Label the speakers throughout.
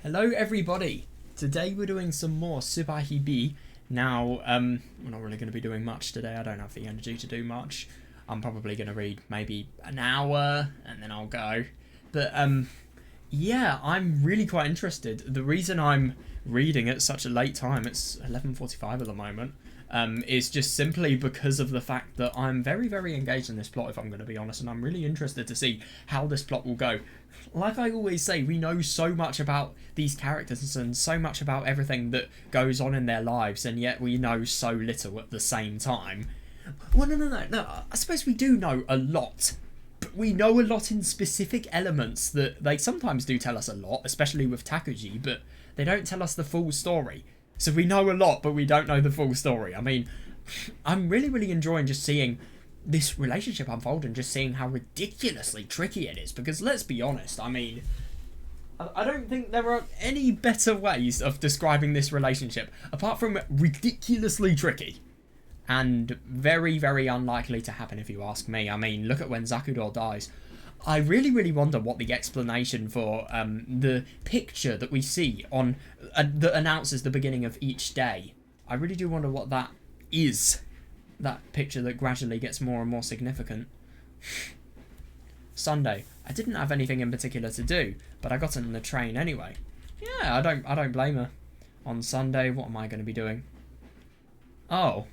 Speaker 1: Hello everybody! Today we're doing some more Subarashiki Hibi. Now, we're not really going to be doing much today. I don't have the energy to do much. I'm probably going to read maybe an hour and then I'll go. But, yeah, I'm really quite interested. The reason I'm reading at such a late time, it's 11:45 at the moment, is just simply because of the fact that I'm very, very engaged in this plot, if I'm going to be honest, and I'm really interested to see how this plot will go. Like I always say, we know so much about these characters and so much about everything that goes on in their lives, and yet we know so little at the same time. Well, no, I suppose we do know a lot. But we know a lot in specific elements that they sometimes do tell us a lot, especially with Takuji, but they don't tell us the full story. So we know a lot, but we don't know the full story. I mean, I'm really, really enjoying just seeing this relationship unfold and just seeing how ridiculously tricky it is. Because let's be honest, I mean, I don't think there are any better ways of describing this relationship apart from ridiculously tricky. And very, very unlikely to happen if you ask me. I mean, look at when Zakudou dies. I really, really wonder what the explanation for the picture that we see on that announces the beginning of each day. I really do wonder what that is. That picture that gradually gets more and more significant. Sunday. I didn't have anything in particular to do, but I got on the train anyway. Yeah, I don't blame her. On Sunday, what am I going to be doing? Oh.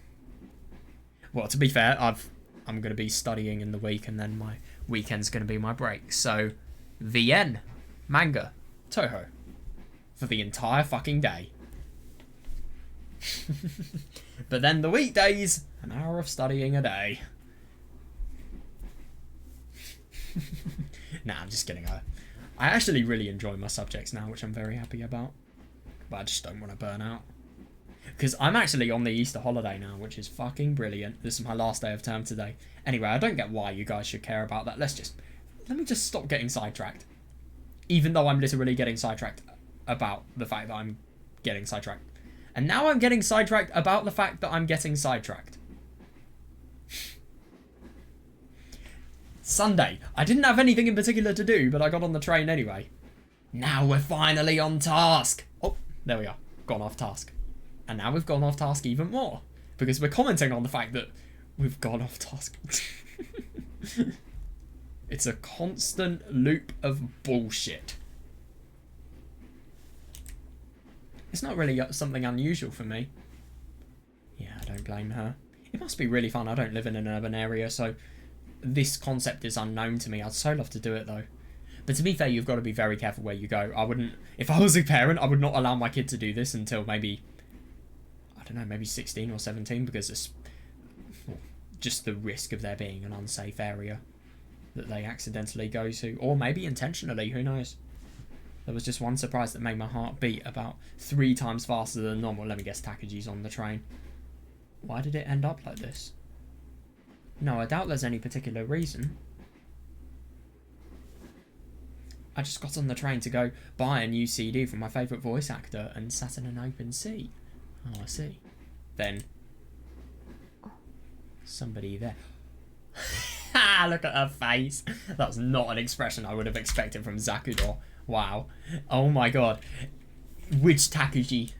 Speaker 1: Well, to be fair, I'm going to be studying in the week, and then my weekend's going to be my break. So, VN, manga, Toho, for the entire fucking day. But then the weekdays, an hour of studying a day. Nah, I'm just kidding. I actually really enjoy my subjects now, which I'm very happy about. But I just don't want to burn out. Because I'm actually on the Easter holiday now, which is fucking brilliant. This is my last day of term today. Anyway, I don't get why you guys should care about that. Let me just stop getting sidetracked. Even though I'm literally getting sidetracked about the fact that I'm getting sidetracked. And now I'm getting sidetracked about the fact that I'm getting sidetracked. Sunday. I didn't have anything in particular to do, but I got on the train anyway. Now we're finally on task. Oh, there we are. Gone off task. And now we've gone off task even more. Because we're commenting on the fact that we've gone off task. It's a constant loop of bullshit. It's not really something unusual for me. Yeah, I don't blame her. It must be really fun. I don't live in an urban area, so this concept is unknown to me. I'd so love to do it, though. But to be fair, you've got to be very careful where you go. I wouldn't... If I was a parent, I would not allow my kid to do this until maybe... I don't know, maybe 16 or 17, because it's just the risk of there being an unsafe area that they accidentally go to. Or maybe intentionally, who knows? There was just one surprise that made my heart beat about 3 times faster than normal. Let me guess, Takuji's on the train. Why did it end up like this? No, I doubt there's any particular reason. I just got on the train to go buy a new CD from my favourite voice actor and sat in an open seat. Oh, I see. Then somebody there. Ha! Look at her face. That was not an expression I would have expected from Zakudou. Wow. Oh my god. Which Takuji?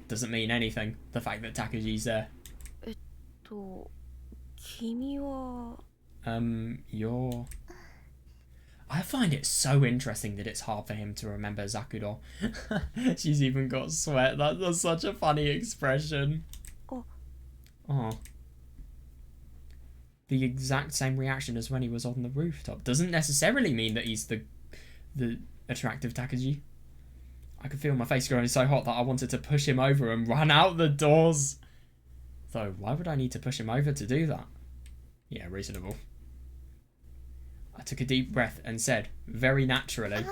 Speaker 1: Doesn't mean anything. The fact that Takuji's there. You're... I find it so interesting that it's hard for him to remember Zakudou. She's even got sweat. That's such a funny expression. Oh. The exact same reaction as when he was on the rooftop. Doesn't necessarily mean that he's the attractive Takuji. I could feel my face growing so hot that I wanted to push him over and run out the doors. Though, why would I need to push him over to do that? Yeah, reasonable. I took a deep breath and said, very naturally,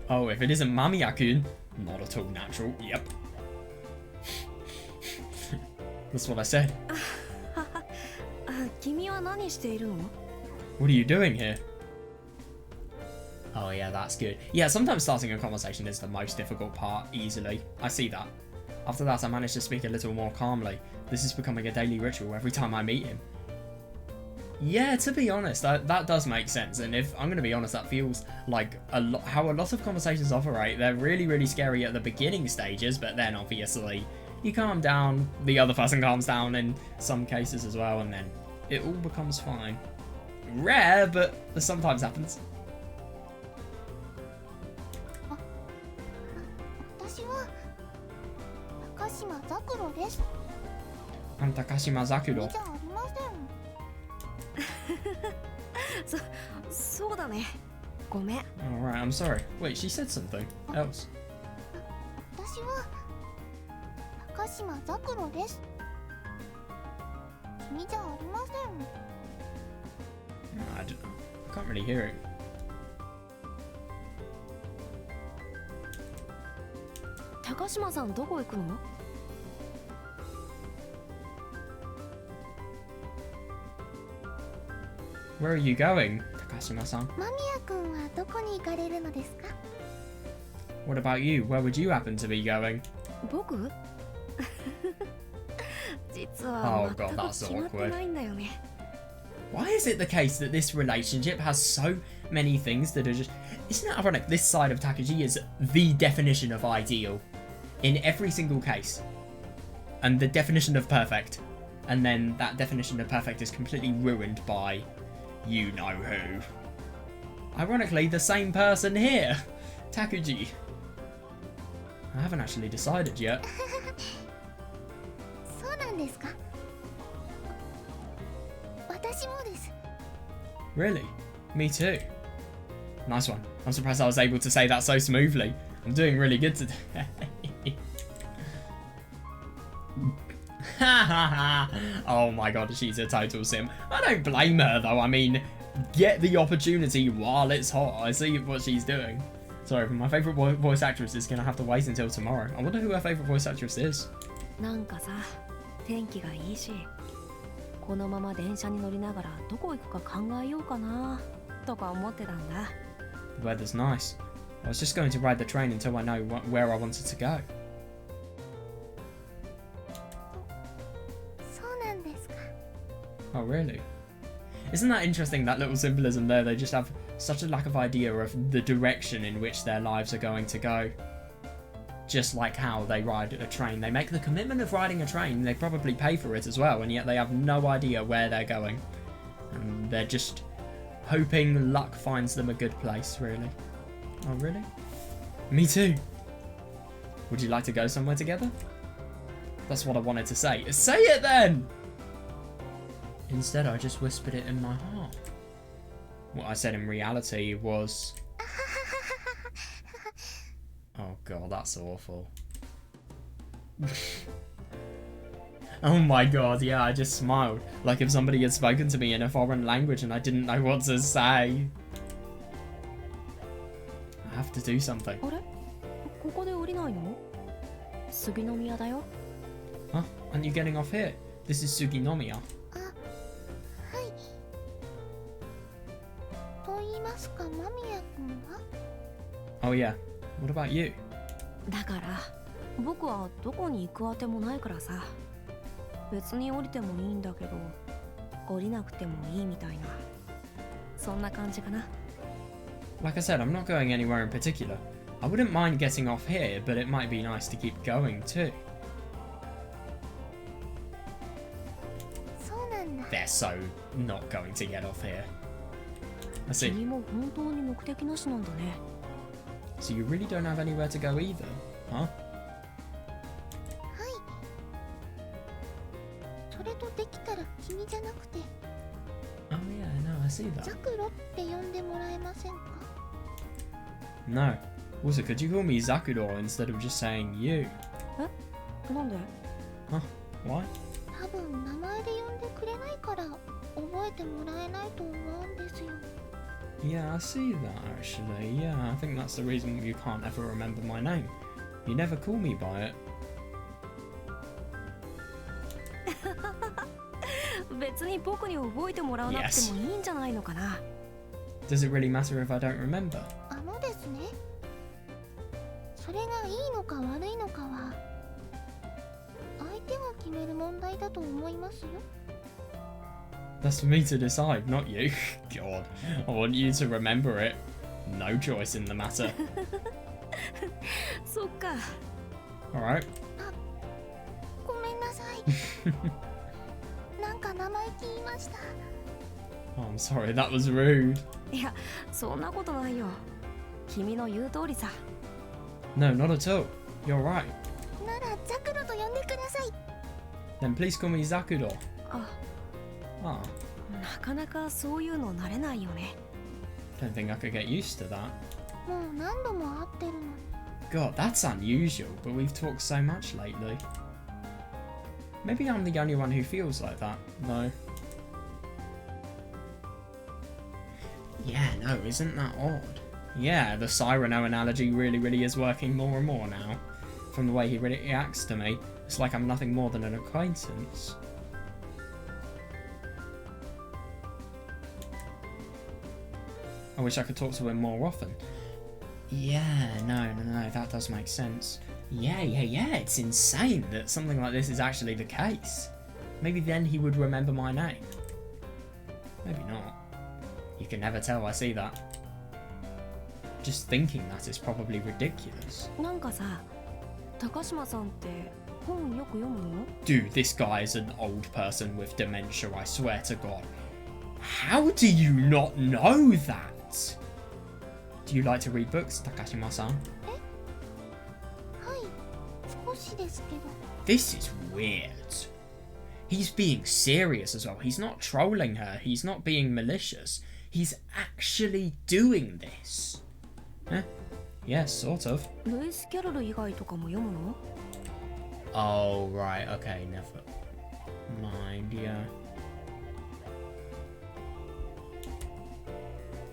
Speaker 1: oh, if it isn't Mamiya-kun, not at all natural, yep. That's what I said. What are you doing here? Oh yeah, that's good. Yeah, sometimes starting a conversation is the most difficult part, easily. I see that. After that, I managed to speak a little more calmly. This is becoming a daily ritual every time I meet him. Yeah, to be honest, that does make sense. And if I'm going to be honest, that feels like how a lot of conversations operate. They're really, really scary at the beginning stages, but then obviously you calm down, the other person calms down in some cases as well, and then it all becomes fine. Rare, but this sometimes happens.
Speaker 2: 私は高島ザクロです。
Speaker 1: I'm Takashima Zakuro.
Speaker 2: じゃありません。
Speaker 3: そうだね。ごめん。
Speaker 1: Alright, I'm sorry. Wait, she said something else.
Speaker 2: 私は高島ザクロです。君じゃありません。
Speaker 1: I can't really hear it.
Speaker 3: 高島さんどこ行くの？
Speaker 1: Where are you going, Takashima-san?
Speaker 2: 間宮君はどこに行かれるのですか？
Speaker 1: What about you? Where would you happen to be going?
Speaker 3: 僕？実は
Speaker 1: Oh
Speaker 3: 全
Speaker 1: god,
Speaker 3: く
Speaker 1: that's
Speaker 3: 決まってないんだよね。
Speaker 1: Why is it the case that this relationship has so many things that are just... Isn't it ironic? This side of Takuji is the definition of ideal in every single case. And the definition of perfect. And then that definition of perfect is completely ruined by you know who. Ironically, the same person here. Takuji. I haven't actually decided yet.
Speaker 2: そうなんですか？私もです。
Speaker 1: Really? Me too. Nice one. I'm surprised I was able to say that so smoothly. I'm doing really good today. Oh my god, she's a total sim. I don't blame her though. I mean, get the opportunity while it's hot. I see what she's doing. Sorry, but my favourite voice actress is going to have to wait until tomorrow. I wonder who her favourite voice actress is.
Speaker 3: なんかさ、天気がいいし、このまま電車に乗りながらどこ行くか考えようかなとか思ってたんだ。
Speaker 1: The weather's nice. I was just going to ride the train until I know where I wanted to go.
Speaker 2: そうなんですか。
Speaker 1: Oh, really? Isn't that interesting, that little symbolism there? They just have such a lack of idea of the direction in which their lives are going to go. Just like how they ride a train. They make the commitment of riding a train, they probably pay for it as well, and yet they have no idea where they're going. And they're just hoping luck finds them a good place, really. Oh, really? Me too. Would you like to go somewhere together? That's what I wanted to say. Say it then! Instead, I just whispered it in my heart. What I said in reality was... Oh god, that's awful. Oh my god, yeah, I just smiled. Like if somebody had spoken to me in a foreign language and I didn't know what to say. I have to do something.
Speaker 3: あれ？ここで降りないの？杉宮だよ。
Speaker 1: Huh? Aren't you getting off here? This is Suginomiya.
Speaker 2: あ、はい。と言いますか、間宮君は？
Speaker 1: Oh yeah. What about you?
Speaker 3: だから僕はどこに行くあてもないからさ。別に降りてもいいんだけど、降りなくてもいいみたいな。そんな感じかな。
Speaker 1: Like I said, I'm not going anywhere in particular. I wouldn't mind getting off here, but it might be nice to keep going too.
Speaker 2: そうなんだ。
Speaker 1: They're so not going to get off here. I see.
Speaker 3: 君も本当に目的なしなんだね。
Speaker 1: So you really don't have anywhere to go either, huh?
Speaker 2: はい。それとできたら君じゃなくて、
Speaker 1: Oh yeah, no, I see
Speaker 2: ザ
Speaker 1: that.
Speaker 2: クロって呼んでもらえませんか？
Speaker 1: No. Also, could you call me Zakuro instead of just saying you?
Speaker 3: なんで？
Speaker 1: Why?
Speaker 2: 多分名前で呼んでくれないから覚えてもらえないと思うんですよ。
Speaker 1: Yeah, I see that actually. Yeah, I think that's the reason you can't ever remember my name. You never call me by it.
Speaker 3: 別に僕に覚えてもらわなくてもいいんじゃないのかな。
Speaker 1: Does it really matter if I don't remember?
Speaker 2: あのですね、それがいいのか悪いのかは相手が決める問題だと思いますよ。
Speaker 1: That's for me to decide, not you. God, I want you to remember it. No choice in the matter.
Speaker 3: そっか。
Speaker 1: Alright.
Speaker 2: ごめんなさい。なんか生意気言いました。
Speaker 1: Oh, I'm sorry, that was rude.
Speaker 3: いや、そんなことないよ。君の言う通りさ。
Speaker 1: No, not at all. You're right.
Speaker 2: ならザクロと呼んでください。
Speaker 1: Then please call me Zakudo.
Speaker 3: あ、
Speaker 1: Ah,
Speaker 3: なかなかそういうの慣れないよね。
Speaker 1: don't think I could get used to that.
Speaker 2: もう何度も会ってるのに。
Speaker 1: God, that's unusual, but we've talked so much lately. Maybe I'm the only one who feels like that, though. Yeah, no, isn't that odd? Yeah, the Cyrano analogy really is working more and more now. From the way he reacts to me, it's like I'm nothing more than an acquaintance. I wish I could talk to him more often. Yeah, no, that does make sense. Yeah, it's insane that something like this is actually the case. Maybe then he would remember my name. Maybe not. You can never tell, I see that. Just thinking that is probably ridiculous.
Speaker 3: なんかさ、高島さんって本よく読むの？
Speaker 1: Dude, this guy is an old person with dementia, I swear to God. How do you not know that? Do you like to read books, Takashima-san?
Speaker 2: はい、少しですけど。
Speaker 1: This is weird. He's being serious as well. He's not trolling her. He's not being malicious. He's actually doing this. Huh? Yes, sort of.
Speaker 3: ルイス・キャロル以外とかも読むの？
Speaker 1: Oh, right. Okay, never mind, yeah.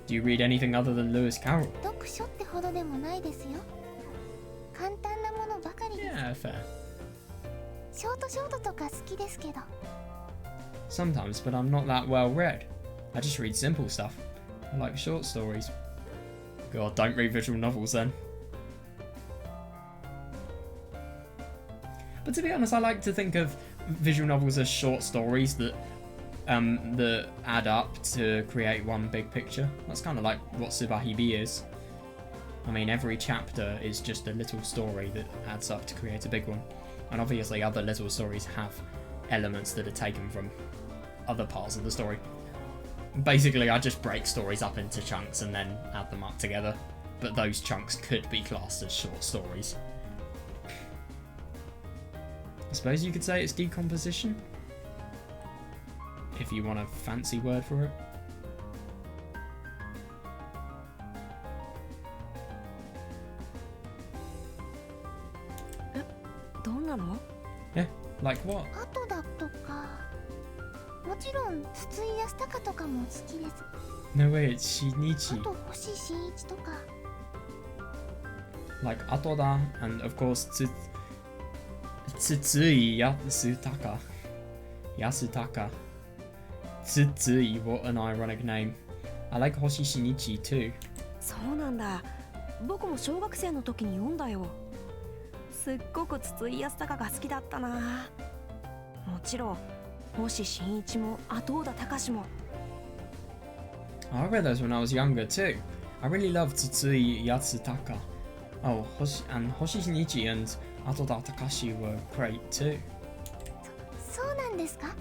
Speaker 1: Do you read anything other than Lewis Carroll?
Speaker 2: 読書ってほどでもないですよ。簡単なものばかりです。
Speaker 1: Yeah, fair.
Speaker 2: ショートとか好きですけど。
Speaker 1: Sometimes, but I'm not that well read. I just read simple stuff. I like short stories. God, don't read visual novels then. But to be honest, I like to think of visual novels as short stories that add up to create one big picture. That's kind of like what Subarashiki is. I mean, every chapter is just a little story that adds up to create a big one. And obviously other little stories have elements that are taken from other parts of the story. Basically, I just break stories up into chunks and then add them up together. But those chunks could be classed as short stories. I suppose you could say it's decomposition, if you want a fancy word for it.
Speaker 3: どんなの？
Speaker 1: Yeah, like what?
Speaker 2: あとだとか。もちろん筒井康隆とかも好きです。
Speaker 1: No way, it's
Speaker 2: あ
Speaker 1: Shinichi.
Speaker 2: と星新一とか。
Speaker 1: Like Atoda, and of course Tsutsui Yasutaka. Yasutaka. Tsutsui, what an ironic name. I like Hoshi Shinichi too.
Speaker 3: そうなんだ。僕も小学生の時に読んだよ。すっごく筒井康隆が好きだったな。もちろん星新一も後田隆も。
Speaker 1: I read those when I was younger too. I really loved Tsutsui Yatsutaka. Oh, Hoshi Shinichi and Atoda Takashi were great too.
Speaker 2: そうなんですか？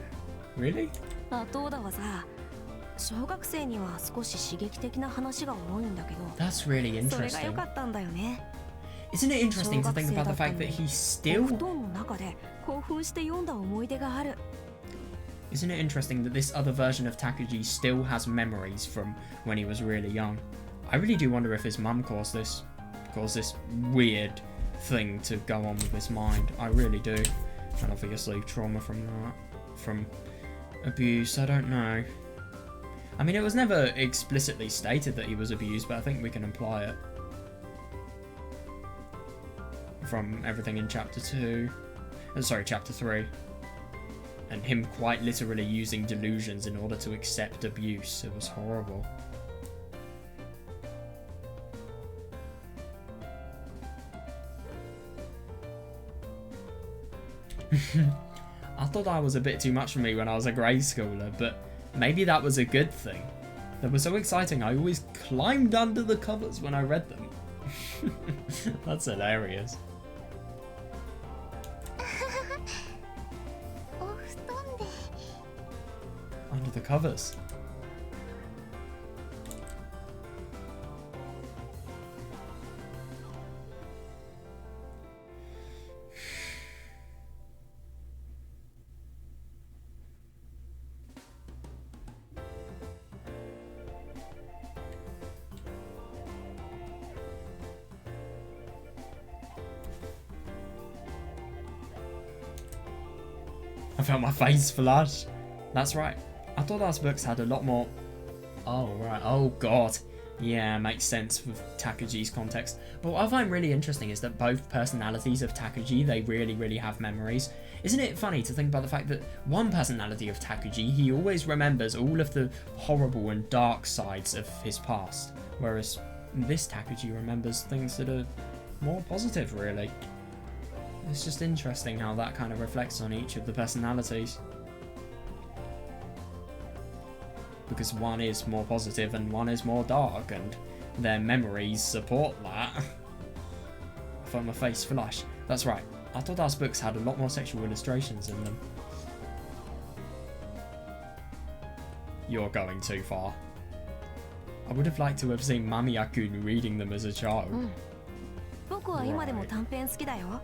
Speaker 1: Really?
Speaker 3: 後田はさ、小学生には少し刺激的な話が多いんだけど、
Speaker 1: That's really
Speaker 3: それが良
Speaker 1: interesting.
Speaker 3: かったんだよね。
Speaker 1: Isn't it interesting to think about the fact that he
Speaker 3: お
Speaker 1: still...
Speaker 3: 布団の中で興奮して読んだ思い出がある。
Speaker 1: Isn't it interesting that this other version of Takuji still has memories from when he was really young? I really do wonder if his mum caused this weird thing to go on with his mind. I really do. And obviously trauma from that, from abuse, I don't know. I mean, it was never explicitly stated that he was abused, but I think we can imply it. From everything in chapter 2. Sorry, chapter 3. And him quite literally using delusions in order to accept abuse. It was horrible. I thought that was a bit too much for me when I was a grade schooler, but maybe that was a good thing. They were so exciting, I always climbed under the covers when I read them. That's hilarious.
Speaker 2: お布団で
Speaker 1: Under the covers. I felt my face flush. That's right. I thought those books had a lot more... Oh, right. Oh, God. Yeah, makes sense with Takuji's context. But what I find really interesting is that both personalities of Takuji, they really, really have memories. Isn't it funny to think about the fact that one personality of Takuji, he always remembers all of the horrible and dark sides of his past, whereas this Takuji remembers things that are more positive, really. It's just interesting how that kind of reflects on each of the personalities. Because one is more positive and one is more dark, and their memories support that. I felt my face flush. That's right. I thought those books had a lot more sexual illustrations in them. You're going too far. I would have liked to have seen Mamiya-kun reading them as a child.
Speaker 3: 僕は今でも短編好きだよ。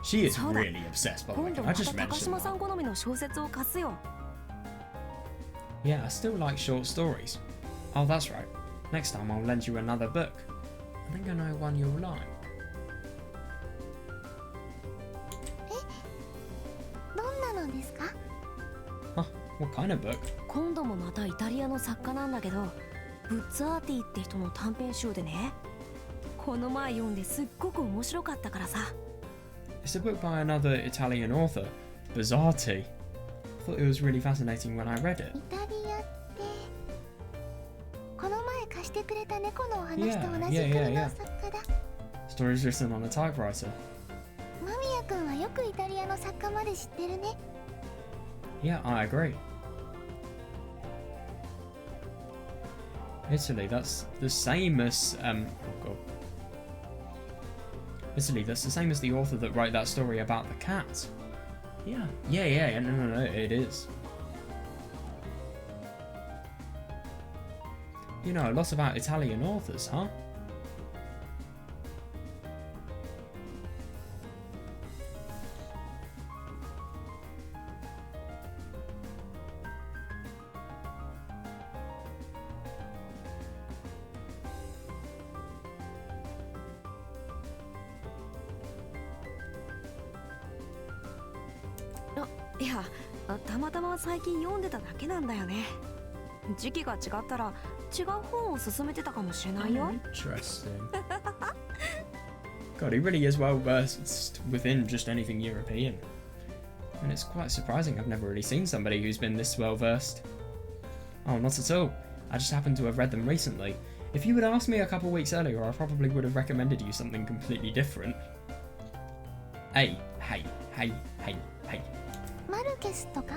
Speaker 1: She is really obsessed, by the way.
Speaker 3: 今度
Speaker 1: Can
Speaker 3: ま
Speaker 1: I
Speaker 3: た
Speaker 1: just
Speaker 3: 高
Speaker 1: mention
Speaker 3: 島さ
Speaker 1: that?
Speaker 3: ん好みの小説を貸すよ。
Speaker 1: Yeah, I still like short stories. Oh, that's right. Next time I'll lend you another book. I think I know one you'll like.
Speaker 2: どんなのですか
Speaker 1: Huh, what kind of book?
Speaker 3: 今度もまたイタリアの作家なんだけど、ブッツァーティって人の短編集でね。この前読んですっごく面白かったからさ。
Speaker 1: It's a book by another Italian author, Bizzarti. I thought it was really fascinating when I read it.
Speaker 2: イタリアってこの前貸してくれた猫のお話と同じ国の作家だ。
Speaker 1: Stories written on a typewriter.
Speaker 2: 間宮くんはよくイタリアの作家まで知ってるね。
Speaker 1: Yeah, I agree. Italy, that's the same as oh god. Italy, that's the same as the author that wrote that story about the cat. Yeah, no, it is. You know a lot about Italian authors, huh?
Speaker 3: Oh, いや、たまたま最近読んでただけなんだよね。時期が違ったら違う本を勧めてたかもしれないよ。
Speaker 1: Interesting. God, he really is well versed within just anything European. And it's quite surprising, I've never really seen somebody who's been this well versed. Oh, not at all. I just happened to have read them recently. If you had asked me a couple weeks earlier, I probably would have recommended you something completely different. Hey.
Speaker 2: マルケスとか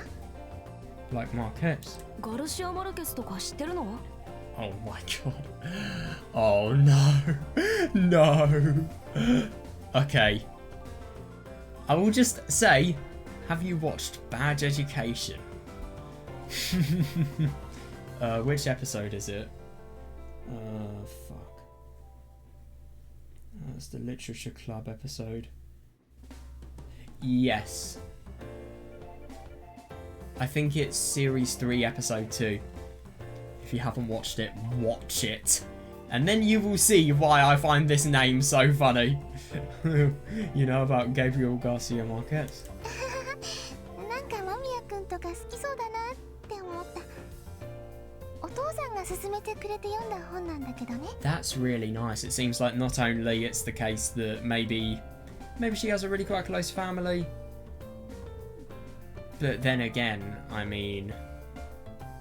Speaker 1: Like Marquez.
Speaker 3: ガルシア・マルケスとか知ってるの？
Speaker 1: Oh my god. Oh no. No. Okay. I will just say, have you watched Bad Education? Which episode is it? Fuck. That's the Literature Club episode. Yes. I think it's Series 3, Episode 2. If you haven't watched it, watch it. And then you will see why I find this name so funny. You know about Gabriel Garcia Marquez?
Speaker 2: なんか間宮くんとか好きそうだなって思った。お父さんが勧めてくれて読んだ本なんだけどね。
Speaker 1: That's really nice. It seems like not only it's the case that maybe she has a really quite close family, but then again, I mean,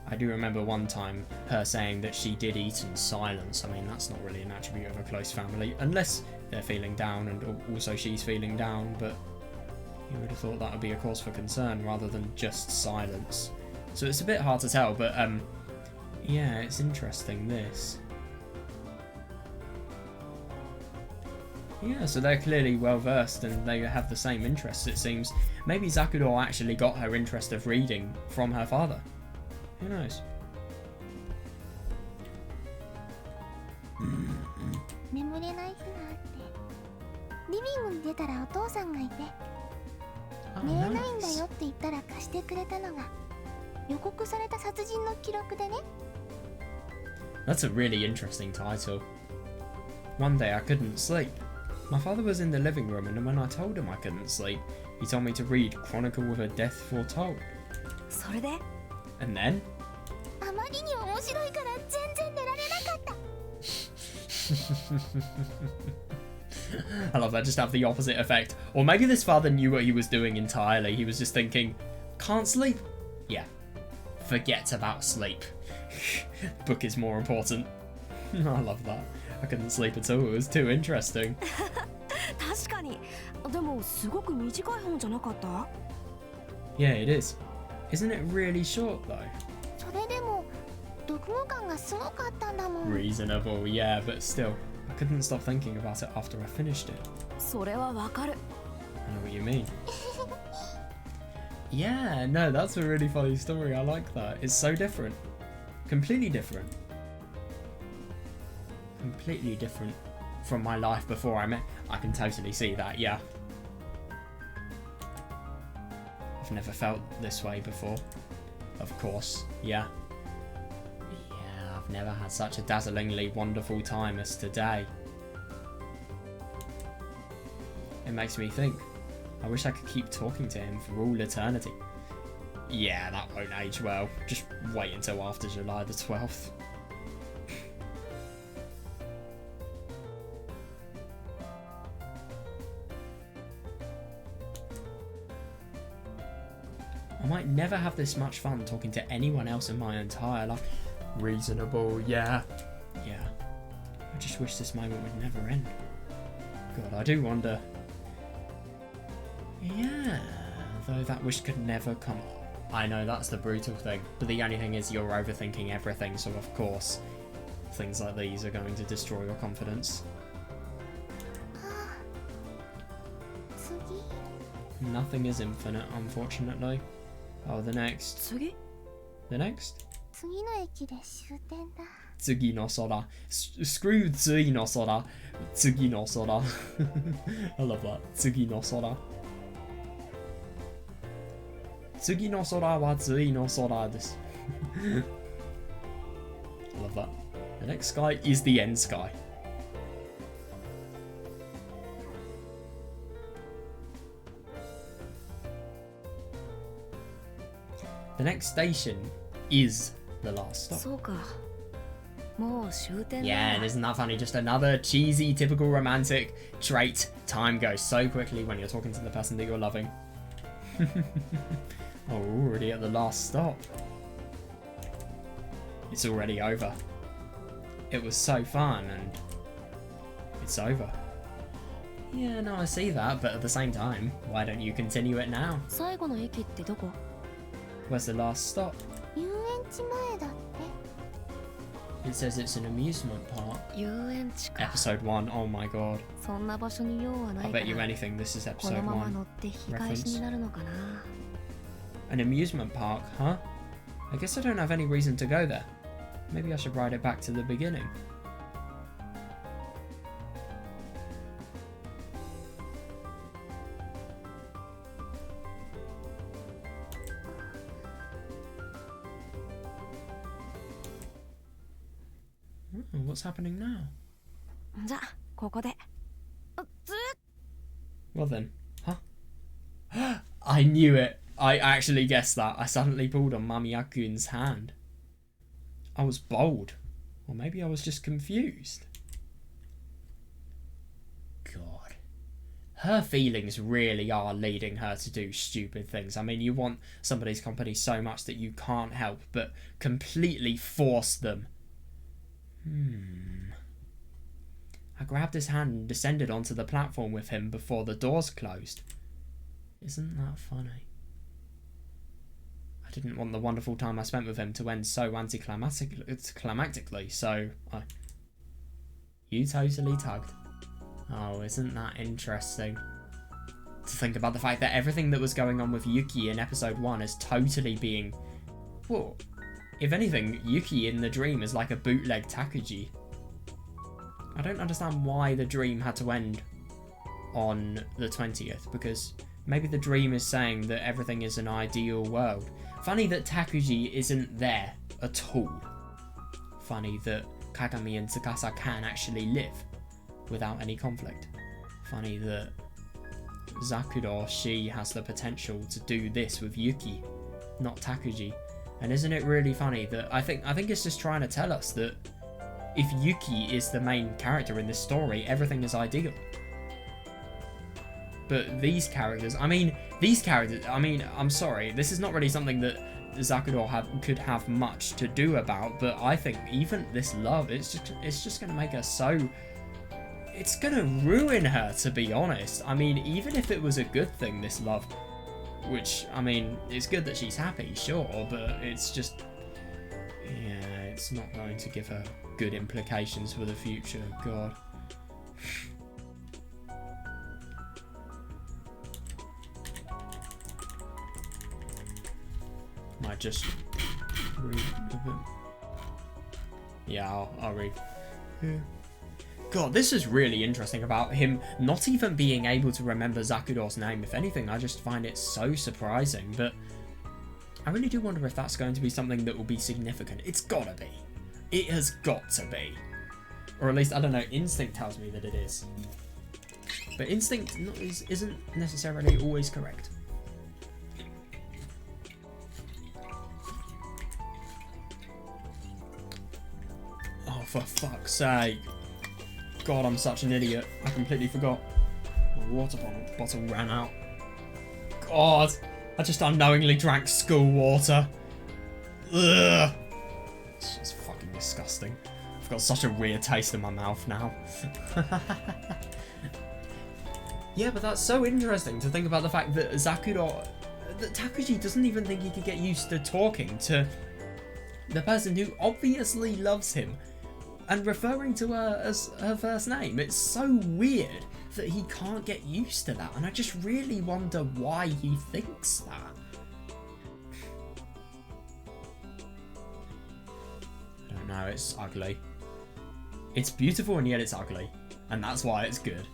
Speaker 1: I do remember one time her saying that she did eat in silence. I mean, that's not really an attribute of a close family, unless they're feeling down and also she's feeling down, but you would have thought that would be a cause for concern rather than just silence. So it's a bit hard to tell, but yeah, it's interesting, this. Yeah, so they're clearly well versed and they have the same interests, it seems. Maybe Zakuro actually got her interest of reading from her father. Who knows?
Speaker 2: 眠れない日があってリビングに出たらお父さんがいて
Speaker 1: Oh,
Speaker 2: 寝れないんだ
Speaker 1: nice.
Speaker 2: よって言ったら貸してくれたのが予告された殺人の記録でね
Speaker 1: That's a really interesting title. One day I couldn't sleep. My father was in the living room, and when I told him I couldn't sleep, he told me to read Chronicle of a Death Foretold.
Speaker 3: それで
Speaker 1: And then?
Speaker 2: あまりに面白いから全然寝られなかった
Speaker 1: I love that, just have the opposite effect. Or maybe this father knew what he was doing entirely. He was just thinking, can't sleep? Yeah. Forget about sleep. Book is more important. I love that. I couldn't sleep at all. It was too interesting.
Speaker 3: 確かに。でもすごく短い本じゃなかった？
Speaker 1: Yeah, it is. Isn't it really short though?
Speaker 2: それでも読後感がすごかったんだもん
Speaker 1: Reasonable, yeah, but still. I couldn't stop thinking about it after I finished it.
Speaker 3: それはわかる。
Speaker 1: I know what you mean. Yeah, no, that's a really funny story. I like that. It's so different. Completely different. Completely different from my life before I met. I can totally see that, yeah. I've never felt this way before. Of course, yeah. Yeah, I've never had such a dazzlingly wonderful time as today. It makes me think. I wish I could keep talking to him for all eternity. Yeah, that won't age well. Just wait until after July the 12th. I might never have this much fun talking to anyone else in my entire life. Reasonable, yeah. Yeah. I just wish this moment would never end. God, I do wonder. Yeah, though that wish could never come. I know that's the brutal thing, but the only thing is you're overthinking everything, so of course things like these are going to destroy your confidence.
Speaker 2: 次
Speaker 1: Nothing is infinite, unfortunately. Oh, the next.
Speaker 3: 次？
Speaker 1: The next?
Speaker 2: 次の駅で終点だ
Speaker 1: Tsugi no sora. Screw Tsui no sora. Tsugi no sora. I love that. Tsugi no sora. Tsugi no sora wa tsui no sora desu. I love that. The next sky is the end sky. The next station is the last stop.
Speaker 3: そうか。もう終点だ。
Speaker 1: Yeah, and isn't that funny? Just another cheesy, typical romantic trait. Time goes so quickly when you're talking to the person that you're loving. Oh, we're already at the last stop. It's already over. It was so fun and it's over. Yeah, no, I see that, but at the same time, why don't you continue it now?
Speaker 3: 最後の駅ってどこ？
Speaker 1: Where's the last stop?
Speaker 2: 遊園地前だって
Speaker 1: It says it's an amusement park.
Speaker 3: 遊園地か。
Speaker 1: Episode 1, oh my god.
Speaker 3: そんな場所に用はな
Speaker 1: I
Speaker 3: いか
Speaker 1: bet you
Speaker 3: ら。
Speaker 1: anything this is
Speaker 3: こ
Speaker 1: episode
Speaker 3: のまま
Speaker 1: 1.
Speaker 3: 乗って引き返しになるのかな。
Speaker 1: An amusement park, huh? I guess I don't have any reason to go there. Maybe I should ride it back to the beginning. What's happening now?
Speaker 3: じゃあここで。
Speaker 1: Well then, huh? I knew it. I actually guessed that. I suddenly pulled on Mamiyakun's hand. I was bold. Or maybe I was just confused. God. Her feelings really are leading her to do stupid things. I mean, you want somebody's company so much that you can't help but completely force them. I grabbed his hand and descended onto the platform with him before the doors closed. Isn't that funny? I didn't want the wonderful time I spent with him to end so anticlimactically, so you totally tugged. Oh, isn't that interesting? To think about the fact that everything that was going on with Yuki in episode 1 is totally being... Well, if anything, Yuki in the dream is like a bootleg Takuji. I don't understand why the dream had to end on the 20th, because maybe the dream is saying that everything is an ideal world. Funny that Takuji isn't there at all. Funny that Kagami and Tsukasa can actually live without any conflict. Funny that Zakuro, she has the potential to do this with Yuki, not Takuji. And isn't it really funny that I think it's just trying to tell us that if Yuki is the main character in this story, everything is ideal. But these characters, I'm sorry, this is not really something that Zakuro could have much to do about, but I think even this love, it's just going to make her so... It's going to ruin her, to be honest. I mean, even if it was a good thing, this love, which, I mean, it's good that she's happy, sure, but it's just... Yeah, it's not going to give her good implications for the future, God. Might just read a bit. Yeah, I'll read. Yeah. God, this is really interesting about him not even being able to remember Zakudo's name. If anything, I just find it so surprising, but I really do wonder if that's going to be something that will be significant. It's gotta be. It has got to be. Or at least, I don't know, instinct tells me that it is. But instinct isn't necessarily always correct. Oh, for fuck's sake. God, I'm such an idiot. I completely forgot. My water bottle ran out. God, I just unknowingly drank school water. Ugh. It's just fucking disgusting. I've got such a weird taste in my mouth now. Yeah, but that's so interesting to think about the fact that that Takuji doesn't even think he could get used to talking to the person who obviously loves him and referring to her as her first name. It's so weird that he can't get used to that, and I just really wonder why he thinks that. I don't know, it's ugly. It's beautiful and yet it's ugly, and that's why it's good.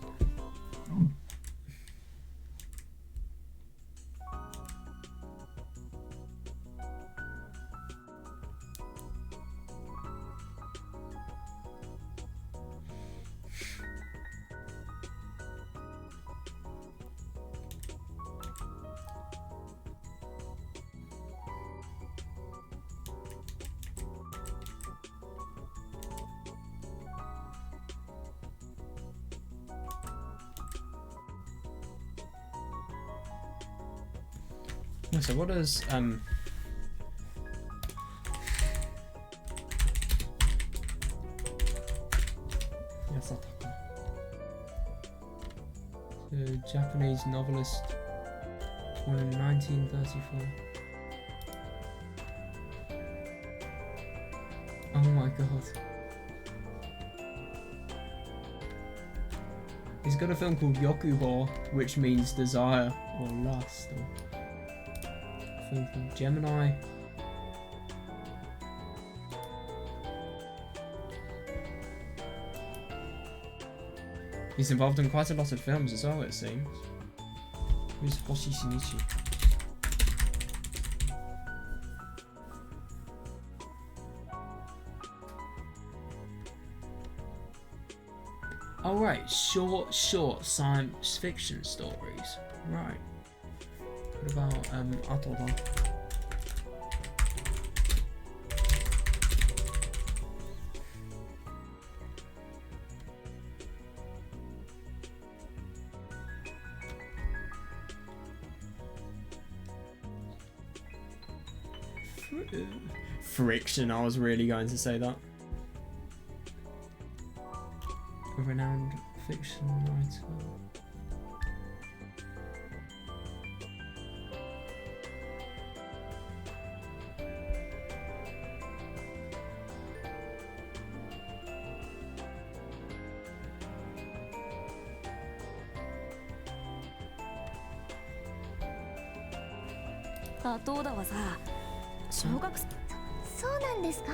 Speaker 1: So what does the Japanese novelist born in 1934. Oh my god. He's got a film called Yokubo, which means desire or lust. Or film called Gemini. He's involved in quite a lot of films as well, it seems. Who's Hoshi Shinichi? Oh right, short science fiction stories. Right. What about Atoda? Friction, I was really going to say that. A renowned fiction writer.
Speaker 3: あ、どうだわさ、小学生。
Speaker 2: そうなんですか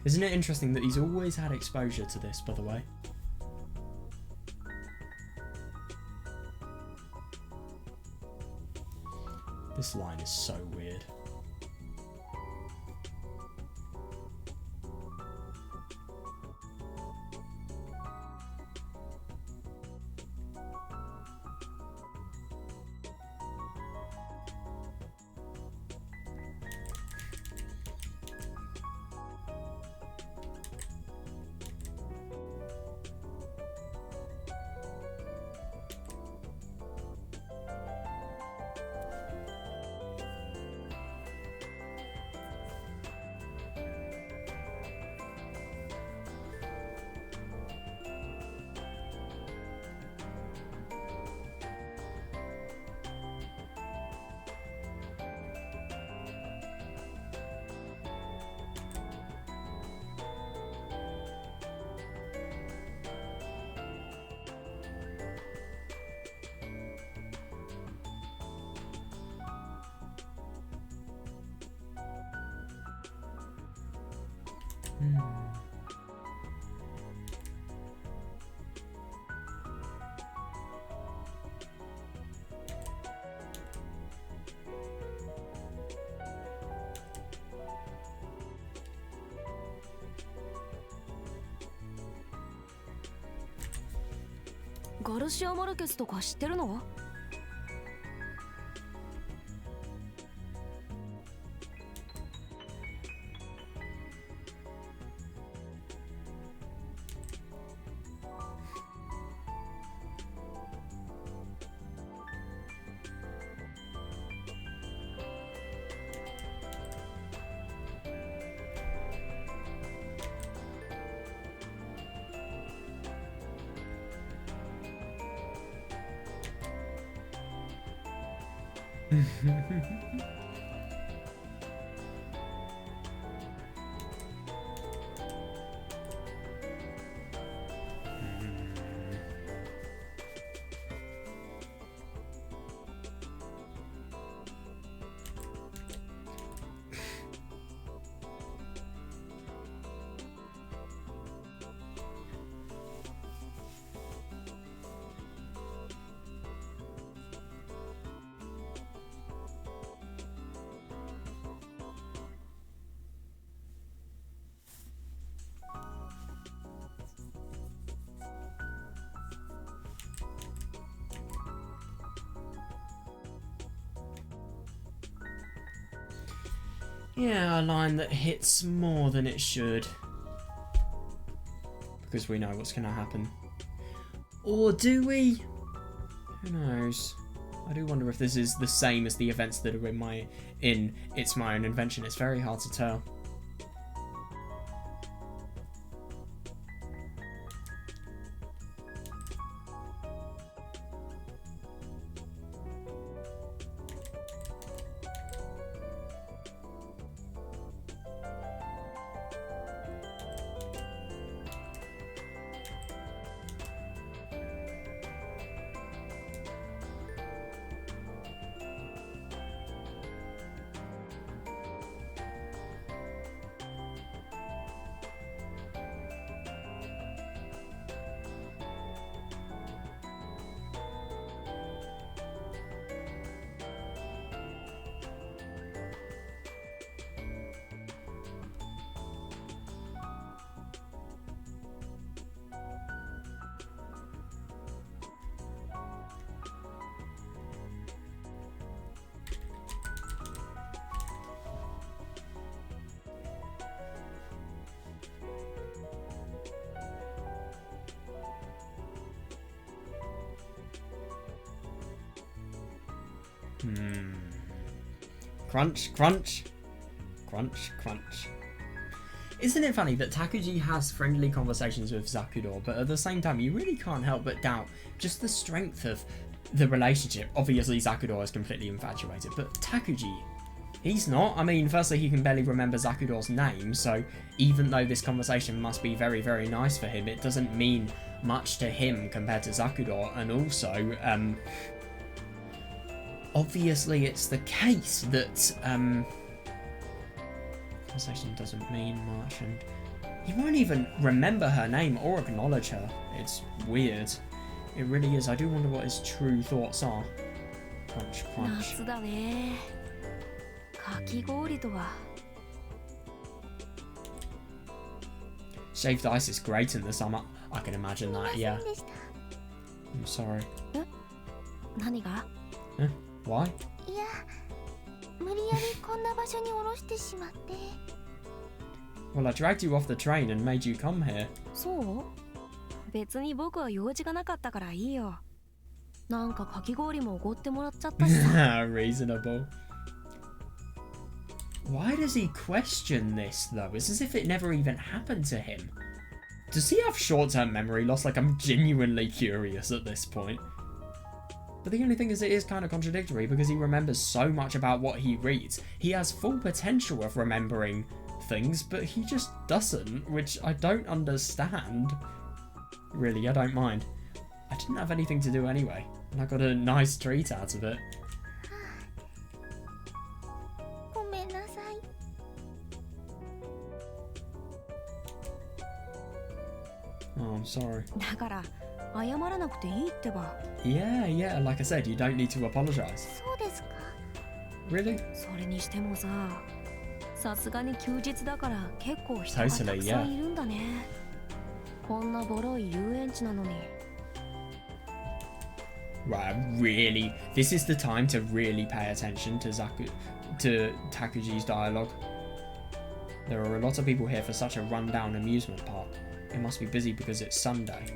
Speaker 2: ？Isn't
Speaker 1: it interesting that he's always had exposure to this, by the way? This line is so weird.
Speaker 3: ガルシア・マルケスとか知ってるの？Yeah,
Speaker 1: a line that hits more than it should. Because we know what's going to happen. Or do we? Who knows? I do wonder if this is the same as the events that are in It's My Own Invention. It's very hard to tell. Crunch, crunch. Crunch, crunch. Isn't it funny that Takuji has friendly conversations with Zakudor, but at the same time you really can't help but doubt just the strength of the relationship. Obviously Zakudor is completely infatuated, but Takuji, he's not. I mean, firstly, he can barely remember Zakudor's name, so even though this conversation must be very, very nice for him, it doesn't mean much to him compared to Zakudor. And also, obviously it's the case that conversation doesn't mean much, and he won't even remember her name or acknowledge her. It's weird. It really is. I do wonder what his true thoughts are. Crunch, crunch.
Speaker 3: 夏だね。かき氷とは。
Speaker 1: Shaved ice is great in the summer. I can imagine that, yeah. I'm sorry.
Speaker 3: 何が？
Speaker 1: Why?
Speaker 2: いや、無理やりこんな場所に降ろしてしまって。
Speaker 1: Well, I dragged you off the train and made you come here.
Speaker 3: そう？別に僕は用事がなかったからいいよ。なんかかき氷もおごってもらっちゃったしさ。
Speaker 1: Reasonable. Why does he question this, though? It's as if it never even happened to him. Does he have short-term memory loss? Like, I'm genuinely curious at this point. But the only thing is, it is kind of contradictory because he remembers so much about what he reads. He has full potential of remembering things, but he just doesn't, which I don't understand. Really, I don't mind. I didn't have anything to do anyway, and I got a nice treat out of it.
Speaker 2: ごめんなさい。
Speaker 1: Oh, I'm sorry.
Speaker 3: だから謝らなくていいってば。
Speaker 1: Yeah, yeah, like I said, you don't need to apologize.
Speaker 2: そうですか。
Speaker 1: Really?
Speaker 3: それにしてもさ、さすがに休日だから結構人がたくさんいるんだね。こんなボロい遊園地なのに。
Speaker 1: Right, really? This is the time to really pay attention to Takuji's dialogue. There are a lot of people here for such a run-down amusement park. It must be busy because it's Sunday.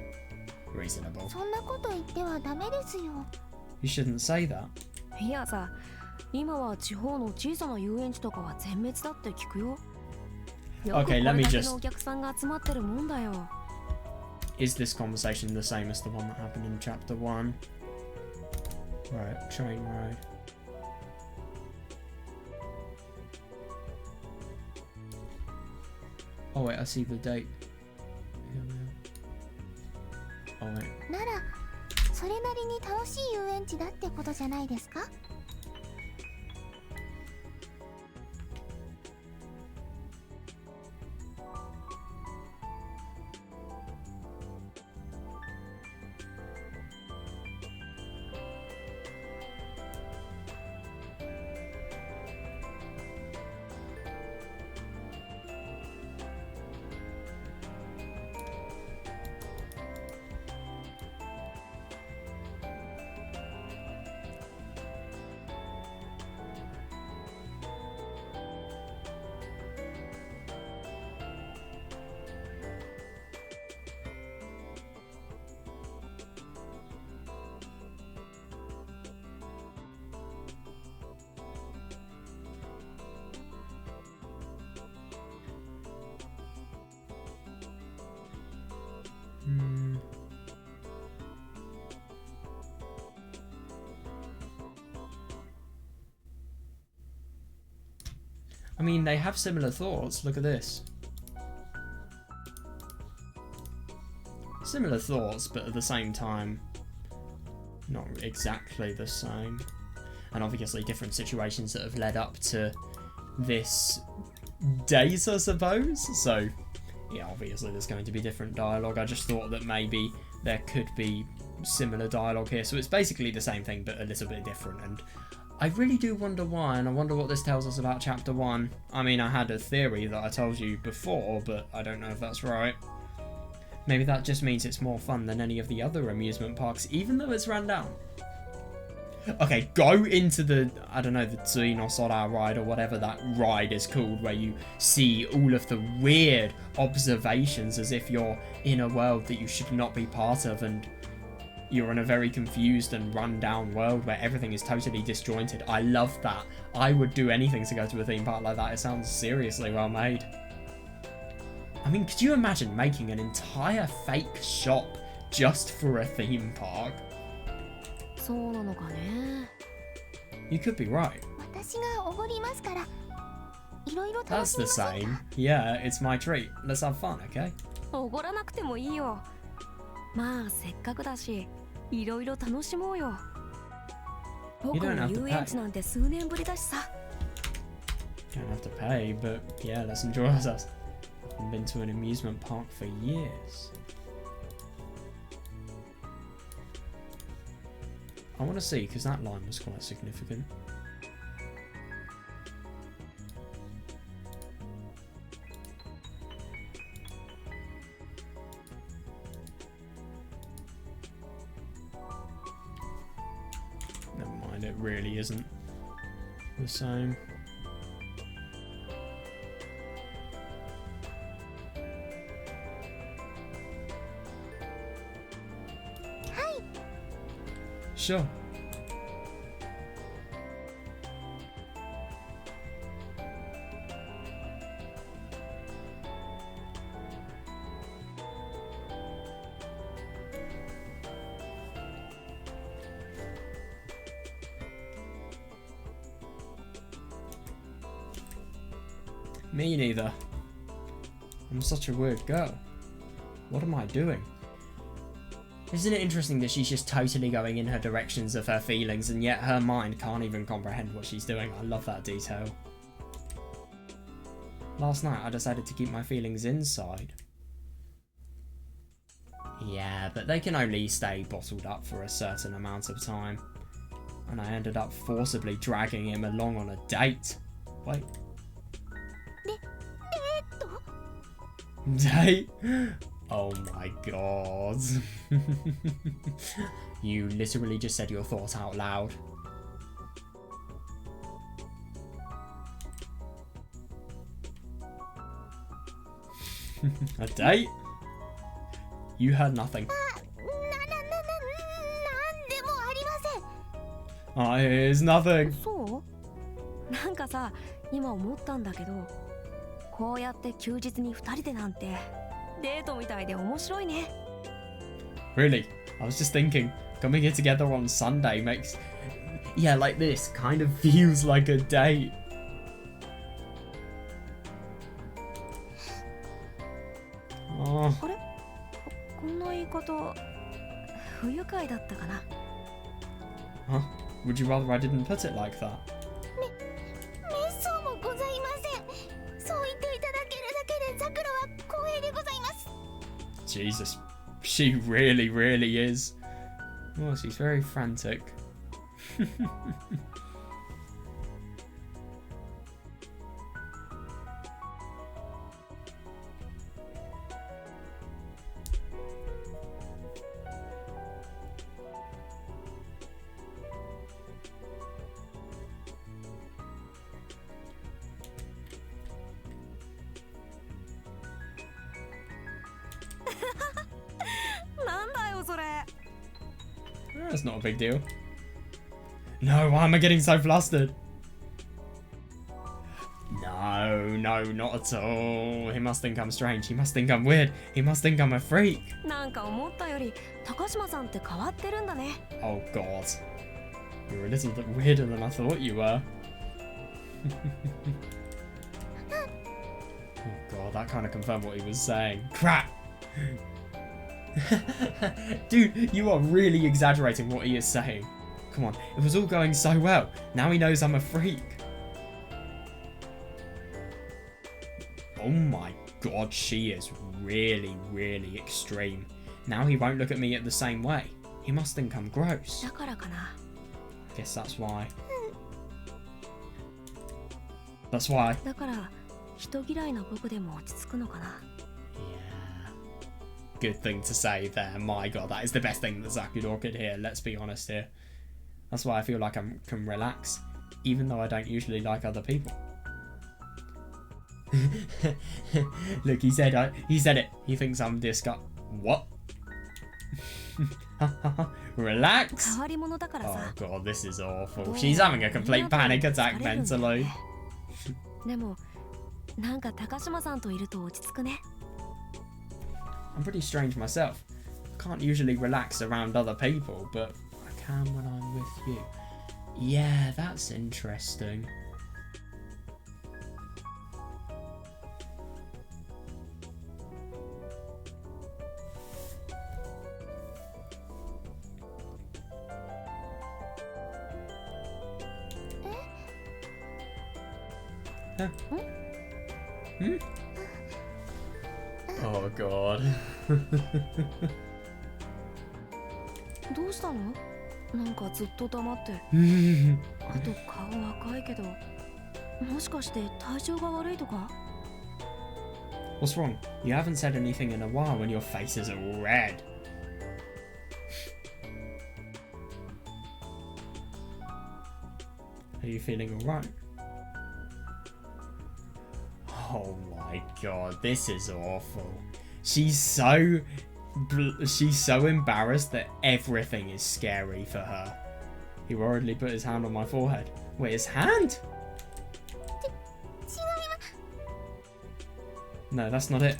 Speaker 1: Reasonable.
Speaker 2: そんなこと言ってはダメですよ。
Speaker 1: You shouldn't say that.
Speaker 3: いやさ、今は地方の小さな遊園地とかは全滅だって聞くよ。よくこ
Speaker 1: Okay,
Speaker 3: れ
Speaker 1: let me
Speaker 3: だけ
Speaker 1: just...
Speaker 3: のお客さんが集まってるもんだよ。
Speaker 1: Is this conversation the same as the one that happened in chapter 1? Right, train ride. Oh wait, I see the date. Here we are. Oh wait.
Speaker 2: なら、それなりに楽しい遊園地だってことじゃないですか？
Speaker 1: I mean, they have similar thoughts. Look at this. Similar thoughts, but at the same time, not exactly the same. And obviously different situations that have led up to this date, I suppose. So, yeah, obviously there's going to be different dialogue. I just thought that maybe there could be similar dialogue here. So it's basically the same thing, but a little bit different. And I really do wonder why, and I wonder what this tells us about Chapter 1. I mean, I had a theory that I told you before, but I don't know if that's right. Maybe that just means it's more fun than any of the other amusement parks, even though it's run down. Okay, go into the, I don't know, the Tsui no Sora ride or whatever that ride is called, where you see all of the weird observations as if you're in a world that you should not be part of, and you're in a very confused and run down world where everything is totally disjointed. I love that. I would do anything to go to a theme park like that. It sounds seriously well made. I mean, could you imagine making an entire fake shop just for a theme park?
Speaker 3: そうなのかね。
Speaker 1: You could be right.
Speaker 2: 私がおごりますから、いろいろ楽
Speaker 1: That's
Speaker 2: しみ
Speaker 1: the
Speaker 2: ません
Speaker 1: same.
Speaker 2: か？
Speaker 1: Yeah, it's my treat. Let's have fun, okay?
Speaker 3: おごらなくてもいいよ。まあせっかくだし、いろいろ楽しもうよ。僕
Speaker 1: You don't
Speaker 3: の
Speaker 1: have to
Speaker 3: 遊園地なんて数年ぶりだしさ。
Speaker 1: Don't have to pay, but yeah, let's enjoy ourselves. I've been to an amusement park for years. I want to see, because that line was quite significant. Never mind, it really isn't the same. Sure. Me neither. I'm such a weird girl. What am I doing? Isn't it interesting that she's just totally going in her directions of her feelings and yet her mind can't even comprehend what she's doing? I love that detail. Last night I decided to keep my feelings inside. Yeah, but they can only stay bottled up for a certain amount of time. And I ended up forcibly dragging him along on a date. Wait. Date? Oh my god. You literally just said your thoughts out loud. A date? You heard nothing.
Speaker 2: なんでもありません。
Speaker 1: Oh, here's nothing.
Speaker 3: そう？なんかさ、今思ったんだけど、こうやって休日に2人でなんてデートみたいで面白いね。
Speaker 1: Really? I was just thinking, coming here together on Sunday makes... Yeah, like this, kind of feels like a date. Oh,
Speaker 3: あれ？こんな言い方、不愉快だったかな。
Speaker 1: huh? Would you rather I didn't put it like that?
Speaker 2: めっそうもございません。そう言っていただけるだけでザクロは光栄でございます。
Speaker 1: Jesus, she really, really is. Oh, she's very frantic. That's not a big deal. No, why am I getting so flustered? No, not at all. He must think I'm strange. He must think I'm weird. He must think I'm a freak.
Speaker 3: なんか思ったより高島さんって変わってるんだね。
Speaker 1: Oh god. You're a little bit weirder than I thought you were. Oh god, that kind of confirmed what he was saying. Crap! Dude, you are really exaggerating what he is saying. Come on, it was all going so well. Now he knows I'm a freak. Oh my god, she is really, really extreme. Now he won't look at me the same way. He must think I'm gross.
Speaker 3: だからかな。
Speaker 1: Guess that's why. That's why.
Speaker 3: だから人嫌いな僕でも落ち着くのかな。
Speaker 1: Yeah. Good thing to say there. My god, that is the best thing that Zakudor could hear. Let's be honest here. That's why I feel like I can relax, even though I don't usually like other people. Look, he said it. He thinks I'm disgust. What? Relax.
Speaker 3: 変わり者だから
Speaker 1: Oh
Speaker 3: さ。
Speaker 1: god, this is awful.
Speaker 3: どう
Speaker 1: She's having a complete
Speaker 3: みんなと
Speaker 1: panic attack
Speaker 3: 疲れるんだよ
Speaker 1: mentally.
Speaker 3: ねでもなんか高島さんといると落ち着くね。
Speaker 1: I'm pretty strange myself. I can't usually relax around other people, but I can when I'm with you. Yeah, that's interesting. Huh? Hmm? Oh god.
Speaker 3: どうしたの？なんかずっと黙って。あと顔赤いけど、もしかして体調が悪いとか？
Speaker 1: What's wrong? You haven't said anything in a while and your face is all red. Are you feeling alright? Oh my god, this is awful. She's so embarrassed that everything is scary for her. He worriedly put his hand on my forehead. Wait, his hand? No, that's not it.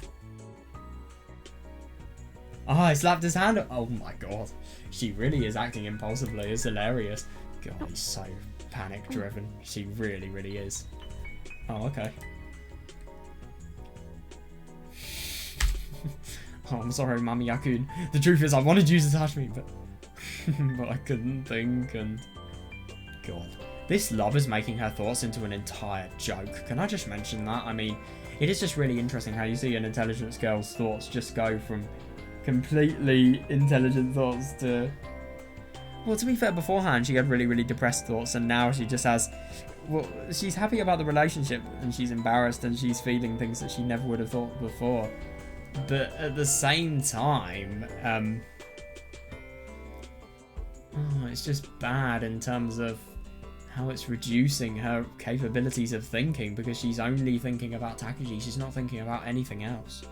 Speaker 1: Oh, I slapped his hand. Oh my god. She really is acting impulsively. It's hilarious. God, he's so panic driven. She really, really is. Oh, okay. Oh, I'm sorry, Mami Yakun. The truth is, I wanted you to touch me, but but I couldn't think, and God. This love is making her thoughts into an entire joke. Can I just mention that? I mean, it is just really interesting how you see an intelligent girl's thoughts just go from completely intelligent thoughts to... Well, to be fair, beforehand she had really, really depressed thoughts, and now she just has... Well, she's happy about the relationship, and she's embarrassed, and she's feeling things that she never would have thought before. But at the same time, it's just bad in terms of how it's reducing her capabilities of thinking, because she's only thinking about Takuji. She's not thinking about anything else.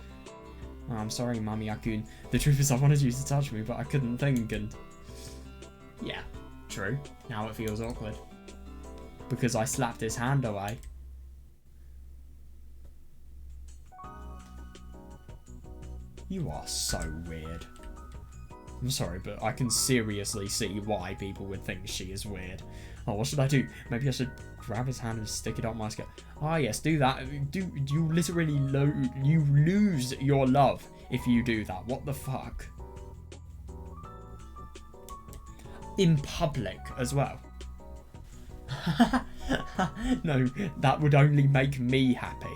Speaker 1: Oh, I'm sorry, Mami Akun. The truth is, I wanted you to touch me, but I couldn't think, and... Yeah, true. Now it feels awkward. Because I slapped his hand away. You are so weird. I'm sorry, but I can seriously see why people would think she is weird. Oh, what should I do? Maybe I should grab his hand and stick it up my skirt. Ah, yes, do that. You literally you lose your love if you do that. What the fuck? In public as well. No, that would only make me happy.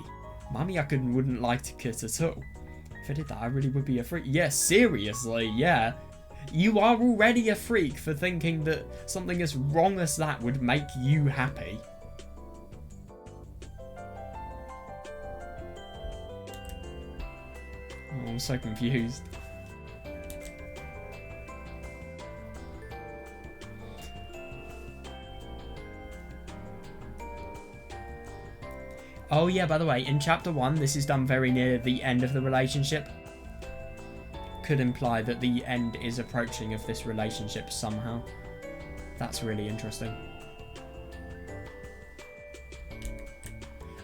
Speaker 1: Mami Akun wouldn't like it at all. If I did that, I really would be a freak. Yeah, seriously, yeah. You are already a freak for thinking that something as wrong as that would make you happy. Oh, I'm so confused. Oh yeah, by the way, in chapter 1, this is done very near the end of the relationship. Could imply that the end is approaching of this relationship somehow. That's really interesting.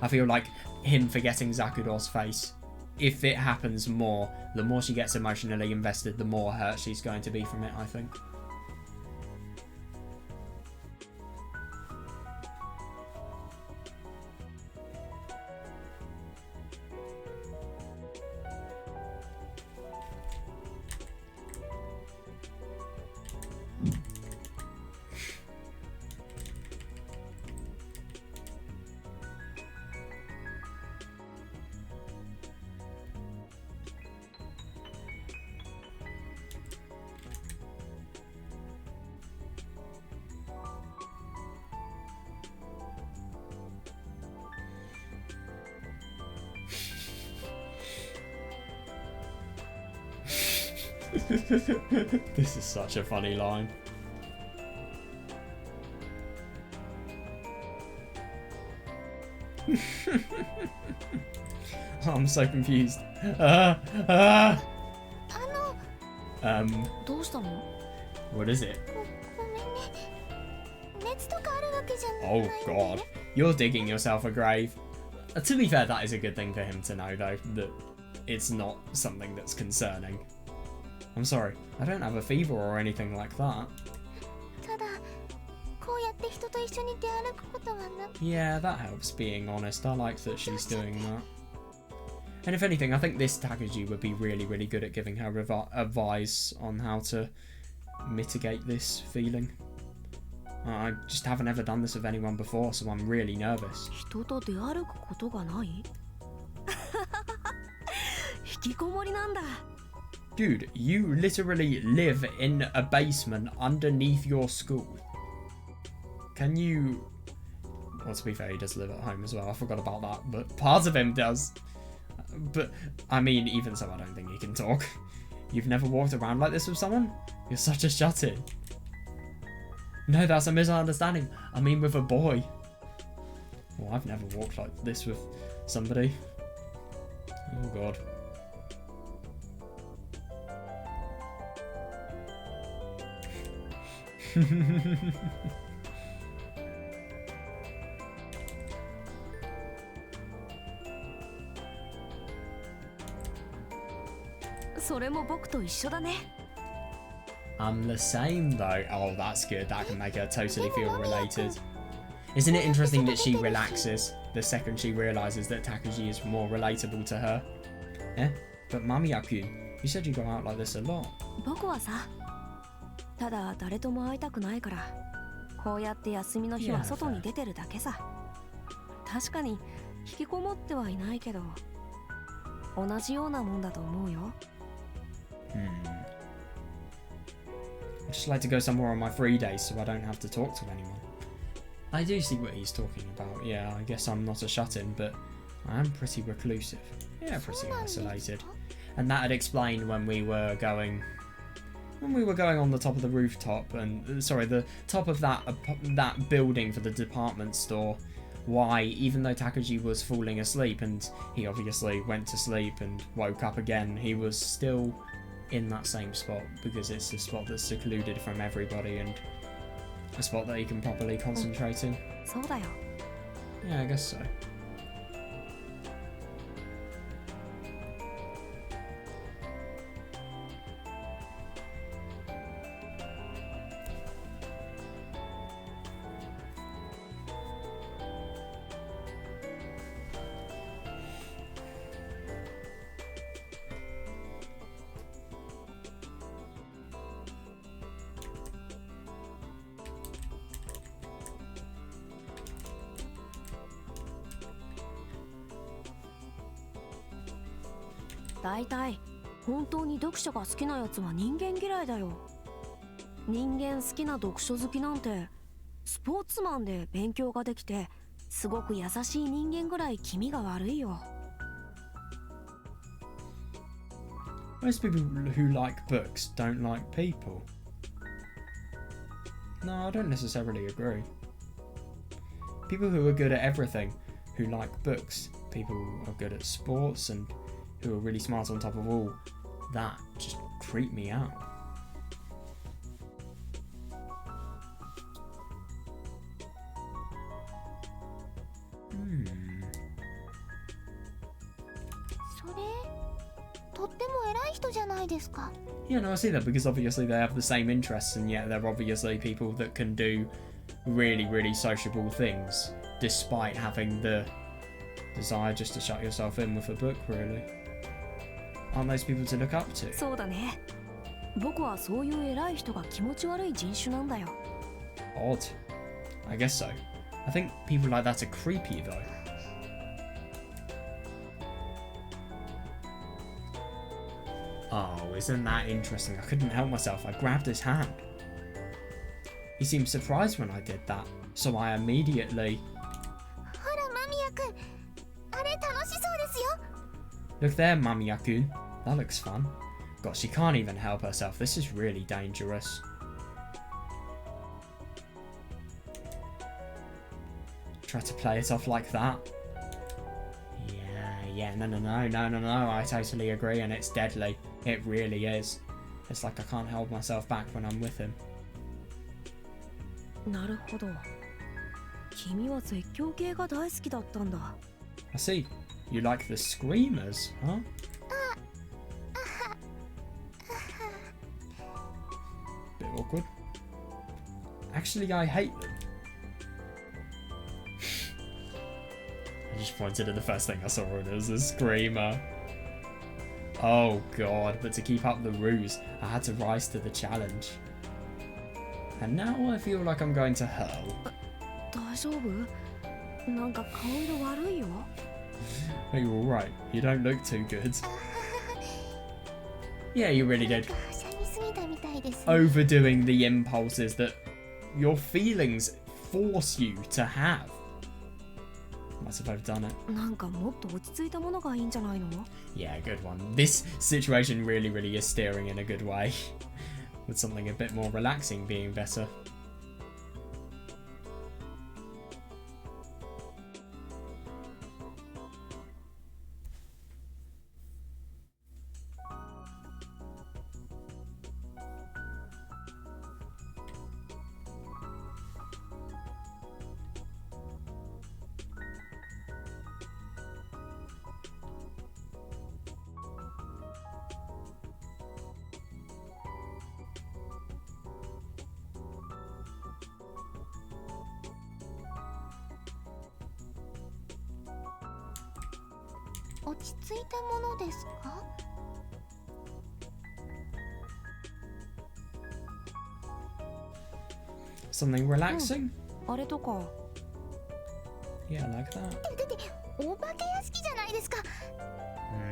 Speaker 1: I feel like him forgetting Zakudor's face, if it happens more, the more she gets emotionally invested, the more hurt she's going to be from it, I think. This is such a funny line. I'm so confused.
Speaker 3: どうしたの？
Speaker 1: What is it?
Speaker 2: ごめんね。熱とかあるわけじゃない
Speaker 1: Oh
Speaker 2: んだよ
Speaker 1: god.
Speaker 2: ね。
Speaker 1: You're digging yourself a grave. To be fair, that is a good thing for him to know, though, that it's not something that's concerning. I'm sorry, I don't have a fever or anything like that.
Speaker 2: ただこうやって人と一緒に出歩くことはなく
Speaker 1: Yeah, that helps, being honest. I like that she's doing that. And if anything, I think this Takuji would be really, really good at giving her advice on how to mitigate this feeling. I just haven't ever done this with anyone before, so I'm really nervous.
Speaker 3: 人と出歩くことがない？引きこもりなんだ。
Speaker 1: Dude, you literally live in a basement underneath your school. Can you... Well, to be fair, he does live at home as well. I forgot about that, but part of him does. But, I mean, even so, I don't think he can talk. You've never walked around like this with someone? You're such a shut-in. No, that's a misunderstanding. I mean with a boy. Well, I've never walked like this with somebody. Oh, God. I'm the same though. Oh, that's good. That can make her totally feel related. Isn't it interesting that she relaxes the second she realizes that Takuji is more relatable to her? Eh? But Mamiya-kun, you said you go out like this a lot.
Speaker 3: 僕はさ、ただ誰とも会いたくないから、こうやって休みの日は外に出てるだけさ。確かに引きこもってはいないけど、同じようなもんだと思うよ。
Speaker 1: I just like to go somewhere on my free days so I don't have to talk to anyone. I do see what he's talking about. Yeah, I guess I'm not a shut-in, but I am pretty reclusive. Yeah, pretty isolated. And that'd explain when we were going on the top of the rooftop and the top of that building for the department store, why even though Takuji was falling asleep and he obviously went to sleep and woke up again, he was still in that same spot because it's a spot that's secluded from everybody and a spot that he can properly concentrate in.
Speaker 3: そうだよ。
Speaker 1: Yeah, I guess so.
Speaker 3: だいたい本当に読書が好きなやつは人間嫌いだよ。人間好きな読書好きなんてスポーツマンで勉強ができてすごく優しい人間ぐらい気味が悪いよ。
Speaker 1: Most people who like books don't like people. No, I don't necessarily agree. People who are good at everything, who like books, people who are good at sports and who are really smart on top of all that, just creep me out. Hmm.
Speaker 2: それとっても偉い人じゃないですか。
Speaker 1: Yeah, no, I see that because obviously they have the same interests and yet they're obviously people that can do really, really sociable things despite having the desire just to shut yourself in with a book, really. Aren't those people to look up to?
Speaker 3: そうだね。僕はそういう偉い人が気持ち悪い人種なんだよ。
Speaker 1: Odd. I guess so. I think people like that are creepy though. Oh, isn't that interesting? I couldn't help myself. I grabbed his hand. He seemed surprised when I did that, so I immediately...
Speaker 2: ほら間宮くん、あれ楽しそうですよ。
Speaker 1: Look there, Mamiya-kun. That looks fun. God, she can't even help herself. This is really dangerous. Try to play it off like that. Yeah, no, I totally agree, and it's deadly. It really is. It's like I can't hold myself back when I'm with him.
Speaker 3: なるほど。君は絶叫系が大好きだったんだ。
Speaker 1: I see. You like the screamers, huh? Bit awkward. Actually, I hate them. I just pointed at the first thing I saw and it was a screamer. Oh god, but to keep up the ruse, I had to rise to the challenge. And now I feel like I'm going to hurl.
Speaker 3: 大丈夫？なんか顔色悪いよ。
Speaker 1: Are you alright? You don't look too good. Yeah, you really did.
Speaker 2: はしゃぎすぎたみたいですね。
Speaker 1: Overdoing the impulses that your feelings force you to have. Must have overdone it.
Speaker 3: なんかもっと落ち着いたものがいいんじゃないの？
Speaker 1: Yeah, good one. This situation really is steering in a good way. With something a bit more relaxing being better.
Speaker 2: 落ち着いたものですか？
Speaker 1: Something relaxing?
Speaker 3: あれとか。
Speaker 1: Yeah, I like that.
Speaker 2: だってお化け屋敷じゃないですか。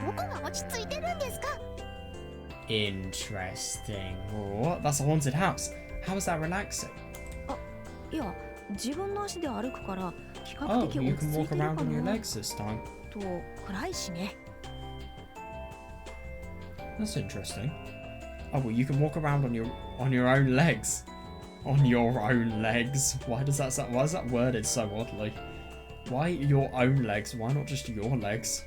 Speaker 2: どこが落ち着いてるんですか？
Speaker 1: Interesting. What? That's a haunted house. How is that relaxing?
Speaker 3: いや、自分の足で歩くから比較
Speaker 1: Oh,
Speaker 3: 的
Speaker 1: you
Speaker 3: 落ち
Speaker 1: can
Speaker 3: 着い
Speaker 1: walk
Speaker 3: てるか
Speaker 1: around on your
Speaker 3: な。
Speaker 1: legs this time.
Speaker 3: と暗いしね。
Speaker 1: That's interesting. Oh, well, you can walk around on your own legs. On your own legs. Why is that worded so oddly? Why your own legs? Why not just your legs?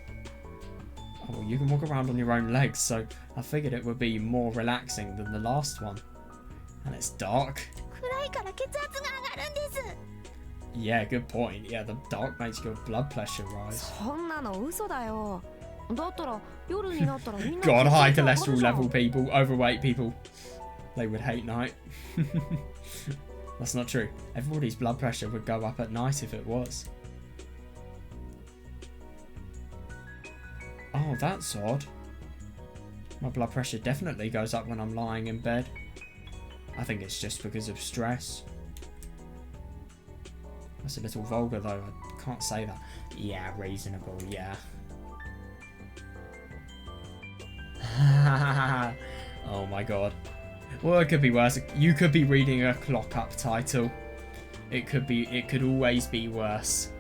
Speaker 1: Oh, well, you can walk around on your own legs, so I figured it would be more relaxing than the last one. And it's dark.
Speaker 2: 暗いから血圧が上がるんです。
Speaker 1: Yeah, good point. Yeah, the dark makes your blood pressure rise.
Speaker 3: そんなの嘘だよ。だったら夜になったらみんな
Speaker 1: God, high
Speaker 3: 血圧上がる
Speaker 1: cholesterol
Speaker 3: じゃん
Speaker 1: level people, overweight people. They would hate night. That's not true. Everybody's blood pressure would go up at night if it was. Oh, that's odd. My blood pressure definitely goes up when I'm lying in bed. I think it's just because of stress. That's a little vulgar though, I can't say that. Yeah, reasonable, yeah. Oh my god. Well, it could be worse. You could be reading a clock up title. It could always be worse.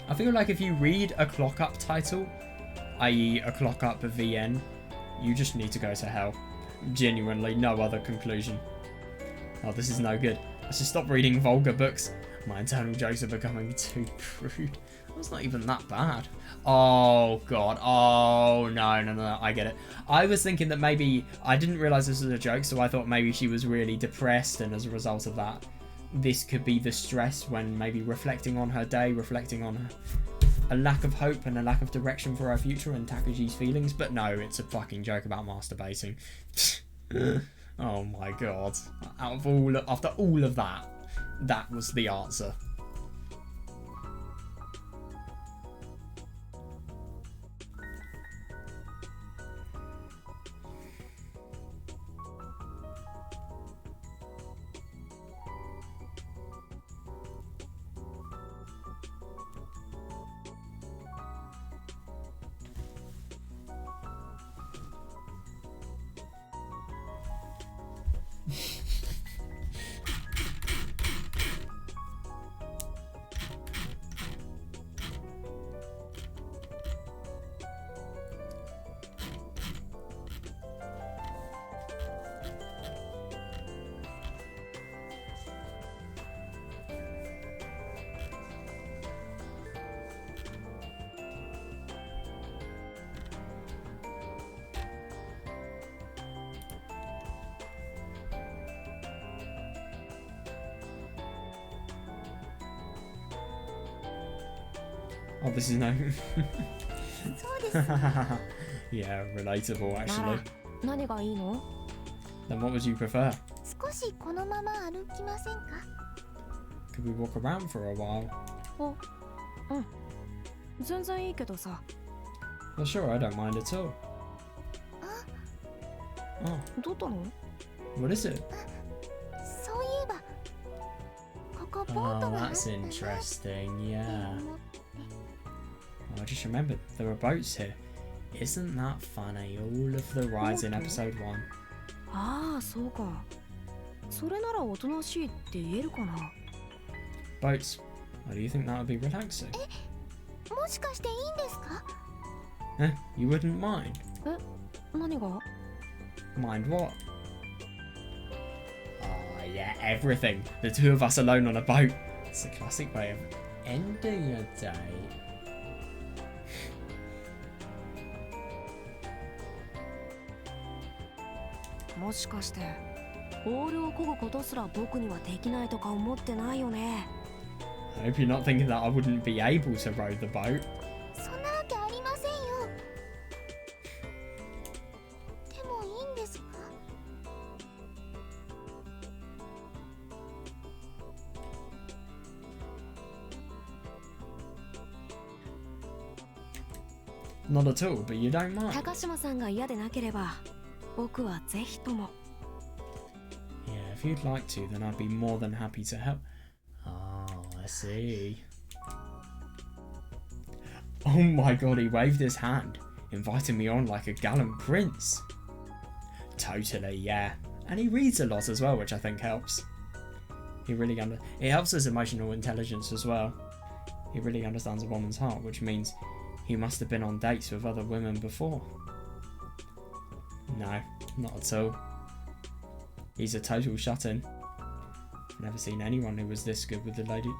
Speaker 1: I feel like if you read a clock up title, i.e. a clock up VN, you just need to go to hell. Genuinely, no other conclusion. Oh, this is no good. I should stop reading vulgar books. My internal jokes are becoming too crude. That's not even that bad. Oh, God. Oh, no. I get it. I was thinking that maybe... I didn't realise this was a joke, so I thought maybe she was really depressed, and as a result of that, this could be the stress when maybe reflecting on her day, reflecting on a lack of hope and a lack of direction for her future and Takuji's feelings. But no, it's a fucking joke about masturbating. Oh, my God. After all of that, that was the answer. Oh, this is no.
Speaker 2: そうです。
Speaker 1: Yeah, relatable
Speaker 3: な
Speaker 1: actually.
Speaker 3: ら何がいいの？
Speaker 1: Then what would you prefer?
Speaker 2: 少しこのまま歩きませんか？
Speaker 1: Could we walk around for a while?
Speaker 3: あ、うん。全然いいけどさ。
Speaker 1: Well, sure, I don't mind at all.
Speaker 2: あ、
Speaker 1: Oh,
Speaker 3: どうったの？
Speaker 1: what is it?
Speaker 2: そういえばここボー
Speaker 1: Oh,
Speaker 2: トがあった
Speaker 1: that's
Speaker 2: なって
Speaker 1: interesting.
Speaker 2: 思
Speaker 1: Yeah.
Speaker 2: って
Speaker 1: Oh, I just remembered there are boats here. Isn't that funny? All of the rides in episode 1.
Speaker 3: ああ、そうか。それならおとなしいって言えるかな。
Speaker 1: Boats. Well, do you think that would be relaxing?
Speaker 2: もしかしていいんですか？
Speaker 1: Eh? You wouldn't mind?
Speaker 3: 何が？
Speaker 1: Mind what? Oh, yeah, everything. The two of us alone on a boat. It's a classic way of ending your day.
Speaker 3: もしかしてオールを漕ぐことすら僕にはできないとか思ってないよね。
Speaker 1: I hope you're not thinking that I wouldn't be able to row the boat.
Speaker 2: そんなわけありませんよ。でもいいんですか？
Speaker 1: Not at all, but you don't mind.
Speaker 3: 高島さんが嫌でなければ僕はぜひとも。
Speaker 1: Yeah, if you'd like to, then I'd be more than happy to help. Oh, I see. Oh my god, he waved his hand, inviting me on like a gallant prince. Totally, yeah. And he reads a lot as well, which I think helps. It helps his emotional intelligence as well. He really understands a woman's heart, which means he must have been on dates with other women before. No, not at all. He's a total shut-in. Never seen anyone who was this good with the lady.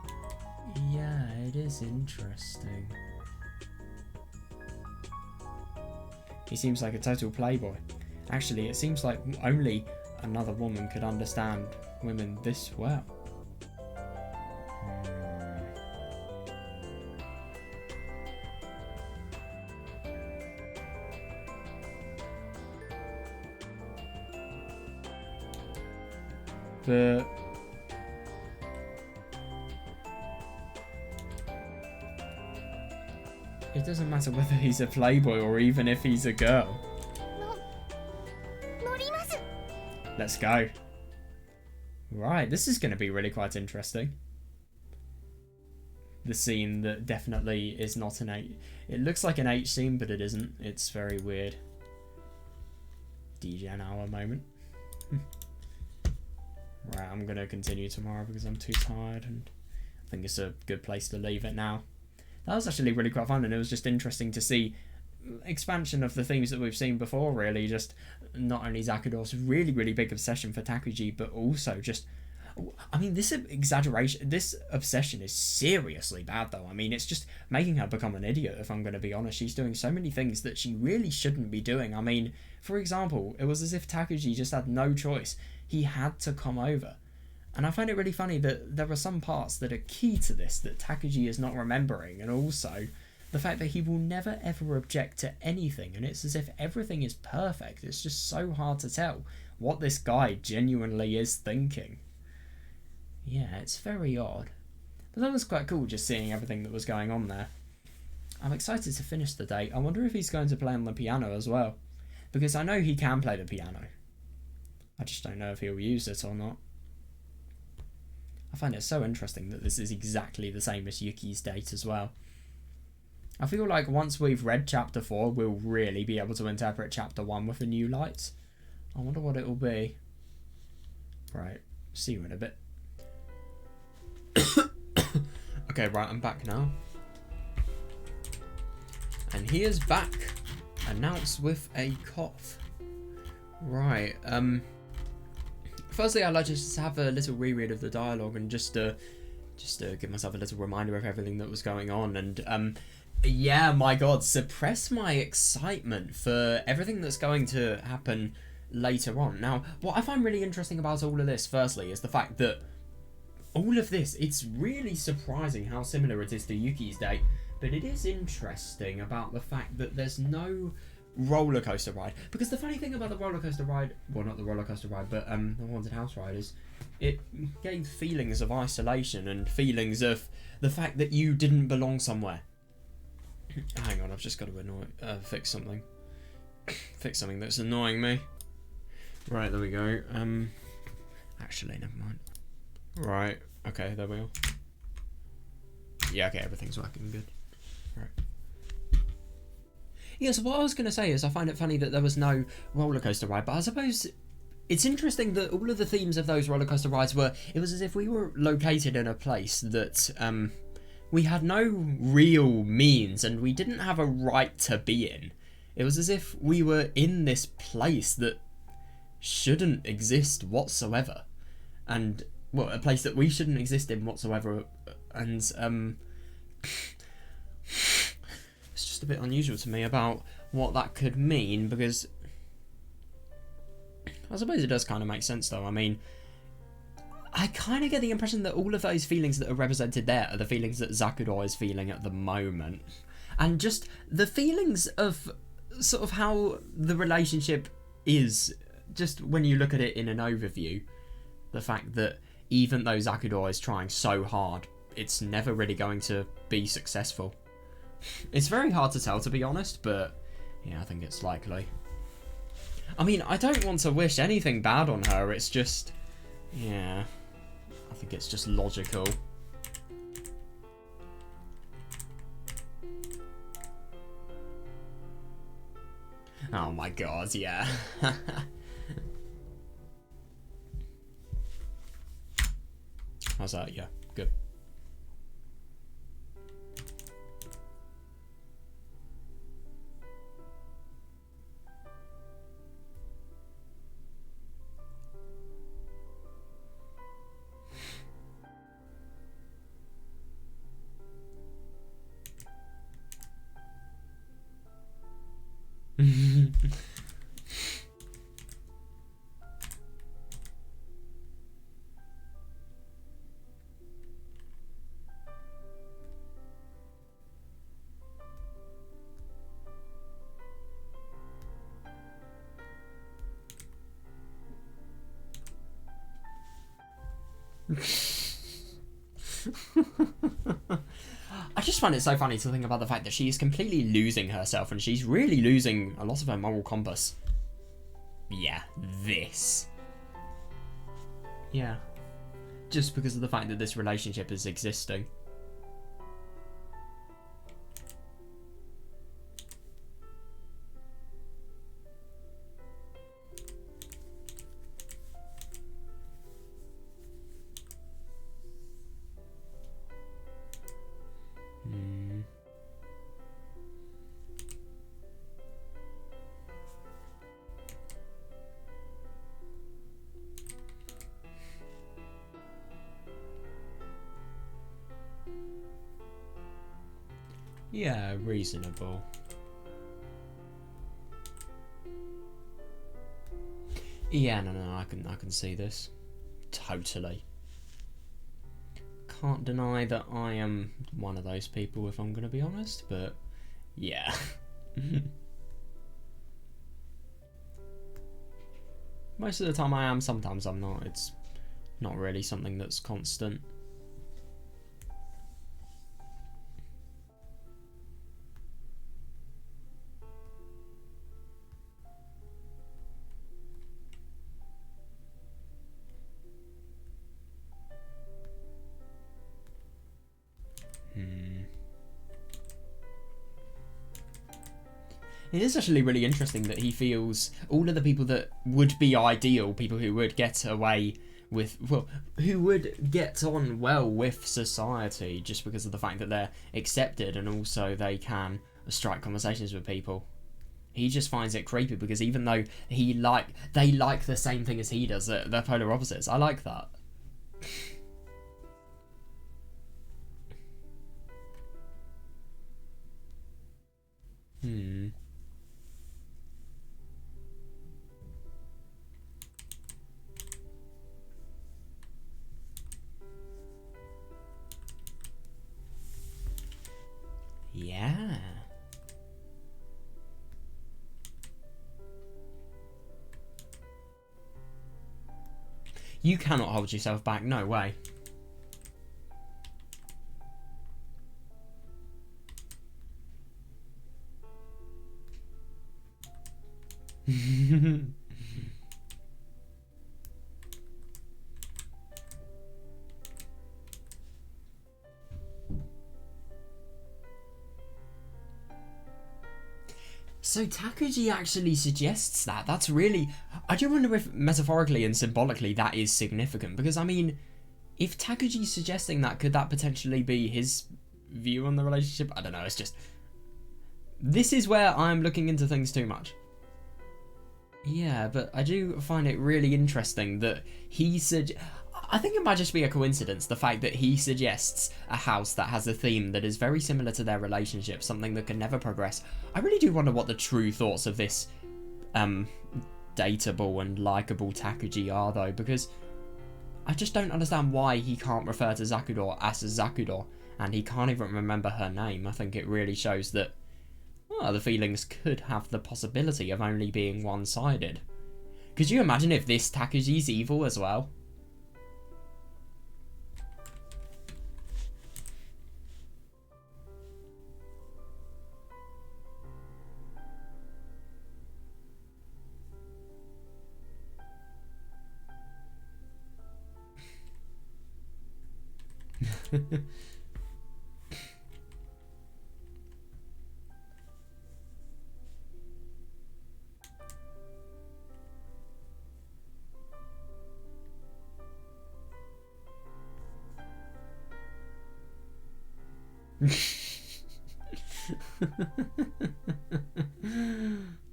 Speaker 1: Yeah, it is interesting. He seems like a total playboy. Actually, it seems like only another woman could understand women this well. But it doesn't matter whether he's a playboy or even if he's a girl.
Speaker 2: 乗ります。
Speaker 1: Let's go. Right, this is going to be really quite interesting. The scene that definitely is not an H. It looks like an H scene, but it isn't. It's very weird. DJ hour moment. Right, I'm going to continue tomorrow because I'm too tired, and I think it's a good place to leave it now. That was actually really quite fun, and it was just interesting to see expansion of the themes that we've seen before, really. Just not only Zakudor's really, really big obsession for Takuji, but also just... I mean, this obsession is seriously bad, though. I mean, it's just making her become an idiot, if I'm going to be honest. She's doing so many things that she really shouldn't be doing. I mean, for example, it was as if Takuji just had no choice. He had to come over. And I find it really funny that there are some parts that are key to this that Takuji is not remembering, and also the fact that he will never ever object to anything, and it's as if everything is perfect. It's just so hard to tell what this guy genuinely is thinking. Yeah, it's very odd. But that was quite cool, just seeing everything that was going on there. I'm excited to finish the date. I wonder if he's going to play on the piano as well, because I know he can play the piano. I just don't know if he'll use it or not. I find it so interesting that this is exactly the same as Yuki's date as well. I feel like once we've read chapter 4, we'll really be able to interpret chapter 1 with a new light. I wonder what it will be. Right, see you in a bit. Okay, right, I'm back now. And he is back, announced with a cough. Right, firstly, I'd like to just have a little reread of the dialogue and just to give myself a little reminder of everything that was going on. And yeah, my god, suppress my excitement for everything that's going to happen later on. Now, what I find really interesting about all of this, firstly, is the fact that all of this, it's really surprising how similar it is to Yuki's date, But it is interesting about the fact that there's no roller coaster ride, because the funny thing about the roller coaster ride, well, not the roller coaster ride, but the haunted house ride, is it gave feelings of isolation and feelings of the fact that you didn't belong somewhere. Hang on, I've just got to fix something that's annoying me. Right, there we go. Actually, never mind. Right, okay, there we are. Yeah, okay, everything's working good. Right. Yeah, so what I was going to say is I find it funny that there was no roller coaster ride, but I suppose it's interesting that all of the themes of those roller coaster rides were, it was as if we were located in a place that we had no real means and we didn't have a right to be in. It was as if we were in this place that shouldn't exist whatsoever. And, well, a place that we shouldn't exist in whatsoever. And, it's just a bit unusual to me about what that could mean, because I suppose it does kind of make sense, though. I mean, I kind of get the impression that all of those feelings that are represented there are the feelings that Zakuro is feeling at the moment. And just the feelings of sort of how the relationship is, just when you look at it in an overview. The fact that even though Zakuro is trying so hard, it's never really going to be successful. It's very hard to tell, to be honest, but yeah, I think it's likely. I mean, I don't want to wish anything bad on her, it's just, yeah, I think it's just logical. Oh my god, yeah. How's that? Yeah, good. I just find it so funny to think about the fact that she is completely losing herself and she's really losing a lot of her moral compass. Yeah, this. Yeah. Just because of the fact that this relationship is existing. Yeah, reasonable. Yeah, no, I can see this. Totally. Can't deny that I am one of those people, if I'm going to be honest, but yeah. Most of the time I am, sometimes I'm not. It's not really something that's constant. It is actually really interesting that he feels all of the people that would be ideal, people who would get away with, well, who would get on well with society just because of the fact that they're accepted and also they can strike conversations with people. He just finds it creepy because even though they like the same thing as he does, they're polar opposites. I like that. You cannot hold yourself back, no way. So Takuji actually suggests that. That's really... I do wonder if metaphorically and symbolically that is significant. Because, I mean, if Takuji's suggesting that, could that potentially be his view on the relationship? I don't know, it's just... This is where I'm looking into things too much. Yeah, but I do find it really interesting that he I think it might just be a coincidence, the fact that he suggests a house that has a theme that is very similar to their relationship, something that can never progress. I really do wonder what the true thoughts of this dateable and likeable Takuji are, though, because I just don't understand why he can't refer to Zakudor as Zakudor, and he can't even remember her name. I think it really shows that, well, the feelings could have the possibility of only being one-sided. Could you imagine if this Takuji's evil as well?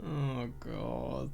Speaker 1: Oh god.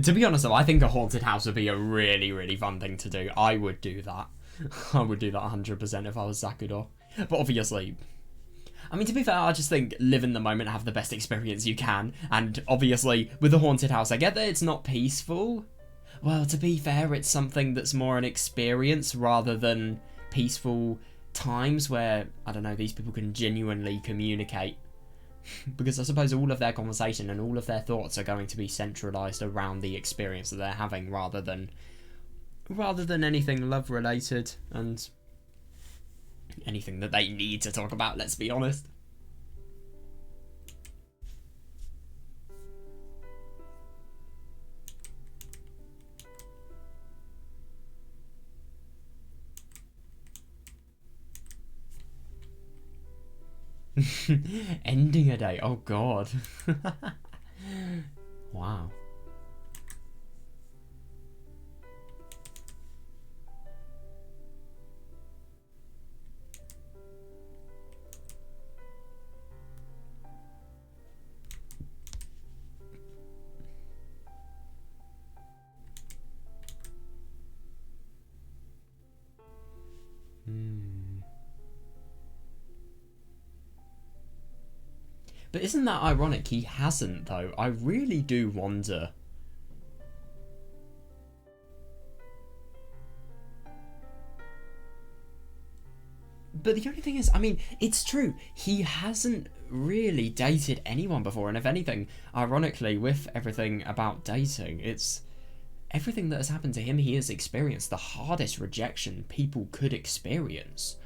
Speaker 1: To be honest though, I think a haunted house would be a really, really fun thing to do. I would do that. I would do that 100% if I was Zakudor. But obviously, I mean, to be fair, I just think live in the moment, have the best experience you can. And obviously, with a haunted house, I get that it's not peaceful. Well, to be fair, it's something that's more an experience rather than peaceful times where, I don't know, these people can genuinely communicate. Because I suppose all of their conversation and all of their thoughts are going to be centralised around the experience that they're having rather than anything love related and anything that they need to talk about, let's be honest. Ending a day, oh god. Wow. But isn't that ironic? He hasn't, though. I really do wonder. But the only thing is, I mean, it's true. He hasn't really dated anyone before. And if anything, ironically, with everything about dating, it's everything that has happened to him, he has experienced the hardest rejection people could experience.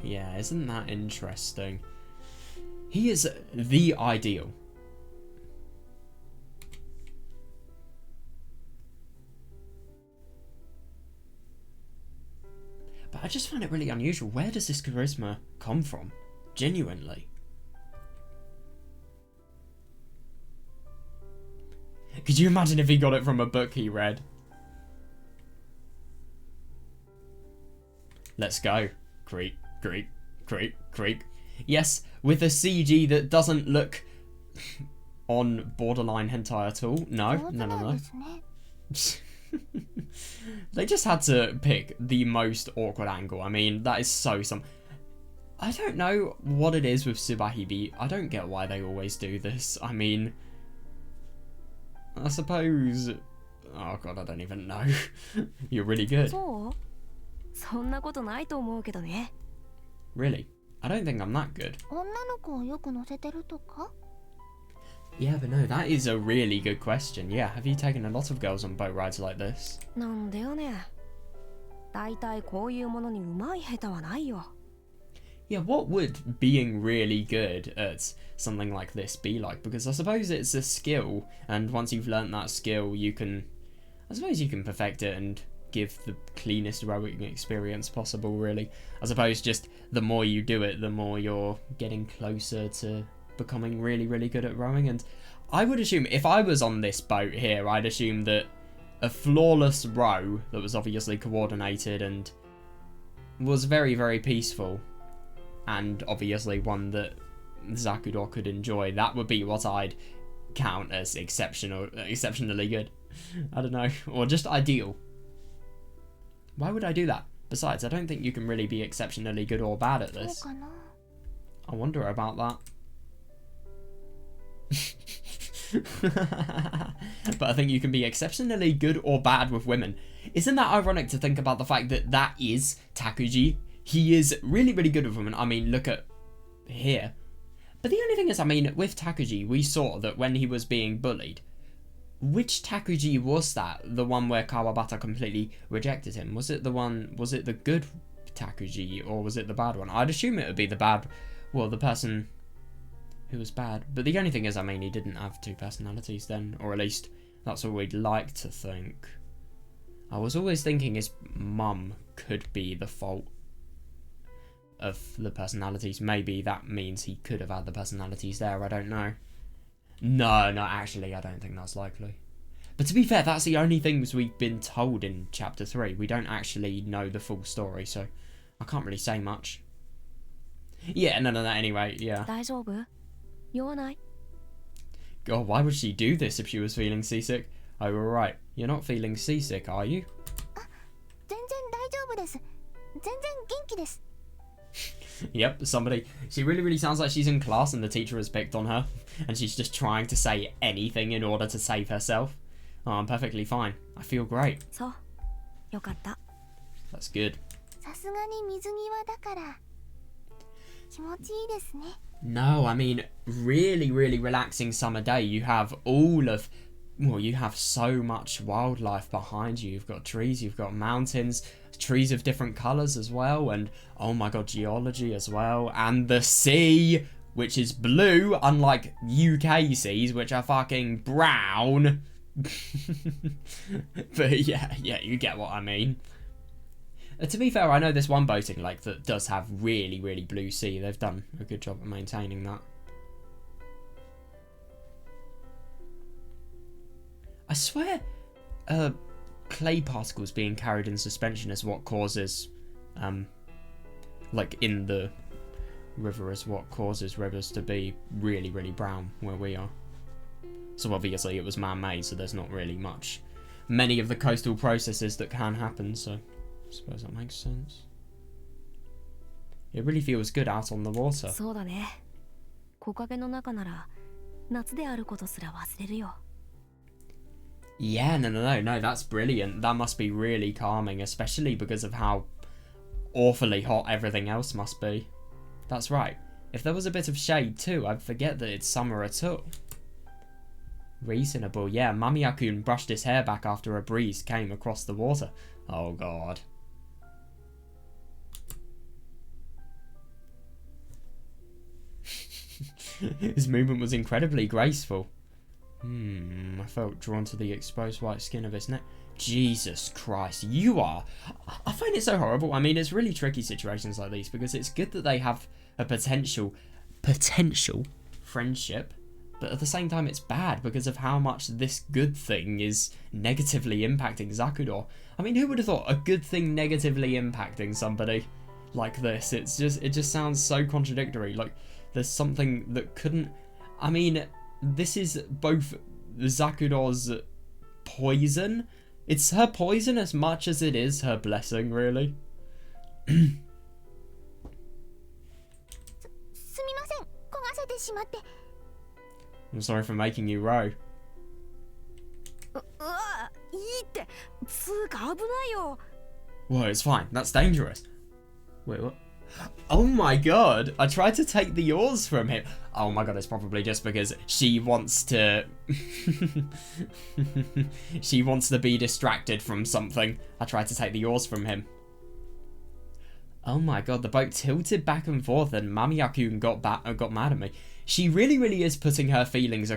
Speaker 1: Yeah, isn't that interesting? He is the ideal. But I just find it really unusual. Where does this charisma come from? Genuinely. Could you imagine if he got it from a book he read? Let's go. Creak, creak, creak, creak. Yes, with a CG that doesn't look on borderline hentai at all. No, no, no, no. They just had to pick the most awkward angle. I mean, that is so I don't know what it is with Subarashiki Hibi. I don't get why they always do this. I mean, I suppose... Oh god, I don't even know. You're really good. Really? I don't think I'm that good. Yeah, but no, that is a really good question. Yeah, have you taken a lot of girls on boat rides like this? Yeah, what would being really good at something like this be like? Because I suppose it's a skill, and once you've learnt that skill, you can... I suppose you can perfect it and give the cleanest rowing experience possible, really. I suppose just the more you do it, the more you're getting closer to becoming really, really good at rowing. And I would assume, if I was on this boat here, I'd assume that a flawless row that was obviously coordinated and was very, very peaceful, and obviously one that Zakudou could enjoy, that would be what I'd count as exceptionally good. I don't know, or just ideal. Why would I do that? Besides, I don't think you can really be exceptionally good or bad at this. I wonder about that. But I think you can be exceptionally good or bad with women. Isn't that ironic to think about the fact that that is Takuji? He is really, really good with women. I mean, look at here. But the only thing is, I mean, with Takuji, we saw that when he was being bullied, which Takuji was that? The one where Kawabata completely rejected him? Was it the good Takuji, or was it the bad one? I'd assume it would be the bad, well, the person who was bad. But the only thing is, I mean, he didn't have two personalities then, or at least that's what we'd like to think. I was always thinking his mum could be the fault of the personalities. Maybe that means he could have had the personalities there, I don't know. No, actually, I don't think that's likely. But to be fair, that's the only things we've been told in Chapter 3. We don't actually know the full story, so I can't really say much. Yeah, no, anyway, yeah. God, why would she do this if she was feeling seasick? Oh, right. You're not feeling seasick, are you? Yep, she really sounds like she's in class and the teacher has picked on her and she's just trying to say anything in order to save herself. Oh, I'm perfectly fine. I feel great. That's good. No, I mean, really relaxing summer day. You have you have so much wildlife behind you. You've got trees, you've got mountains, trees of different colours as well, and oh my god, geology as well, and the sea, which is blue, unlike UK seas, which are fucking brown. But yeah, you get what I mean. To be fair, I know this one boating lake that does have really blue sea. They've done a good job of maintaining that. I swear, clay particles being carried in suspension is what causes, like in the river, is what causes rivers to be really brown where we are. So obviously it was man-made, so there's not really many of the coastal processes that can happen, so I suppose that makes sense. It really feels good out on the water.
Speaker 3: 夏であることすら忘れるよ。
Speaker 1: Yeah, no, that's brilliant. That must be really calming, especially because of how awfully hot everything else must be. That's right. If there was a bit of shade too, I'd forget that it's summer at all. Reasonable, yeah. Mamiya-kun brushed his hair back after a breeze came across the water. Oh god. His movement was incredibly graceful. I felt drawn to the exposed white skin of his neck. Jesus Christ, you are... I find it so horrible. I mean, it's really tricky situations like these because it's good that they have a potential friendship, but at the same time it's bad because of how much this good thing is negatively impacting Zakudou. I mean, who would have thought a good thing negatively impacting somebody like this? It just sounds so contradictory. Like, there's something that couldn't... I mean, this is both Zakudou's poison. It's her poison as much as it is her blessing, really.
Speaker 2: すみません、焦がせてしまって。
Speaker 1: I'm sorry for making you row.
Speaker 3: うわ、いいって。つうか危ないよ。
Speaker 1: Whoa, it's fine. That's dangerous. Wait, what? Oh my god! I tried to take the oars from him. Oh my god, it's probably just because she wants to... she wants to be distracted from something. I tried to take the oars from him. Oh my god, the boat tilted back and forth and Mamiya-kun got mad at me. She really is putting her feelings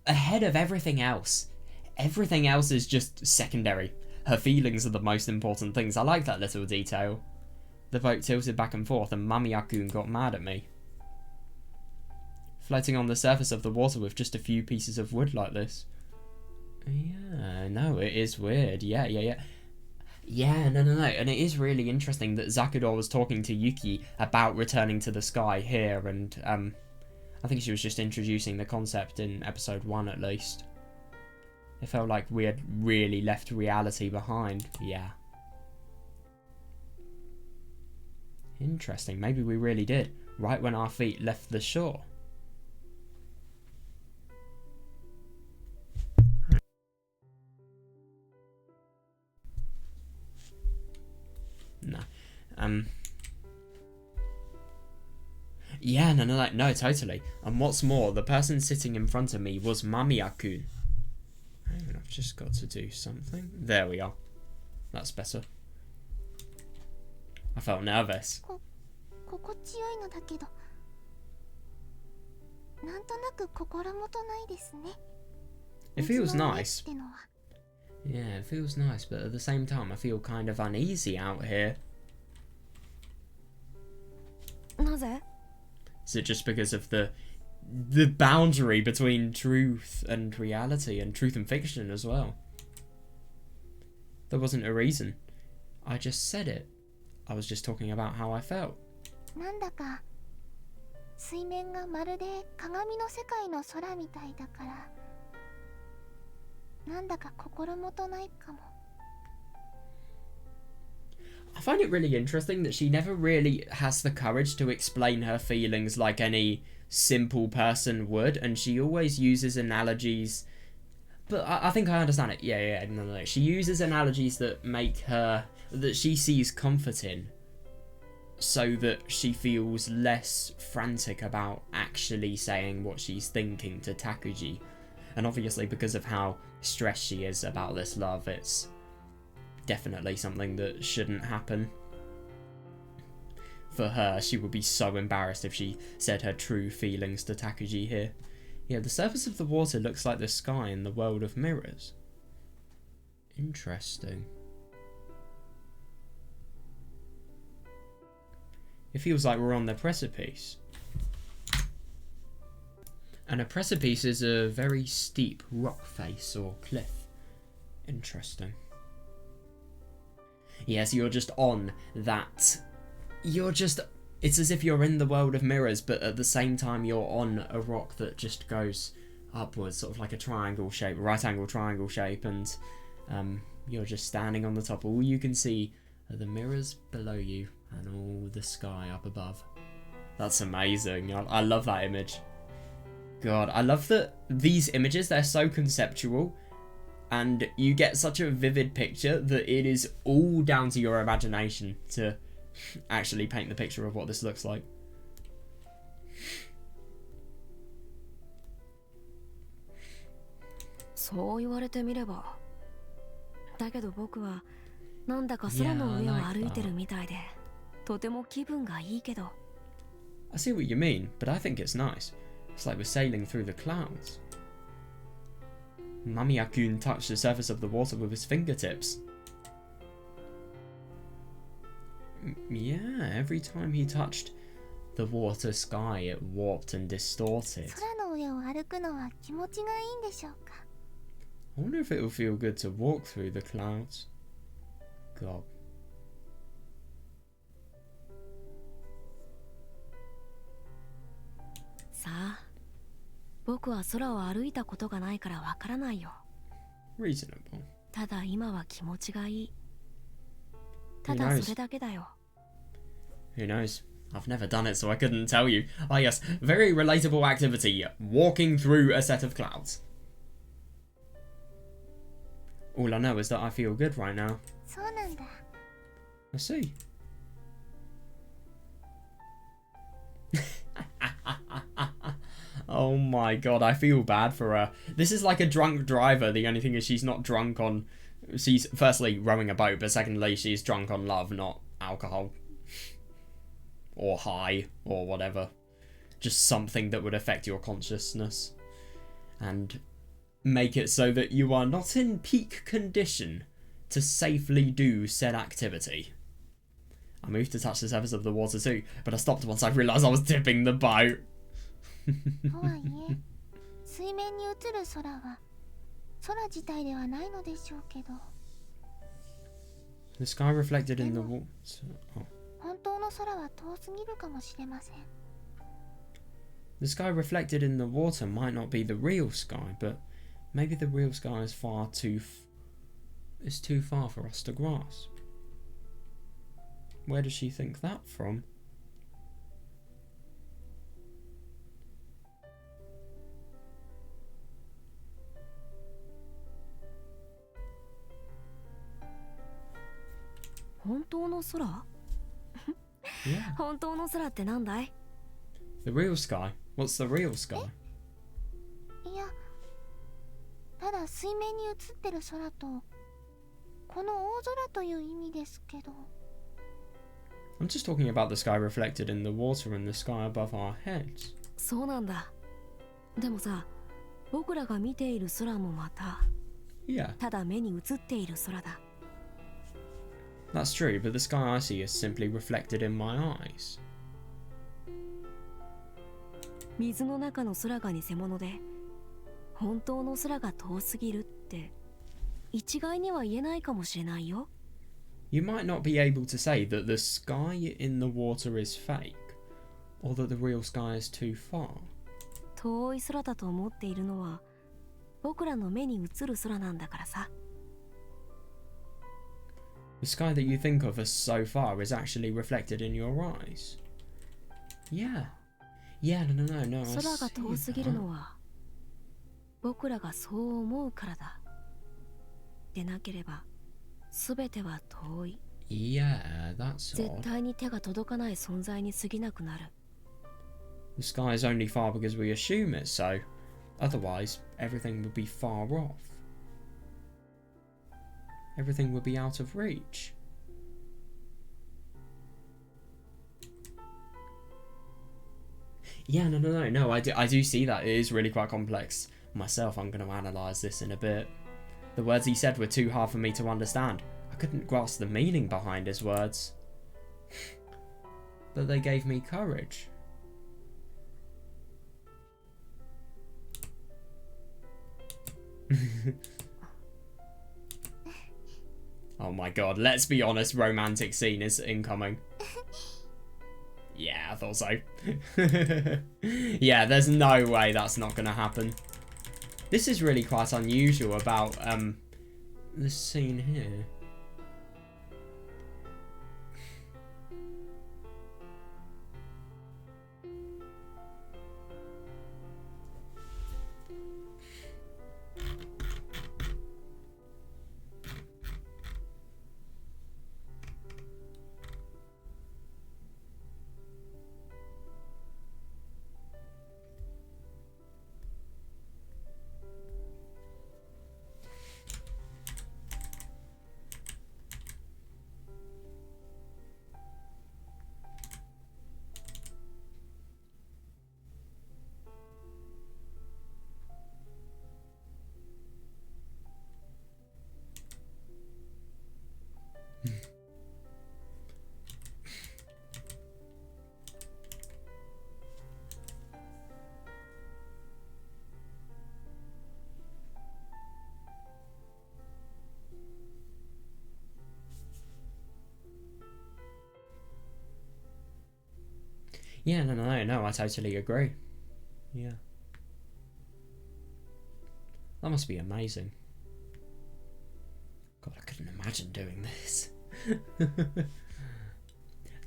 Speaker 1: ahead of everything else. Everything else is just secondary. Her feelings are the most important things. I like that little detail. The boat tilted back and forth and Mamiya-kun got mad at me. Floating on the surface of the water with just a few pieces of wood like this. Yeah, no, it is weird. Yeah. Yeah, no. And it is really interesting that Zakudou was talking to Yuki about returning to the sky here, and I think she was just introducing the concept in episode 1 at least. It felt like we had really left reality behind. Yeah. Interesting, maybe we really did, right when our feet left the shore. No. Yeah, no, totally. And what's more, the person sitting in front of me was Mamiya-kun. Hang on, I've just got to do something. There we are. That's better. I felt nervous.
Speaker 2: 心地よいのだけど、なんとなく心もとないですね。
Speaker 1: It feels
Speaker 2: 水の上
Speaker 1: nice.
Speaker 2: ってのは。
Speaker 1: Yeah, it feels nice, but at the same time I feel kind of uneasy out here.
Speaker 3: なぜ？
Speaker 1: Is it just because of the boundary between truth and reality and truth and fiction as well? There wasn't a reason. I just said it. I was just talking about how I felt.
Speaker 2: なんだか水面がまるで鏡の世界の空みたいだから、なんだか心もとないかも。
Speaker 1: I find it really interesting that she never really has the courage to explain her feelings like any simple person would, and she always uses analogies. But I think I understand it. Yeah, no. She uses analogies that make her, that she sees comfort in, so that she feels less frantic about actually saying what she's thinking to Takuji. And obviously because of how stressed she is about this love, it's definitely something that shouldn't happen. For her, she would be so embarrassed if she said her true feelings to Takuji here. Yeah, the surface of the water looks like the sky in the world of mirrors. Interesting. It feels like we're on the precipice. And a precipice is a very steep rock face or cliff. Interesting. Yes, you're just on that. It's as if you're in the world of mirrors, but at the same time you're on a rock that just goes upwards, sort of like a triangle shape, right angle triangle shape, and you're just standing on the top. All you can see are the mirrors below you and all the sky up above. That's amazing. I love that image. God, I love that these images, they're so conceptual and you get such a vivid picture that it is all down to your imagination to actually paint the picture of what this looks like.
Speaker 3: そう言われてみれば。だけど僕はなんだか空の上を歩いてるみたいで、とても気分がいいけど。
Speaker 1: I see what you mean, but I think it's nice. It's like we're sailing through the clouds. Mamiya-kun touched the surface of the water with his fingertips. Yeah, every time he touched the water sky, it warped and distorted.
Speaker 2: 空の上を歩くのは気持ちがいいんでしょうか。
Speaker 1: I wonder if it will feel good to walk through the clouds. God.
Speaker 3: さあ、僕は空を歩いたことがないからわからないよ。
Speaker 1: Reasonable.
Speaker 3: ただ今は気持ちがいい。ただそれだけだよ。
Speaker 1: Who knows? I've never done it, so I couldn't tell you. Ah, yes, very relatable activity. Walking through a set of clouds. All I know is that I feel good right now.
Speaker 2: そうなんだ。
Speaker 1: I see. Oh my god, I feel bad for her. This is like a drunk driver. The only thing is she's not drunk on... She's firstly rowing a boat, but secondly she's drunk on love, not alcohol. Or high, or whatever. Just something that would affect your consciousness. And make it so that you are not in peak condition to safely do said activity. I moved to touch the surface of the water too, but I stopped once I realised I was tipping the boat.
Speaker 2: とはいえ、水面に映る空は空自体ではないのでしょうけど。
Speaker 1: The sky reflected in the water. Oh.
Speaker 2: 本当の空は遠すぎるかもしれません。
Speaker 1: The sky reflected in the water might not be the real sky, but maybe the real sky is too far for us to grasp. Where does she think that from? Yeah.
Speaker 3: 本当の空ってなんだい？
Speaker 1: The real sky? What's the real sky?
Speaker 2: いや、ただ水面に映ってる空とこの大空という意味ですけど。
Speaker 1: I'm just talking about the sky reflected in the water and the sky above our heads.
Speaker 3: そうなんだ。でもさ、僕らが見ている空もまた、
Speaker 1: Yeah,
Speaker 3: ただ目に映っている空だ。
Speaker 1: that's true, but the sky I see is simply reflected in my eyes.
Speaker 3: 水の中の空が偽物で、本当の空が遠すぎるって一概には言えないかもしれないよ。
Speaker 1: You might not be able to say that the sky in the water is fake, or that the real sky is too far.
Speaker 3: 遠い空だと思っているのは僕らの目に映る空なんだからさ。
Speaker 1: The sky that you think of as so far is actually reflected in your eyes. Yeah. Yeah, no. I
Speaker 3: 空が
Speaker 1: see
Speaker 3: 遠すぎる
Speaker 1: that.
Speaker 3: のは僕らがそう思うからだ。でなければ全ては遠い。
Speaker 1: Yeah, that's
Speaker 3: 絶
Speaker 1: odd.
Speaker 3: 対に手が届かない存在に過ぎなくなる。
Speaker 1: The sky is only far because we assume it's so. Otherwise, everything would be far off. Everything would be out of reach. Yeah, no. I do see that. It is really quite complex. Myself, I'm going to analyse this in a bit. The words he said were too hard for me to understand. I couldn't grasp the meaning behind his words. But they gave me courage. Oh my god, let's be honest, romantic scene is incoming. Yeah, I thought so. Yeah, there's no way that's not gonna happen. This is really quite unusual about this scene here. Yeah, no, I totally agree. Yeah. That must be amazing. God, I couldn't imagine doing this.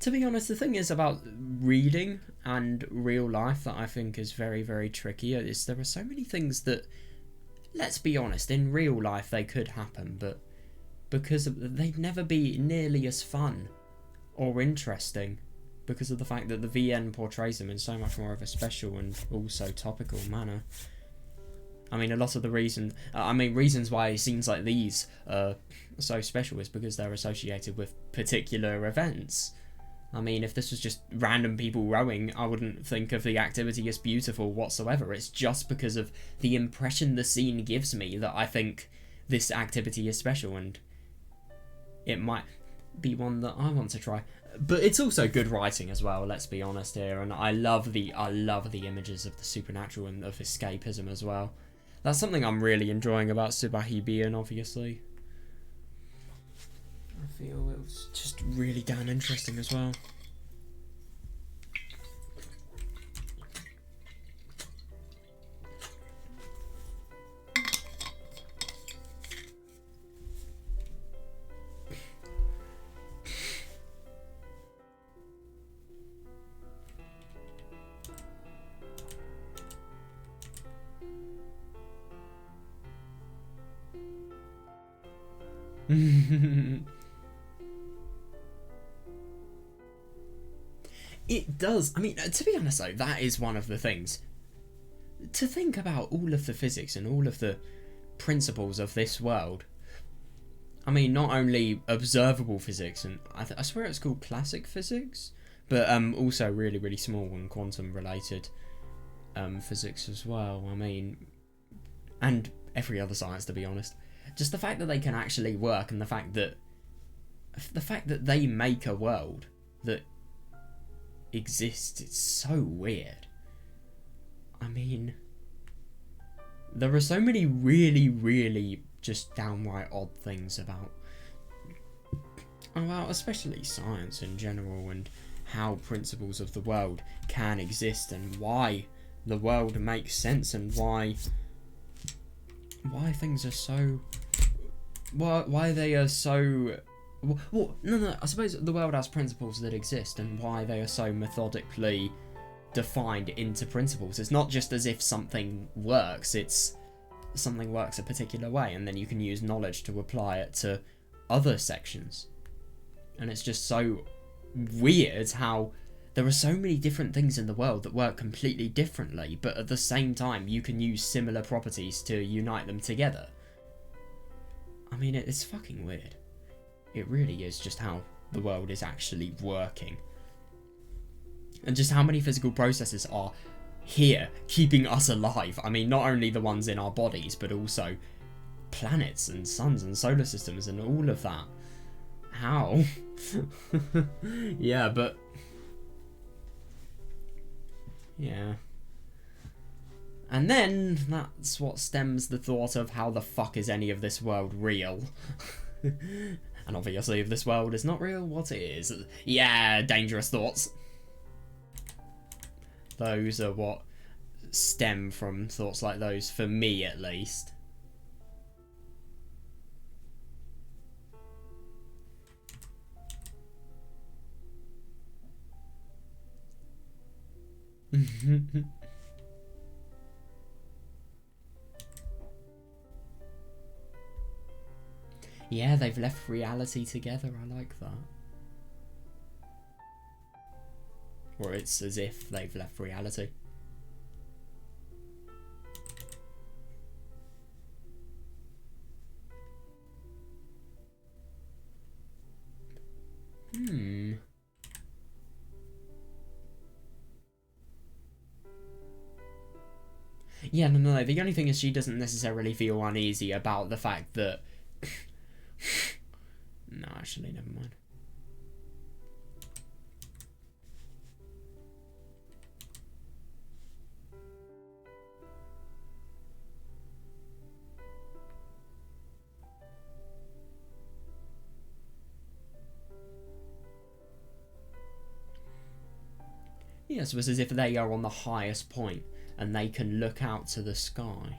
Speaker 1: To be honest, the thing is about reading and real life that I think is very, very tricky is there are so many things that, let's be honest, in real life they could happen, but because they'd never be nearly as fun or interesting because of the fact that the VN portrays them in so much more of a special and also topical manner. I mean, a lot of the reasons why scenes like these are so special is because they're associated with particular events. I mean, if this was just random people rowing, I wouldn't think of the activity as beautiful whatsoever. It's just because of the impression the scene gives me that I think this activity is special, and it might be one that I want to try. But it's also good writing as well, let's be honest here, and I love the images of the supernatural and of escapism as well. That's something I'm really enjoying about Subarashiki, and obviously I feel it was just really damn interesting as well. It does. I mean, to be honest though, that is one of the things. To think about all of the physics and all of the principles of this world. I mean, not only observable physics, and I swear it's called classic physics, but also really, really small and quantum related physics as well. I mean, and every other science, to be honest. Just the fact that they can actually work, and the fact that they make a world that exists, it's so weird. I mean, there are so many really, really just downright odd things about especially science in general, and how principles of the world can exist, and why the world makes sense, and why things are so, why they are so, well, no, I suppose the world has principles that exist, and why they are so methodically defined into principles. It's not just as if something works, it's something works a particular way, and then you can use knowledge to apply it to other sections. And it's just so weird how there are so many different things in the world that work completely differently, but at the same time you can use similar properties to unite them together. I mean, it's fucking weird. It really is just how the world is actually working. And just how many physical processes are here, keeping us alive. I mean, not only the ones in our bodies, but also planets and suns and solar systems and all of that. How? Yeah, but... yeah. And then, that's what stems the thought of how the fuck is any of this world real? And obviously, if this world is not real, what is? Yeah, dangerous thoughts. Those are what stem from thoughts like those, for me at least. Yeah, they've left reality together, I like that. Or it's as if they've left reality. Yeah, no, the only thing is she doesn't necessarily feel uneasy about the fact that... No, actually, never mind. Yeah, so it's as if they are on the highest point and they can look out to the sky.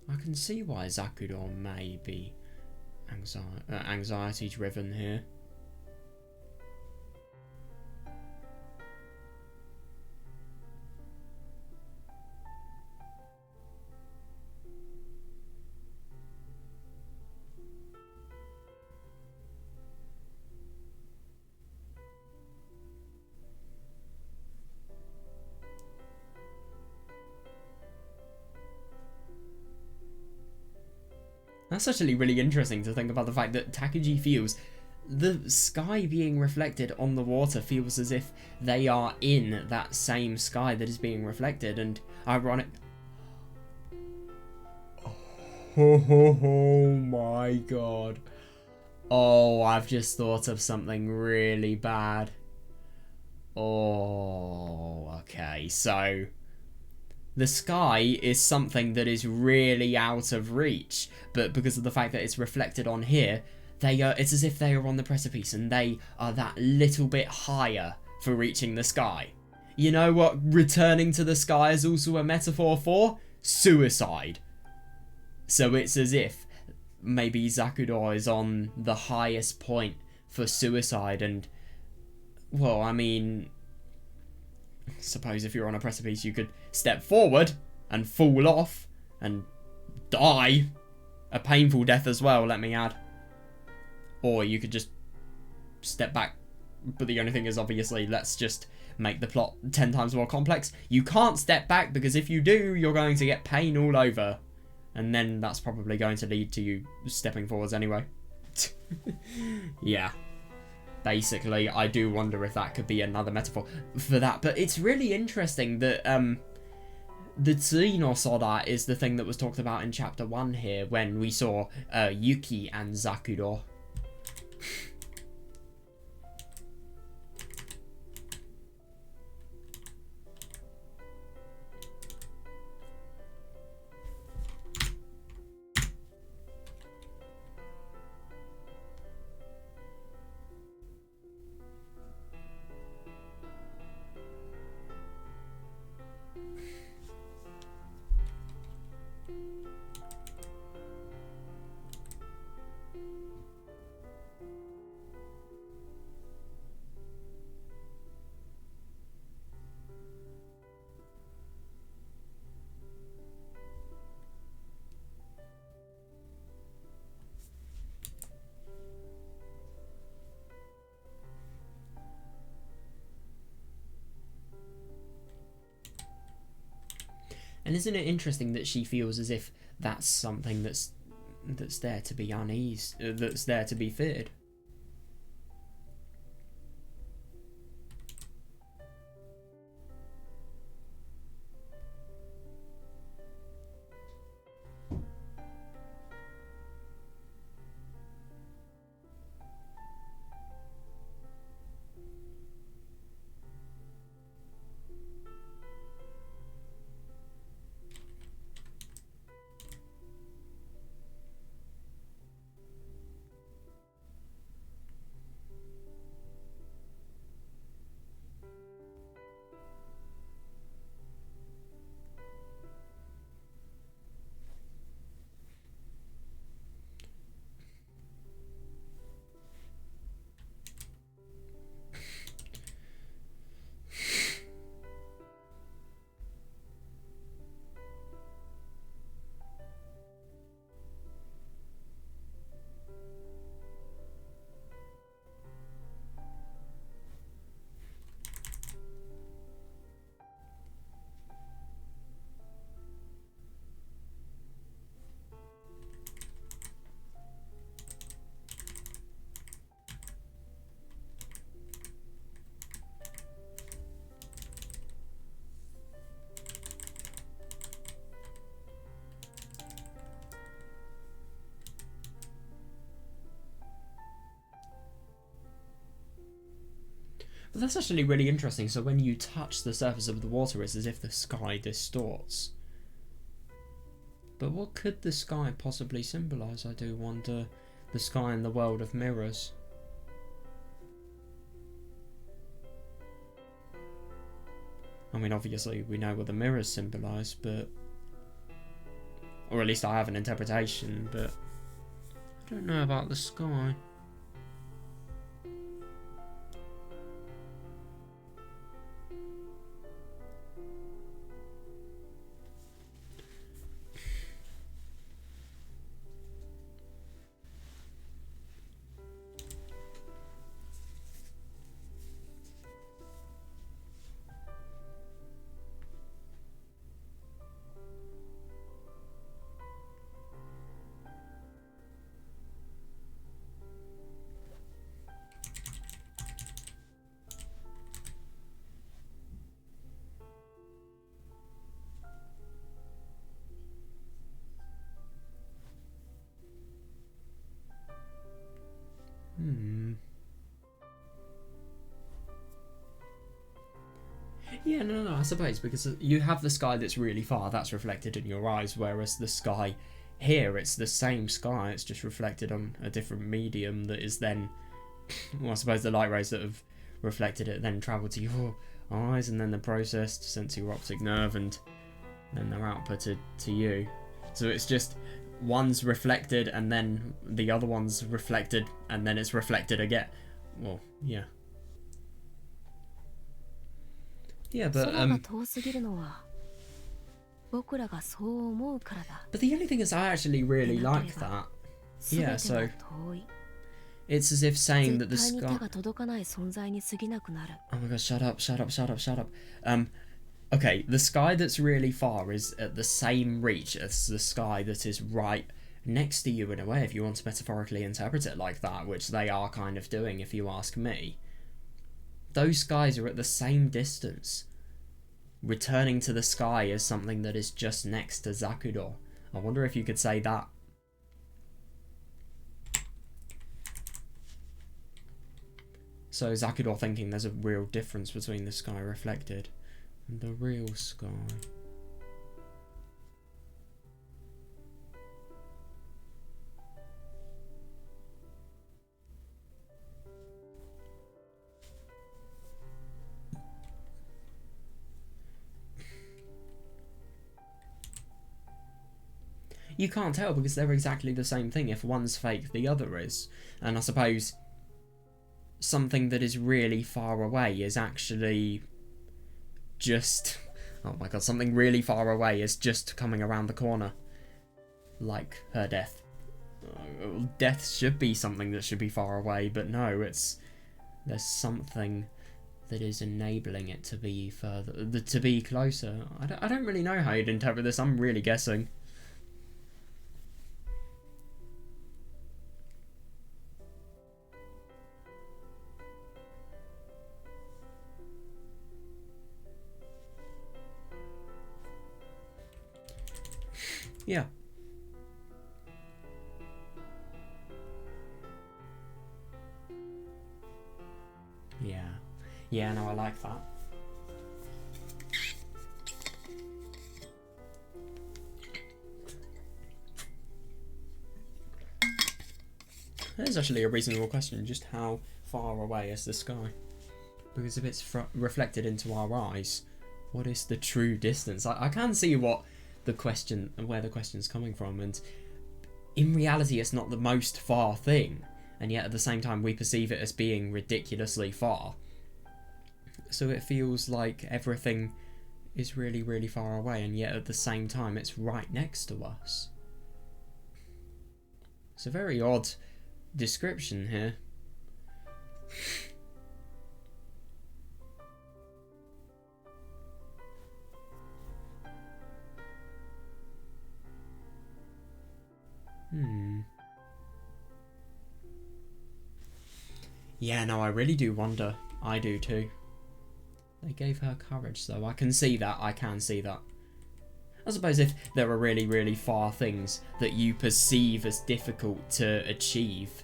Speaker 1: I can see why Zakuro may be anxiety driven here. That's actually really interesting to think about the fact that Takuji feels the sky being reflected on the water feels as if they are in that same sky that is being reflected, and ironic. Oh my god. Oh, I've just thought of something really bad. Oh, okay, so the sky is something that is really out of reach, but because of the fact that it's reflected on here, it's as if they are on the precipice and they are that little bit higher for reaching the sky. You know what returning to the sky is also a metaphor for? Suicide. So it's as if maybe Zakuro is on the highest point for suicide, and, well, I mean, suppose if you're on a precipice you could step forward and fall off and die. A painful death as well, let me add. Or you could just step back. But the only thing is, obviously, let's just make the plot 10 times more complex. You can't step back because if you do, you're going to get pain all over. And then that's probably going to lead to you stepping forwards anyway. Yeah. Basically, I do wonder if that could be another metaphor for that. But it's really interesting that the Tsui no Soda is the thing that was talked about in chapter 1 here when we saw Yuki and Zakuro. And isn't it interesting that she feels as if that's something that's there to be uneased, that's there to be feared? But that's actually really interesting. So when you touch the surface of the water, it's as if the sky distorts. But what could the sky possibly symbolise, I do wonder? The sky in the world of mirrors. I mean, obviously we know what the mirrors symbolise, but... or at least I have an interpretation, but... I don't know about the sky. Yeah, no, I suppose, because you have the sky that's really far, that's reflected in your eyes, whereas the sky here, it's the same sky, it's just reflected on a different medium that is then, well, I suppose the light rays that have reflected it then travel to your eyes, and then they're processed, sent to your optic nerve, and then they're outputted to you. So it's just, one's reflected, and then the other one's reflected, and then it's reflected again. Well, yeah. Yeah, but the only thing is I actually really like that. Yeah, so it's as if saying that the sky... Oh my god, shut up. Okay, the sky that's really far is at the same reach as the sky that is right next to you in a way, if you want to metaphorically interpret it like that, which they are kind of doing if you ask me. Those skies are at the same distance. Returning to the sky is something that is just next to Zakudo. I wonder if you could say that. So Zakudo thinking there's a real difference between the sky reflected and the real sky. You can't tell because they're exactly the same thing. If one's fake, the other is. And I suppose something that is really far away is actually just... Oh my god, something really far away is just coming around the corner. Like her death. Death should be something that should be far away, but no, it's... There's something that is enabling it to be further... to be closer. I don't really know how you'd interpret this, I'm really guessing. Yeah. Yeah, no, I like that. That is actually a reasonable question, just how far away is the sky? Because if it's reflected into our eyes, what is the true distance? I can see what the question and where the question's coming from, and in reality it's not the most far thing, and yet at the same time we perceive it as being ridiculously far, so it feels like everything is really, really far away, and yet at the same time it's right next to us. It's a very odd description here. Yeah, no, I really do wonder. I do too. They gave her courage, though. I can see that. I can see that. I suppose if there are really, really far things that you perceive as difficult to achieve,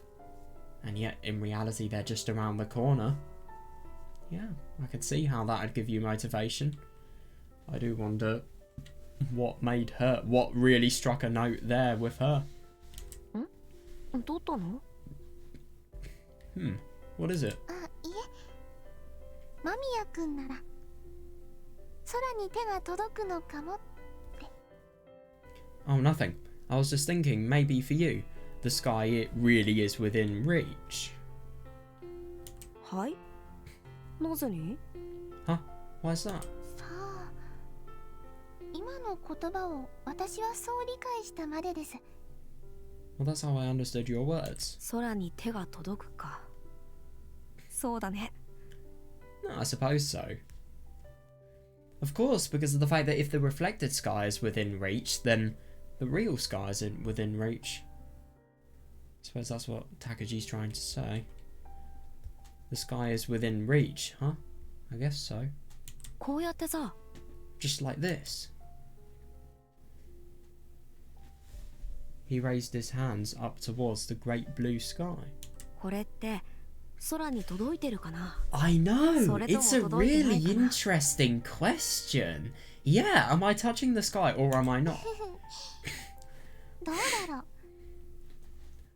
Speaker 1: and yet in reality they're just around the corner, yeah, I could see how that would give you motivation. I do wonder what made her, what really struck a note there with her.
Speaker 3: どうったの？
Speaker 1: What is it?
Speaker 2: あ、いえ、間宮くんなら空に手が届くのかもって。
Speaker 1: Oh, nothing. I was just thinking, maybe for you, the sky, it really is within reach.
Speaker 3: はい？なぜに？
Speaker 1: Huh? Why's that?
Speaker 2: さあ、今の言葉を私はそう理解したまでです。
Speaker 1: Well, that's how I understood your words.
Speaker 3: 空に手が届くか。そうだね。
Speaker 1: No, I suppose so. Of course, because of the fact that if the reflected sky is within reach, then the real sky is within reach. I suppose that's what Takuji's trying to say. The sky is within reach, huh? I guess so.
Speaker 3: こうやってさ。
Speaker 1: Just like this. He raised his hands up towards the great blue sky.
Speaker 3: これって空に届いてるかな？
Speaker 1: I know!
Speaker 3: それとも
Speaker 1: It's a
Speaker 3: 届いてない
Speaker 1: really
Speaker 3: かな？
Speaker 1: interesting question. Yeah, am I touching the sky or am I not?
Speaker 2: どうだろう。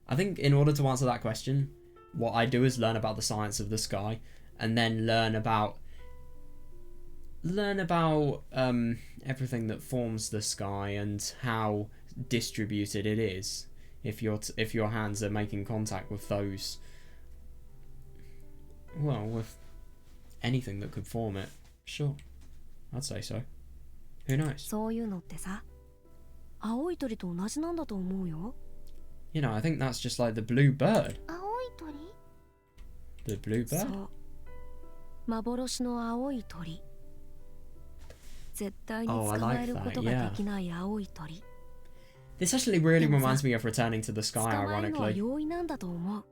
Speaker 1: I think in order to answer that question, what I do is learn about the science of the sky and then learn about everything that forms the sky and how distributed it is. If your hands are making contact with those, well, with anything that could form it, sure, I'd say so. Who knows?
Speaker 3: そういうのってさ、青い鳥と同じなんだと思うよ。
Speaker 1: You know, I think that's just like the blue bird.
Speaker 2: 青い鳥？
Speaker 1: The blue
Speaker 3: そ
Speaker 1: bird?
Speaker 3: う。幻の青い鳥。絶対に捕まえることができない青い鳥。
Speaker 1: This actually really reminds me of Returning to the Sky,
Speaker 3: 捕まえるのは
Speaker 1: ironically.
Speaker 3: 容易なんだと思う。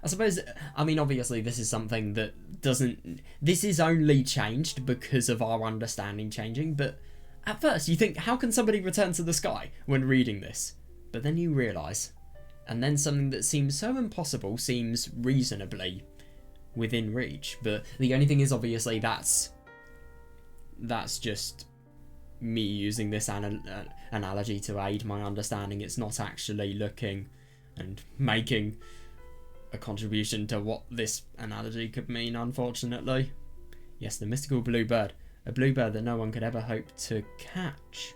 Speaker 1: I suppose, I mean, obviously this is something that doesn't... This is only changed because of our understanding changing, but at first you think, how can somebody return to the sky when reading this? But then you realise, and then something that seems so impossible seems reasonably within reach. But the only thing is, obviously, that's just me using this analogy to aid my understanding. It's not actually looking and making a contribution to what this analogy could mean, unfortunately. Yes, the mystical blue bird. A blue bird that no one could ever hope to catch.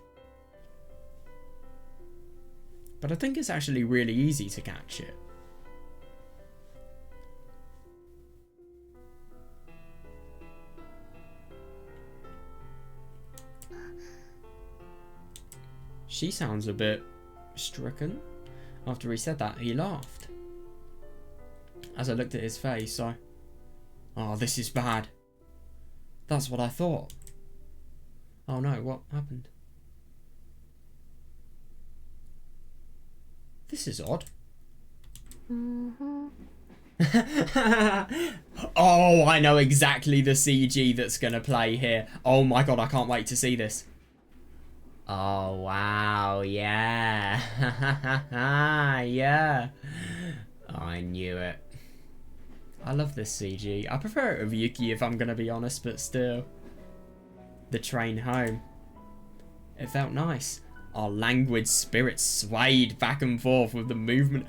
Speaker 1: But I think it's actually really easy to catch it. She sounds a bit stricken. After he said that, he laughed. As I looked at his face, oh, this is bad. That's what I thought. Oh no, what happened? This is odd. Oh, I know exactly the CG that's gonna play here. Oh my god, I can't wait to see this. Oh wow, yeah. Yeah. Oh, I knew it. I love this CG. I prefer it with Yuki if I'm gonna be honest, but still. The train home. It felt nice. Our languid spirits swayed back and forth with the movement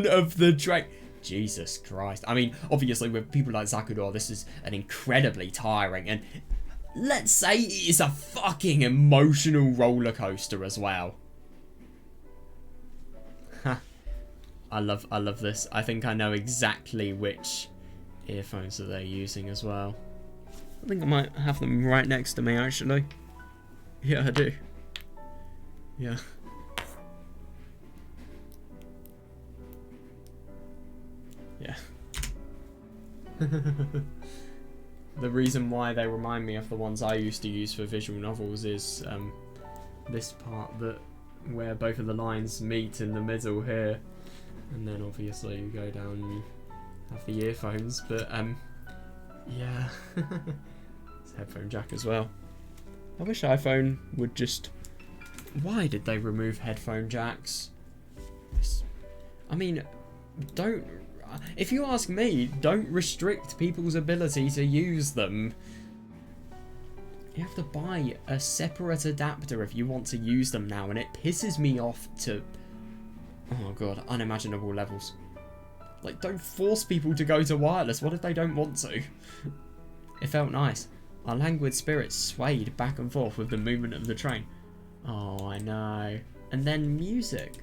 Speaker 1: of the train. Jesus Christ. I mean, obviously with people like Sakura, this is an incredibly tiring and let's say it's a fucking emotional roller coaster as well. I love this. I think I know exactly which earphones that they're using as well. I think I might have them right next to me actually. Yeah, I do. Yeah. Yeah. The reason why they remind me of the ones I used to use for visual novels is this part where both of the lines meet in the middle here, and then obviously you go down and you have the earphones, but yeah. It's a headphone jack as well. I wish iPhone would just... Why did they remove headphone jacks? I mean, don't... If you ask me, don't restrict people's ability to use them. You have to buy a separate adapter if you want to use them now, and it pisses me off to, oh god, unimaginable levels. Like, don't force people to go to wireless. What if they don't want to? It felt nice. Our languid spirits swayed back and forth with the movement of the train. Oh, I know. And then music.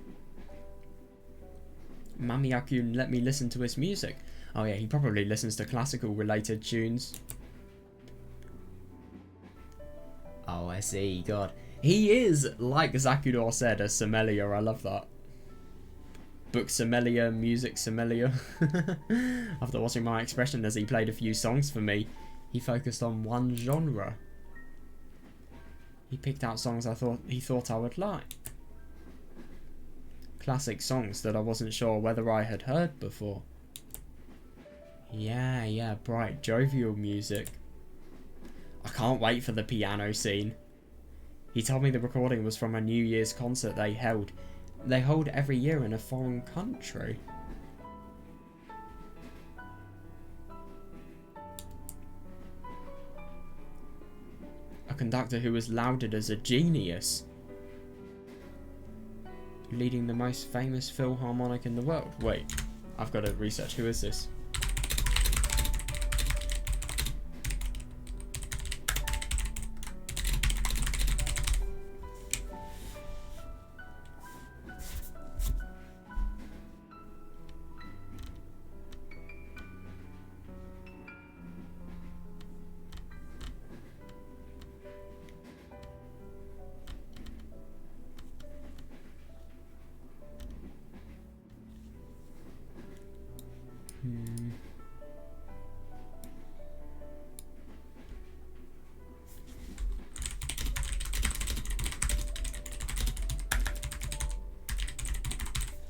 Speaker 1: Mamiya-kun let me listen to his music. Oh yeah, he probably listens to classical related tunes. Oh, I see. God. He is, like Zakudor said, a sommelier. I love that. Book sommelier, music sommelier. After watching my expression as he played a few songs for me, he focused on one genre. He picked out songs he thought I would like. Classic songs that I wasn't sure whether I had heard before. Yeah, bright, jovial music. I can't wait for the piano scene. He told me the recording was from a New Year's concert they held. They hold every year in a foreign country. A conductor who was lauded as a genius. Leading the most famous philharmonic in the world. Wait, I've got to research. Who is this?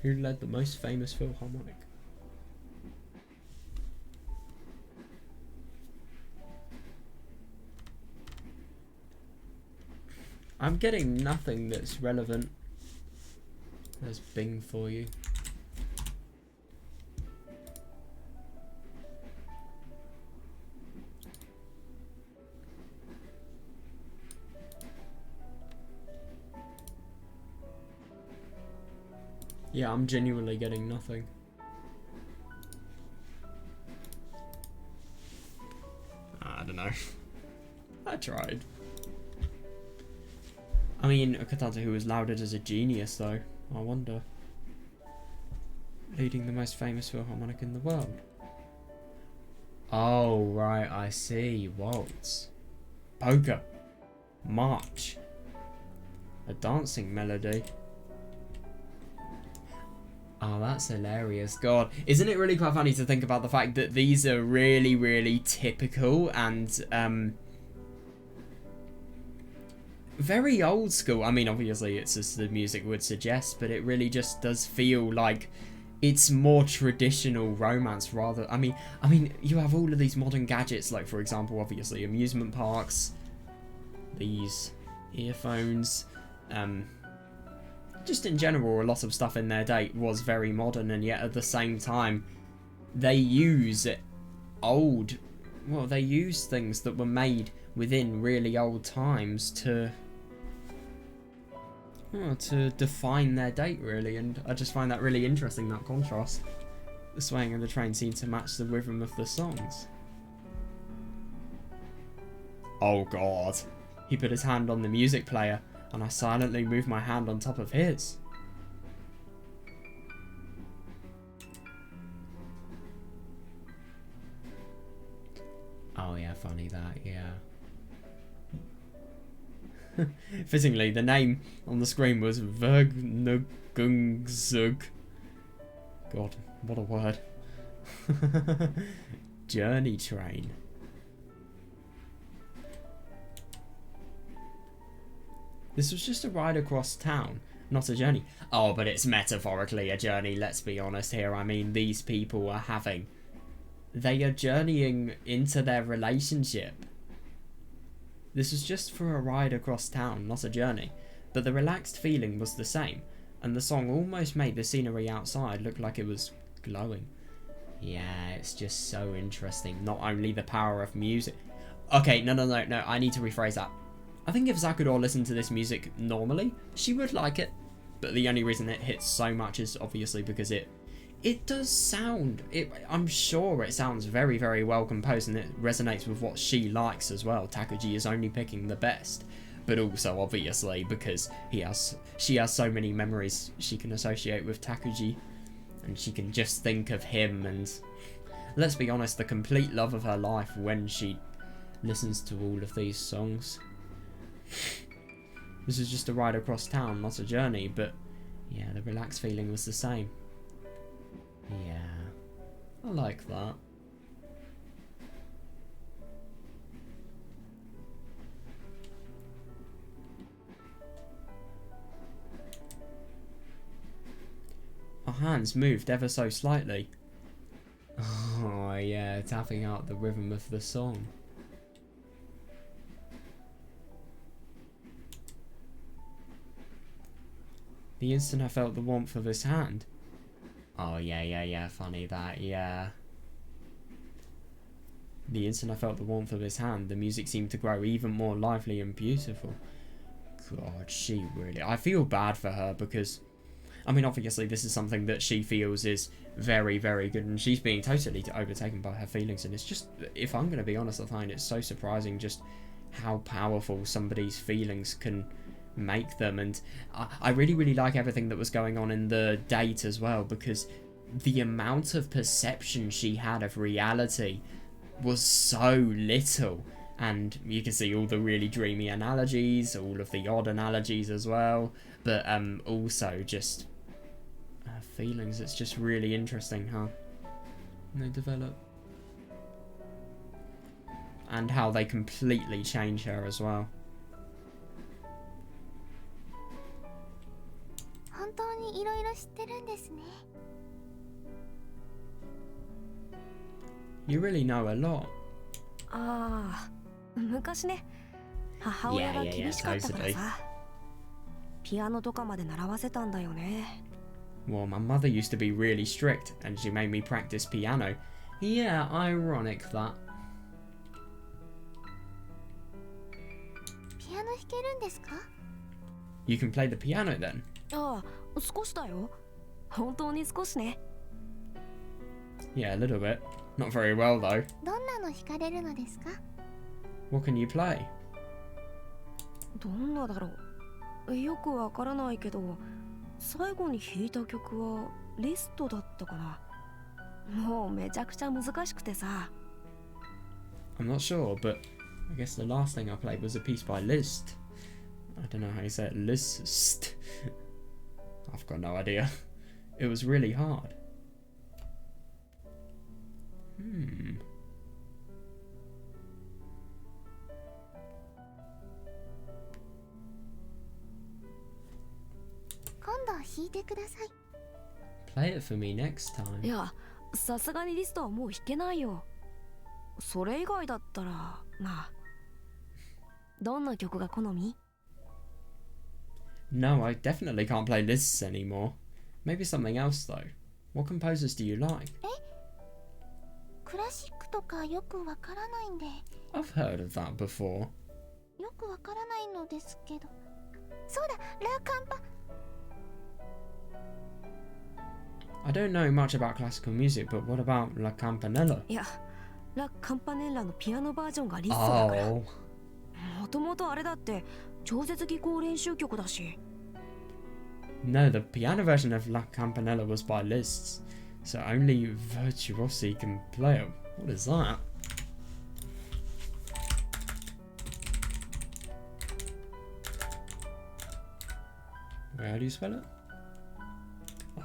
Speaker 1: Who led the most famous philharmonic? I'm getting nothing that's relevant. There's Bing for you. Yeah, I'm genuinely getting nothing. I don't know. I tried. I mean, a cantata who was lauded as a genius, though. I wonder. Leading the most famous philharmonic in the world. Oh, right, I see. Waltz. Polka. March. A dancing melody. Oh, that's hilarious. God, isn't it really quite funny to think about the fact that these are really, really typical and very old school. I mean, obviously it's as the music would suggest, but it really just does feel like it's more traditional romance rather. I mean, you have all of these modern gadgets, like for example, obviously amusement parks, these earphones, just in general, a lot of stuff in their day was very modern, and yet at the same time, they use they use things that were made within really old times to define their date, really, and I just find that really interesting, that contrast. The swaying of the train seemed to match the rhythm of the songs. Oh god. He put his hand on the music player, and I silently moved my hand on top of his. Oh yeah, funny that, yeah. Fittingly, the name on the screen was Vergnügungszug. God, what a word. Journey train. This was just a ride across town, not a journey. Oh, but it's metaphorically a journey, let's be honest here. I mean, these people are they are journeying into their relationship. This was just for a ride across town, not a journey. But the relaxed feeling was the same, and the song almost made the scenery outside look like it was glowing. Yeah, it's just so interesting. Not only the power of music. Okay, no, I need to rephrase that. I think if Sakura listened to this music normally, she would like it. But the only reason it hits so much is obviously because it does sound, I'm sure it sounds very, very well composed, and it resonates with what she likes as well. Takuji is only picking the best, but also obviously because she has so many memories she can associate with Takuji, and she can just think of him, and let's be honest, the complete love of her life when she listens to all of these songs. This is just a ride across town, not a journey, but yeah, the relaxed feeling was the same. Yeah, I like that. Our hands moved ever so slightly. Oh yeah, tapping out the rhythm of the song. The instant I felt the warmth of his hand. Oh yeah, funny that, yeah. The instant I felt the warmth of his hand, the music seemed to grow even more lively and beautiful. God, she really... I feel bad for her because... I mean, obviously this is something that she feels is very, very good, and she's being totally overtaken by her feelings, and it's just... If I'm going to be honest, I find it so surprising just how powerful somebody's feelings can make them. And I really, really like everything that was going on in the date as well, because the amount of perception she had of reality was so little, and you can see all the really dreamy analogies, all of the odd analogies as well, but also just her feelings. It's just really interesting how they develop and how they completely change her as well.
Speaker 2: 本当にいろいろ知ってるんですね。
Speaker 1: You really know a lot.
Speaker 3: ああ、昔ね、母親が厳しかったからさ、ピアノとかまで習わせたんだよね。
Speaker 1: Well, my mother used to be really strict, and she made me practice piano. Yeah, ironic that.
Speaker 2: ピアノ弾けるんですか?
Speaker 1: You can play the piano then?
Speaker 3: ああ、少しだよ。本当に少しね。
Speaker 1: Yeah, a little bit. Not very well though.
Speaker 2: どんなの弾かれるのですか?
Speaker 1: What can you play?
Speaker 3: どんなだろう。よくわからないけど、最後に弾いた曲はリストだったかな。もうめちゃくちゃ難しくてさ。
Speaker 1: I'm not sure, but I guess the last thing I played was a piece by Liszt. I don't know how you say it. Liszt. I've got no idea. It was really hard. Hmm.
Speaker 2: 今度弾いてください。
Speaker 1: Play it for me next time.
Speaker 3: いや、さすがにリストはもう弾けないよ。それ以外だったら、まあ。どんな曲が好み?
Speaker 1: No, I definitely can't play Liszt's anymore. Maybe something else though. What composers do you like?
Speaker 2: クラシックとかよくわからないんで。
Speaker 1: I've heard of that before.
Speaker 2: よくわからないのですけど。そうだ、ラ・カンパ。
Speaker 1: I don't know much about classical music, but what about La Campanella?
Speaker 3: いや、ラ・カンパネッラのピアノバージョンがリストだから。
Speaker 1: Oh.
Speaker 3: もともとあれだって超絶技巧練習曲だし。
Speaker 1: No, the piano version of La Campanella was by Liszt, so only virtuosi can play it. What is that? Wait, how do you spell it?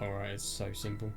Speaker 1: Alright, it's so simple.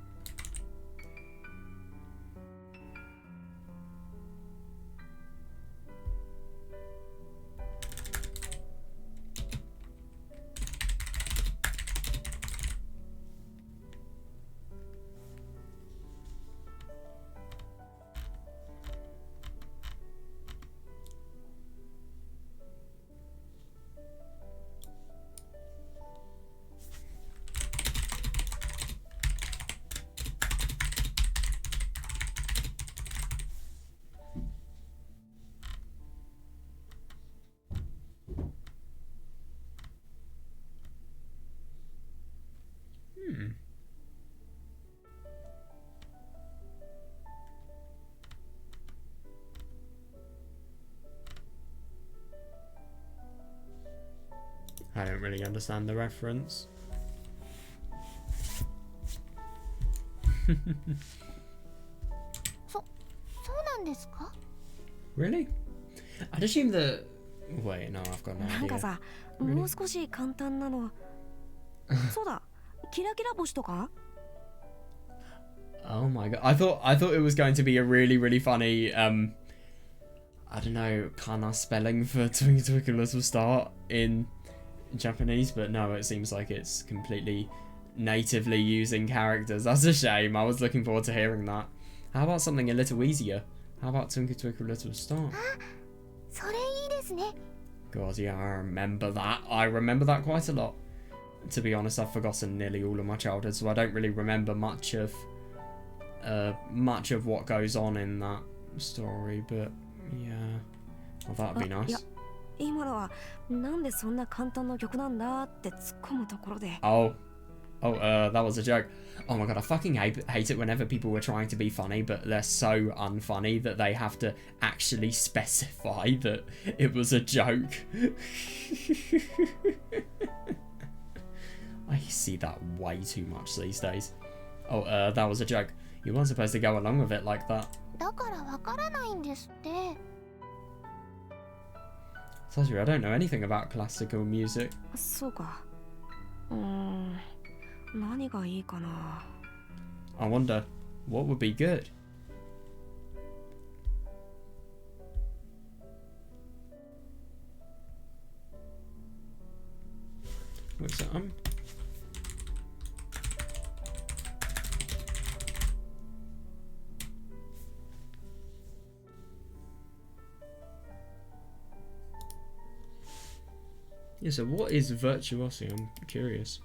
Speaker 1: I don't really understand the reference.
Speaker 2: そうなんですか？
Speaker 1: Really? I'd assume that... Wait, no, I've got no
Speaker 3: なんか
Speaker 1: idea.
Speaker 3: さ、
Speaker 1: Really?
Speaker 3: もう少し簡単なの。そうだ、キラキラ星とか？
Speaker 1: Oh my god. I thought it was going to be a really, really funny, I don't know, kana spelling for Twinkle Twinkle Little Star in Japanese, but no, it seems like it's completely natively using characters. That's a shame. I was looking forward to hearing that. How about something a little easier? How about Twinkle Twinkle Little Star?
Speaker 2: それいいですね。
Speaker 1: God, yeah, I remember that. I remember that quite a lot. To be honest, I've forgotten nearly all of my childhood, so I don't really remember much of what goes on in that story, but yeah. Well, that'd be nice.
Speaker 3: 今のはなんでそんな簡単な曲なんだって突っ込むところで。
Speaker 1: that was a joke. Oh my god, I fucking hate it whenever people were trying to be funny, but they're so unfunny that they have to actually specify that it was a joke. I see that way too much these days. That was a joke. You weren't supposed to go along with it like that.
Speaker 2: だからわからないんですって。
Speaker 1: Sasha, I don't know anything about classical music.
Speaker 3: そうか。何がいいかな。
Speaker 1: I wonder, what would be good? What's that? Yeah, so what is virtuosity? I'm curious.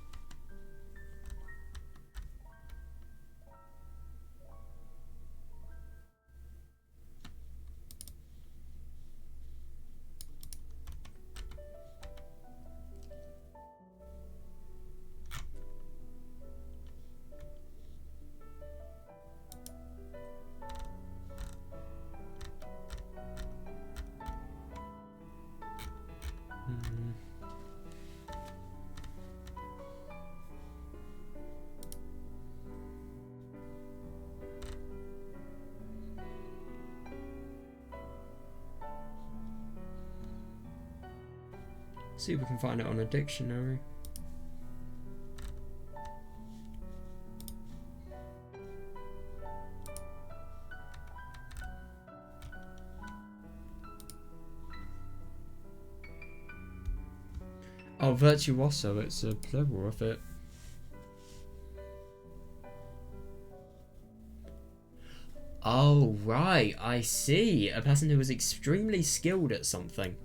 Speaker 1: See if we can find it on a dictionary. Oh, virtuoso, it's a plural of it. Oh, right, I see. A person who is extremely skilled at something.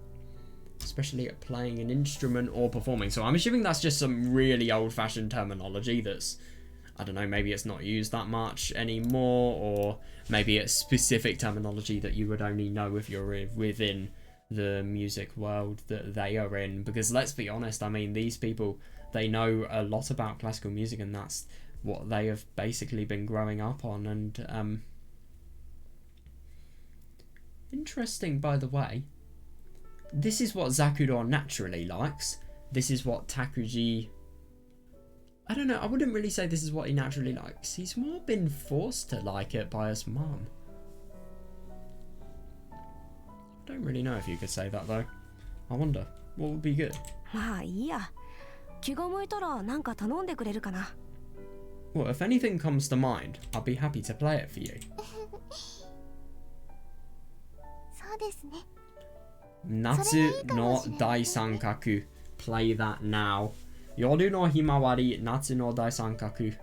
Speaker 1: Especially at playing an instrument or performing. So I'm assuming that's just some really old-fashioned terminology that's, I don't know, maybe it's not used that much anymore, or maybe it's specific terminology that you would only know if you're within the music world that they are in. Because let's be honest, I mean, these people, they know a lot about classical music, and that's what they have basically been growing up on. And interesting, by the way, this is what Zakuro naturally likes. This is what Takuji... I don't know, I wouldn't really say this is what he naturally likes. He's more been forced to like it by his mum. I don't really know if you could say that though. I wonder, what would be good?
Speaker 3: まあいいや。気が向いたらなんか頼んでくれるかな。
Speaker 1: Well, if anything comes to mind, I'll be happy to play it for you.
Speaker 2: そうですね。
Speaker 1: Natsu no Daisankaku. Play that now. Yoru no Himawari, Natsu no Daisankaku.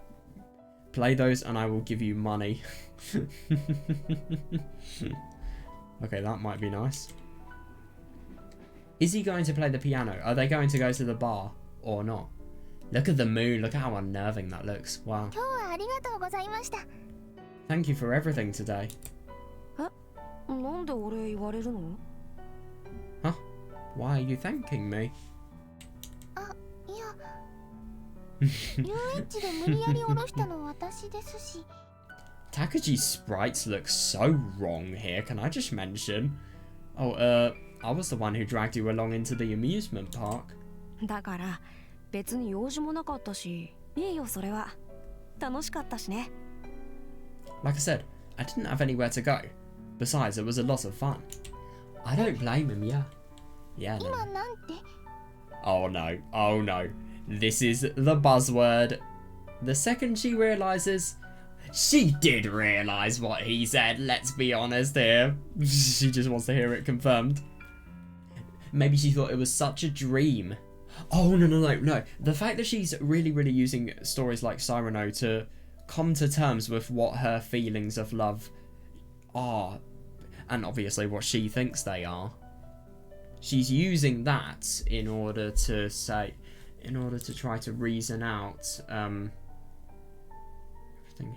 Speaker 1: Play those and I will give you money. Okay, that might be nice. Is he going to play the piano? Are they going to go to the bar or not? Look at the moon. Look at how unnerving that looks. Wow.
Speaker 2: 今日はありがとうございました。
Speaker 1: Thank you for everything today.
Speaker 3: なんで俺言われるの？
Speaker 1: Huh? Why are you thanking me?
Speaker 2: あ、いや。遊園地で無理やり下ろしたの私ですし。
Speaker 1: Takuji's sprites look so wrong here, can I just mention? Oh, I was the one who dragged you along into the amusement park.
Speaker 3: だから別に用事もなかったし、いいよそれは。楽しかったしね。
Speaker 1: Like I said, I didn't have anywhere to go. Besides, it was a lot of fun. I don't blame him, yeah. Yeah, no.
Speaker 2: 今なんて
Speaker 1: Oh no, oh no. This is the buzzword. The second she realises, she did realise what he said, let's be honest here. She just wants to hear it confirmed. Maybe she thought it was such a dream. Oh, no. The fact that she's really using stories like Cyrano to come to terms with what her feelings of love are, and obviously what she thinks they are. She's using that in order to try to reason out everything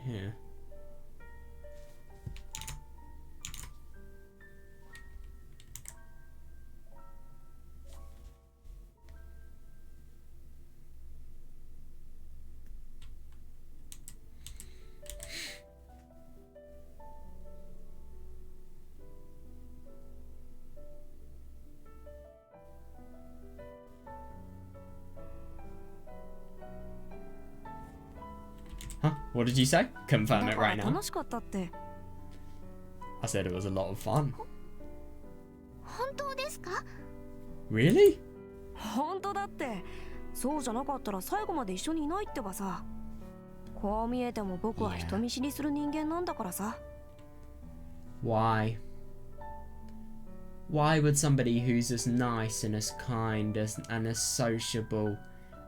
Speaker 1: here. Huh? What did you say? Confirm it right now.
Speaker 3: 楽しかったって。
Speaker 1: I said it was a lot of fun.
Speaker 2: 本当ですか？
Speaker 1: Really?
Speaker 3: 本当だって。そうじゃなかったら最後まで一緒にいないってばさ。こう見えても僕は人見知りする人間なんだからさ。
Speaker 1: Why? Why would somebody who's as nice and as kind and as sociable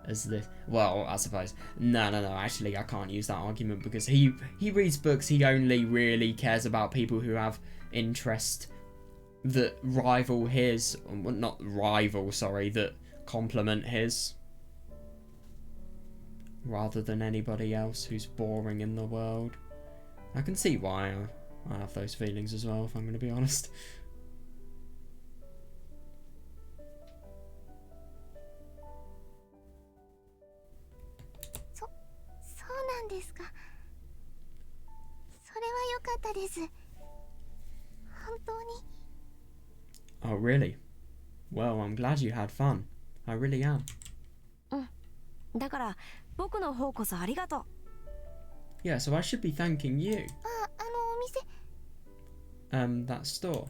Speaker 1: as this? Well, I suppose. No. Actually, I can't use that argument because he reads books. He only really cares about people who have interest that rival his. Well, not rival, sorry. That complement his. Rather than anybody else who's boring in the world. I can see why I have those feelings as well, if I'm going to be honest.
Speaker 2: そうなんですか。それは良かったです。本当に。
Speaker 1: Oh, really? Well, I'm glad you had fun. I really am.
Speaker 3: だから僕の方こそありがとう。
Speaker 1: Yeah, so I should be thanking you.
Speaker 2: お店。
Speaker 1: That store.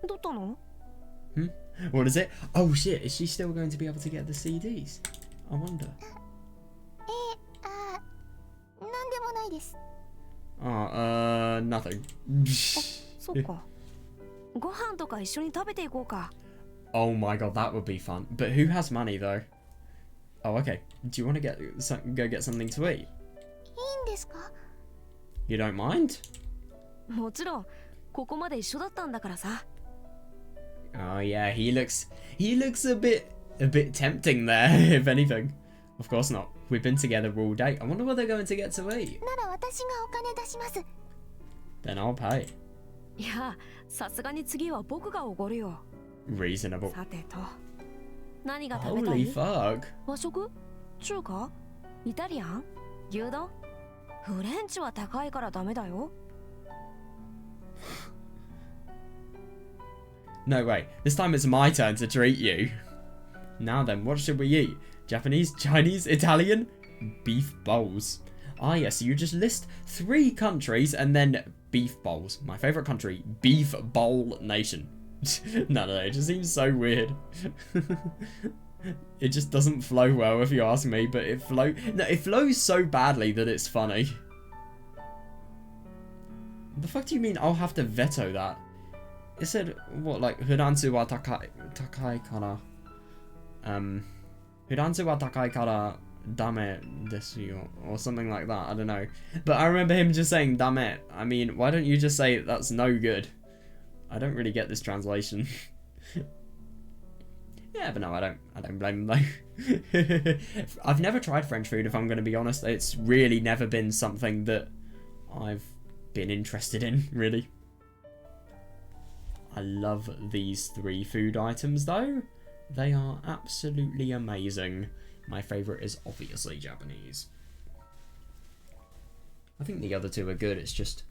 Speaker 3: どったの？
Speaker 1: What is it? Oh shit, is she still going to be able to get the CDs? I wonder.
Speaker 2: なんでもないです。
Speaker 1: Nothing.
Speaker 3: そっか。ご飯とか一緒に食べていこうか。
Speaker 1: Oh my god, that would be fun. But who has money though? Oh, okay. Do you want to go get something to eat?
Speaker 2: いいんですか？
Speaker 1: You don't mind?
Speaker 3: もちろん、ここまで一緒だったんだからさ。
Speaker 1: Oh yeah, he looks a bit tempting there, if anything. Of course not. We've been together all day. I wonder what they're going to get to eat.
Speaker 2: なら私がお金出します。
Speaker 1: Then I'll pay.
Speaker 3: いや、さすがに次は僕がおごるよ。
Speaker 1: Reasonable.
Speaker 3: さてと、何が食べたい？
Speaker 1: Holy fuck.
Speaker 3: 和食？中華？イタリアン？牛丼？フレンチは高いからダメだよ。
Speaker 1: No, wait. This time it's my turn to treat you. Now then, what should we eat? Japanese, Chinese, Italian? Beef bowls. Ah, yes, you just list 3 countries and then beef bowls. My favourite country, beef bowl nation. No, it just seems so weird. It just doesn't flow well if you ask me, but it flows so badly that it's funny. What the fuck do you mean I'll have to veto that? It said, what, like, Fudansu wa takai kara, Fudansu wa takai kara dame desu yo, or something like that, I don't know. But I remember him just saying dame. I mean, why don't you just say that's no good? I don't really get this translation. Yeah, but no, I don't blame him though. I've never tried French food, if I'm going to be honest. It's really never been something that I've been interested in, really. I love these 3 food items though. They are absolutely amazing. My favourite is obviously Japanese. I think the other 2 are good. It's just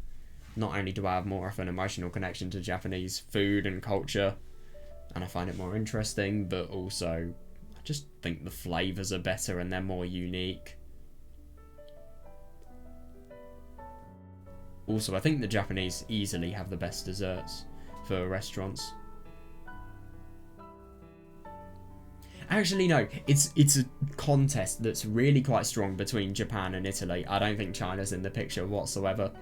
Speaker 1: not only do I have more of an emotional connection to Japanese food and culture, and I find it more interesting, but also just think the flavours are better and they're more unique. Also, I think the Japanese easily have the best desserts for restaurants. Actually, no, it's a contest that's really quite strong between Japan and Italy. I don't think China's in the picture whatsoever.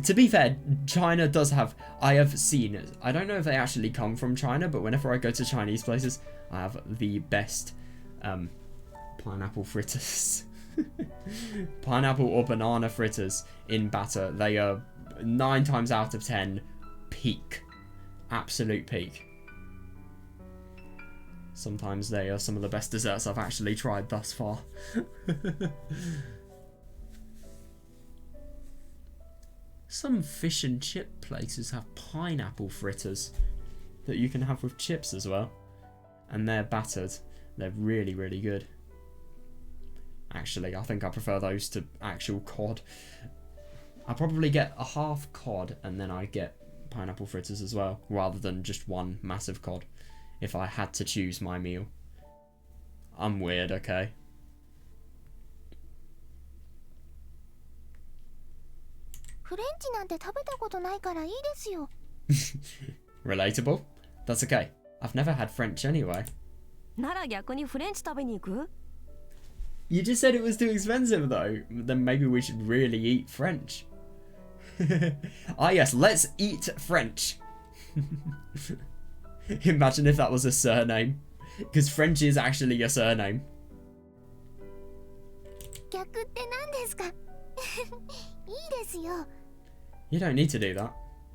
Speaker 1: To be fair, China does have... I have seen... I don't know if they actually come from China, but whenever I go to Chinese places, I have the best pineapple fritters. Pineapple or banana fritters in batter. They are 9 times out of 10 peak. Absolute peak. Sometimes they are some of the best desserts I've actually tried thus far. Some fish and chip places have pineapple fritters that you can have with chips as well. And they're battered. They're really, really good. Actually, I think I prefer those to actual cod. I probably get a half cod and then I get pineapple fritters as well, rather than just one massive cod, if I had to choose my meal. I'm weird, okay? Relatable? That's okay. I've never had French anyway.
Speaker 3: なら逆にフレンチ食べに行く?
Speaker 1: You just said it was too expensive though. Then maybe we should really eat French. Ah yes, let's eat French. Imagine if that was a surname. Because French is actually a surname.
Speaker 2: 逆って何ですか? いいですよ.
Speaker 1: You don't need to do that.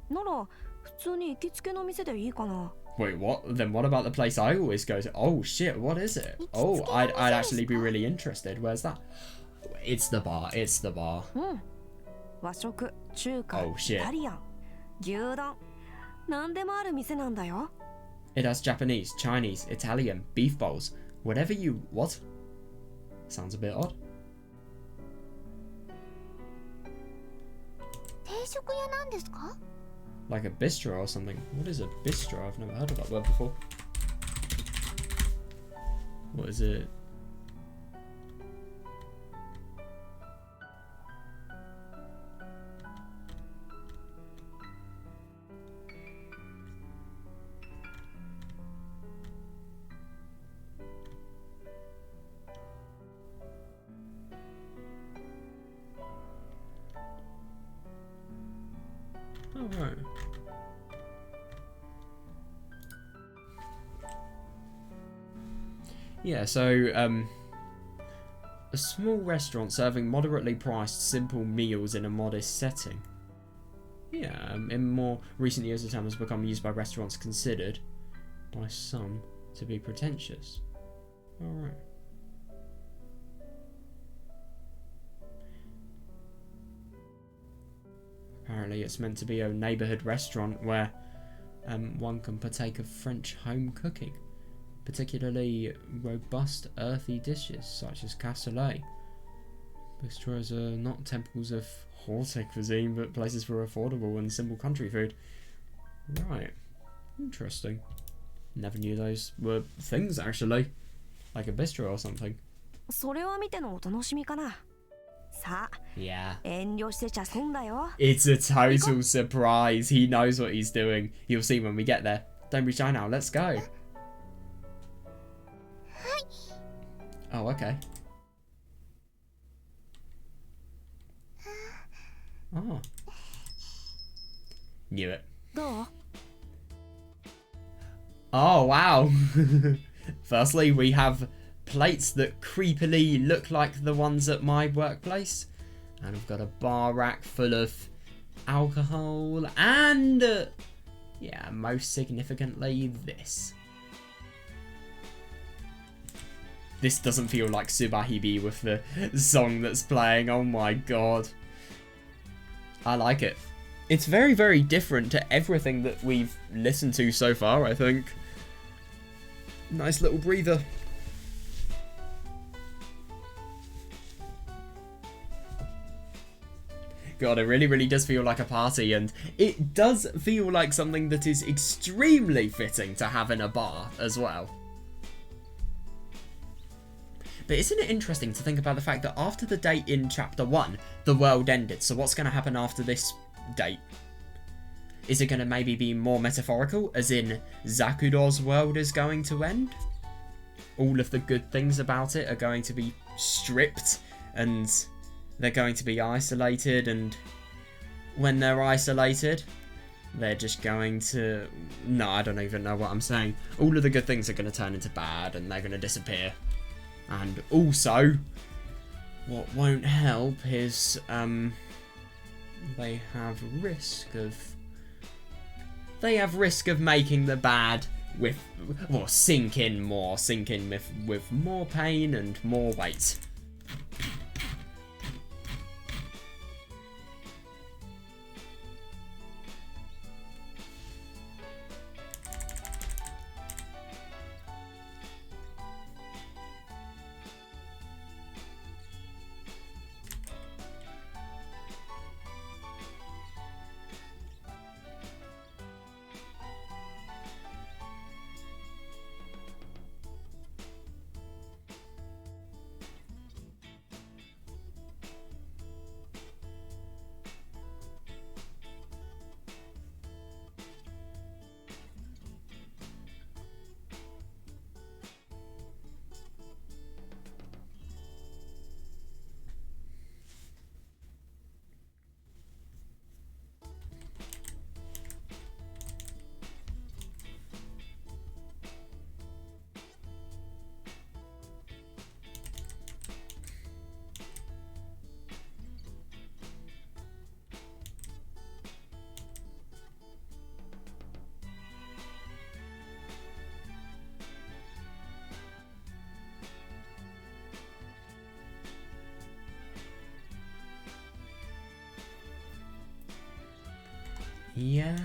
Speaker 3: なら普通に行きつけの店でいいかな?
Speaker 1: Wait, what? Then what about the place I always go to? Oh shit, what is it? Oh, I'd actually be really interested. Where's that? It's the bar. It's the bar.
Speaker 3: 和食、中華、
Speaker 1: Oh shit.
Speaker 3: イタリアン、牛丼、何でもある店なんだよ。
Speaker 1: It has Japanese, Chinese, Italian, beef bowls, whatever you... What? Sounds a bit odd.
Speaker 2: 定食屋なんですか?
Speaker 1: Like a bistro or something. What is a bistro? I've never heard of that word before. What is it? Oh, right. Yeah, so, a small restaurant serving moderately priced, simple meals in a modest setting. Yeah, in more recent years the term has become used by restaurants considered, by some, to be pretentious. Alright. Apparently it's meant to be a neighbourhood restaurant where one can partake of French home cooking, particularly robust earthy dishes such as cassoulet. Bistros are not temples of haute cuisine, but places for affordable and simple country food. Right. Interesting. Never knew those were things, actually. Like a bistro or something.
Speaker 3: それを見てのお楽しみかな。さあ、
Speaker 1: Yeah.
Speaker 3: 遠慮してちゃ損だよ。
Speaker 1: It's a total surprise. He knows what he's doing. You'll see when we get there. Don't be shy now. Let's go. Oh, okay. Oh. Knew it.
Speaker 3: どう?
Speaker 1: Oh, wow. Firstly, we have plates that creepily look like the ones at my workplace. And we've got a bar rack full of alcohol and, yeah, most significantly, this. This doesn't feel like Subarashiki Hibi with the song that's playing. Oh my god. I like it. It's very, very different to everything that we've listened to so far, I think. Nice little breather. God, it really, really does feel like a party, and it does feel like something that is extremely fitting to have in a bar as well. But isn't it interesting to think about the fact that after the date in chapter 1, the world ended? So what's going to happen after this date? Is it going to maybe be more metaphorical, as in Zakudo's world is going to end? All of the good things about it are going to be stripped, and they're going to be isolated, and when they're isolated, they're just going to... No, I don't even know what I'm saying. All of the good things are going to turn into bad, and they're going to disappear. And also, what won't help is, they have risk of making the bad with, well, sink in with more pain and more weight. Yeah.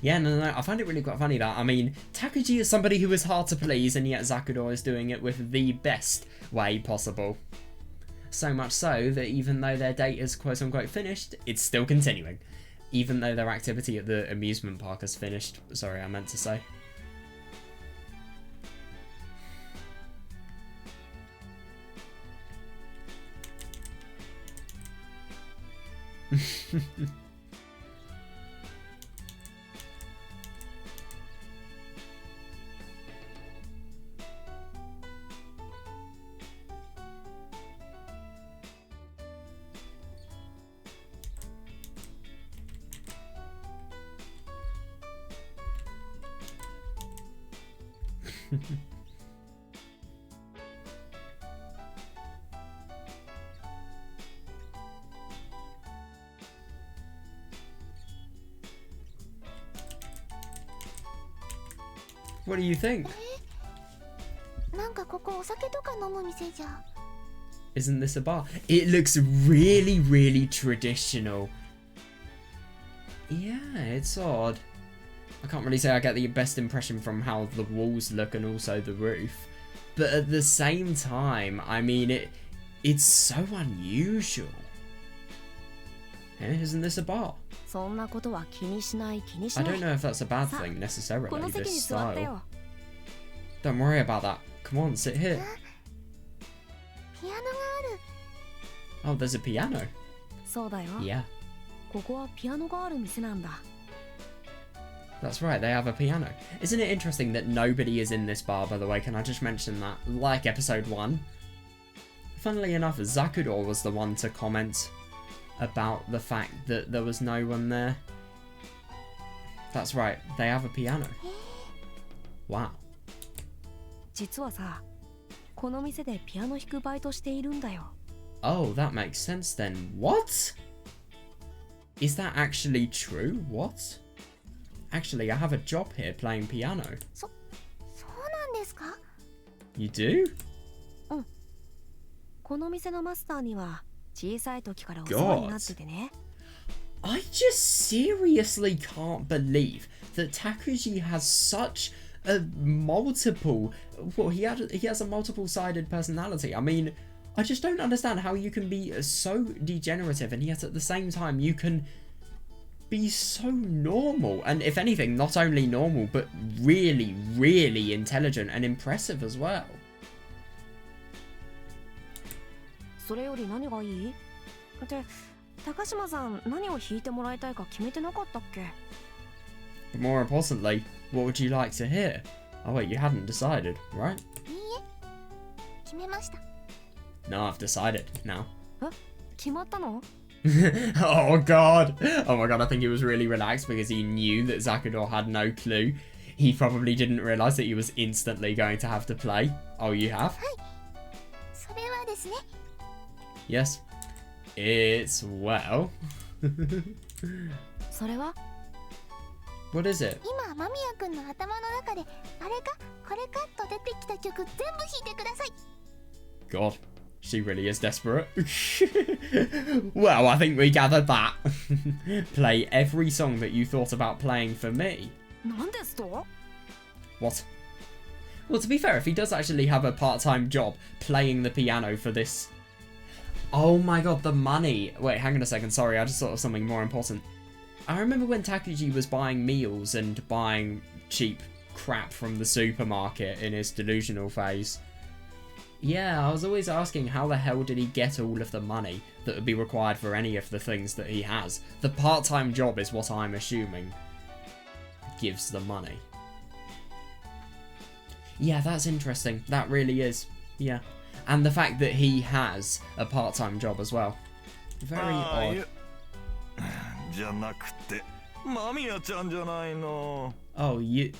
Speaker 1: Yeah, no, I find it really quite funny that, I mean, Takuji is somebody who is hard to please, and yet Zakudo is doing it with the best way possible. So much so that even though their date is quote-unquote finished, it's still continuing. Even though their activity at the amusement park is finished. Sorry, I meant to say. What do you think?
Speaker 2: なんかここお酒とか飲む店じゃ。
Speaker 1: Isn't this a bar? It looks really, really traditional. Yeah, it's odd. I can't really say I get the best impression from how the walls look and also the roof. But at the same time, I mean, it's so unusual. Yeah, isn't this a bar?
Speaker 3: そんなことは気にしない気にし
Speaker 1: I
Speaker 3: ない
Speaker 1: don't know if that's a bad thing
Speaker 3: この
Speaker 1: necessarily,
Speaker 3: 席に
Speaker 1: this
Speaker 3: 座って
Speaker 1: style.
Speaker 3: よ
Speaker 1: Don't worry about that. Come on, sit here.
Speaker 2: ピアノがある。
Speaker 1: Oh, there's a piano.
Speaker 3: そうだよ
Speaker 1: Yeah,
Speaker 3: ここはピアノがある店なんだ
Speaker 1: that's right, they have a piano. Isn't it interesting that nobody is in this bar, by the way? Can I just mention that? Like episode 1. Funnily enough, Zakudor was the one to comment about the fact that there was no one there. That's right, they have a piano. Wow.
Speaker 3: 実はさこの店でピアノ弾くバイトしているんだよ
Speaker 1: Oh, that makes sense then. What? Is that actually true? What? Actually, I have a job here playing piano.
Speaker 2: そうなんですか？
Speaker 1: You do?
Speaker 3: この店のマスターには小さい時からお世話になっててね
Speaker 1: I just seriously can't believe that Takuji has such a multiple... Well, he has a multiple-sided personality. I mean, I just don't understand how you can be so degenerative and yet at the same time you can be so normal. And if anything, not only normal, but really, really intelligent and impressive as well.
Speaker 3: それより何がいいって高島さん何を弾いてもらいたいか決めてなかったっけ
Speaker 1: But more importantly, what would you like to hear? Oh wait, you hadn't decided, right?
Speaker 2: いいえ。決めました。
Speaker 1: No, I've decided now.
Speaker 3: 決まったの
Speaker 1: Oh god! Oh my god, I think he was really relaxed because he knew that Zakudor had no clue. He probably didn't realise that he was instantly going to have to play. Oh, you have?
Speaker 2: それはですね。
Speaker 1: Yes. It's, well...
Speaker 3: それは
Speaker 1: What is it?
Speaker 2: 今間宮くんの頭の中であれかこれかと出てきた曲全部弾いてください。
Speaker 1: God, she really is desperate. Well, I think we gathered that. Play every song that you thought about playing for me.
Speaker 3: なんですと
Speaker 1: What? Well, to be fair, if he does actually have a part-time job playing the piano for this... Oh my god, the money! Wait, hang on a second, sorry, I just thought of something more important. I remember when Takuji was buying meals and buying cheap crap from the supermarket in his delusional phase. Yeah, I was always asking how the hell did he get all of the money that would be required for any of the things that he has. The part-time job is what I'm assuming gives the money. Yeah, that's interesting. That really is. Yeah. And the fact that he has a part-time job as well. Very odd.
Speaker 4: じゃなくて間宮ちゃんじゃないの
Speaker 1: Oh, you...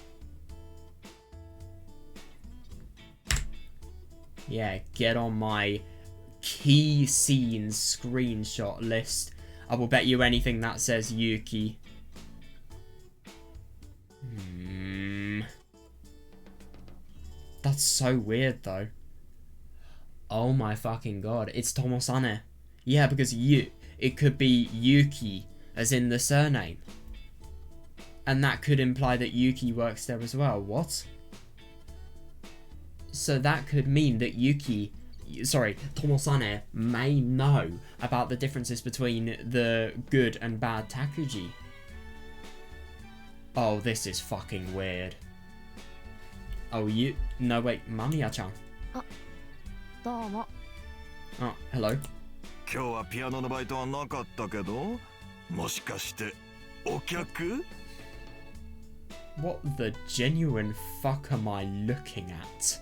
Speaker 1: Yeah, get on my key scenes screenshot list. I will bet you anything that says Yuki. That's so weird though. Oh my fucking god, it's Tomosane. Yeah, because it could be Yuki, as in the surname. And that could imply that Yuki works there as well. What? So that could mean that Tomosane may know about the differences between the good and bad Takuji. Oh, this is fucking weird. Oh, no, wait, Mamiya-chan.
Speaker 3: どうも
Speaker 1: Oh, hello.
Speaker 4: 今日はピアノのバイトはなかったけどもしかしてお客
Speaker 1: What the genuine fuck am I looking at?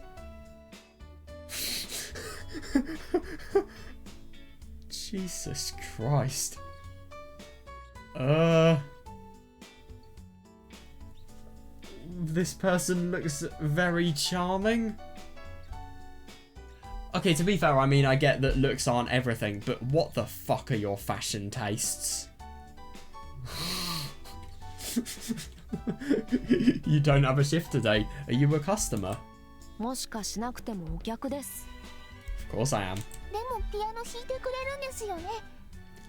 Speaker 1: Jesus Christ. This person looks very charming. Okay, to be fair, I mean, I get that looks aren't everything, but what the fuck are your fashion tastes? You don't have a shift today. Are you a customer?
Speaker 3: もしかしなくてもお客です。
Speaker 1: Of course I am.
Speaker 2: でもピアノ弾いてくれるんですよね。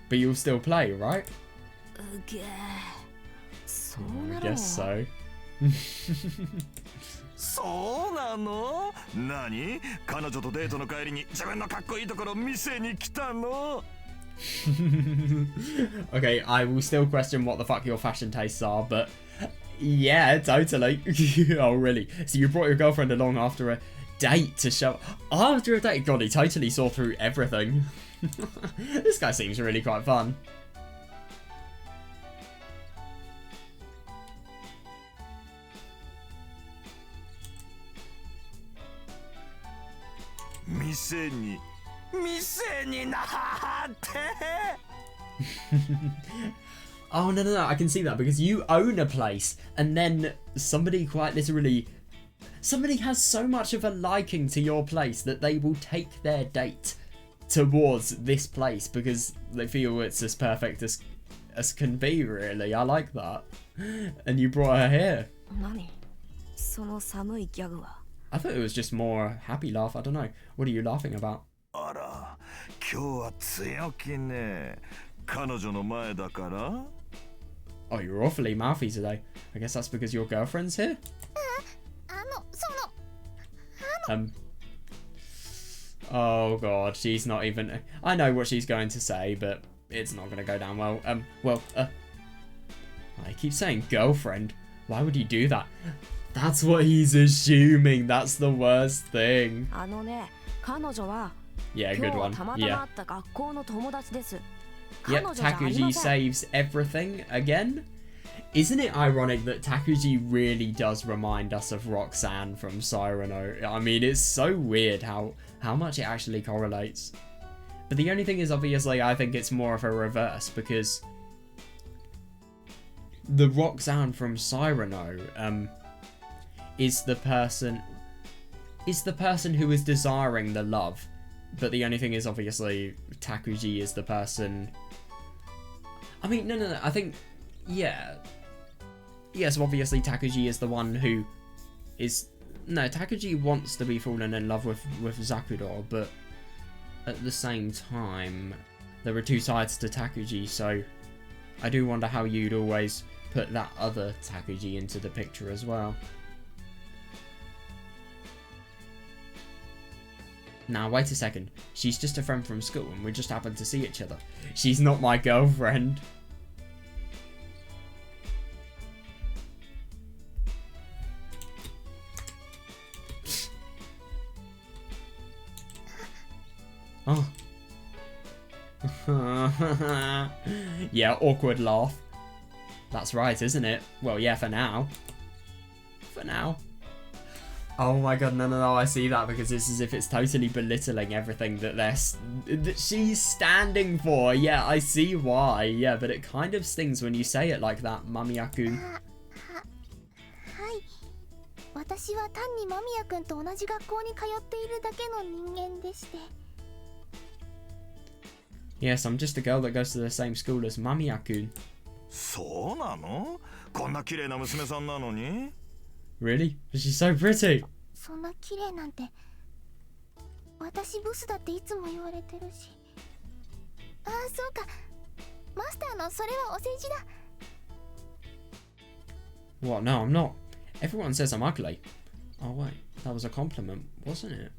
Speaker 1: But you'll still play, right?
Speaker 3: うげえ。そう
Speaker 1: I
Speaker 3: なの
Speaker 1: guess so.
Speaker 4: そうなの？何？彼女とデートの帰りに自分のかっこいいところ見せに来たの？
Speaker 1: Okay, I will still question what the fuck your fashion tastes are, but yeah, totally. Oh, really? So you brought your girlfriend along after a date to show... After a date? God, he totally saw through everything. This guy seems really quite fun.
Speaker 4: 店になって。
Speaker 1: Oh, no, I can see that because you own a place and then somebody quite literally... Somebody has so much of a liking to your place that they will take their date towards this place because they feel it's as perfect as can be, really. I like that. And you brought her here.
Speaker 3: 何その寒いギャグは。
Speaker 1: I thought it was just more a happy laugh. I don't know. What are you laughing about?
Speaker 4: あら、今日は強気ね。彼女の前だから。
Speaker 1: Oh, you're awfully mouthy today. I guess that's because your girlfriend's here?
Speaker 2: その
Speaker 1: Oh god, she's not even... I know what she's going to say, but it's not going to go down well. I keep saying girlfriend. Why would you do that? That's what he's assuming. That's the worst thing.
Speaker 3: あのね、彼女は
Speaker 1: Yeah,
Speaker 3: 今
Speaker 1: good
Speaker 3: 日は
Speaker 1: one.
Speaker 3: たまたま
Speaker 1: Yeah.
Speaker 3: 会った学校の友達です。彼
Speaker 1: Yep,
Speaker 3: 女じゃあり
Speaker 1: Takuji
Speaker 3: ません。
Speaker 1: saves everything again. Isn't it ironic that Takuji really does remind us of Roxanne from Cyrano? I mean, it's so weird how much it actually correlates. But the only thing is, obviously, I think it's more of a reverse because the Roxanne from Cyrano is the person who is desiring the love. But the only thing is, obviously, Takuji is the person... I mean, no, I think... Yeah. Yeah, so obviously Takuji is the one who is... No, Takuji wants to be fallen in love with Zakuro, but at the same time, there are two sides to Takuji, so I do wonder how you'd always put that other Takuji into the picture as well. Now, wait a second. She's just a friend from school and we just happened to see each other. She's not my girlfriend. Oh. Yeah, awkward laugh. That's right, isn't it? Well, yeah, for now. For now. Oh my god, no, I see that because it's as if it's totally belittling everything that that she's standing for. Yeah, I see why. Yeah, but it kind of stings when you say it like that, Mamiyaku.
Speaker 2: はい。私は単に間宮くんと同じ学校に通っているだけの人間でして。
Speaker 1: Yes, I'm just a girl that goes to the same school as Mamiyaku.
Speaker 4: そうなの？こんな綺麗な娘さんなのに？
Speaker 1: Really? She's so pretty.
Speaker 2: そんな綺麗なんて。私ブスだっていつも言われてるし。ああ、そうか。マスターのそれはお世辞だ。
Speaker 1: What? No, I'm not. Everyone says I'm ugly. Oh wait, that was a compliment, wasn't it?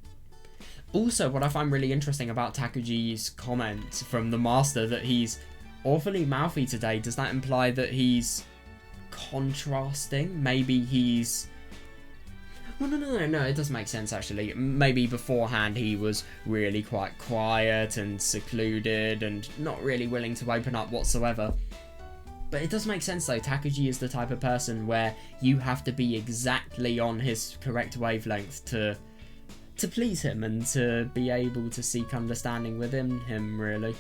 Speaker 1: Also, what I find really interesting about Takuji's comment from the master that he's awfully mouthy today, does that imply that he's contrasting? Maybe he's... Well, no, it does make sense actually. Maybe beforehand he was really quite quiet and secluded and not really willing to open up whatsoever. But it does make sense though, Takuji is the type of person where you have to be exactly on his correct wavelength to please him and to be able to seek understanding within him, really.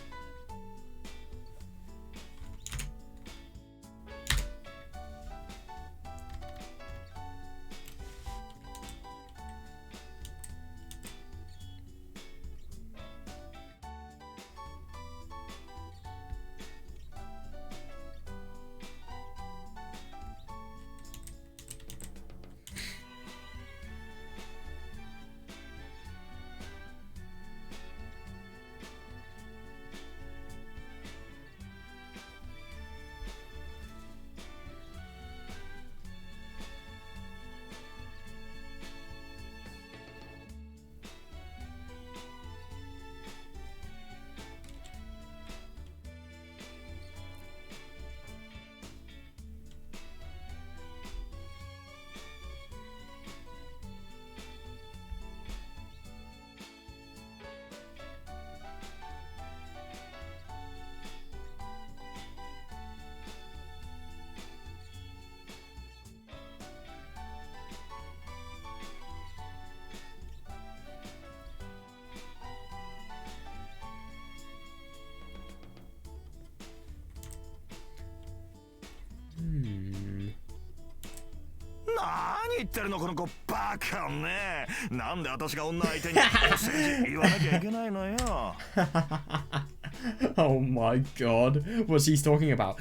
Speaker 4: 何言ってるのこの子バカね。なんで私が女相手にお世辞言わなきゃいけないのよ。
Speaker 1: Oh my god. What she's talking about?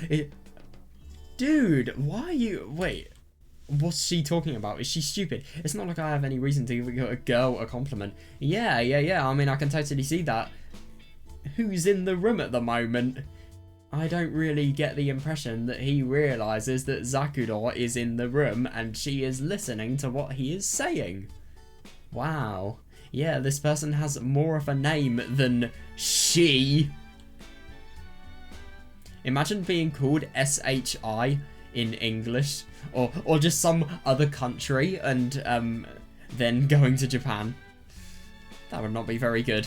Speaker 1: Dude, why are you... Wait. What's she talking about? Is she stupid? It's not like I have any reason to give a girl a compliment. Yeah. I mean, I can totally see that. Who's in the room at the moment? I don't really get the impression that he realizes that Zakuro is in the room and she is listening to what he is saying. Wow. Yeah, this person has more of a name than she. Imagine being called SHI in English, or just some other country, and then going to Japan. That would not be very good.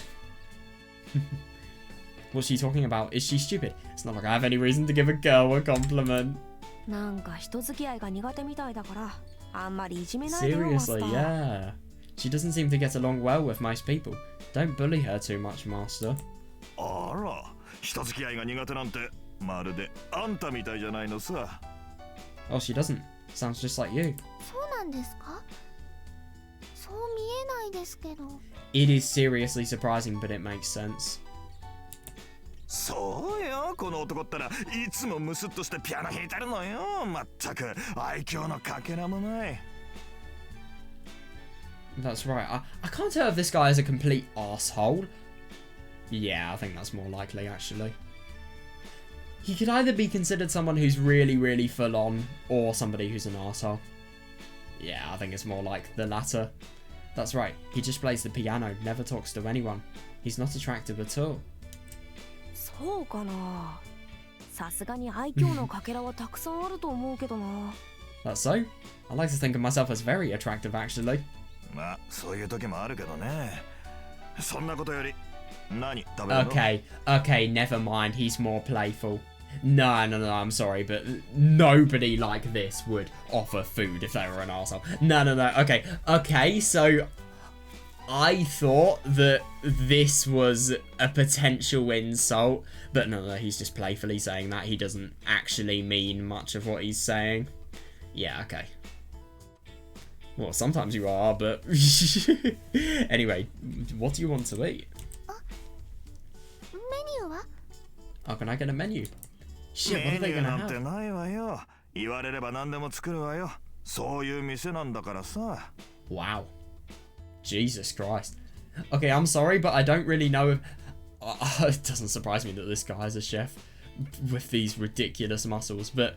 Speaker 1: What's she talking about? Is she stupid? It's not like I have any reason to give a girl a compliment.
Speaker 3: なんか人付き合いが苦手みたいだからあんまりいじめないでよ、マスタ
Speaker 1: Seriously,
Speaker 3: ー。
Speaker 1: yeah. She doesn't seem to get along well with most people. Don't bully her too much, Master.
Speaker 4: あら、人付き合いが苦手なんてまるであんたみたいじゃないのさ。
Speaker 1: Oh, she doesn't. Sounds just like you.
Speaker 2: そうなんですか？そう見えないですけど。
Speaker 1: It is seriously surprising, but it makes sense.
Speaker 4: そうよ、この男ったらいつもムスッとしてピアノ弾いてるのよ。まったく愛嬌のかけらもない。
Speaker 1: That's right. I can't tell if this guy is a complete arsehole. Yeah, I think that's more likely, actually. He could either be considered someone who's really, really full on, or somebody who's an arsehole. Yeah, I think it's more like the latter. That's right. He just plays the piano, never talks to anyone. He's not attractive at all.
Speaker 3: そうかな。さすがに愛嬌のかけらはたくさんあると思うけどな。
Speaker 1: That's so? I like to think of myself as very attractive, actually.
Speaker 4: まあ、そういう時もあるけどね。そんなことより何食べるの？
Speaker 1: Okay, never mind. He's more playful. No, I'm sorry, but nobody like this would offer food if they were an arsehole. No. Okay, so I thought that this was a potential insult, but no, he's just playfully saying that. He doesn't actually mean much of what he's saying. Yeah, okay. Well, sometimes you are, but... Anyway, what do you want to eat?
Speaker 2: メニューは？
Speaker 1: Oh, can I get a menu? Shit, what
Speaker 4: メ
Speaker 1: are
Speaker 4: ニ
Speaker 1: they
Speaker 4: ュー
Speaker 1: gonna
Speaker 4: なんて
Speaker 1: have?
Speaker 4: ないわよ。言われれば何でも作るわよ。そういう店なんだからさ。
Speaker 1: Wow. Jesus Christ. Okay, I'm sorry, but I don't really know if... it doesn't surprise me that this guy's a chef with these ridiculous muscles, but...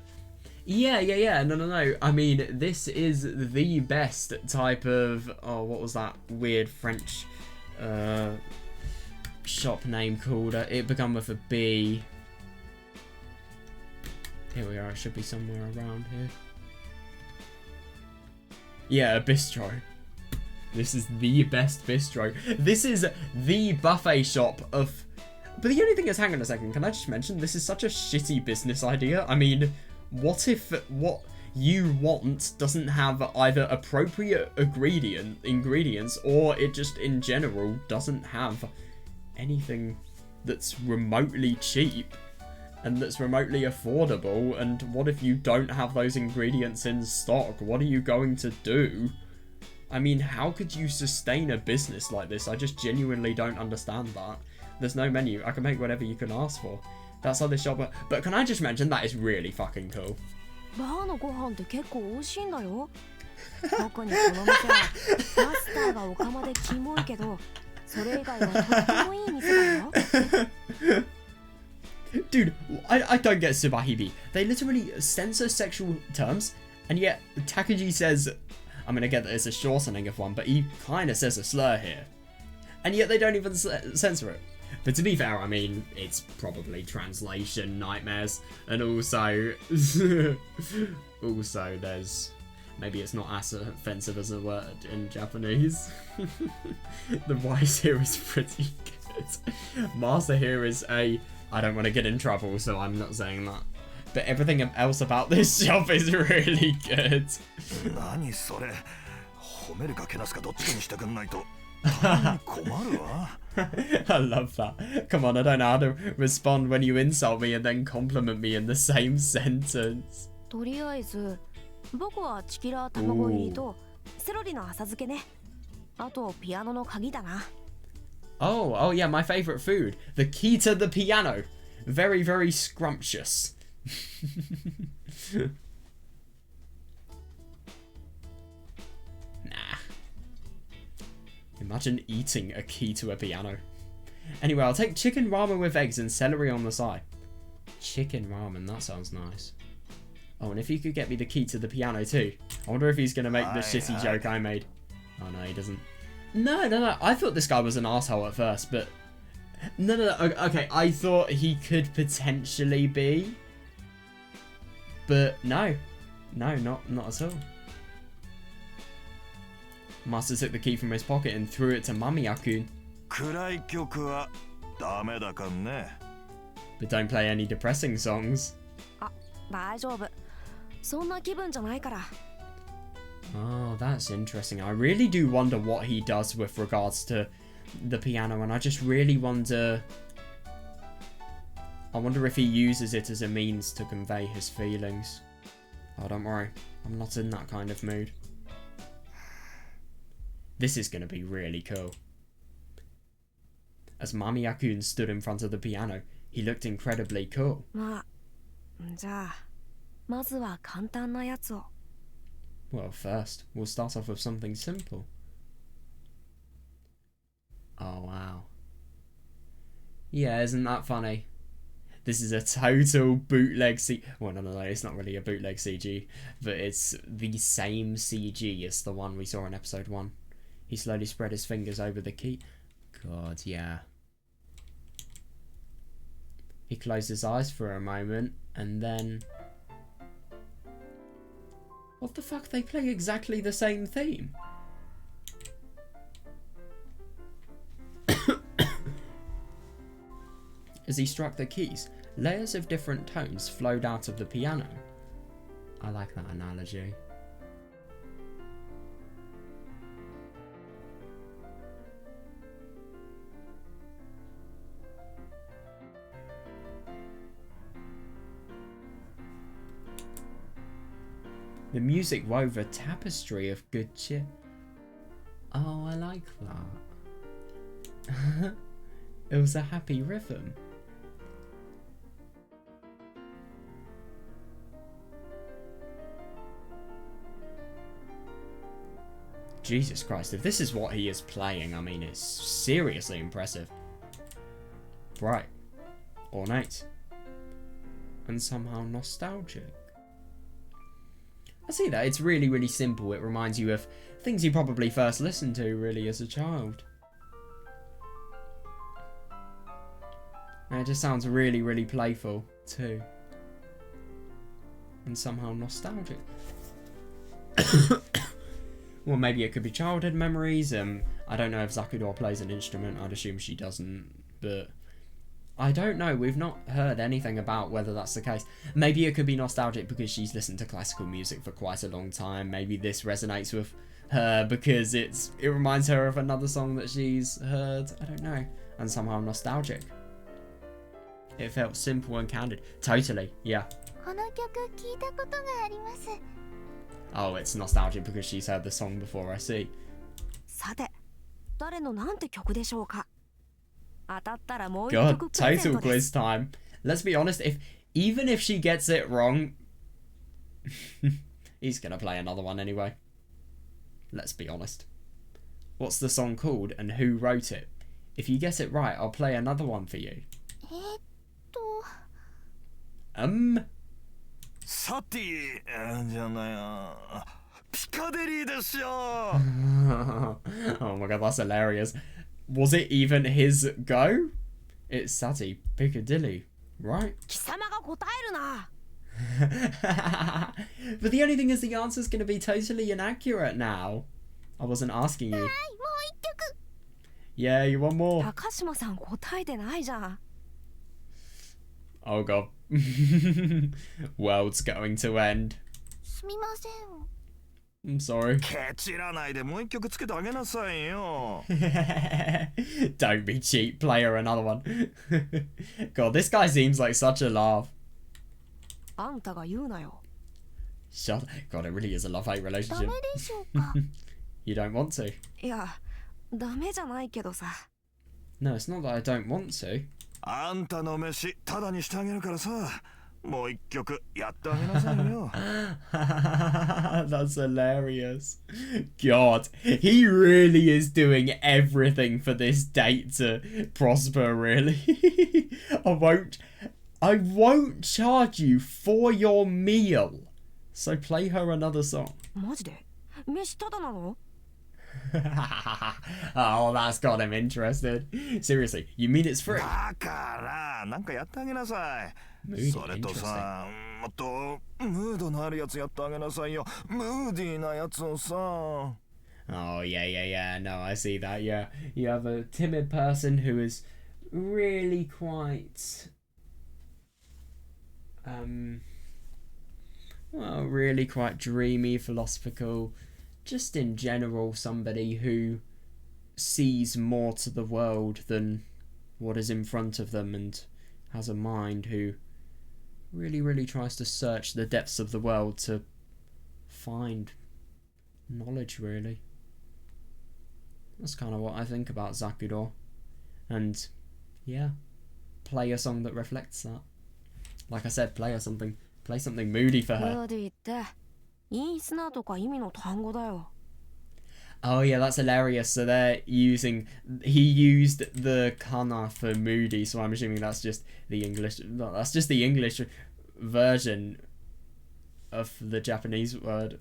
Speaker 1: Yeah. No. I mean, this is the best type of... Oh, what was that weird French shop name called? It began with a B. Here we are. It should be somewhere around here. Yeah, a bistro. This is the best bistro. This is the buffet shop of... But the only thing is, hang on a second, can I just mention, this is such a shitty business idea. I mean, what if what you want doesn't have either appropriate ingredients, or it just in general doesn't have anything that's remotely cheap and that's remotely affordable? And what if you don't have those ingredients in stock? What are you going to do? I mean, how could you sustain a business like this? I just genuinely don't understand that. There's no menu. I can make whatever you can ask for. That's how this shop works. But can I just mention, that is really fucking cool.
Speaker 3: バーのご飯って結構美味しいんだよ。特にこの店はマスターがお釜でキモいけど、それ以外はとってもいい店だよ。
Speaker 1: Dude, I don't get Subarashiki Hibi. They literally censor sexual terms, and yet Takuji says, I'm gonna get that it's a shortening of one, but he kind of says a slur here. And yet they don't even censor it. But to be fair, I mean, it's probably translation nightmares. And also, there's, maybe it's not as offensive as a word in Japanese. The voice here is pretty good. Master here is I don't want to get in trouble, so I'm not saying that. But everything else about this shop is really good.
Speaker 4: 何それ。褒めるかけなすかどっちかにしてくんないと困るわ。
Speaker 1: I love that. Come on, I don't know how to respond when you insult me and then compliment me in the same sentence.
Speaker 3: とりあえず僕はチキラー卵入りとセロリの浅漬けね。あとピアノの鍵だな。
Speaker 1: Oh, yeah, my favourite food. The key to the piano. Very, very scrumptious. Nah. Imagine eating a key to a piano. Anyway, I'll take chicken ramen with eggs and celery on the side. Chicken ramen, that sounds nice. Oh, and if you could get me the key to the piano too. I wonder if he's going to make the shitty joke I made. Oh, no, he doesn't. No. I thought this guy was an asshole at first, but... No. Okay, I thought he could potentially be. But no. No, not at all. Master took the key from his pocket and threw it to Mamiya-kun.
Speaker 4: 暗い曲はダメだかんね。
Speaker 1: But don't play any depressing songs.
Speaker 3: あ、大丈夫。そんな気分じゃないから。
Speaker 1: Oh, that's interesting. I really do wonder what he does with regards to the piano, and I just really wonder... I wonder if he uses it as a means to convey his feelings. Oh, don't worry. I'm not in that kind of mood. This is going to be really cool. As Mamiya-kun stood in front of the piano, he looked incredibly cool.
Speaker 3: まあ、じゃあ、まずは簡単なやつを。
Speaker 1: Well, first, we'll start off with something simple. Oh, wow. Yeah, isn't that funny? This is a total bootleg Well, no, it's not really a bootleg CG, but it's the same CG as the one we saw in episode 1. He slowly spread his fingers over the key. God, yeah. He closed his eyes for a moment, and then... What the fuck? They play exactly the same theme. As he struck the keys, layers of different tones flowed out of the piano. I like that analogy. The music wove a tapestry of good cheer. Oh, I like that. It was a happy rhythm. Jesus Christ, if this is what he is playing, I mean, it's seriously impressive. Bright, ornate, and somehow nostalgic. I see that. It's really, really simple. It reminds you of things you probably first listened to, really, as a child. And it just sounds really, really playful, too. And somehow nostalgic. Well, maybe it could be childhood memories. I don't know if Zakudou plays an instrument. I'd assume she doesn't. But I don't know. We've not heard anything about whether that's the case. Maybe it could be nostalgic because she's listened to classical music for quite a long time. Maybe this resonates with her because it reminds her of another song that she's heard. I don't know. And somehow nostalgic. It felt simple and candid. Totally, yeah.
Speaker 2: この曲聞いたことがあります。
Speaker 1: Oh, it's nostalgic because she's heard the song before, I see.
Speaker 3: さて、誰のなんて曲でしょうか。当たったらもう一
Speaker 1: God,
Speaker 3: 曲プレゼン
Speaker 1: total
Speaker 3: トです。
Speaker 1: quiz time. Let's be honest, even if she gets it wrong, he's gonna play another one anyway. Let's be honest. What's the song called and who wrote it? If you get it right, I'll play another one for you.
Speaker 4: サティじゃないやピカデリーですよ
Speaker 1: Oh my god, that's hilarious. Was it even his go? It's Sati Piccadilly, right?
Speaker 3: 貴様が答えるな。
Speaker 1: But the only thing is the answer's going to be totally inaccurate now. I wasn't asking you.
Speaker 2: もう一曲。
Speaker 1: Yeah, you want more?
Speaker 3: 高島さん答えてないじゃん。
Speaker 1: Oh god. World's going to end.
Speaker 2: すみません。
Speaker 1: I'm sorry.
Speaker 4: ケチらないでもう一曲つけてあげなさいよ
Speaker 1: Don't be cheap, play her another one. God, this guy seems like such a laugh.
Speaker 3: あんたが言うなよ。
Speaker 1: Shut. God, it really is a love-hate
Speaker 2: ダ
Speaker 1: relationship.
Speaker 2: メでしょうか
Speaker 1: You don't want to.
Speaker 3: いやダメじゃないけどさ
Speaker 1: No, it's not that I don't want to.
Speaker 4: あんたの飯タダにしてあげるからさ、もう一曲やってあげなさいよ。
Speaker 1: That's hilarious. God, he really is doing everything for this date to prosper, really. I won't charge you for your meal. So play her another song.
Speaker 3: マジで飯ただなの
Speaker 1: Oh, that's got him interested. Seriously, you mean it's free?
Speaker 4: だからなんかやってあげなさい。
Speaker 1: Moody,
Speaker 4: それとさ、もっとムードのあるやつやってあげなさいよ。ムーディーなやつをさ。
Speaker 1: Oh, yeah. No, I see that, yeah. You have a timid person who is really quite... well, really quite dreamy, philosophical. Just in general, somebody who sees more to the world than what is in front of them and has a mind who really tries to search the depths of the world to find knowledge, really. That's kind of what I think about Zakuro. And, yeah, play a song that reflects that. Like I said, play something moody for
Speaker 3: ム
Speaker 1: her.
Speaker 3: ーディーってインスナーとか意味の単語だよ
Speaker 1: Oh yeah, that's hilarious. So he used the kana for moody, so I'm assuming that's just the English version of the Japanese word.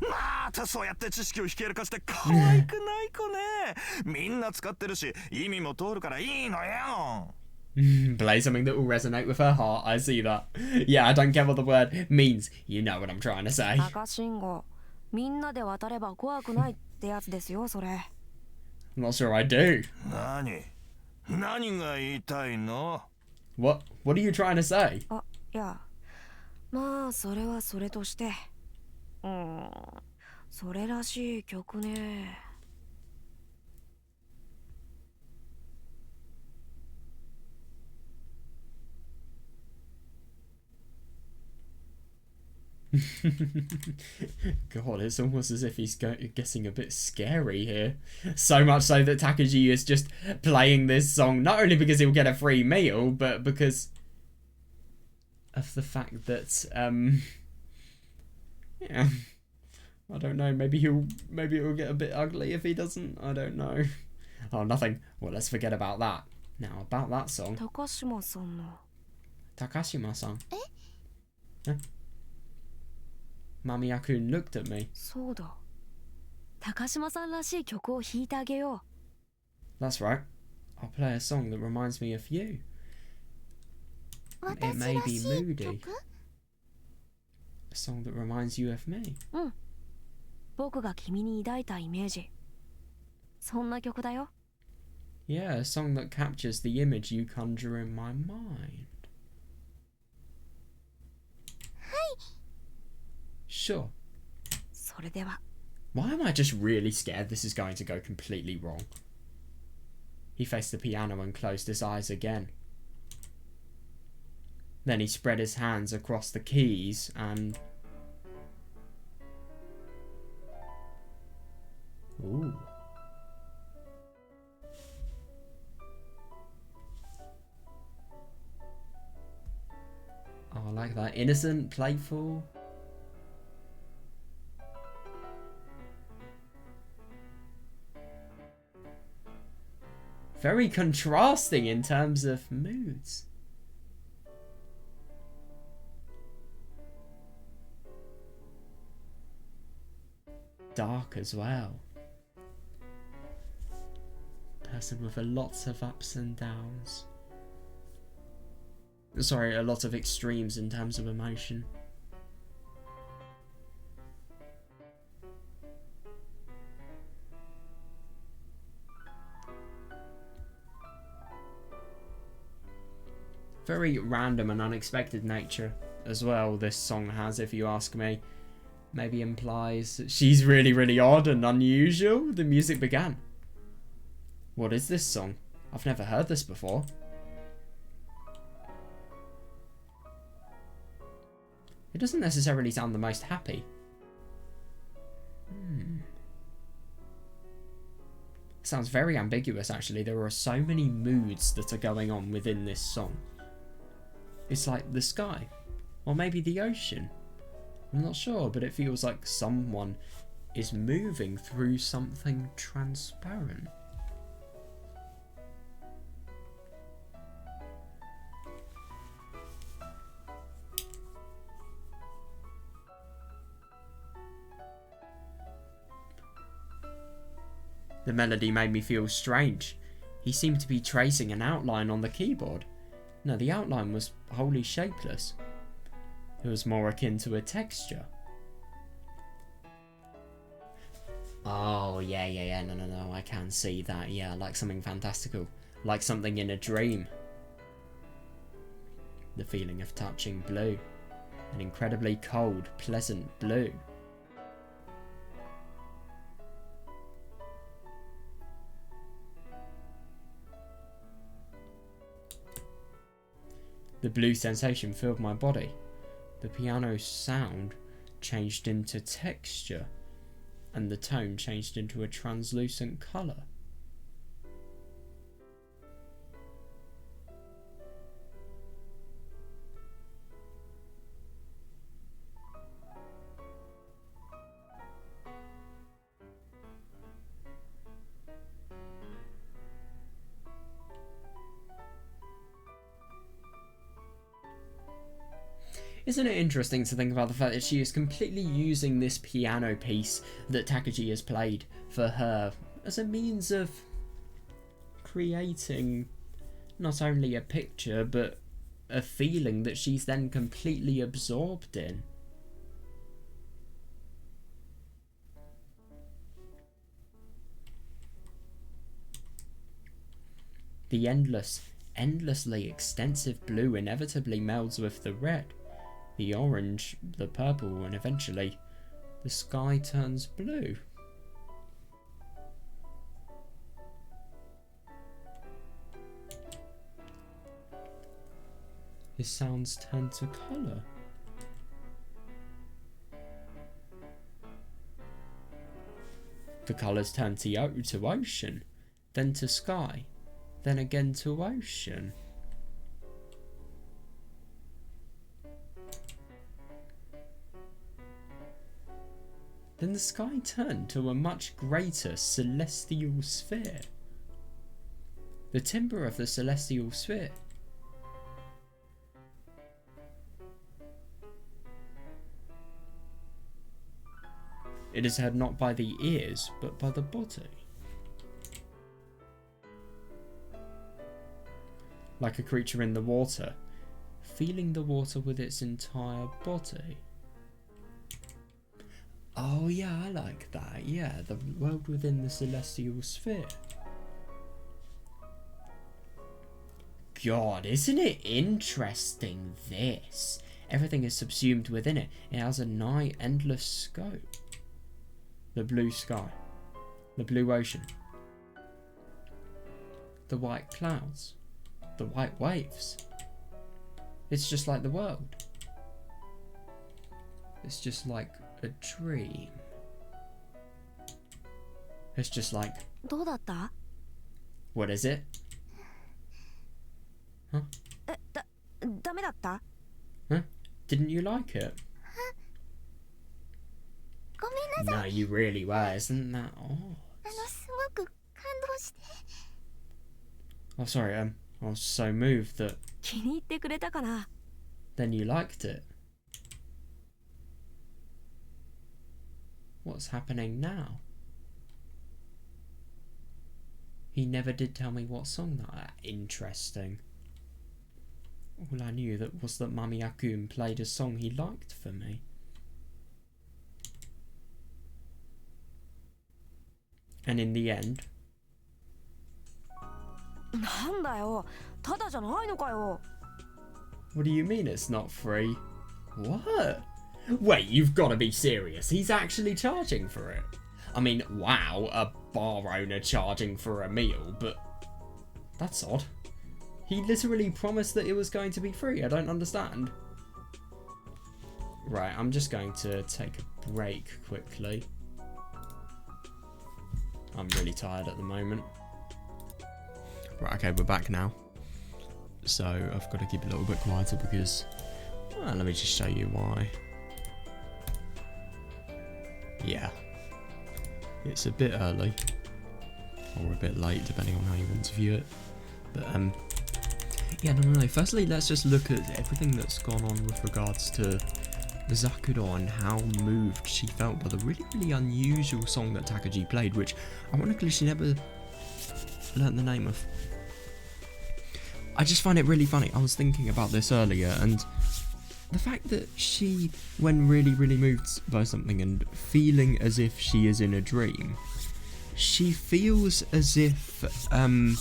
Speaker 4: またそうやって知識をひけらかして可愛くない子ね。みんな使ってるし意味も通るからいいのよ。
Speaker 1: Play something that will resonate with her heart. I see that. Yeah, I don't care what the word means. You know what I'm trying to say.
Speaker 3: 赤信号みんなで渡れば怖くないってやつですよそれ
Speaker 1: I'm not sure I do.
Speaker 4: 何が言いたいの？
Speaker 1: What are you trying to say?
Speaker 3: あいやまあそれはそれとしてそれらしい曲ね
Speaker 1: God, it's almost as if he's getting a bit scary here. So much so that Takuji is just playing this song, not only because he'll get a free meal, but because of the fact that, yeah, I don't know, maybe it'll get a bit ugly if he doesn't, I don't know. Oh, nothing. Well, let's forget about that. Now, about that song.
Speaker 3: 高島さんの
Speaker 1: Takashima-san. Huh? Mamiya-kun looked at me.
Speaker 3: そうだ高島さんらしい曲を弾いてあげよ
Speaker 1: That's right. I'll play a song that reminds me of you. It
Speaker 2: 私
Speaker 1: may
Speaker 2: ら
Speaker 1: be
Speaker 2: しい
Speaker 1: moody.
Speaker 2: 曲
Speaker 1: A song that reminds you of me.
Speaker 3: う僕が君に抱いたイメージそんな曲だよ
Speaker 1: Yeah, a song that captures the image you conjure in my mind. Sure.
Speaker 3: それでは
Speaker 1: Why am I just really scared this is going to go completely wrong? He faced the piano and closed his eyes again. Then he spread his hands across the keys and... Ooh. Oh, I like that. Innocent, playful. Very contrasting in terms of moods. Dark as well. Person with a lots of ups and downs. Sorry, a lot of extremes in terms of emotion. Very random and unexpected nature as well, this song has, if you ask me. Maybe implies that she's really, really odd and unusual. The music began. What is this song? I've never heard this before. It doesn't necessarily sound the most happy. Sounds very ambiguous, actually. There are so many moods that are going on within this song. It's like the sky, or maybe the ocean. I'm not sure, but it feels like someone is moving through something transparent. The melody made me feel strange. He seemed to be tracing an outline on the keyboard. No, the outline was wholly shapeless. It was more akin to a texture. Oh, yeah, no, I can see that, yeah, like something fantastical. Like something in a dream. The feeling of touching blue. An incredibly cold, pleasant blue. The blue sensation filled my body. The piano's sound changed into texture, and the tone changed into a translucent colour. Isn't it interesting to think about the fact that she is completely using this piano piece that Takuji has played for her as a means of creating not only a picture but a feeling that she's then completely absorbed in. The endlessly extensive blue inevitably melds with the red. The orange, the purple, and eventually the sky turns blue. His sounds turn to colour. The colours turn to ocean, then to sky, then again to ocean. Then the sky turned to a much greater celestial sphere. The timbre of the celestial sphere. It is heard not by the ears, but by the body. Like a creature in the water, feeling the water with its entire body. Oh yeah, I like that. Yeah, the world within the celestial sphere. God, isn't it interesting, this? Everything is subsumed within it. It has a nigh endless scope. The blue sky. The blue ocean. The white clouds. The white waves. It's just like the world. It's just like a dream. It's just like...
Speaker 3: どうだった?
Speaker 1: What is it? Huh?
Speaker 3: ダメだった?
Speaker 1: Huh? Didn't you like it?
Speaker 2: ごめんなさい。
Speaker 1: No, you really were. Isn't that odd?
Speaker 2: すごく感動して。
Speaker 1: Oh, sorry, I was so moved that...
Speaker 3: 気に入ってくれたかな?
Speaker 1: Then you liked it. What's happening now? He never did tell me what song that. Interesting. All I knew was that Mami Akun played a song he liked for me. And in the end...
Speaker 3: なんだよ、ただじゃないのかよ。
Speaker 1: What do you mean it's not free? What? Wait, you've got to be serious. He's actually charging for it. I mean, wow, a bar owner charging for a meal, but that's odd. He literally promised that it was going to be free. I don't understand. Right, I'm just going to take a break quickly. I'm really tired at the moment. Right, okay, we're back now. So I've got to keep a little bit quieter because... well, let me just show you why. Yeah. It's a bit early. Or a bit late, depending on how you want to view it. But, yeah, no. Firstly, let's just look at everything that's gone on with regards to Zakuro and how moved she felt by the really, really unusual song that Takuji played, which, ironically, she never learnt the name of. I just find it really funny. I was thinking about this earlier, and the fact that she, when really, really moved by something and feeling as if she is in a dream, she feels as if, sorry, I'm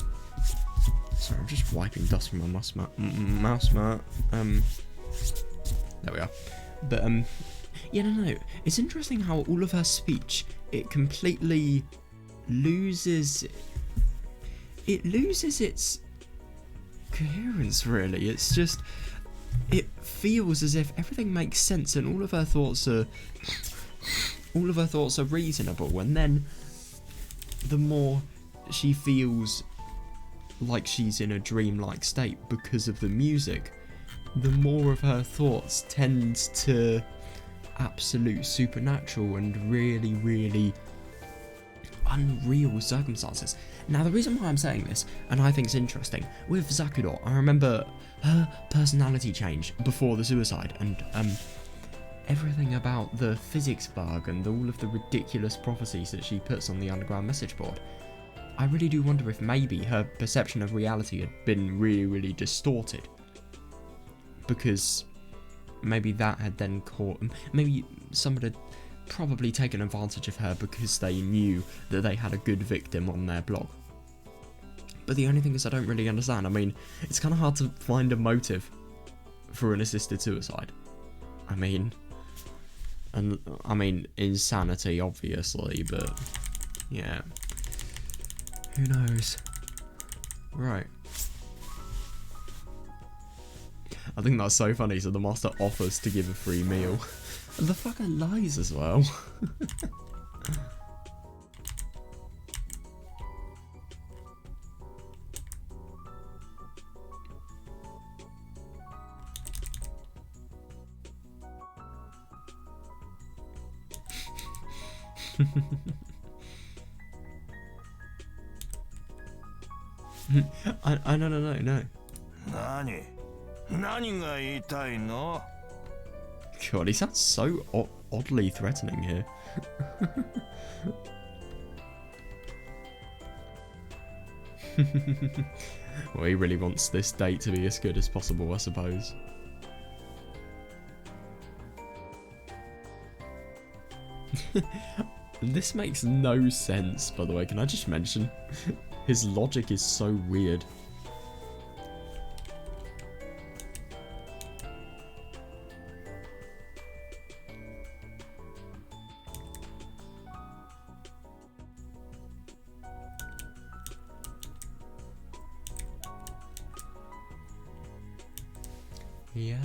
Speaker 1: just wiping dust from my mouse mat. There we are. But, yeah, no. It's interesting how all of her speech, it completely loses its coherence, really. It's just, it feels as if everything makes sense and all of her thoughts are reasonable, and then the more she feels like she's in a dreamlike state because of the music, the more of her thoughts tend to absolute supernatural and really, really unreal circumstances. Now, the reason why I'm saying this, and I think it's interesting, with Zakuro, I remember her personality change before the suicide, and everything about the physics bug and all of the ridiculous prophecies that she puts on the underground message board. I really do wonder if maybe her perception of reality had been really, really distorted. Because maybe that had then maybe someone had probably taken advantage of her because they knew that they had a good victim on their blog. But the only thing is, I don't really understand. I mean, it's kind of hard to find a motive for an assisted suicide. I mean, insanity, obviously, but yeah, who knows? Right. I think that's so funny. So the master offers to give a free meal. And the fucker lies as well. No.
Speaker 4: 何が言いたいの?
Speaker 1: God, he sounds so oddly threatening here. Well, he really wants this date to be as good as possible, I suppose. This makes no sense, by the way. Can I just mention? His logic is so weird. Yeah.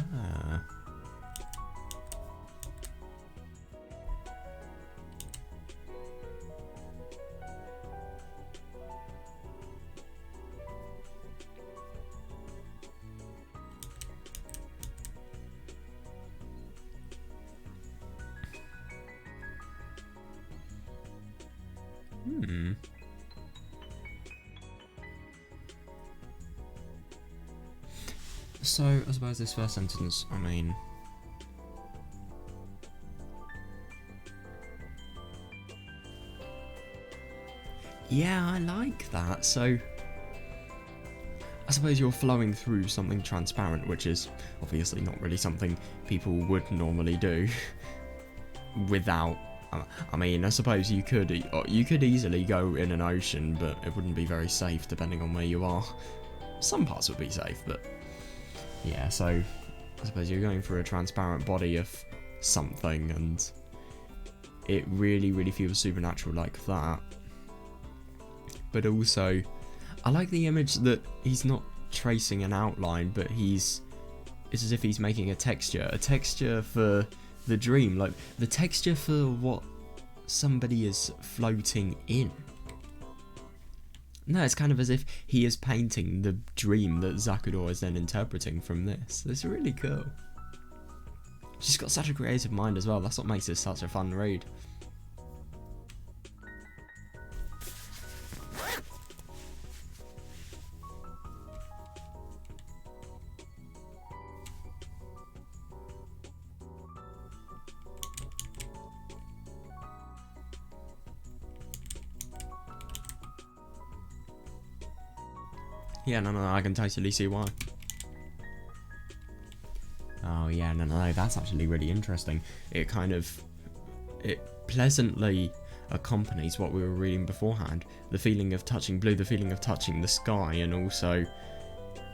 Speaker 1: So, I suppose this first sentence, I mean... yeah, I like that. So, I suppose you're flowing through something transparent, which is obviously not really something people would normally do without... I mean, I suppose you could easily go in an ocean, but it wouldn't be very safe depending on where you are. Some parts would be safe, but Yeah, so I suppose you're going for a transparent body of something, and it really, really feels supernatural like that. But also, I like the image that he's not tracing an outline, but it's as if he's making a texture for the dream, like the texture for what somebody is floating in. No, it's kind of as if he is painting the dream that Zakuro is then interpreting from this. It's really cool. She's got such a creative mind as well. That's what makes this such a fun read. Yeah, no, I can totally see why. Oh yeah, no, that's actually really interesting. It pleasantly accompanies what we were reading beforehand. The feeling of touching blue, the feeling of touching the sky, and also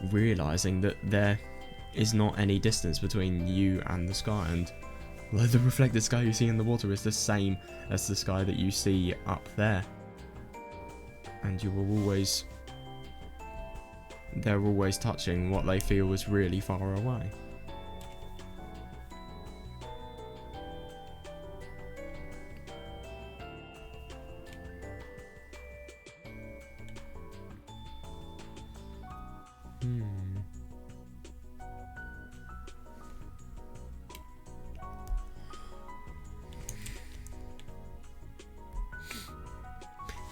Speaker 1: realising that there is not any distance between you and the sky, and the reflected sky you see in the water is the same as the sky that you see up there. And you will always... they're always touching what they feel is really far away.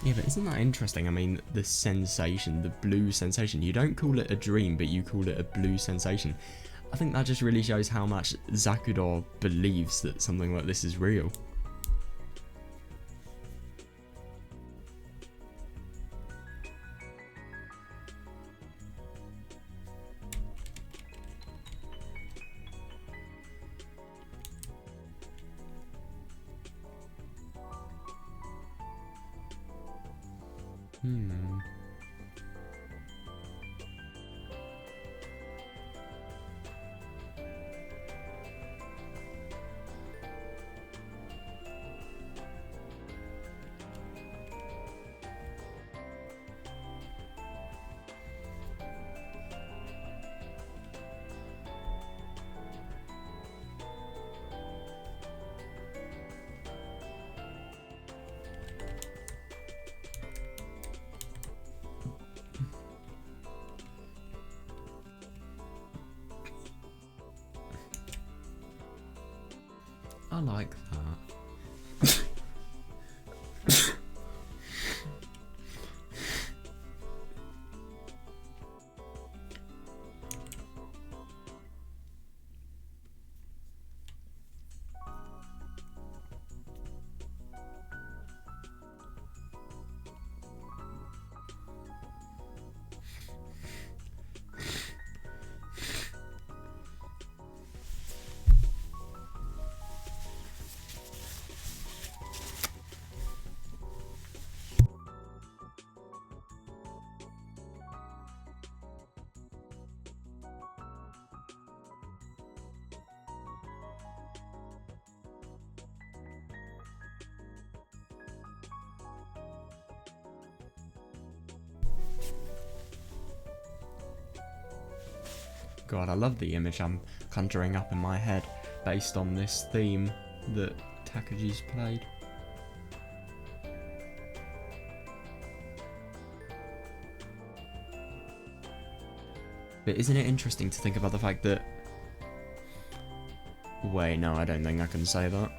Speaker 1: Yeah, but isn't that interesting? I mean, the sensation, the blue sensation, you don't call it a dream, but you call it a blue sensation. I think that just really shows how much Zakuro believes that something like this is real. I like that. God, I love the image I'm conjuring up in my head based on this theme that Takuji's played. But isn't it interesting to think about the fact that... Wait, no, I don't think I can say that.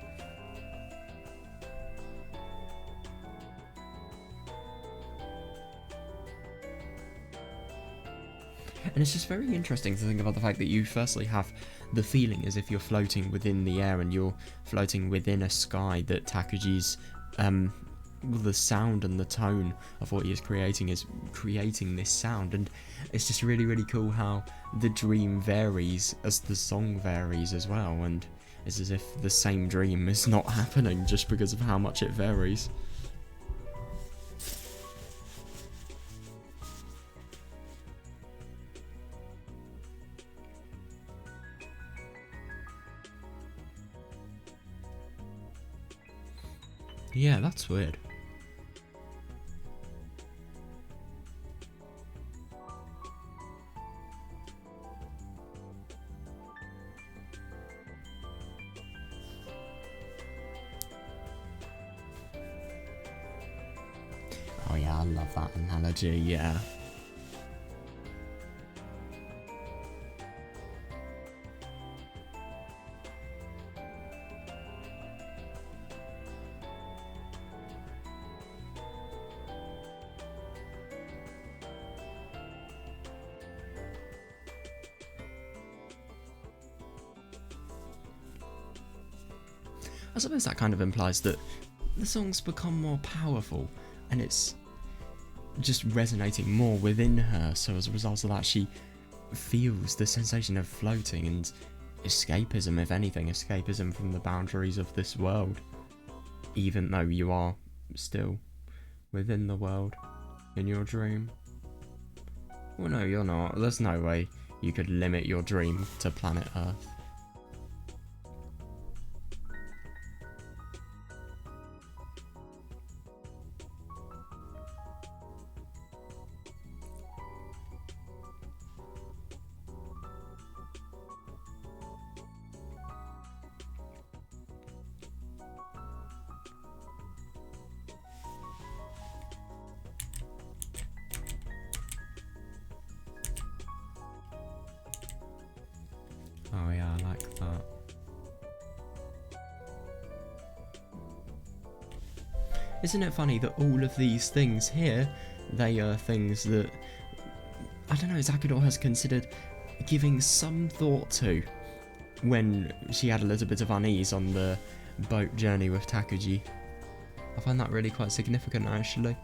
Speaker 1: And it's just very interesting to think about the fact that you firstly have the feeling as if you're floating within the air and you're floating within a sky that Takuji's, the sound and the tone of what he is creating this sound, and it's just really, really cool how the dream varies as the song varies as well, and it's as if the same dream is not happening just because of how much it varies. Yeah, that's weird. Oh yeah, I love that analogy, yeah. I suppose that kind of implies that the song's become more powerful and it's just resonating more within her, so as a result of that she feels the sensation of floating and escapism, if anything, escapism from the boundaries of this world, even though you are still within the world in your dream. Well, no, you're not. There's no way you could limit your dream to planet Earth. Oh yeah, I like that. Isn't it funny that all of these things here, they are things that, I don't know, Zakudou has considered giving some thought to when she had a little bit of unease on the boat journey with Takuji. I find that really quite significant, actually.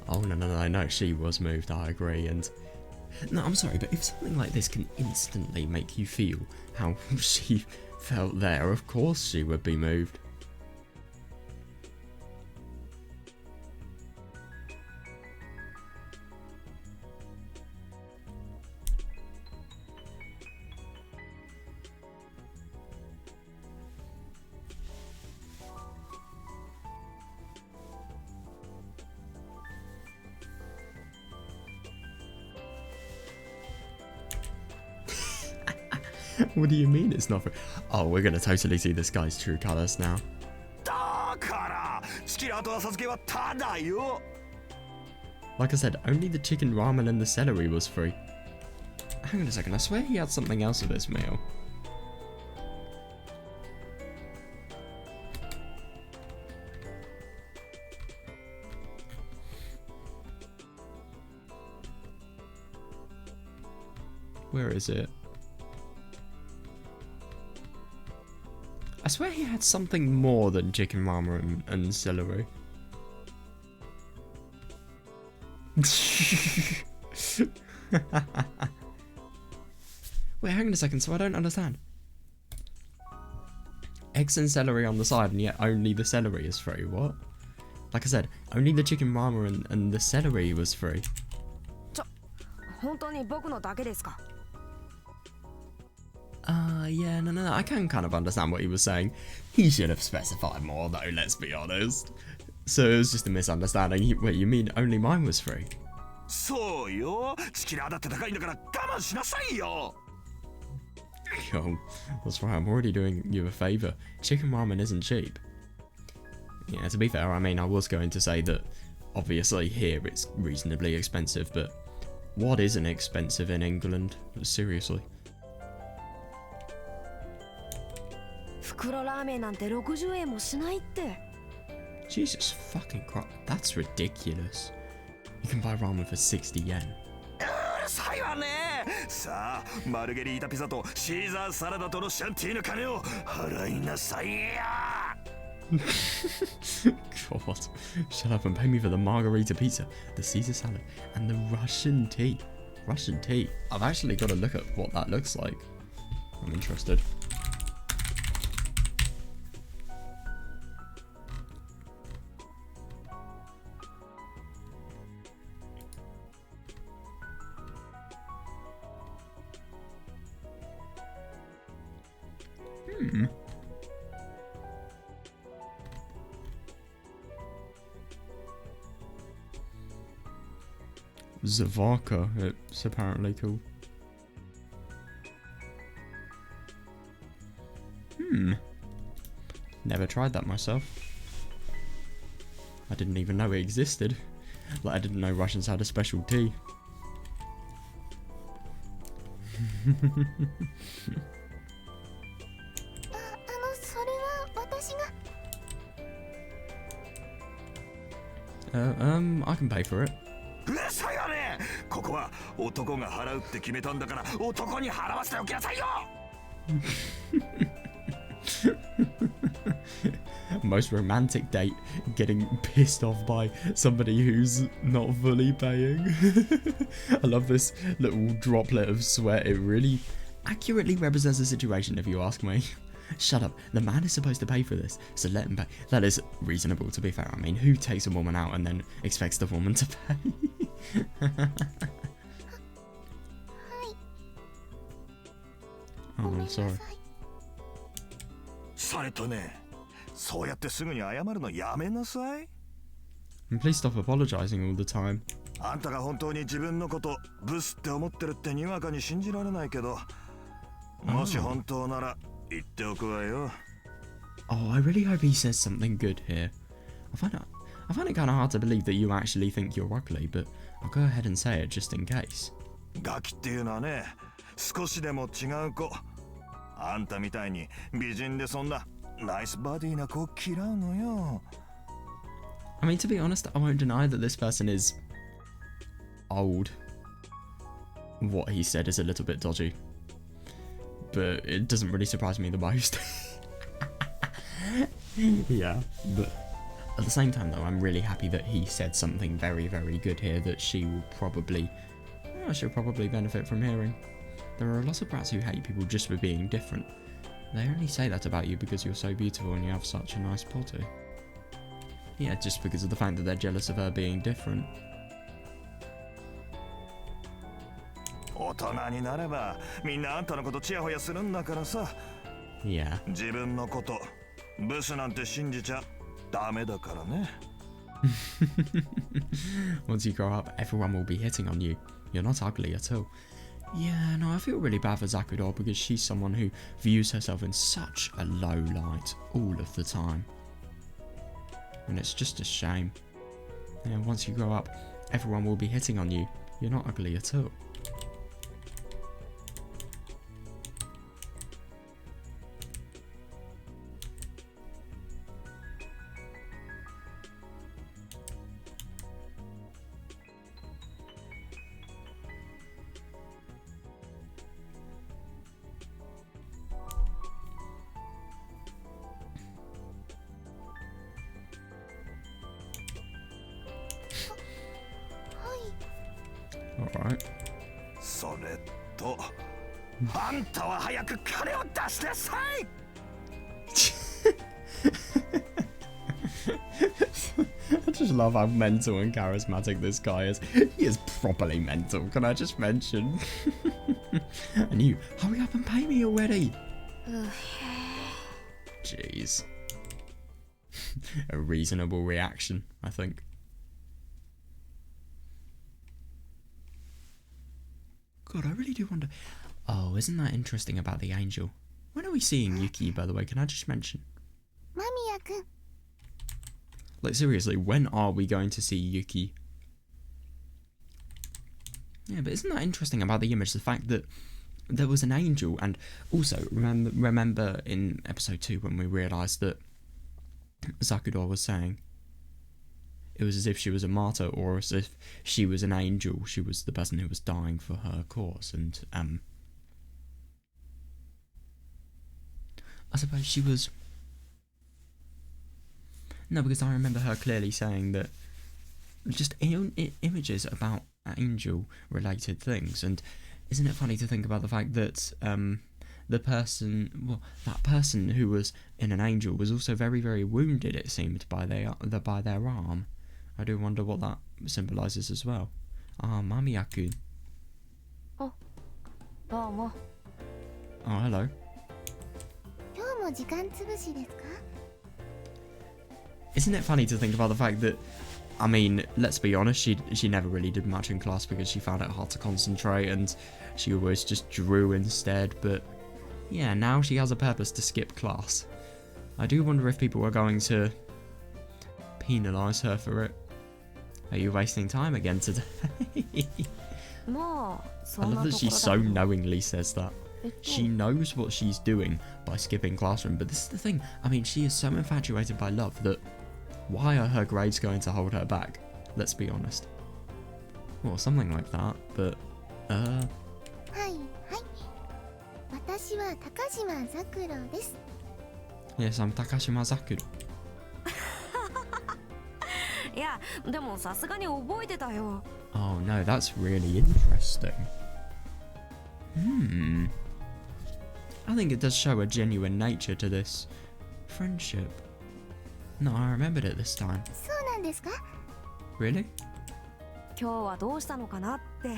Speaker 1: Oh, no, she was moved, I agree, and... No, I'm sorry, but if something like this can instantly make you feel how she felt there, of course she would be moved. What do you mean it's not for... Oh, we're gonna totally see this guy's true colours now.
Speaker 4: だからチキラーと浅漬けはただよ。
Speaker 1: Like I said, only the chicken ramen and the celery was free. Hang on a second, I swear he had something else with this meal. Where is it? I swear he had something more than chicken ramen and celery. Wait, hang on a second, so I don't understand. Eggs and celery on the side, and yet only the celery is free, what? Like I said, only the chicken ramen and the celery was free.
Speaker 3: 本当に僕のだけですか?
Speaker 1: Yeah, no, I can kind of understand what he was saying. He should have specified more though, let's be honest. So it was just a misunderstanding. Wait, you mean only mine was free?
Speaker 4: そうよ。チキラーだって高いんだから我慢しなさいよ。
Speaker 1: Yo, that's right, I'm already doing you a favour. Chicken ramen isn't cheap. Yeah, to be fair, I mean, I was going to say that obviously here it's reasonably expensive, but what isn't expensive in England? Seriously.
Speaker 3: 袋ラーメンなんて60円もしないって。
Speaker 1: Jesus fucking Christ, that's ridiculous. You can buy ramen for 60 yen.
Speaker 4: うるさいわね。さあ、マルゲリータピザとシーザーサラダとのシャンティーの金を払いなさいや。
Speaker 1: God, shut up and pay me for the margarita pizza, the Caesar salad, and the Russian tea. Russian tea. I've actually got to look at what that looks like. I'm interested. Zavarka, it's apparently called. Never tried that myself. I didn't even know it existed. Like, I didn't know Russians had a special tea.
Speaker 2: それは私が
Speaker 1: I can pay for it.
Speaker 4: 嘘よね。ここは男が払うって決めたんだから男に払わせておきなさいよ。
Speaker 1: Most romantic date, getting pissed off by somebody who's not fully paying. I love this little droplet of sweat. It really accurately represents the situation, if you ask me. Shut up. The man is supposed to pay for this, so let him pay. That is reasonable, to be fair. I mean, who takes a woman out and then expects the woman to pay? Oh, I'm sorry.
Speaker 4: それとね、そうやってすぐに謝るのやめなさい。
Speaker 1: And please stop apologizing all the time.
Speaker 4: あんたが本当に自分のことブスって思ってるってにわかに信じられないけど、もし本当なら言っておくわよ。
Speaker 1: Oh, I really hope he says something good here. I find it kind of hard to believe that you actually think you're ugly, but I'll go ahead and say it just in case.
Speaker 4: ガキっていうのはね、少しでも違う子。あんたみたいに美人でそんなナイスバディな子を嫌うのよ。
Speaker 1: I mean, to be honest, I won't deny that this person is old. What he said is a little bit dodgy, but it doesn't really surprise me the most. Yeah, but at the same time though, I'm really happy that he said something very, very good here that she'll probably benefit from hearing. There are a lot of brats who hate people just for being different. They only say that about you because you're so beautiful and you have such a nice body. Yeah, just because of the fact that they're jealous of her being different.
Speaker 4: 大人になればみんなあんたのことチヤホヤするんだからさ。
Speaker 1: Yeah.
Speaker 4: 自分のことブスなんて信じちゃダメだからね。
Speaker 1: Once you grow up, everyone will be hitting on you. You're not ugly at all. Yeah, no, I feel really bad for Zakudor because she's someone who views herself in such a low light all of the time. And it's just a shame. Yeah, once you grow up, everyone will be hitting on you. You're not ugly at all. Alright.
Speaker 4: それとあんたは早く金を出しなさい。
Speaker 1: I just love how mental and charismatic this guy is. He is properly mental, can I just mention? And you, hurry up and pay me already. Jeez. A reasonable reaction, I think. God, I really do wonder. Oh, isn't that interesting about the angel? When are we seeing Yuki, by the way? Can I just mention?
Speaker 2: 間宮君
Speaker 1: Like, seriously, when are we going to see Yuki? Yeah, but isn't that interesting about the image? The fact that there was an angel, and also, remember in episode 2 when we realised that Zakudor was saying it was as if she was a martyr, or as if she was an angel. She was the person who was dying for her cause, and I suppose she was No, because I remember her clearly saying that just images about angel-related things. And isn't it funny to think about the fact that that person who was in an angel was also very, very wounded, it seemed, by their arm. I do wonder what that symbolises as well. Ah, Mamiya-kun.
Speaker 3: Oh, domo.
Speaker 1: Oh, hello.
Speaker 2: 今日も時間つぶしですか？
Speaker 1: Isn't it funny to think about the fact that, I mean, let's be honest, she never really did much in class because she found it hard to concentrate and she always just drew instead, but yeah, now she has a purpose to skip class. I do wonder if people are going to penalise her for it. Are you wasting time again today?
Speaker 3: No,
Speaker 1: I love that she so knowingly says that. She knows what she's doing by skipping classroom, but this is the thing. I mean, she is so infatuated by love that why are her grades going to hold her back? Let's be honest. Well, something like that, but,
Speaker 2: はいはい。私は高島ザクロです。
Speaker 1: Yes, I'm Takashima Zakuro.
Speaker 3: いや、でもさすがに覚えてたよ。
Speaker 1: Oh no, that's really interesting. I think it does show a genuine nature to this friendship. No, I remembered it this time.
Speaker 2: そうなんですか？
Speaker 1: Really?
Speaker 3: 今日はどうしたのかなって、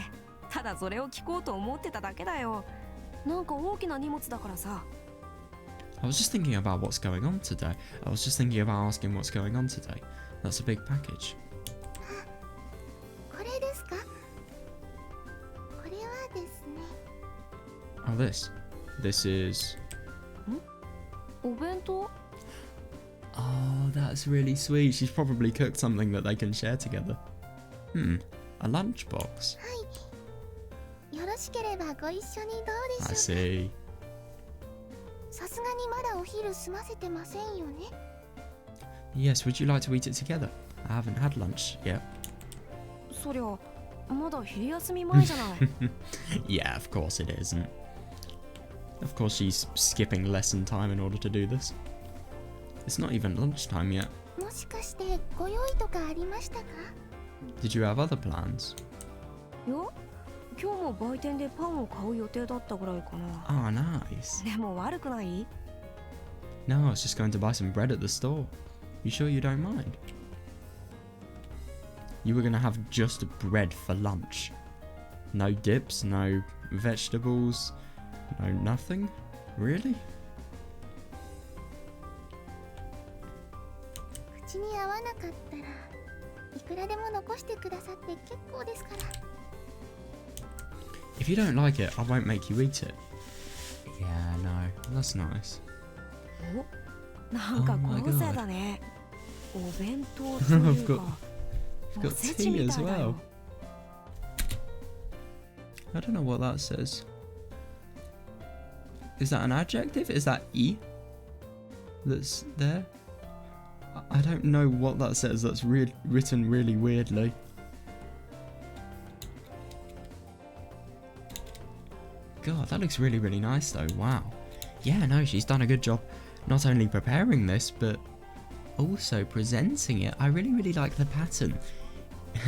Speaker 3: ただそれを聞こうと思ってただけだよ。なんか大きな荷物だからさ。
Speaker 1: I was just thinking about what's going on today. I was just thinking about asking what's going on today. That's a big package.
Speaker 2: これですか？これはですね。
Speaker 1: Oh, this. This is...
Speaker 3: お弁当？
Speaker 1: Oh, that's really sweet. She's probably cooked something that they can share together. A lunchbox.
Speaker 2: はい。よろしければご一緒にどうで
Speaker 1: I
Speaker 2: しょう
Speaker 1: see.
Speaker 2: か？さすがにまだお昼済ませてませんよね。
Speaker 1: Yes, would you like to eat it together? I haven't had lunch yet.
Speaker 3: そりゃまだ昼休み前じゃない。
Speaker 1: Yeah, of course it isn't. Of course she's skipping lesson time in order to do this. It's not even lunchtime yet.
Speaker 2: もしかしてご用意とかありましたか？
Speaker 1: Did you have other plans?
Speaker 3: よ、今日も売店でパンを買う予定だったぐらいかな。
Speaker 1: Oh, nice.
Speaker 3: でも悪くない？
Speaker 1: No, I was just going to buy some bread at the store. You sure you don't mind? You were going to have just bread for lunch. No dips, no vegetables, no nothing? Really?
Speaker 2: 口に合わなかったらいくらでも残してくださって結構ですから。
Speaker 1: If you don't like it, I won't make you eat it. Yeah, no, that's nice.
Speaker 3: お、なんか
Speaker 1: Oh my
Speaker 3: 豪勢だね。お弁当というか、
Speaker 1: I've
Speaker 3: お
Speaker 1: got
Speaker 3: せち
Speaker 1: tea
Speaker 3: み
Speaker 1: as
Speaker 3: たいだ
Speaker 1: well.
Speaker 3: よ。
Speaker 1: I don't know what that says. Is that an adjective? Is that E? That's there? I don't know what that says. That's written really weirdly. God, that looks really, really nice though. Wow. Yeah, no, she's done a good job not only preparing this, but also presenting it. I really, really like the pattern.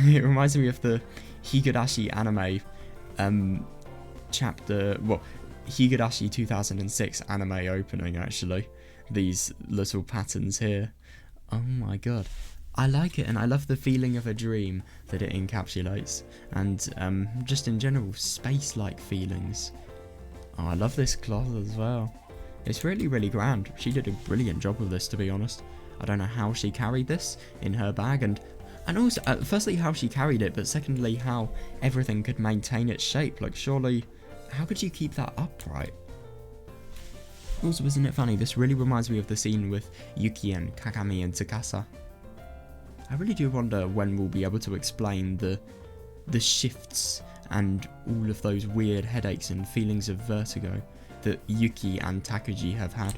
Speaker 1: It reminds me of the Higurashi anime chapter, well, Higurashi 2006 anime opening, actually. These little patterns here. Oh my god. I like it, and I love the feeling of a dream that it encapsulates, and just in general, space-like feelings. Oh, I love this cloth as well. It's really, really grand. She did a brilliant job with this, to be honest. I don't know how she carried this in her bag, and also, firstly, how she carried it, but secondly, how everything could maintain its shape. Like, surely, how could you keep that upright? Also, isn't it funny? This really reminds me of the scene with Yuki and Kagami and Tsukasa. I really do wonder when we'll be able to explain the shifts and all of those weird headaches and feelings of vertigo that Yuki and Takuji have had.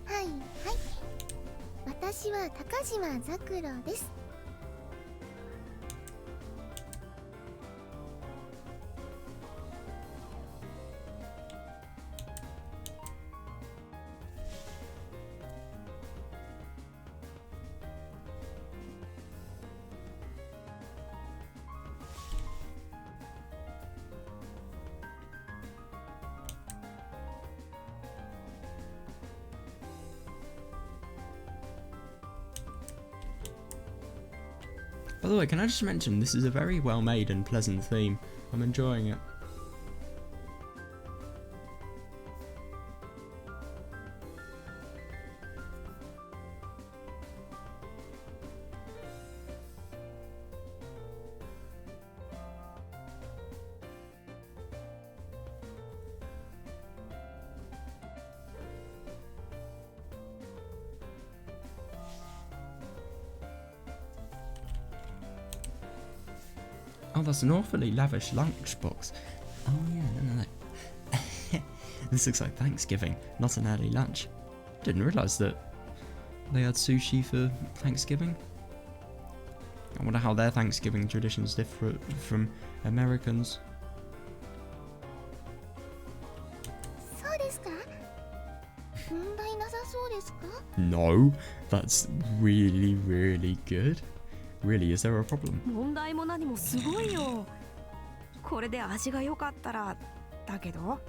Speaker 2: はいはい。私は高島ザクロです。
Speaker 1: Oh, By the way, can I just mention, this is a very well made and pleasant theme. I'm enjoying it. Oh, that's an awfully lavish lunchbox. Oh yeah, no. This looks like Thanksgiving, not an early lunch. Didn't realise that they had sushi for Thanksgiving. I wonder how their Thanksgiving traditions differ from Americans.
Speaker 2: そうですか？問題なさそうですか？
Speaker 1: No, that's really, really good. Really, is there a problem?
Speaker 3: 問題も何もすごいよ。これで味が良かったらだけど。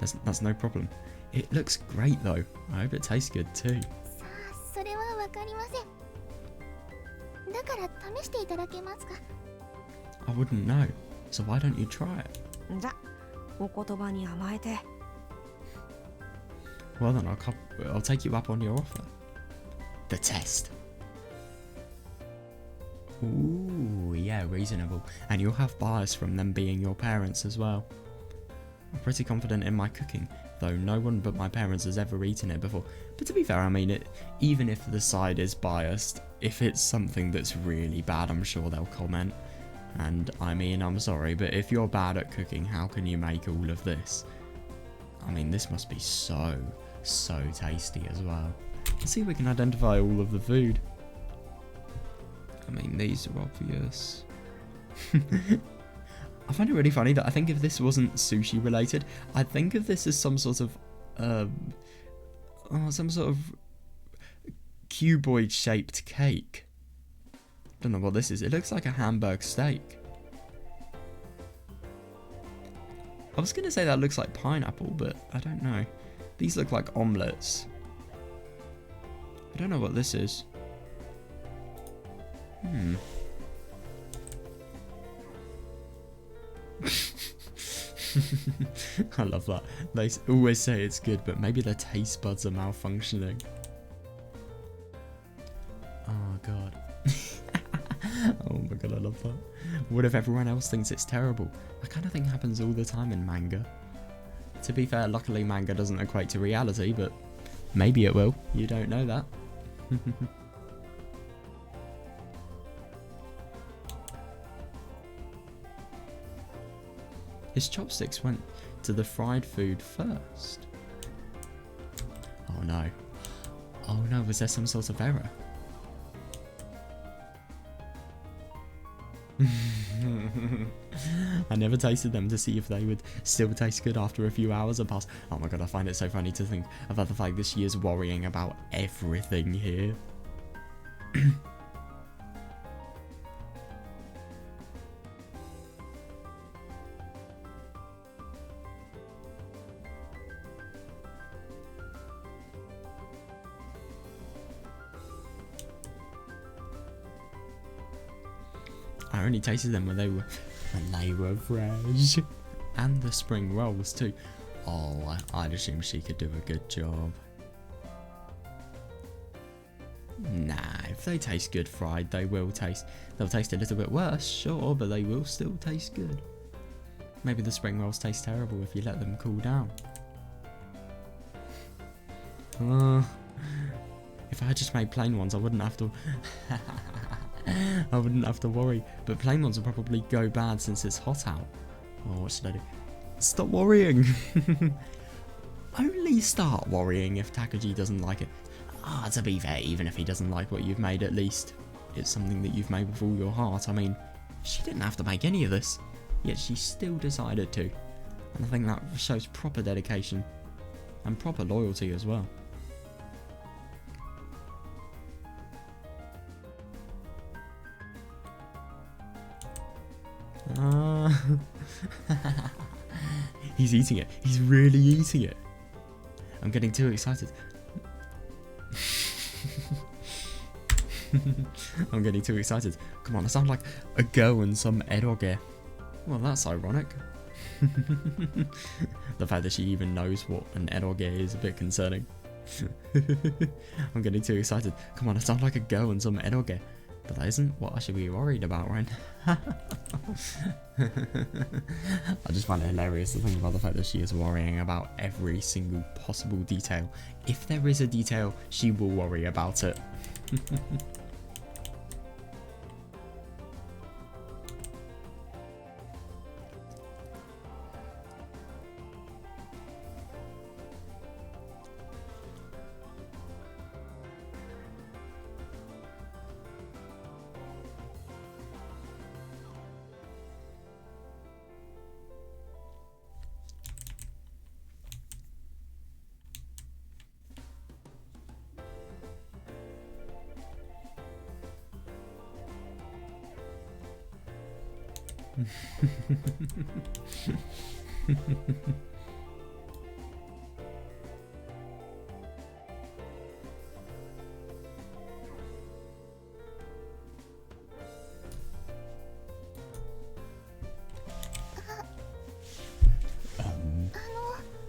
Speaker 1: That's no problem. It looks great though. I hope it tastes good too.
Speaker 2: さあ、それはわかりません。だから試していただけますか？
Speaker 1: I wouldn't know. So why don't you try it?
Speaker 3: じゃ、お言葉に甘えて。
Speaker 1: Well then, I'll take you up on your offer. The test. Ooh, yeah, reasonable. And you'll have bias from them being your parents as well. I'm pretty confident in my cooking, though no one but my parents has ever eaten it before. But to be fair, I mean, even if the side is biased, if it's something that's really bad, I'm sure they'll comment. And I mean, I'm sorry, but if you're bad at cooking, how can you make all of this? I mean, this must be so tasty as well. Let's see if we can identify all of the food. I mean, these are obvious. I find it really funny that I think if this wasn't sushi related, I'd think of this as some sort of cuboid shaped cake. Don't know what this is. It looks like a Hamburg steak. I was gonna say that looks like pineapple, but I don't know. These look like omelettes. I don't know what this is. I love that. They always say it's good, but maybe their taste buds are malfunctioning. Oh god. Oh my god, I love that. What if everyone else thinks it's terrible? That kind of thing happens all the time in manga. To be fair, luckily manga doesn't equate to reality, but maybe it will. You don't know that. His chopsticks went to the fried food first. Oh no. Oh no, was there some sort of error? I never tasted them to see if they would still taste good after a few hours have passed. Oh my god, I find it so funny to think about the fact that she is worrying about everything here. I only tasted them when they were fresh. And the spring rolls too. Oh, I'd assume she could do a good job. Nah, if they taste good fried, they'll taste a little bit worse, sure, but they will still taste good. Maybe the spring rolls taste terrible if you let them cool down. If I had just made plain ones, I wouldn't have to I wouldn't have to worry, but plain ones will probably go bad since it's hot out. Oh, what should I do? Stop worrying! Only start worrying if Takuji doesn't like it. To be fair, even if he doesn't like what you've made, at least it's something that you've made with all your heart. I mean, she didn't have to make any of this, yet she still decided to. And I think that shows proper dedication and proper loyalty as well. He's eating it. He's really eating it. I'm getting too excited. I'm getting too excited. Come on, I sound like a girl in some eroge. Well, that's ironic. The fact that she even knows what an eroge is a bit concerning. I'm getting too excited. Come on, I sound like a girl in some eroge. But that isn't what I should be worried about, right? I just find it hilarious to think about the fact that she is worrying about every single possible detail. If there is a detail, she will worry about it.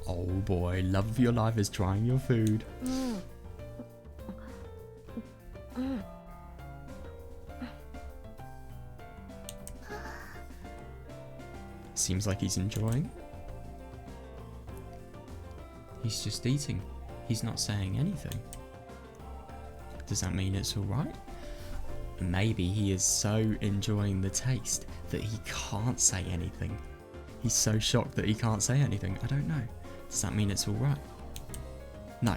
Speaker 1: Oh boy, love of your life is trying your food. Seems like he's enjoying. He's just eating. He's not saying anything. Does that mean it's alright? Maybe he is so enjoying the taste that he can't say anything. He's so shocked that he can't say anything. I don't know. Does that mean it's alright? No.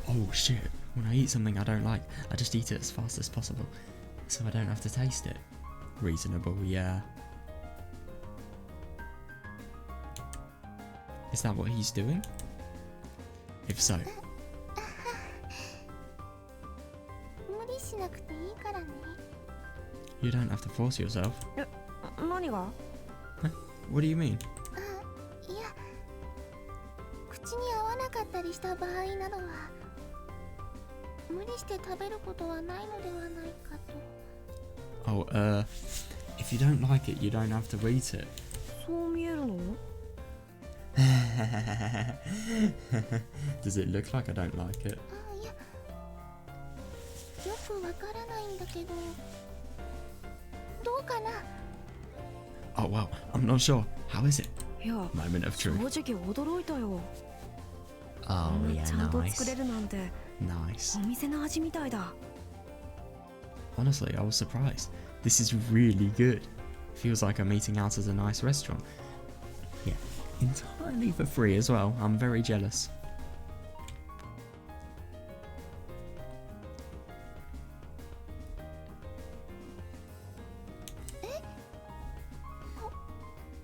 Speaker 1: Oh shit. When I eat something I don't like, I just eat it as fast as possible, so I don't have to taste it. Reasonable, yeah. Is that what he's doing? If so.
Speaker 2: 無理しなくていいからね。
Speaker 1: You don't have to force yourself.
Speaker 3: 何が？
Speaker 1: What do you mean?
Speaker 2: いや、口に合わなかったりした場合などは無理して食べることはないのではないかと。
Speaker 1: Oh, if you don't like it, you don't have to eat it.
Speaker 3: そう見えるの？
Speaker 1: Does it look like I don't like it?
Speaker 2: いや、よくわからないんだけど、どうかな。
Speaker 1: Oh well, I'm not sure. How is it?
Speaker 3: いや、
Speaker 1: Moment of
Speaker 3: 正
Speaker 1: truth.
Speaker 3: 直驚いたよ。
Speaker 1: Oh
Speaker 3: ちゃ
Speaker 1: yeah,
Speaker 3: んと作れ
Speaker 1: nice.
Speaker 3: るなんて
Speaker 1: Nice.
Speaker 3: お店の味みたいだ。
Speaker 1: Honestly, I was surprised. This is really good. Feels like I'm eating out at a nice restaurant. Yeah, entirely for free as well. I'm very jealous.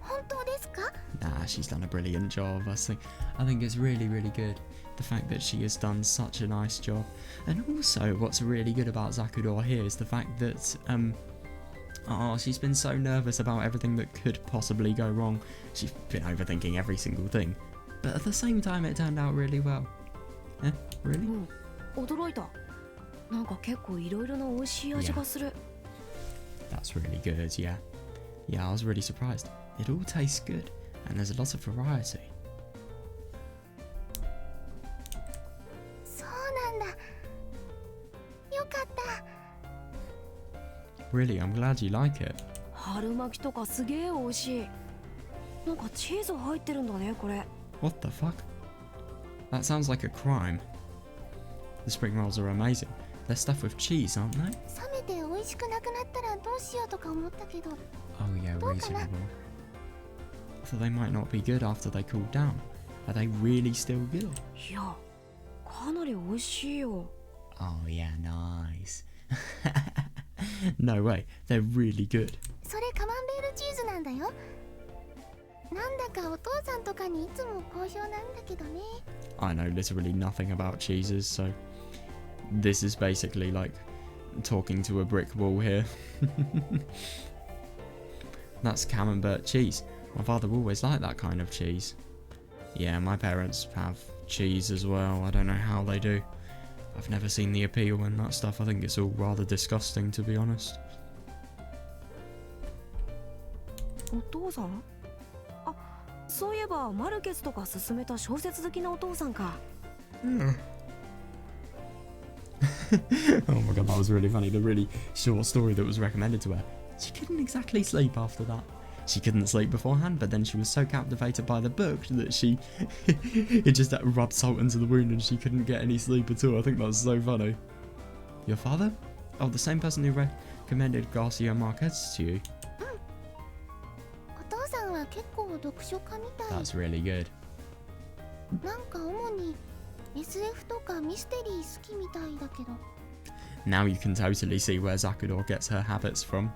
Speaker 2: 本当ですか？
Speaker 1: Nah, she's done a brilliant job. I think it's really, really good. The fact that she has done such a nice job. And also, what's really good about Zakudor here is the fact that, she's been so nervous about everything that could possibly go wrong. She's been overthinking every single thing. But at the same time, it turned out really well. Eh? Really?
Speaker 3: 驚いた。なんか結構いろいろな美味しい味がする。
Speaker 1: That's really good, yeah. Yeah, I was really surprised. It all tastes good, and there's a lot of variety.
Speaker 2: そうなんだ。よかった。
Speaker 1: Really, I'm glad you like it.
Speaker 3: 春巻きとかすげえ美味しい。なんかチーズ入ってるんだね、これ。
Speaker 1: What the fuck? That sounds like a crime. The spring rolls are amazing. They're stuffed with cheese, aren't they?
Speaker 2: 冷めて美味しくなくなったらどうしようとか思ったけど、
Speaker 1: Oh yeah,
Speaker 2: Don't
Speaker 1: reasonable.
Speaker 2: gonna-
Speaker 1: So they might not be good after they cool down. Are they really still good?
Speaker 3: いや、かなり美味しいよ。
Speaker 1: Oh yeah, nice. No way, they're really good.
Speaker 2: それカマンベールチーズなんだよ。なんだかお父さんとかにいつも好評なんだけどね。
Speaker 1: I know literally nothing about cheeses, so this is basically like talking to a brick wall here. That's camembert cheese. My father always liked that kind of cheese. Yeah, my parents have cheese as well. I don't know how they do. I've never seen the appeal in that stuff. I think it's all rather disgusting, to be honest.
Speaker 3: お父さん？あ、そういえばマルケスとか勧めた小説好きなお父さんか。
Speaker 1: Oh my god, that was really funny. The really short story that was recommended to her. She couldn't exactly sleep after that. She couldn't sleep beforehand, but then she was so captivated by the book that she it just rubbed salt into the wound and she couldn't get any sleep at all. I think that was so funny. Your father? Oh, the same person who recommended Garcia Marquez to you.
Speaker 2: お父さんは結構読書家みたい。
Speaker 1: That's really good.
Speaker 2: なんか主に SF とかミステリー好きみたいだけど。
Speaker 1: Now you can totally see where Zakudor gets her habits from.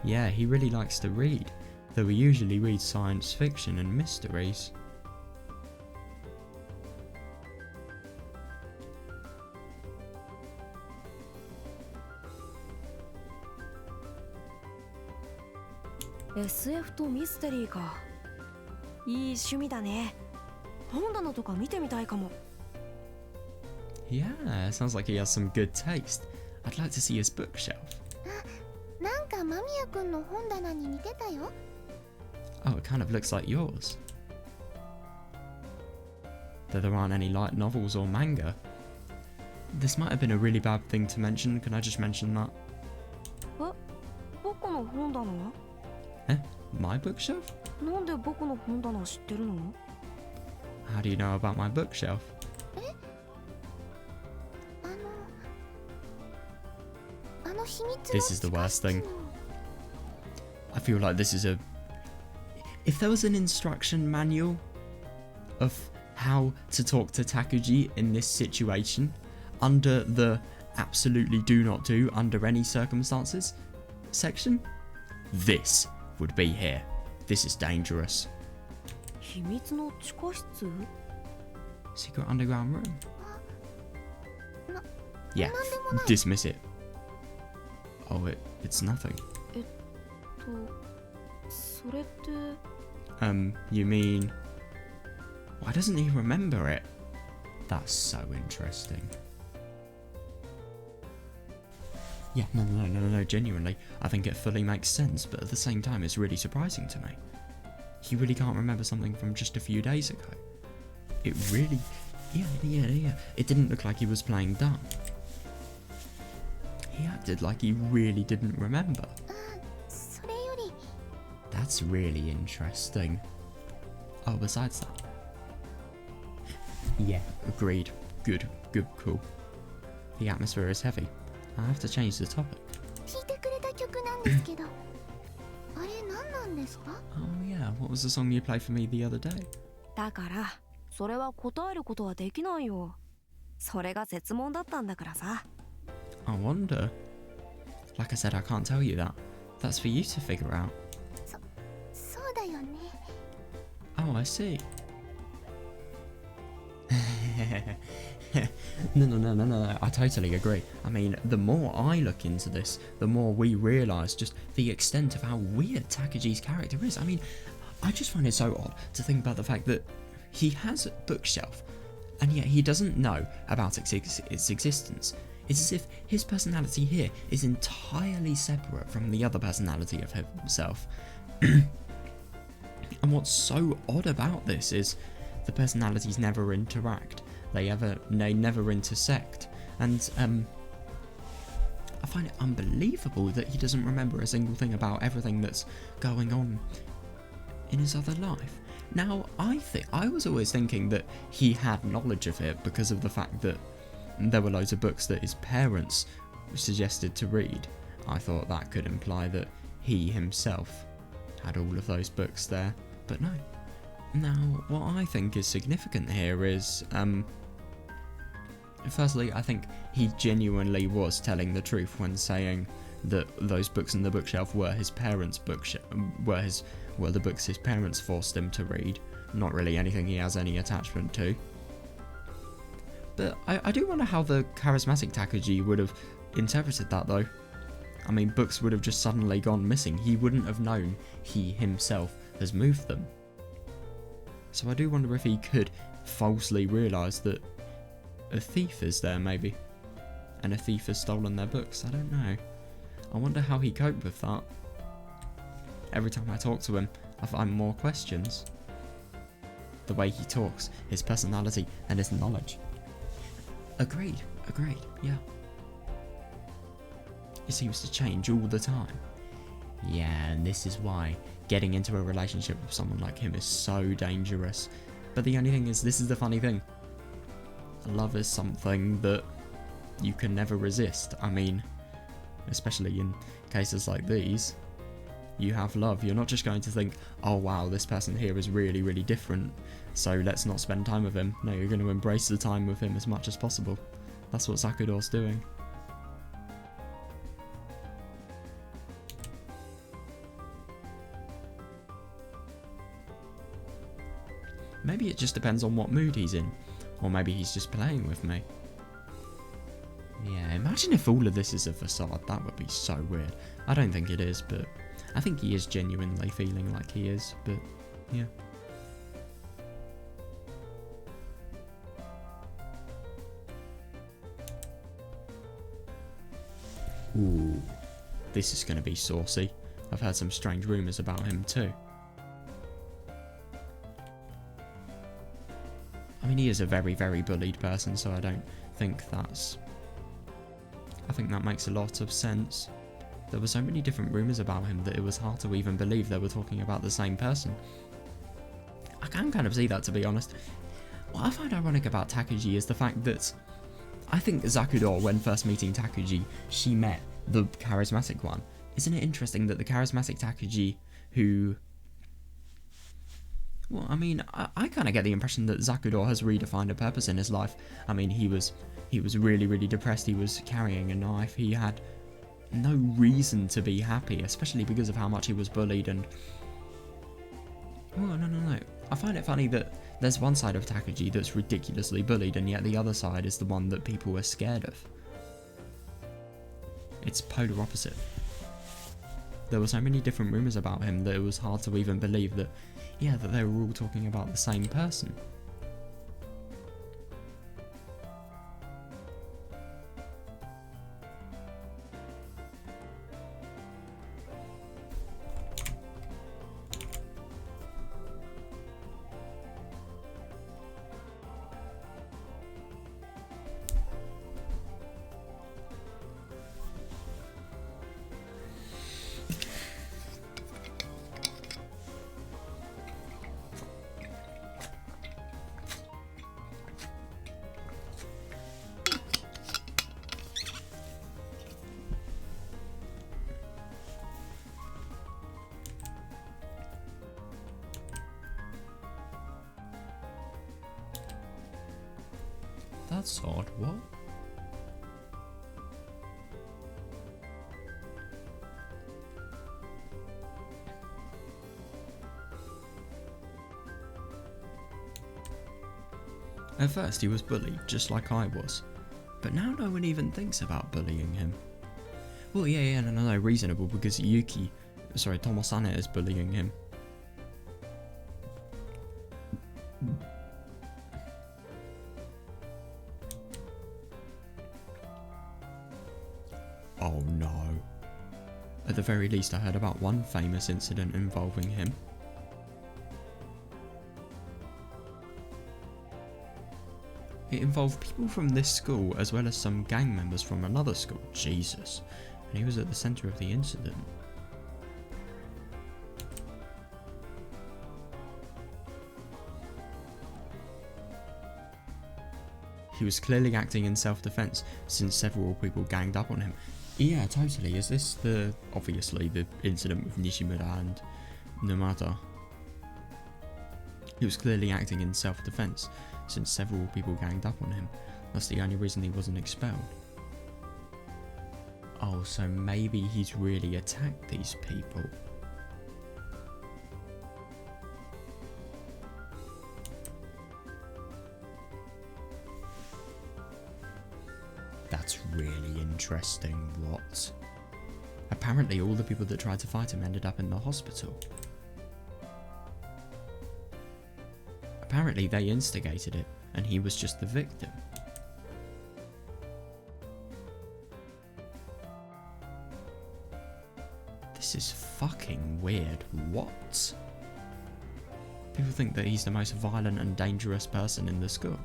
Speaker 1: Yeah, he really likes to read, though he usually reads science fiction and mysteries.
Speaker 3: SF とミステリーか。いい趣味だね。本棚とか見てみたいかも。
Speaker 1: Yeah, sounds like he has some good taste. I'd like to see his bookshelf.
Speaker 2: なんか間宮くんの本棚に似てたよ。
Speaker 1: Oh, it kind of looks like yours. Though there aren't any light novels or manga. This might have been a really bad thing to mention. Can I just mention that?
Speaker 3: え、僕の本棚は？
Speaker 1: Eh? My bookshelf?
Speaker 3: なんで僕の本棚知ってるの？
Speaker 1: How do you know about my bookshelf?
Speaker 2: あの秘密の
Speaker 1: This is the worst
Speaker 2: 地下室
Speaker 1: thing.
Speaker 2: の
Speaker 1: I feel like this is a... If there was an instruction manual of how to talk to Takuji in this situation, under the absolutely do not do under any circumstances section, this would be here. This is dangerous.
Speaker 3: 秘密の地下室？
Speaker 1: Secret underground room. Yeah,
Speaker 2: なんでもない。
Speaker 1: dismiss it. Oh, it's nothing.
Speaker 3: それって。
Speaker 1: You mean... Why doesn't he remember it? That's so interesting. Yeah, no, genuinely. I think it fully makes sense, but at the same time it's really surprising to me. He really can't remember something from just a few days ago. It really... Yeah. It didn't look like he was playing dumb. He acted like he really didn't remember.
Speaker 2: それより
Speaker 1: That's really interesting. Oh, besides that. Yeah, agreed. Good, cool. The atmosphere is heavy. I have to change the topic.
Speaker 2: 弾いてくれた曲なんですけどあれ何なんですか？
Speaker 1: Oh yeah, what was the song you played for me the other day?
Speaker 3: だからそれは答えることはできないよ。それが設問だったんだからさ。
Speaker 1: I wonder. Like I said, I can't tell you that. That's for you to figure out.
Speaker 2: そうだよね。
Speaker 1: Oh, I see. No. I totally agree. I mean, the more I look into this, the more we realise just the extent of how weird Takuji's character is. I mean, I just find it so odd to think about the fact that he has a bookshelf, and yet he doesn't know about its existence. It's as if his personality here is entirely separate from the other personality of himself. And what's so odd about this is the personalities never interact. They never intersect. And I find it unbelievable that he doesn't remember a single thing about everything that's going on in his other life. Now, I was always thinking that he had knowledge of it because of the fact that there were loads of books that his parents suggested to read. I thought that could imply that he himself had all of those books there, but no. Now, what I think is significant here is, firstly, I think he genuinely was telling the truth when saying that those books in the bookshelf were his parents' were the books his parents forced him to read, not really anything he has any attachment to. But I do wonder how the charismatic Takuji would have interpreted that though. I mean, books would have just suddenly gone missing. He wouldn't have known he himself has moved them. So I do wonder if he could falsely realise that a thief is there, maybe. And a thief has stolen their books. I don't know. I wonder how he coped with that. Every time I talk to him, I find more questions. The way he talks, his personality, and his knowledge. Agreed, yeah. It seems to change all the time. Yeah, and this is why getting into a relationship with someone like him is so dangerous. But the only thing is, this is the funny thing. Love is something that you can never resist. I mean, especially in cases like these, you have love. You're not just going to think, oh wow, this person here is really, really different, so let's not spend time with him. No, you're going to embrace the time with him as much as possible. That's what Zakudor's doing. Maybe it just depends on what mood he's in. Or maybe he's just playing with me. Yeah, imagine if all of this is a facade. That would be so weird. I don't think it is, but I think he is genuinely feeling like he is, but yeah. Ooh, this is going to be saucy. I've heard some strange rumours about him too. I mean, he is a very, very bullied person, so I don't think that's... I think that makes a lot of sense. There were so many different rumours about him that it was hard to even believe they were talking about the same person. I can kind of see that, to be honest. What I find ironic about Takuji is the fact that I think Zakudor, when first meeting Takuji, she met the charismatic one. Isn't it interesting that the charismatic Takuji, who... Well, I mean, I kind of get the impression that Zakudor has redefined a purpose in his life. I mean, he was really, really depressed. He was carrying a knife. He had no reason to be happy, especially because of how much he was bullied and... Oh, no. I find it funny that there's one side of Takuji that's ridiculously bullied, and yet the other side is the one that people are scared of. It's polar opposite. There were so many different rumours about him that it was hard to even believe that, yeah, that they were all talking about the same person. That's odd, what? At first he was bullied, just like I was. But now no one even thinks about bullying him. Well, no, reasonable, because Tomosane is bullying him. Oh no. At the very least I heard about one famous incident involving him. It involved people from this school as well as some gang members from another school. Jesus. And he was at the centre of the incident. He was clearly acting in self-defense since several people ganged up on him. Yeah, totally. Is this obviously the incident with Nishimura and Numata? He was clearly acting in self-defense since several people ganged up on him. That's the only reason he wasn't expelled. Oh, so maybe he's really attacked these people. That's really interesting. What? Apparently all the people that tried to fight him ended up in the hospital. Apparently they instigated it, and he was just the victim. This is fucking weird. What? People think that he's the most violent and dangerous person in the school.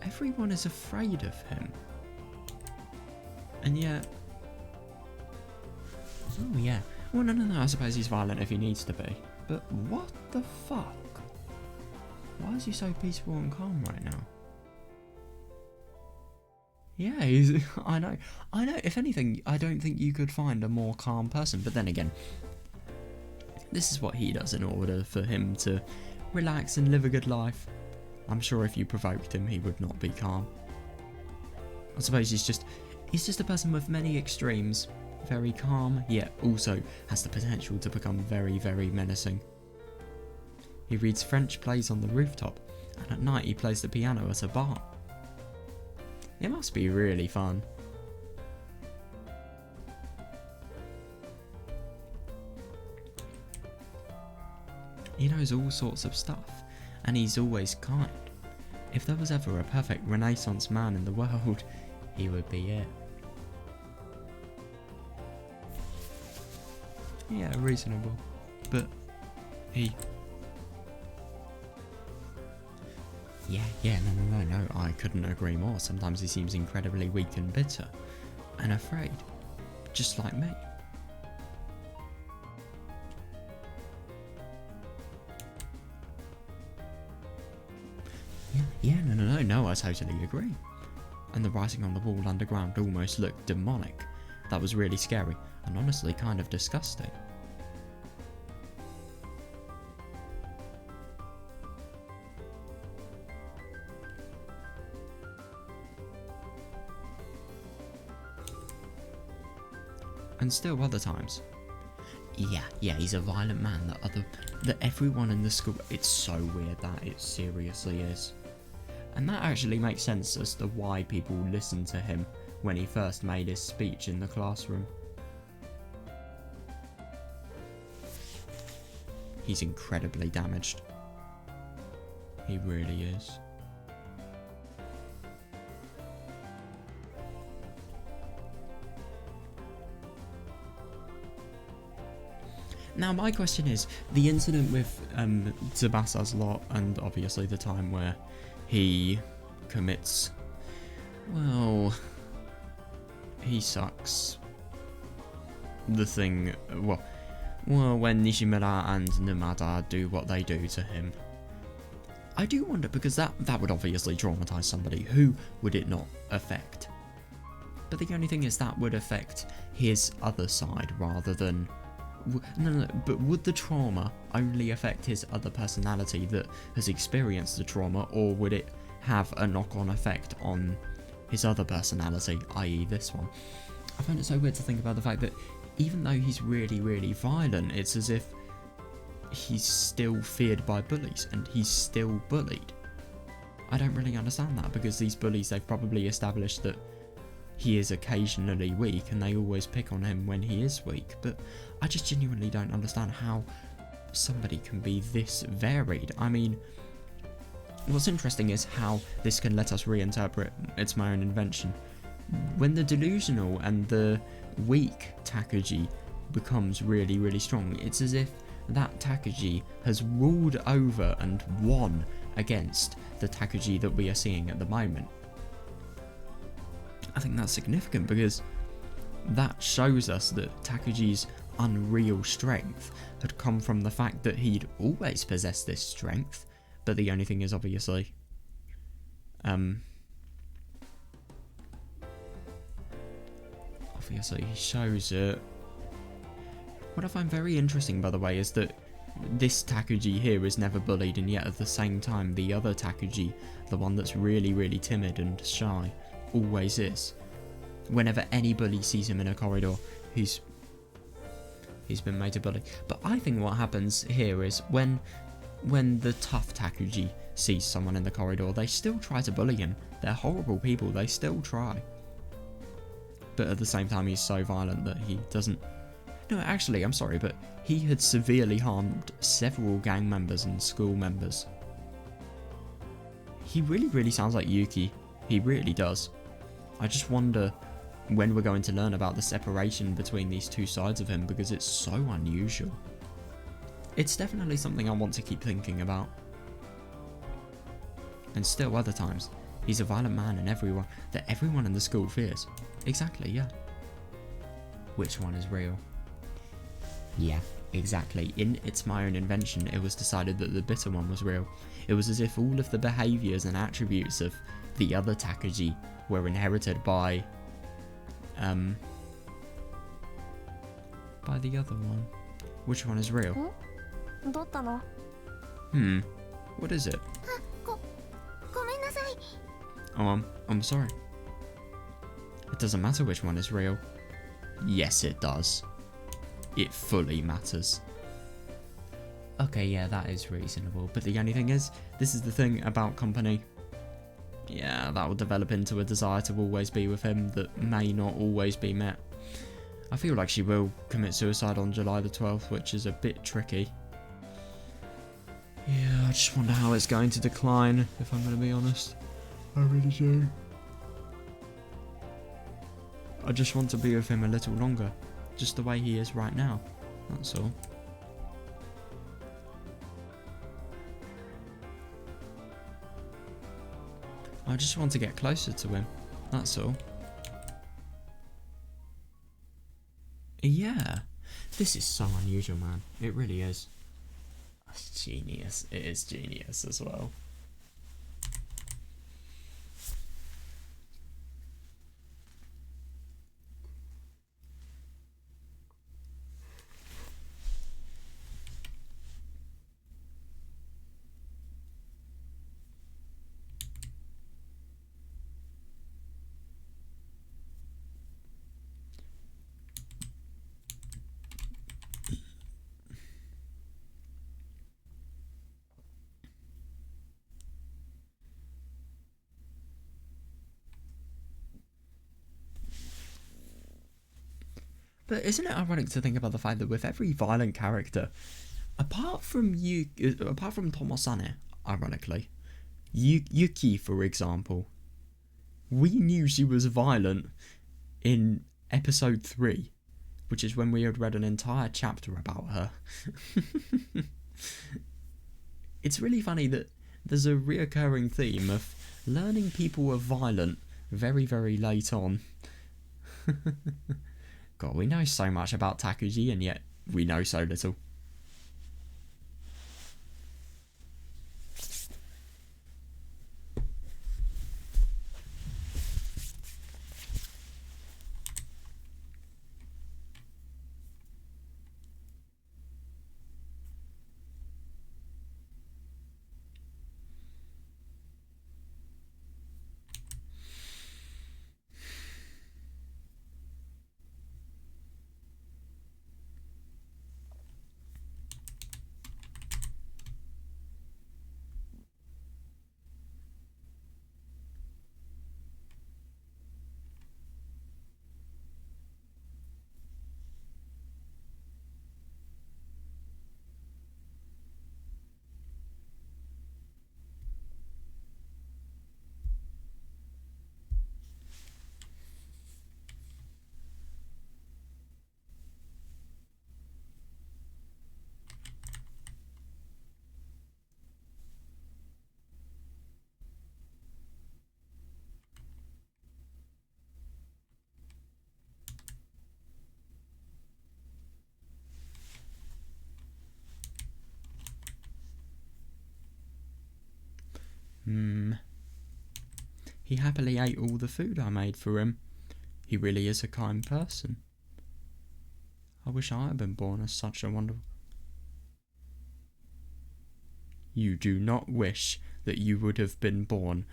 Speaker 1: Everyone is afraid of him. And yet... Oh yeah. Well, no, I suppose he's violent if he needs to be. But what the fuck? Why is he so peaceful and calm right now? Yeah, he's... I know. If anything, I don't think you could find a more calm person. But then again, this is what he does in order for him to relax and live a good life. I'm sure if you provoked him, he would not be calm. I suppose he's just a person with many extremes. Very calm, yet also has the potential to become very, very menacing. He reads French plays on the rooftop, and at night he plays the piano at a bar. It must be really fun. He knows all sorts of stuff, and he's always kind. If there was ever a perfect Renaissance man in the world, he would be it. Yeah, reasonable. But he... Yeah, no, I couldn't agree more. Sometimes he seems incredibly weak and bitter. And afraid. Just like me. Yeah, no, I totally agree. And the writing on the wall underground almost looked demonic. That was really scary, and honestly kind of disgusting. And still other times. Yeah, he's a violent man that everyone in the school... It's so weird that it seriously is. And that actually makes sense as to why people listened to him when he first made his speech in the classroom. He's incredibly damaged. He really is. Now my question is, the incident with Tsubasa's lot, and obviously the time where he commits... Well... He sucks. The thing... Well, when Nishimura and Numada do what they do to him. I do wonder, because that would obviously traumatise somebody. Who would it not affect? But the only thing is that would affect his other side rather than... No, but would the trauma only affect his other personality that has experienced the trauma, or would it have a knock-on effect on his other personality, i.e. this one? I find it so weird to think about the fact that even though he's really, really violent, it's as if he's still feared by bullies, and he's still bullied. I don't really understand that, because these bullies, they've probably established that he is occasionally weak, and they always pick on him when he is weak, but I just genuinely don't understand how somebody can be this varied. I mean, what's interesting is how this can let us reinterpret It's My Own Invention. When the delusional and the weak Takuji becomes really, really strong, it's as if that Takuji has ruled over and won against the Takuji that we are seeing at the moment. I think that's significant, because that shows us that Takuji's unreal strength had come from the fact that he'd always possessed this strength, but the only thing is obviously obviously he shows it. What I find very interesting, by the way, is that this Takuji here is never bullied, and yet at the same time the other Takuji, the one that's really, really timid and shy, always is. Whenever any bully sees him in a corridor, he's been made a bully. But I think what happens here is when the tough Takuji sees someone in the corridor, they still try to bully him. They're horrible people, they still try. But at the same time he's so violent that he doesn't... no, actually, I'm sorry, but he had severely harmed several gang members and school members. He really, really sounds like Yuki. He really does. I just wonder when we're going to learn about the separation between these two sides of him, because it's so unusual. It's definitely something I want to keep thinking about. And still other times, he's a violent man and everyone in the school fears. Exactly, yeah. Which one is real? Yeah, exactly. In It's My Own Invention, it was decided that the bitter one was real. It was as if all of the behaviours and attributes of the other Takuji were inherited by the other one. Which one is real?
Speaker 3: どったの?
Speaker 1: What is it?
Speaker 2: ごめんなさい。
Speaker 1: Oh, I'm sorry. It doesn't matter which one is real. Yes, it does. It fully matters. Okay, yeah, that is reasonable. But the only thing is, this is the thing about company. Yeah, that will develop into a desire to always be with him that may not always be met. I feel like she will commit suicide on July the 12th, which is a bit tricky. Yeah, I just wonder how it's going to decline, if I'm going to be honest. I really do. I just want to be with him a little longer, just the way he is right now, that's all. I just want to get closer to him, that's all. Yeah, this is so unusual, man. It really is. It's genius. It is genius as well. But isn't it ironic to think about the fact that with every violent character, apart from Tomosane, ironically, Yuki, for example, we knew she was violent in episode 3, which is when we had read an entire chapter about her. It's really funny that there's a reoccurring theme of learning people are violent very, very late on. God, we know so much about Takuji, and yet we know so little. He happily ate all the food I made for him. He really is a kind person. I wish I had been born as such a wonderful... You do not wish that you would have been born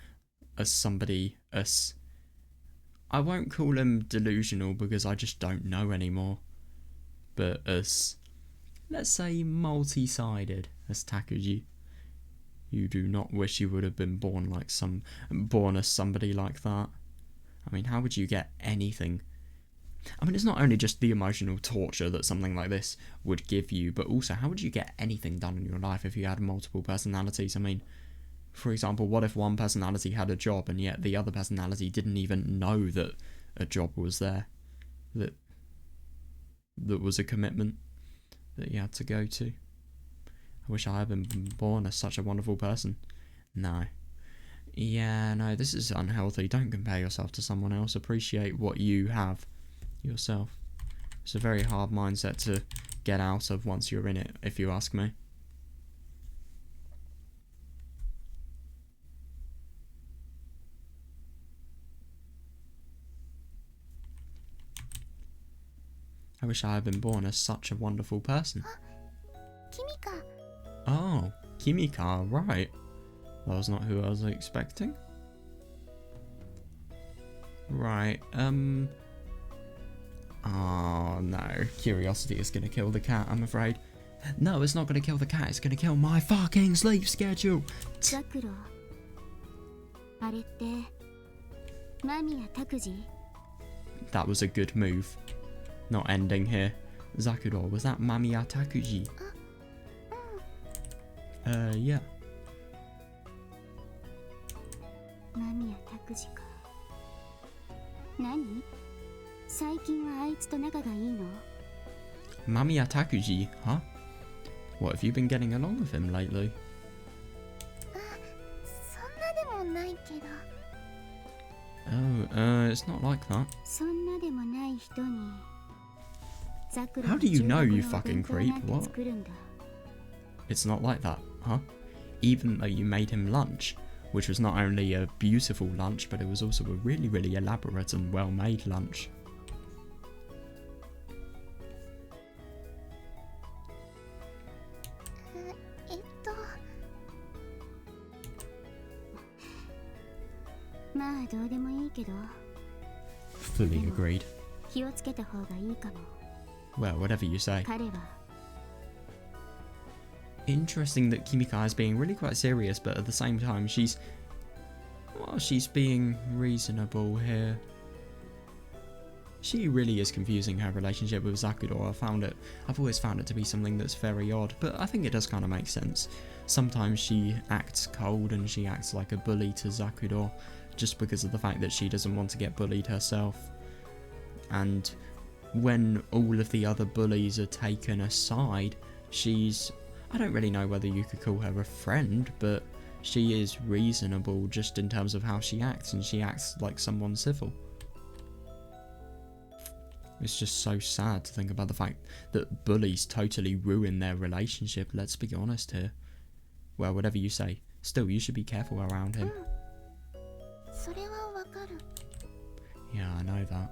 Speaker 1: as somebody as... I won't call him delusional because I just don't know anymore. But as, let's say, multi-sided as Takuji. You do not wish you would have been born as somebody like that. I mean, how would you get anything I mean, it's not only just the emotional torture that something like this would give you, but also how would you get anything done in your life if you had multiple personalities? I mean, for example, what if one personality had a job and yet the other personality didn't even know that a job was there, that was a commitment that you had to go to? I wish I had been born as such a wonderful person. No. Yeah, no, this is unhealthy. Don't compare yourself to someone else. Appreciate what you have yourself. It's a very hard mindset to get out of once you're in it, if you ask me. I wish I had been born as such a wonderful person.
Speaker 2: Kimika.
Speaker 1: Oh, Kimika, right. That was not who I was expecting. Right, oh no, curiosity is gonna kill the cat, I'm afraid. No, it's not gonna kill the cat, it's gonna kill my fucking sleep schedule!
Speaker 2: Zakuro. あれって、マミやタクジ?
Speaker 1: That was a good move. Not ending here. Zakuro, was that Mamiya Takuji? Yeah.
Speaker 2: マミやタクジか。何？最近はあいつと仲がいいの？
Speaker 1: Mamiya Takuji, huh? What, have you been getting along with him lately?
Speaker 2: そんなでもないけど。
Speaker 1: Oh, it's not like that.
Speaker 2: そんなでもない人に。
Speaker 1: How do you know, you fucking creep? What?
Speaker 2: 作るんだ。
Speaker 1: It's not like that, huh? Even though you made him lunch, which was not only a beautiful lunch, but it was also a really, really elaborate and well-made lunch.
Speaker 2: まあどうでもいいけど。
Speaker 1: Fully agreed.
Speaker 2: 気をつけた方がいいかも。
Speaker 1: Well, whatever you say.
Speaker 2: 彼は。
Speaker 1: Interesting that Kimika is being really quite serious, but at the same time she's being reasonable here. She really is confusing her relationship with Zakuro. I've always found it to be something that's very odd, but I think it does kind of make sense. Sometimes she acts cold and she acts like a bully to Zakuro just because of the fact that she doesn't want to get bullied herself. And when all of the other bullies are taken aside, I don't really know whether you could call her a friend, but she is reasonable just in terms of how she acts, and she acts like someone civil. It's just so sad to think about the fact that bullies totally ruin their relationship, let's be honest here. Well, whatever you say, still you should be careful around him.
Speaker 2: それはわかる。
Speaker 1: Yeah, I know that.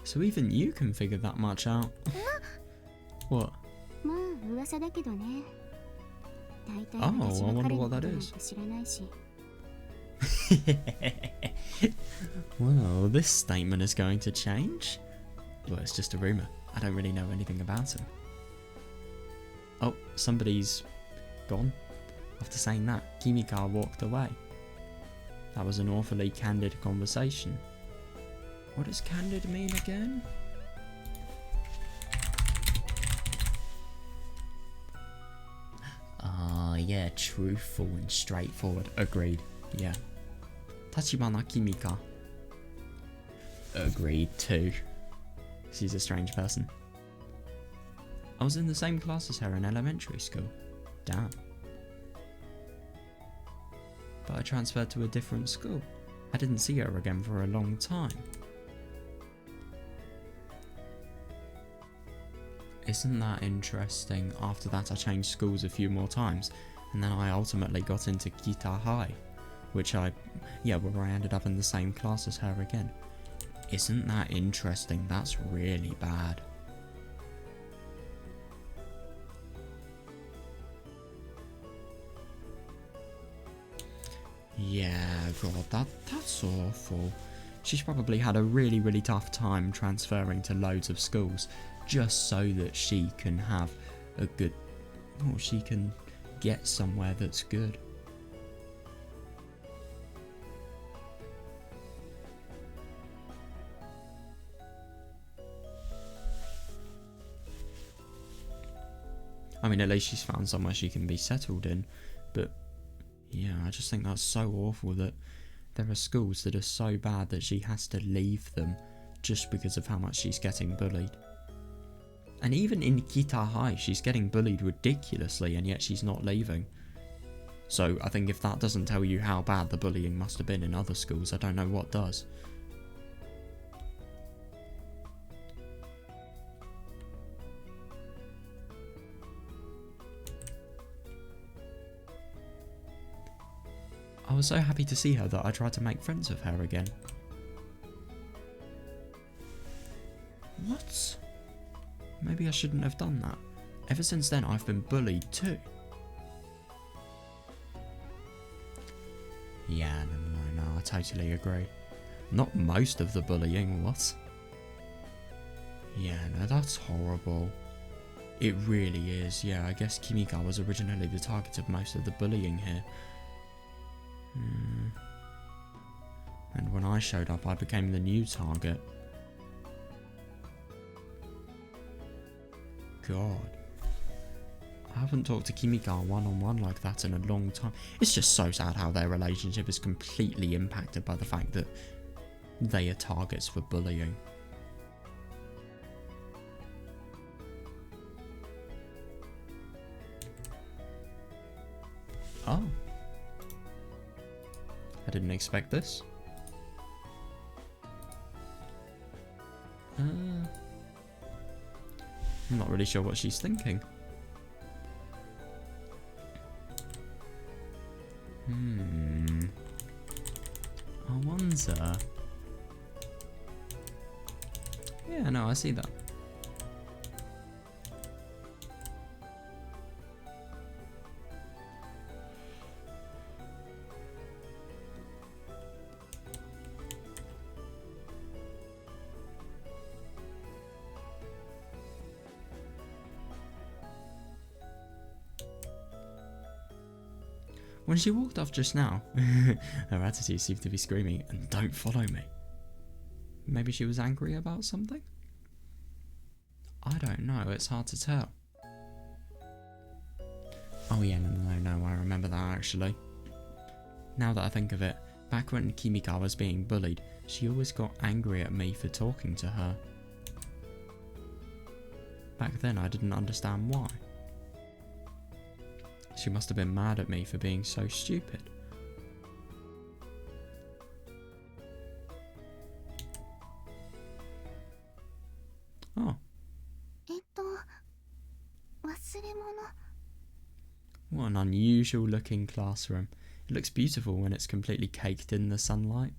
Speaker 1: So even you can figure that much out. What? Oh, I wonder what that is. Well, this statement is going to change. Well, it's just a rumour. I don't really know anything about him. Oh, somebody's gone. After saying that, Kimika walked away. That was an awfully candid conversation. What does candid mean again? Yeah, truthful and straightforward. Agreed. Yeah. Tachibana Kimika. Agreed too. She's a strange person. I was in the same class as her in elementary school. Damn. But I transferred to a different school. I didn't see her again for a long time. Isn't that interesting? After that I changed schools a few more times, and then I ultimately got into Kita High, where I ended up in the same class as her again. Isn't that interesting? That's really bad. Yeah, God, that's awful. She's probably had a really, really tough time transferring to loads of schools just so that she can have a good, or she can get somewhere that's good. I mean, at least she's found somewhere she can be settled in, but yeah, I just think that's so awful that there are schools that are so bad that she has to leave them just because of how much she's getting bullied. And even in Kita High, she's getting bullied ridiculously, and yet she's not leaving. So I think if that doesn't tell you how bad the bullying must have been in other schools, I don't know what does. I was so happy to see her that I tried to make friends with her again. What? Maybe I shouldn't have done that. Ever since then, I've been bullied too. Yeah, no, I totally agree. Not most of the bullying, what? Yeah, no, that's horrible. It really is, yeah, I guess Kimika was originally the target of most of the bullying here. And when I showed up, I became the new target. God. I haven't talked to Kimika one-on-one like that in a long time. It's just so sad how their relationship is completely impacted by the fact that they are targets for bullying. Oh. I didn't expect this. I'm not really sure what she's thinking. I wonder. Yeah, no, I see that. When she walked off just now, her attitude seemed to be screaming, "And don't follow me." Maybe she was angry about something? I don't know, it's hard to tell. Oh yeah, no, I remember that actually. Now that I think of it, back when Kimika was being bullied, she always got angry at me for talking to her. Back then I didn't understand why. She must have been mad at me for being so stupid. Oh. What an unusual looking classroom. It looks beautiful when it's completely caked in the sunlight.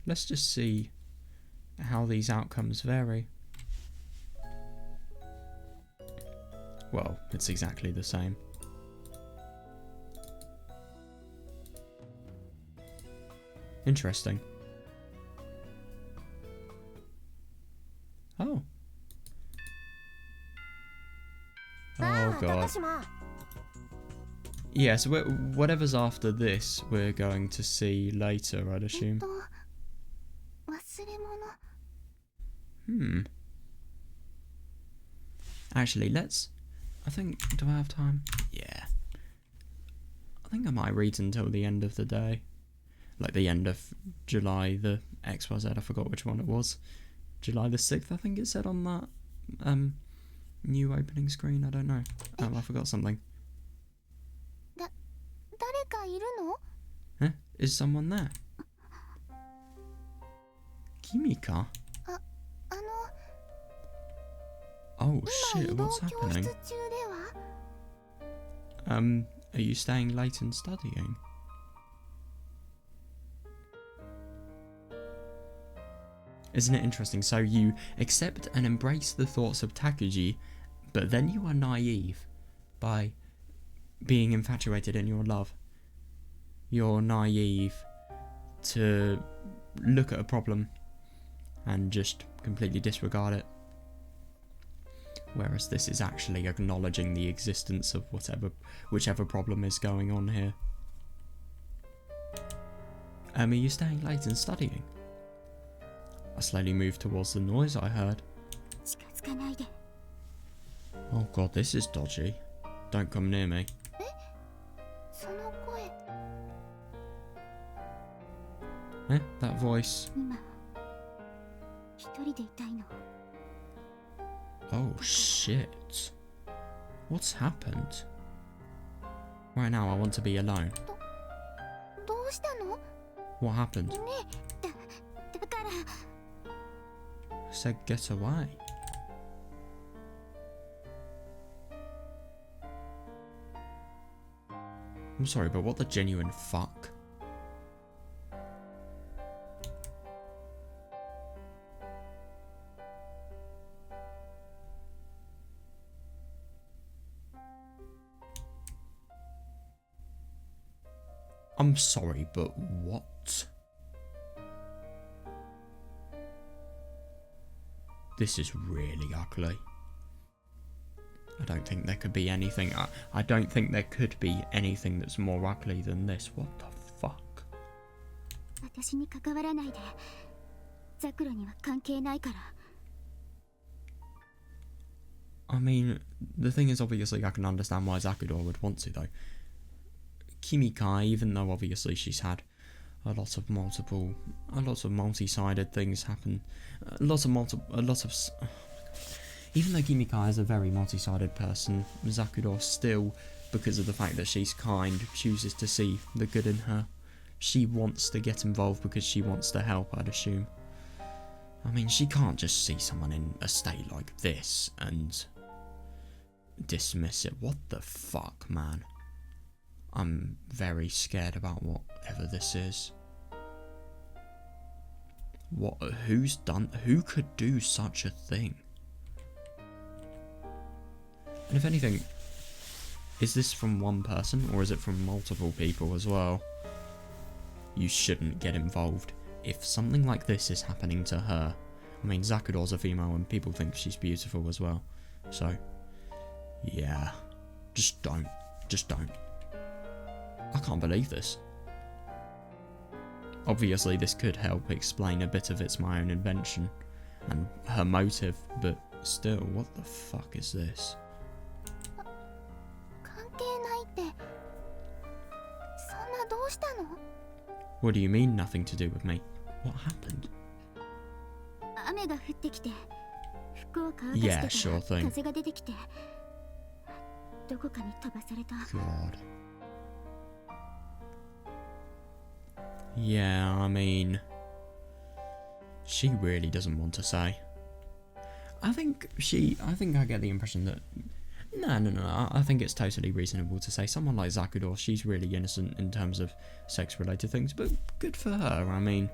Speaker 1: Let's just see how these outcomes vary. Well, it's exactly the same. Interesting. Oh. Oh god. Yeah, so whatever's after this, we're going to see later, I'd assume. Actually, I think, do I have time? Yeah. I think I might read until the end of the day. Like the end of July the XYZ, I forgot which one it was. July the 6th, I think it said on that new opening screen, I don't know. I forgot something. Huh? Is someone there? Kimika? Oh shit, what's happening? Are you staying late and studying? Isn't it interesting? So you accept and embrace the thoughts of Takuji But then you are naive by being infatuated in your love. You're naive to look at a problem and just completely disregard it. Whereas this is actually acknowledging the existence of whichever problem is going on here. Are you staying late and studying? I slowly moved towards the noise I heard.
Speaker 2: 近づかないで。
Speaker 1: Oh god, this is dodgy. Don't come near me.
Speaker 2: その声。
Speaker 1: Eh? That voice.
Speaker 2: 今一人でいたいの。
Speaker 1: Oh shit. What's happened? Right now I want to be alone.
Speaker 2: どうしたの？
Speaker 1: What happened?
Speaker 2: ねえ、だから。
Speaker 1: I said get away. I'm sorry, but what the genuine fuck? I'm sorry, but what? This is really ugly. I don't think there could be anything. I don't think there could be anything that's more ugly than this. What the fuck?
Speaker 2: 私に関わらないで。ザクロには関係ないから。
Speaker 1: I mean, the thing is, obviously, I can understand why Zakudor would want to, though. Kimika, even though obviously she's had a lot of multi-sided things happen, even though Kimika is a very multi-sided person, Zakudor still, because of the fact that she's kind, chooses to see the good in her. She wants to get involved because she wants to help, I'd assume. I mean, she can't just see someone in a state like this and dismiss it. What the fuck, man? I'm very scared about whatever this is. Who could do such a thing? And if anything, is this from one person or is it from multiple people as well? You shouldn't get involved. If something like this is happening to her, I mean, Zakudor's a female and people think she's beautiful as well. So, yeah, just don't. Just don't. I can't believe this. Obviously, this could help explain a bit of it's my own invention and her motive, but still, what the fuck is this?
Speaker 2: 関係ないって。そんなどうしたの？
Speaker 1: What do you mean, nothing to do with me? What happened?
Speaker 2: 雨が降ってきて、服を乾か
Speaker 1: Yeah,
Speaker 2: してた
Speaker 1: sure
Speaker 2: ら
Speaker 1: thing.
Speaker 2: 風が出てきて、どこかに飛ばされた。
Speaker 1: God. Yeah, I mean, she really doesn't want to say. I think I get the impression that no, I think it's totally reasonable to say someone like Zakudor, she's really innocent in terms of sex-related things, but good for her. I mean,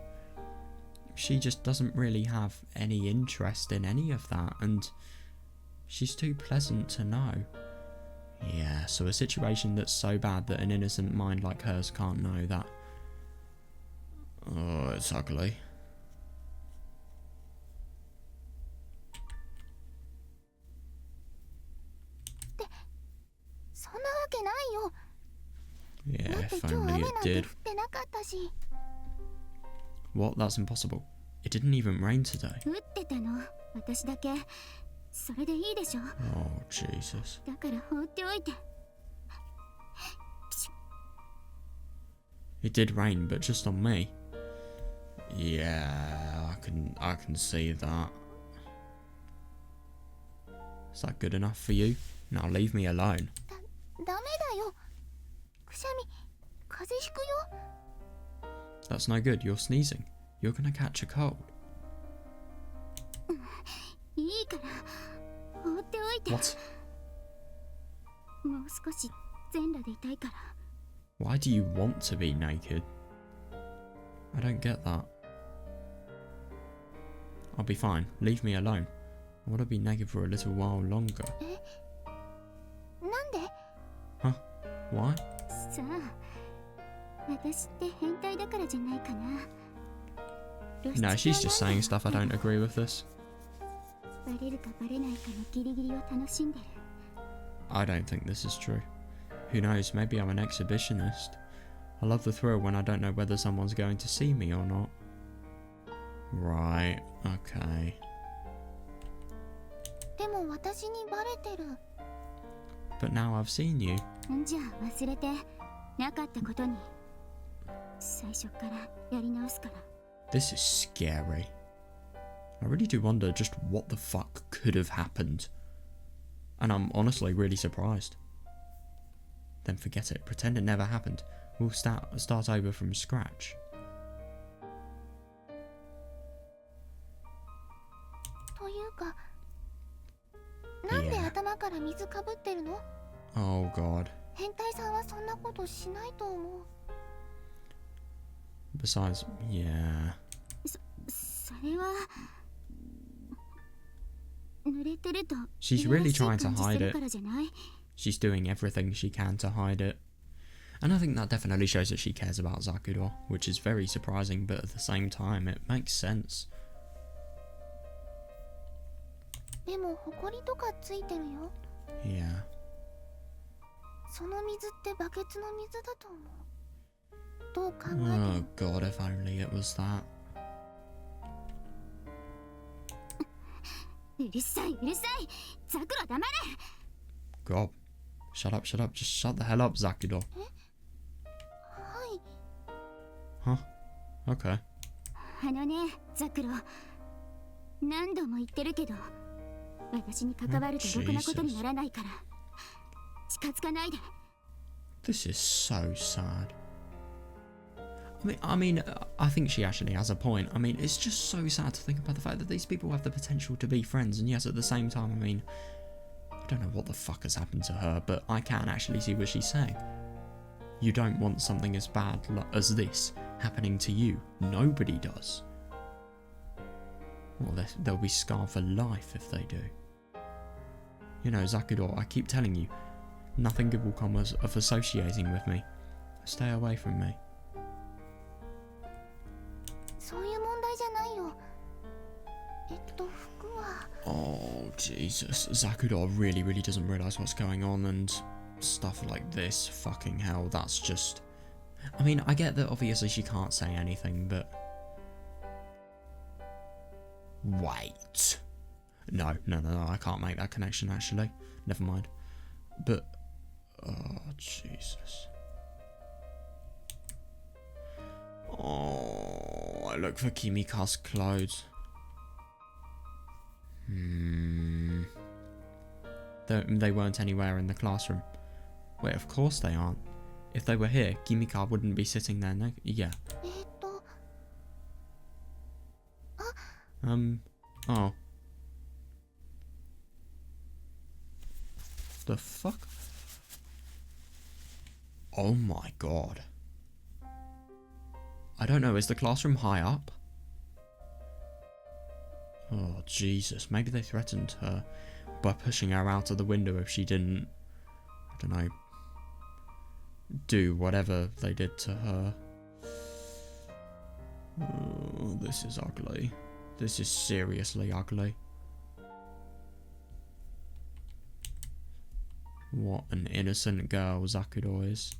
Speaker 1: she just doesn't really have any interest in any of that, and she's too pleasant to know. Yeah, so a situation that's so bad that an innocent mind like hers can't know that. Oh, it's ugly.
Speaker 2: そんなわけないよ。
Speaker 1: Yeah,
Speaker 2: だって
Speaker 1: if
Speaker 2: 今日
Speaker 1: only
Speaker 2: 雨
Speaker 1: it
Speaker 2: なんて降
Speaker 1: did.
Speaker 2: ってなかったし。
Speaker 1: What? That's impossible. It didn't even rain today.
Speaker 2: 降ってたの。私だけ。それでいいでしょ。
Speaker 1: Oh, Jesus.
Speaker 2: だから放っておいて。
Speaker 1: It did rain, but just on me. Yeah, I can see that. Is that good enough for you? Now leave me alone.
Speaker 2: ダメだよ。くしゃみ、風邪ひくよ。
Speaker 1: That's no good. You're sneezing. You're gonna catch a cold.
Speaker 2: いいから放っておいて。
Speaker 1: What?
Speaker 2: もう少し全裸でいたいから。
Speaker 1: Why do you want to be naked? I don't get that. I'll be fine. Leave me alone. I want to be naked for a little while longer.
Speaker 2: なんで
Speaker 1: Huh? Why?
Speaker 2: さあ、私って変態だからじゃないかな。
Speaker 1: No, she's just saying stuff. I don't agree with this.
Speaker 2: バレるかバレないかのギリギリを楽しんでる。
Speaker 1: I don't think this is true. Who knows, maybe I'm an exhibitionist. I love the thrill when I don't know whether someone's going to see me or not. Right, okay.
Speaker 2: でも私にバレてる。
Speaker 1: But now I've seen you.
Speaker 2: じゃあ忘れて、なかったことに。最初からやり直すから。
Speaker 1: This is scary. I really do wonder just what the fuck could have happened. And I'm honestly really surprised. Then forget it. Pretend it never happened. We'll start over from scratch.
Speaker 2: というか、なんで頭から水かぶってるの？
Speaker 1: Oh god.
Speaker 2: 変態さんはそんなことしないと思う。
Speaker 1: Besides, yeah.
Speaker 2: それは濡れてると
Speaker 1: She's really trying to hide it.
Speaker 2: からじゃない？
Speaker 1: She's doing everything she can to hide it. And I think that definitely shows that she cares about Zakuro, which is very surprising, but at the same time, it makes sense.
Speaker 2: でも埃とかついてるよ。
Speaker 1: Yeah.
Speaker 2: その水ってバケツの水だと思う。どう考えて
Speaker 1: Oh
Speaker 2: も。
Speaker 1: god, if only it was that.
Speaker 2: うるさいうるさい。ザクロ黙れ。
Speaker 1: God. Shut up, just shut the hell up, Zakuro.
Speaker 2: はい。
Speaker 1: Huh? Okay.
Speaker 2: あのね、ザクロ。何度も言ってるけど、私に関わるとろくなことにならないから、近づかないで。
Speaker 1: This is so sad. I mean, I think she actually has a point. I mean, it's just so sad to think about the fact that these people have the potential to be friends, and yes, at the same time, I mean, I don't know what the fuck has happened to her, but I can actually see what she's saying. You don't want something as bad as this happening to you. Nobody does. Well, they'll be scarred for life if they do. You know, Zakuro, I keep telling you, nothing good will come of associating with me. Stay away from me.
Speaker 2: そういう問題じゃないよ。服は。
Speaker 1: Oh, Jesus. Zakuro really doesn't realise what's going on and stuff like this. Fucking hell, that's just... I mean, I get that obviously she can't say anything, but... Wait. No, I can't make that connection, actually. Never mind. But... Oh, Jesus. Oh, I look for Kimika's clothes. They weren't anywhere in the classroom. Wait, of course they aren't. If they were here, Kimika wouldn't be sitting there naked. Yeah. Oh. The fuck? Oh my god. I don't know, is the classroom high up? Oh, Jesus. Maybe they threatened her by pushing her out of the window if she didn't, I don't know, do whatever they did to her. Oh, this is ugly. This is seriously ugly. What an innocent girl Zakuro is.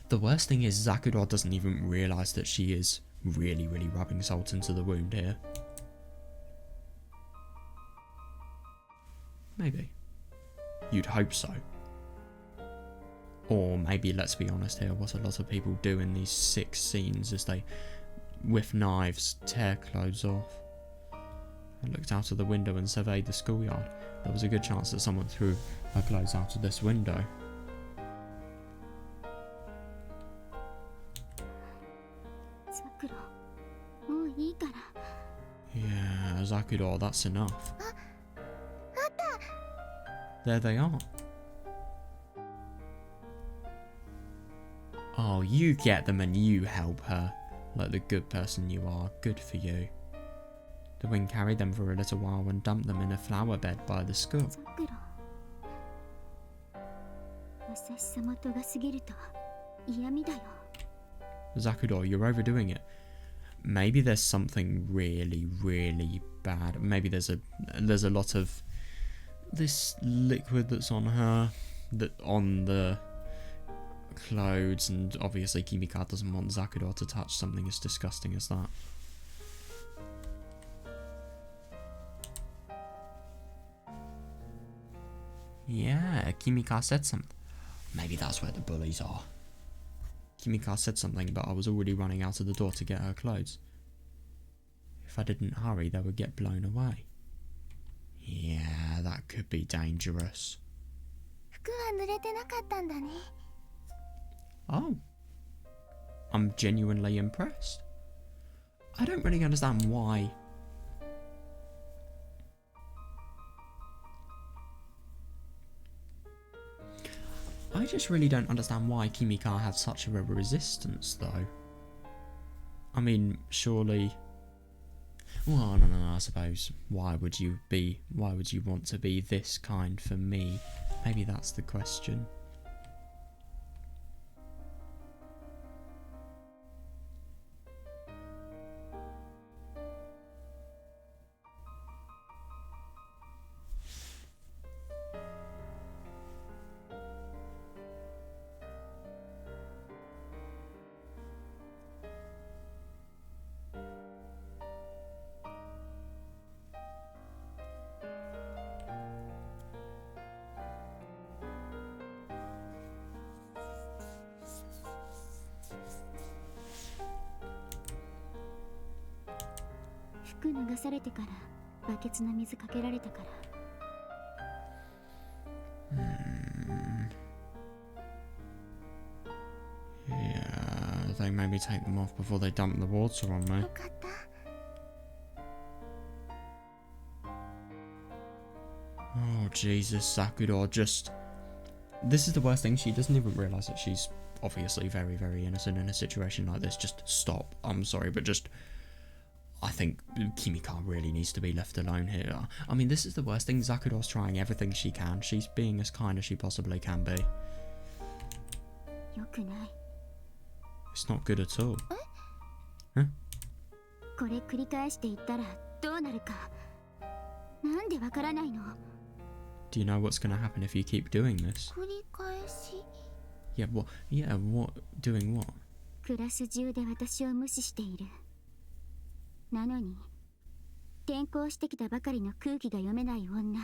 Speaker 1: The worst thing is Zakuro doesn't even realise that she is really rubbing salt into the wound here. Maybe. You'd hope so. Or maybe, let's be honest here, what a lot of people do in these sick scenes is they, with knives, tear clothes off. I looked out of the window and surveyed the schoolyard. There was a good chance that someone threw her clothes out of this window. Yeah, Zakuro, that's enough. There they are. Oh, you get them and you help her. like the good person you are. Good for you. The wind carried them for a little while and dumped them in a flower bed by the school.
Speaker 2: ザクロ優しさも度が過ぎると嫌味だよ
Speaker 1: Zakudor, you're overdoing it. Maybe there's something really, really bad. Maybe there's a lot of this liquid that's on her, that on the clothes, and obviously Kimika doesn't want Zakudor to touch something as disgusting as that. Yeah, Kimika said something. Maybe that's where the bullies are. Kimika said something, but I was already running out of the door to get her clothes. If I didn't hurry, they would get blown away. Yeah, that could be dangerous.
Speaker 2: 服は濡れてなかったんだね
Speaker 1: Oh. I'm genuinely impressed. I don't really understand why. I just really don't understand why Kimika had such a resistance, though. I mean, surely... Well, no, I suppose. Why would you want to be this kind for me? Maybe that's the question.
Speaker 2: 服脱がされてからバケツの水かけられたから
Speaker 1: Yeah, they maybe take them off before they dump the water on me.
Speaker 2: よかった
Speaker 1: Oh, Jesus, Sakudor, just... This is the worst thing, she doesn't even realise that she's obviously very, very innocent in a situation like this. Just stop. I'm sorry, but just... I think Kimika really needs to be left alone here. I mean, this is the worst thing. Zakudor's trying everything she can. She's being as kind as she possibly can be.
Speaker 2: よくない
Speaker 1: It's not good at all.
Speaker 2: これ繰り返していったらどうなるかなんでわからないの
Speaker 1: Do you know what's going to happen if you keep doing this?
Speaker 2: 繰り返し
Speaker 1: Yeah, what? Yeah, what? Doing what?
Speaker 2: クラス中で私を無視しているなのに転校してきたばかりの空気が読めない女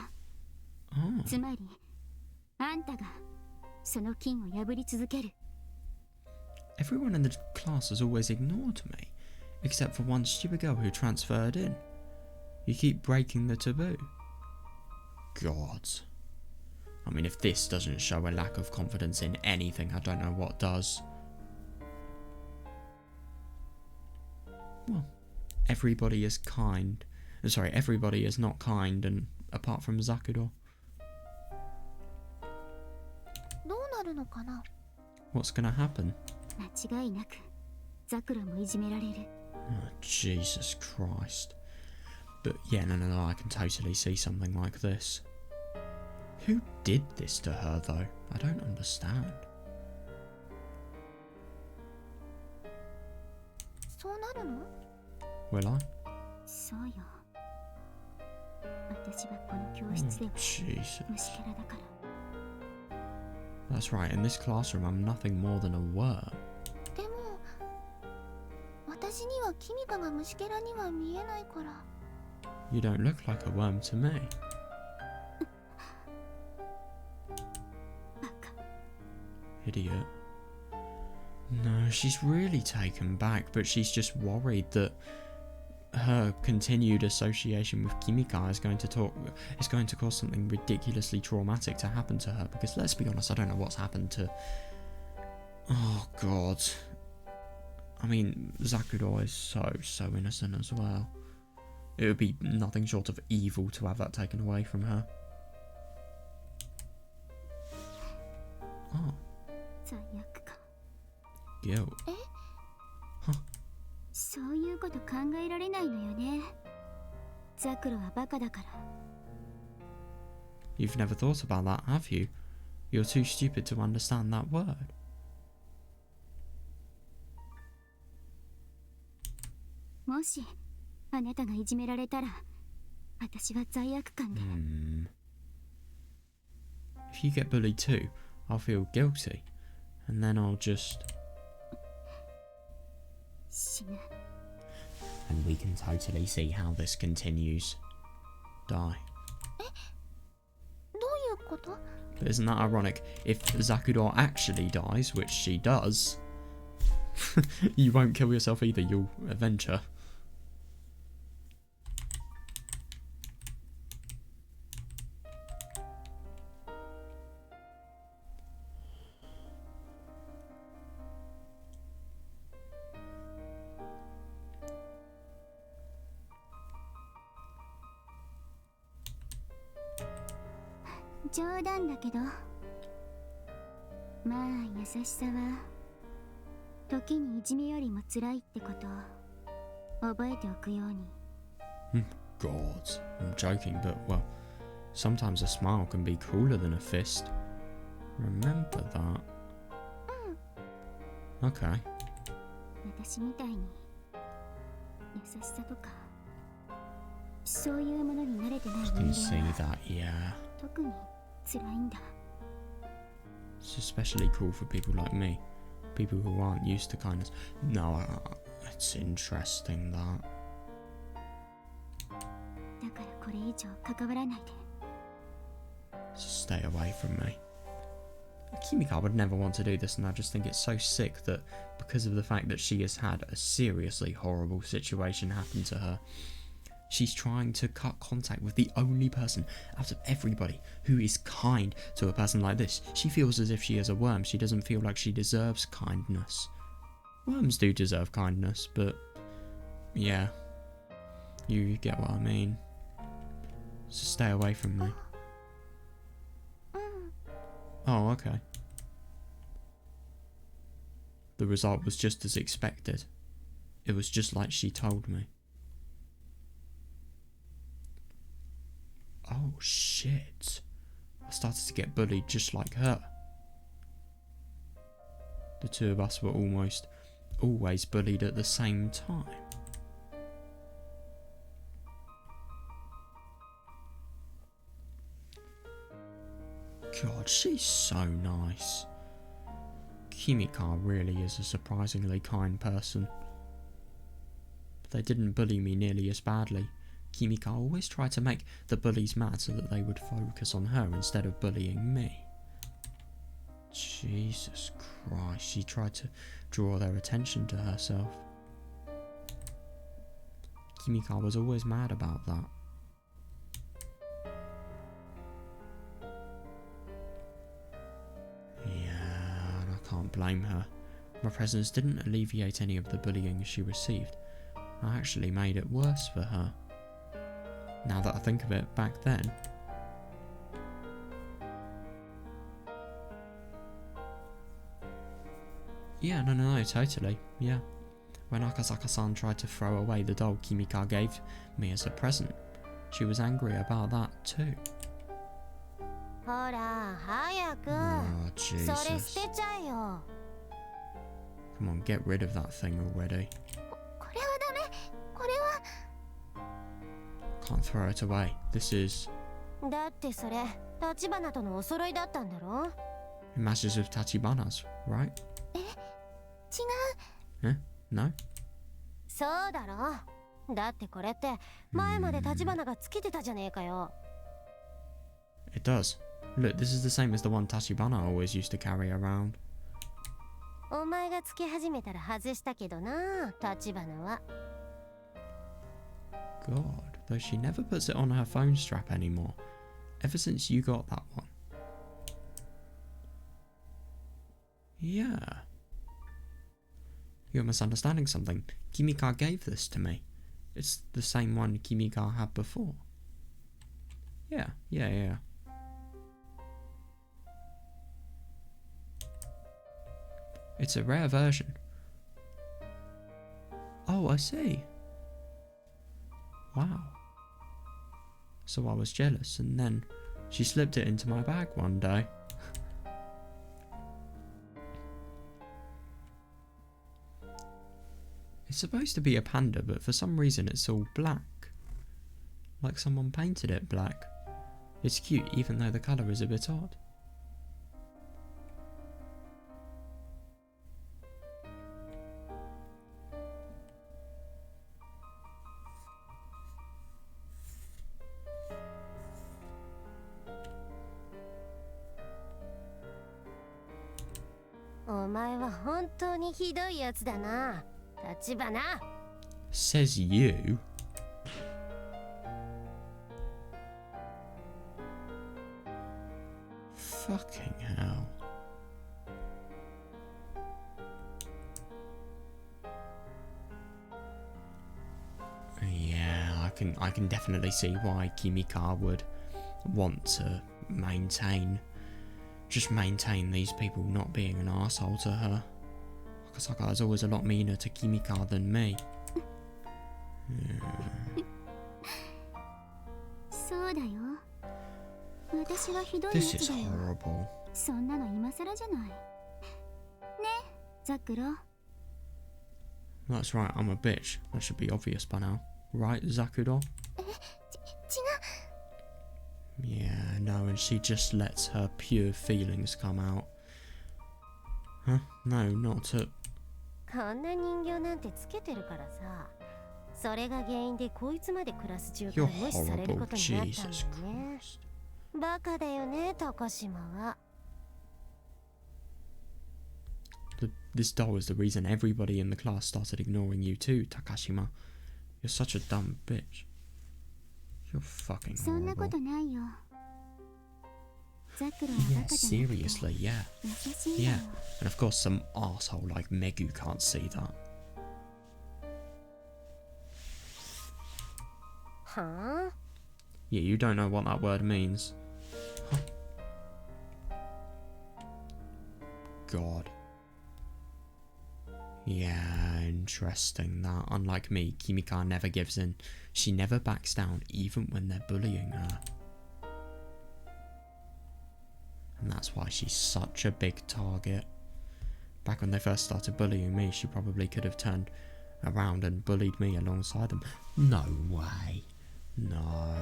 Speaker 1: Oh.
Speaker 2: つまりあんたがその禁を破り続ける
Speaker 1: Everyone in the class has always ignored me, except for one stupid girl who transferred in. You keep breaking the taboo. God. I mean, if this doesn't show a lack of confidence in anything, I don't know what does. Well, everybody is kind. Sorry, everybody is not kind, and apart from Zakudor.
Speaker 2: どうなるのかな
Speaker 1: What's gonna happen?
Speaker 2: 間違いなくザクロもいじめられる
Speaker 1: Oh, Jesus Christ. But yeah, no, I can totally see something like this. Who did this to her, though? I don't understand.
Speaker 2: そうなるの
Speaker 1: Will I?
Speaker 2: そうよ私はこの教室では
Speaker 1: Jesus.
Speaker 2: 虫キャラだから
Speaker 1: That's right, in this classroom I'm nothing more than a worm.
Speaker 2: でも私にはキミカが虫けらには見えないから
Speaker 1: You don't look like a worm to me.
Speaker 2: バカ
Speaker 1: Idiot. No, she's really taken back, but she's just worried that her continued association with Kimika is going to cause something ridiculously traumatic to happen to her, because let's be honest, I don't know what's happened to... Oh god. I mean, Zakudor is so innocent as well. It would be nothing short of evil to have that taken away from her. Oh,
Speaker 2: 罪悪感
Speaker 1: guilt.
Speaker 2: え
Speaker 1: Huh.
Speaker 2: いうこと考えられないのよね。ザクロはバカだから。
Speaker 1: You've never thought about that, have you? You're too stupid to understand that word.
Speaker 2: もしあなたがいじめられたら、私は罪悪感で。
Speaker 1: If you get bullied too, I'll feel guilty, and then I'll just...
Speaker 2: 死ぬ。
Speaker 1: And we can totally see how this continues. Die.
Speaker 2: どういうこと？
Speaker 1: But isn't that ironic? If Zakudou actually dies, which she does, you won't kill yourself either, you'll avenge her. ?
Speaker 2: 冗談だけど、まあ優しさは時にいじめよりも辛いってことを覚えておくように。
Speaker 1: God, I'm joking, but well, sometimes a smile can be crueler than a fist. Remember that. Okay.
Speaker 2: 私みたいに優しさとかそういうものに慣れてない
Speaker 1: I can
Speaker 2: 人
Speaker 1: see
Speaker 2: 間は
Speaker 1: that, yeah.
Speaker 2: 特に辛いんだ。
Speaker 1: It's especially cruel for people like me. People who aren't used to kindness. No, it's interesting that.
Speaker 2: だからこれ以上関わらないで。
Speaker 1: So stay away from me. Kimika would never want to do this, and I just think it's so sick that because of the fact that she has had a seriously horrible situation happen to her, she's trying to cut contact with the only person out of everybody who is kind to a person like this. She feels as if she is a worm. She doesn't feel like she deserves kindness. Worms do deserve kindness, but yeah, you get what I mean. So stay away from me. Oh, okay. The result was just as expected. It was just like she told me. Oh shit. I started to get bullied just like her. The two of us were almost always bullied at the same time. God, she's so nice. Kimika really is a surprisingly kind person. But they didn't bully me nearly as badly. Kimika always tried to make the bullies mad so that they would focus on her instead of bullying me. Jesus Christ, she tried to draw their attention to herself. Kimika was always mad about that. Yeah, and I can't blame her. My presence didn't alleviate any of the bullying she received. I actually made it worse for her. Now that I think of it, back then... Yeah, no, totally, yeah. When Akasaka-san tried to throw away the doll Kimika gave me as a present, she was angry about that too.
Speaker 2: ほら早く、
Speaker 1: Oh,
Speaker 2: それ
Speaker 1: Jesus.
Speaker 2: 捨てちゃえよ。
Speaker 1: Come on, get rid of that thing already.
Speaker 2: これはダメ。これは
Speaker 1: Can't throw it away. This is...
Speaker 2: だってそれ立花とのお揃いだったんだろ。
Speaker 1: It matches with Tachibana's, right?
Speaker 2: 違う。
Speaker 1: Eh? No?
Speaker 2: そうだろ。だってこれって前まで立花がつけてたじゃねえかよ。
Speaker 1: It does. Look, this is the same as the one Tachibana always used to carry around.
Speaker 2: お前がつけ始めたら外したけどな、立花は。
Speaker 1: God, though she never puts it on her phone strap anymore. Ever since you got that one. Yeah. You're misunderstanding something. Kimika gave this to me. It's the same one Kimika had before. Yeah. It's a rare version. Oh, I see. Wow. So I was jealous, and then she slipped it into my bag one day. It's supposed to be a panda, but for some reason it's all black. Like someone painted it black. It's cute, even though the colour is a bit odd. Says you. Fucking hell. Yeah, I can definitely see why Kimika would want to maintain these people not being an arsehole to her. Akasaka is always a lot meaner to Kimika than me. Yeah. This is horrible. That's right, I'm a bitch. That should be obvious by now. Right, Zakuro? Yeah, no, and she just lets her pure feelings come out. Huh? No, not at... You're horrible, Jesus Christ. This doll is the reason everybody in the class started ignoring you too, Takashima. You're such a dumb bitch. You're fucking horrible. Yeah, seriously, yeah. Yeah, and of course some arsehole like Megu can't see that.
Speaker 3: Huh?
Speaker 1: Yeah, you don't know what that word means. Huh. God. Yeah, interesting that. Unlike me, Kimika never gives in. She never backs down, even when they're bullying her. And that's why she's such a big target. Back when they first started bullying me, she probably could have turned around and bullied me alongside them. No way. No.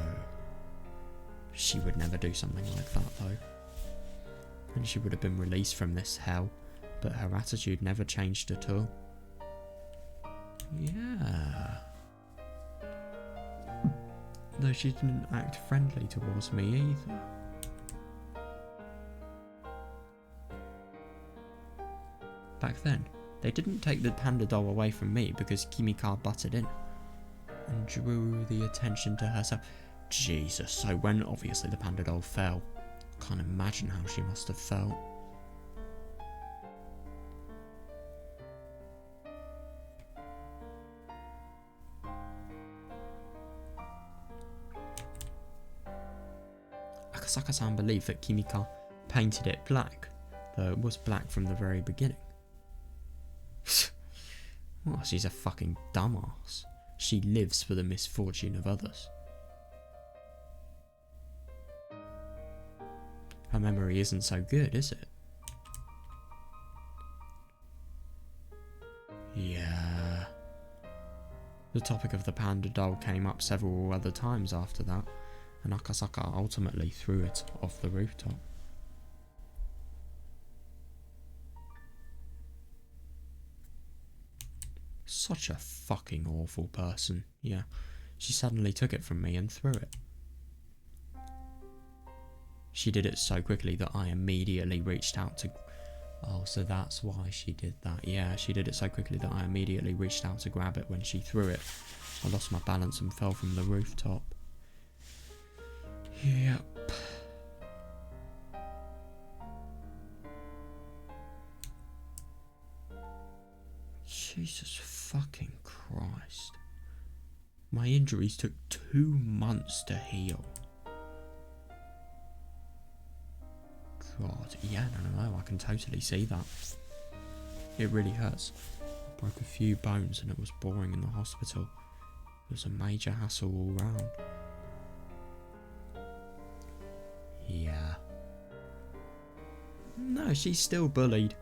Speaker 1: She would never do something like that, though. And she would have been released from this hell. But her attitude never changed at all. Yeah. Though she didn't act friendly towards me either. Back then, they didn't take the panda doll away from me because Kimika butted in and drew the attention to herself. Jesus, so when obviously the panda doll fell, can't imagine how she must have felt. Akasaka-san believed that Kimika painted it black, though it was black from the very beginning. Well, she's a fucking dumbass. She lives for the misfortune of others. Her memory isn't so good, is it? Yeah. The topic of the panda doll came up several other times after that, and Akasaka ultimately threw it off the rooftop. Such a fucking awful person. Yeah, she suddenly took it from me and threw it. She did it so quickly that I immediately reached out to... Oh, so that's why she did that. Yeah, she did it so quickly that I immediately reached out to grab it when she threw it. I lost my balance and fell from the rooftop. Yep. Jesus fucking Christ. My injuries took 2 months to heal. God, yeah, no, I can totally see that. It really hurts. Broke a few bones and it was boring in the hospital. It was a major hassle all round. Yeah. No, she's still bullied.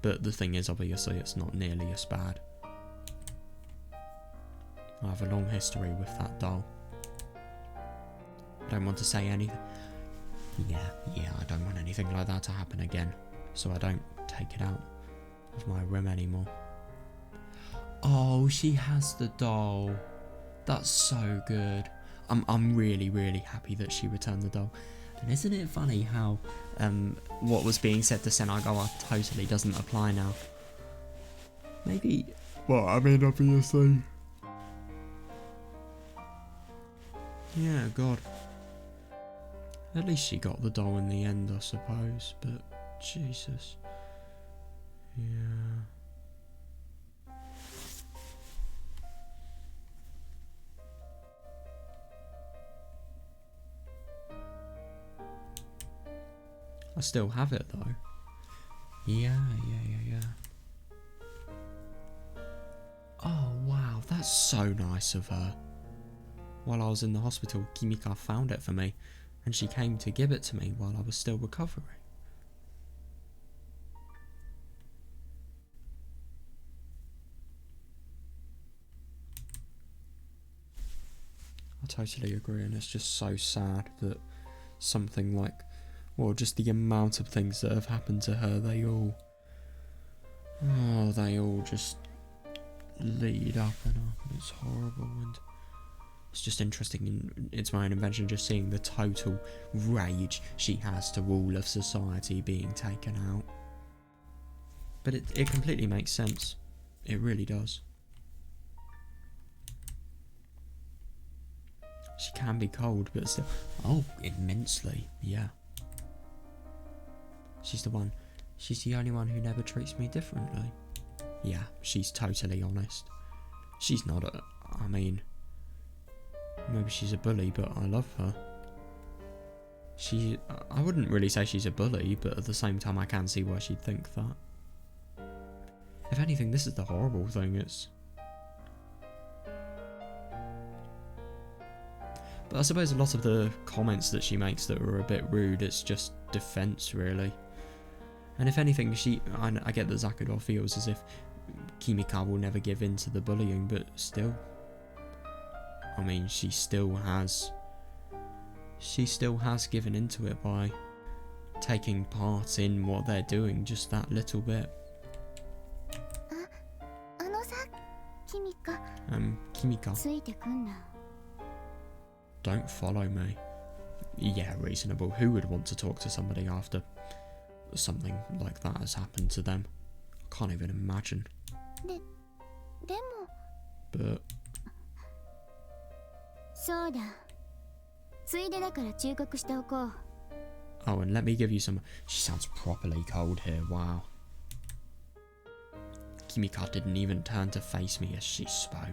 Speaker 1: But the thing is, obviously, it's not nearly as bad. I have a long history with that doll. I don't want to say anything. Yeah, I don't want anything like that to happen again. So I don't take it out of my room anymore. Oh, she has the doll. That's so good. I'm really, really happy that she returned the doll. And isn't it funny how what was being said to Senagawa totally doesn't apply now? Maybe... Well, I mean, obviously... Yeah, God. At least she got the doll in the end, I suppose, but... Jesus. Yeah... I still have it though. Yeah. Oh wow, that's so nice of her. While I was in the hospital, Kimika found it for me, and she came to give it to me while I was still recovering. I totally agree, and it's just so sad that something like, well, just the amount of things that have happened to her, they all just lead up and up, and it's horrible, and it's just interesting in its my own invention, just seeing the total rage she has to all of society being taken out. But it completely makes sense. It really does. She can be cold, but still... Oh, immensely, yeah. She's the only one who never treats me differently. Yeah, she's totally honest. She's not I mean... Maybe she's a bully, but I love her. I wouldn't really say she's a bully, but at the same time I can see why she'd think that. If anything, this is the horrible thing, But I suppose a lot of the comments that she makes that are a bit rude, it's just defense, really. And if anything, I get that Zakudou feels as if Kimika will never give in to the bullying, but still. I mean, she still has given into it by taking part in what they're doing, just that little bit. Kimika. Don't follow me. Yeah, reasonable. Who would want to talk to somebody after something like that has happened to them? I can't even imagine. But... Oh, and let me give you some... She sounds properly cold here, wow. Kimika didn't even turn to face me as she spoke.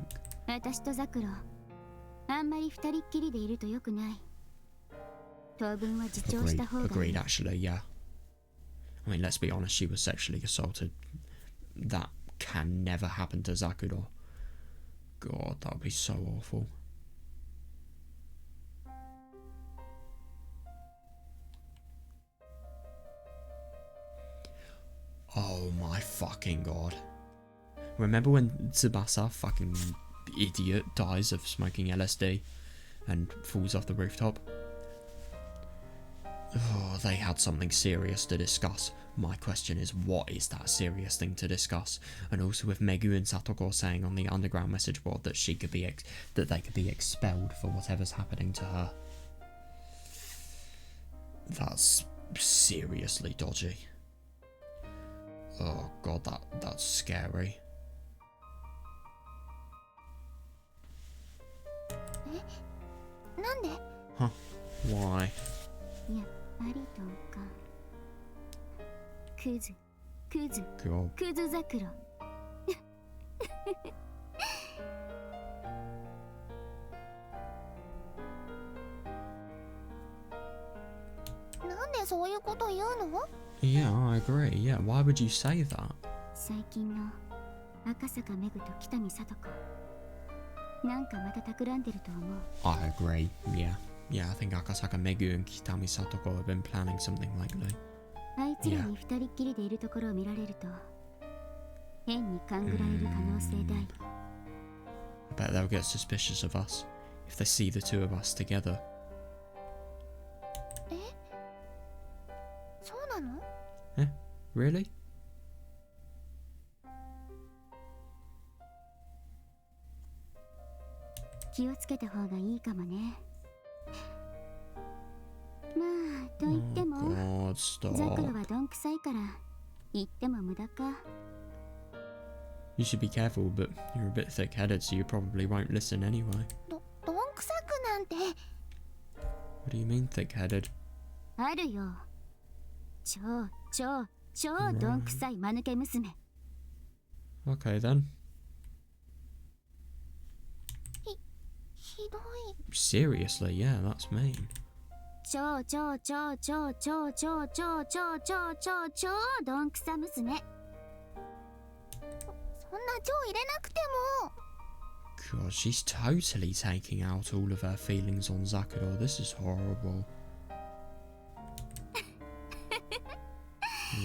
Speaker 1: Agreed, actually, yeah. I mean, let's be honest, she was sexually assaulted. That can never happen to Zakudou. God, that would be so awful. Oh my fucking god. Remember when Tsubasa, fucking idiot, dies of smoking LSD and falls off the rooftop? Oh, they had something serious to discuss. My question is, what is that serious thing to discuss? And also with Megu and Satoko saying on the underground message board that she could be that they could be expelled for whatever's happening to her. That's seriously dodgy. Oh god, that's scary. Huh? Why? God. Yeah, I agree. Yeah, why would you say that?
Speaker 2: 赤坂メグと北見聡子、なんかまた企んでると思う。
Speaker 1: I agree. Yeah, I think Akasaka Megu and Kitami Satoko have been planning something likely.
Speaker 2: あいつらに二人っきりでいるところを見られると変に勘ぐられる可能性大。
Speaker 1: I bet they'll get suspicious of us if they see the two of us together.
Speaker 2: え、そうなの？
Speaker 1: Really?
Speaker 2: 気をつけた方がいいかもね。まあと言っても、
Speaker 1: Oh, God,
Speaker 2: ザクロ
Speaker 1: stop.
Speaker 2: はどんくさいから言っても無駄か。
Speaker 1: You should be careful, but you're a bit thick-headed, so you probably won't listen anyway.
Speaker 2: どんくさくなんて。
Speaker 1: What do you mean thick-headed?
Speaker 2: あるよ。超どんくさい間抜け娘。
Speaker 1: Okay then.
Speaker 2: ひどい。
Speaker 1: Seriously, yeah, that's mean.
Speaker 2: 超どんくさ娘。そんな超入れなくても。
Speaker 1: God, she's totally taking out all of her feelings on Zakuro. This is horrible.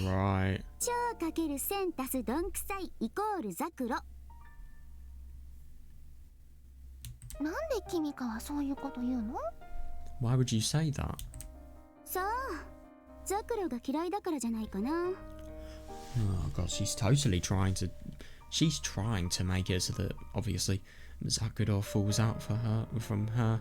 Speaker 1: Right.
Speaker 2: 超かける1000足すどんくさいイコールザクロ。なんでキミカはそういうこと言うの？
Speaker 1: Why would you say that?
Speaker 2: さあ、ザクロが嫌いだからじゃないかな。
Speaker 1: Oh God, she's trying to make it so that obviously Zakuro falls out from her.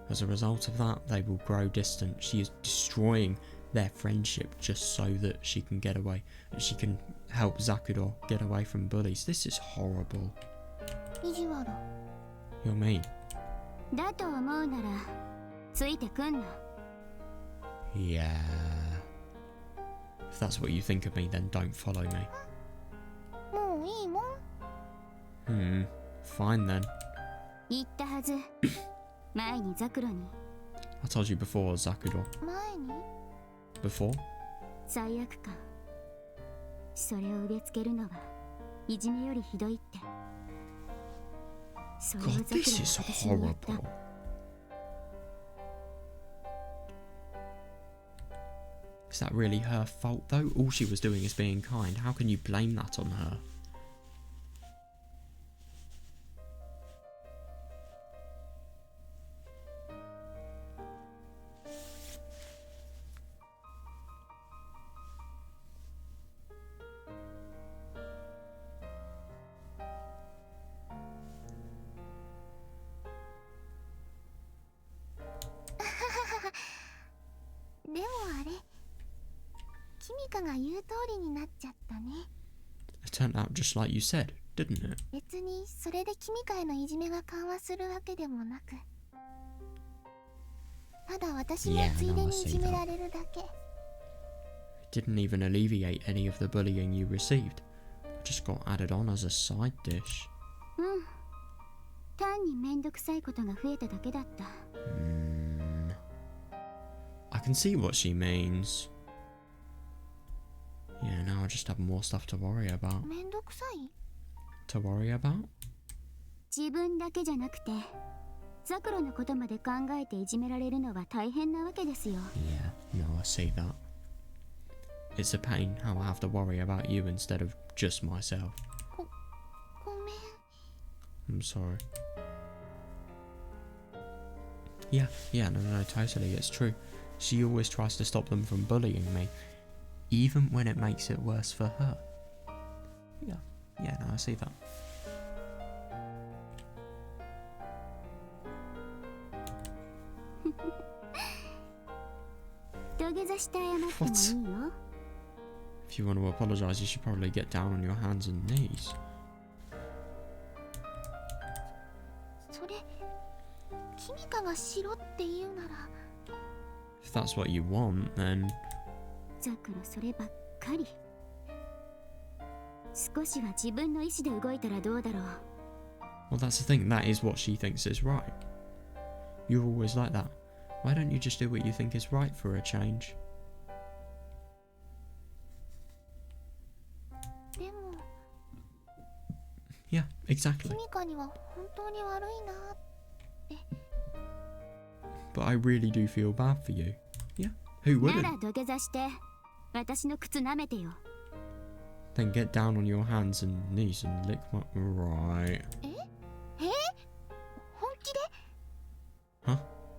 Speaker 1: As a result of that, they will grow distant. She is destroying their friendship just so that she can get away. She can help Zakuro get away from bullies. This is horrible.
Speaker 2: 意地悪。
Speaker 1: You're mean.
Speaker 2: だと思うならついてくんな。
Speaker 1: Yeah. If that's what you think of me, then don't follow me.
Speaker 2: もういいもん。
Speaker 1: Fine then.
Speaker 2: 言ったはず。前にザクロに。
Speaker 1: I told you before, Zakuro.
Speaker 2: 前に
Speaker 1: Before?
Speaker 2: 罪悪感。それを植え付けるのはいじめよりひどいって。それを
Speaker 1: God,
Speaker 2: ザクロ
Speaker 1: this
Speaker 2: は
Speaker 1: is
Speaker 2: 私に言った。
Speaker 1: horrible. Is that really her fault though? All she was doing is being kind. How can you blame that on her?
Speaker 2: でもあれ、キミカが言う通りになっちゃったね。
Speaker 1: It turned out just like you said, didn't it?
Speaker 2: 別にそれでキミカへのいじめが緩和するわけでもなく、ただ私も
Speaker 1: Yeah,
Speaker 2: ついで
Speaker 1: no, I
Speaker 2: に
Speaker 1: see
Speaker 2: いじめられるだけ。
Speaker 1: It didn't even alleviate any of the bullying you received. It just got added on as a side dish.
Speaker 2: うん。単にめんどくさいことが増えただけだった。
Speaker 1: I can see what she means. Yeah, now I just have more stuff to worry about.
Speaker 2: めんどくさい？
Speaker 1: To worry about?
Speaker 2: 自分だけじゃなくて、ザクロのことまで考えていじめられるのは大変なわけですよ。
Speaker 1: Yeah, no, I see that. It's a pain how I have to worry about you instead of just myself.
Speaker 2: ごめん。
Speaker 1: I'm sorry. Yeah, no, totally, it's true. She always tries to stop them from bullying me, even when it makes it worse for her. Yeah, no, I see that.
Speaker 2: 土下座して謝ってもいいよ。
Speaker 1: If you want to apologise, you should probably get down on your hands and knees.
Speaker 2: それ、キミカがしろって言うなら、
Speaker 1: If that's what you want, then
Speaker 2: ザクロそればっかり。少しは自分の意志で動いたらどうだろう。
Speaker 1: well, that's the thing. That is what she thinks is right. You're always like that. Why don't you just do what you think is right for a change?
Speaker 2: でも、
Speaker 1: Exactly.
Speaker 2: 君かには本当に悪いな。
Speaker 1: But I really do feel bad for you. Yeah, who
Speaker 5: なら
Speaker 1: wouldn't?
Speaker 5: 土下座して私の靴舐めてよ。
Speaker 1: Then get down on your hands and knees and lick my... Right.
Speaker 2: 本気で？
Speaker 1: Huh?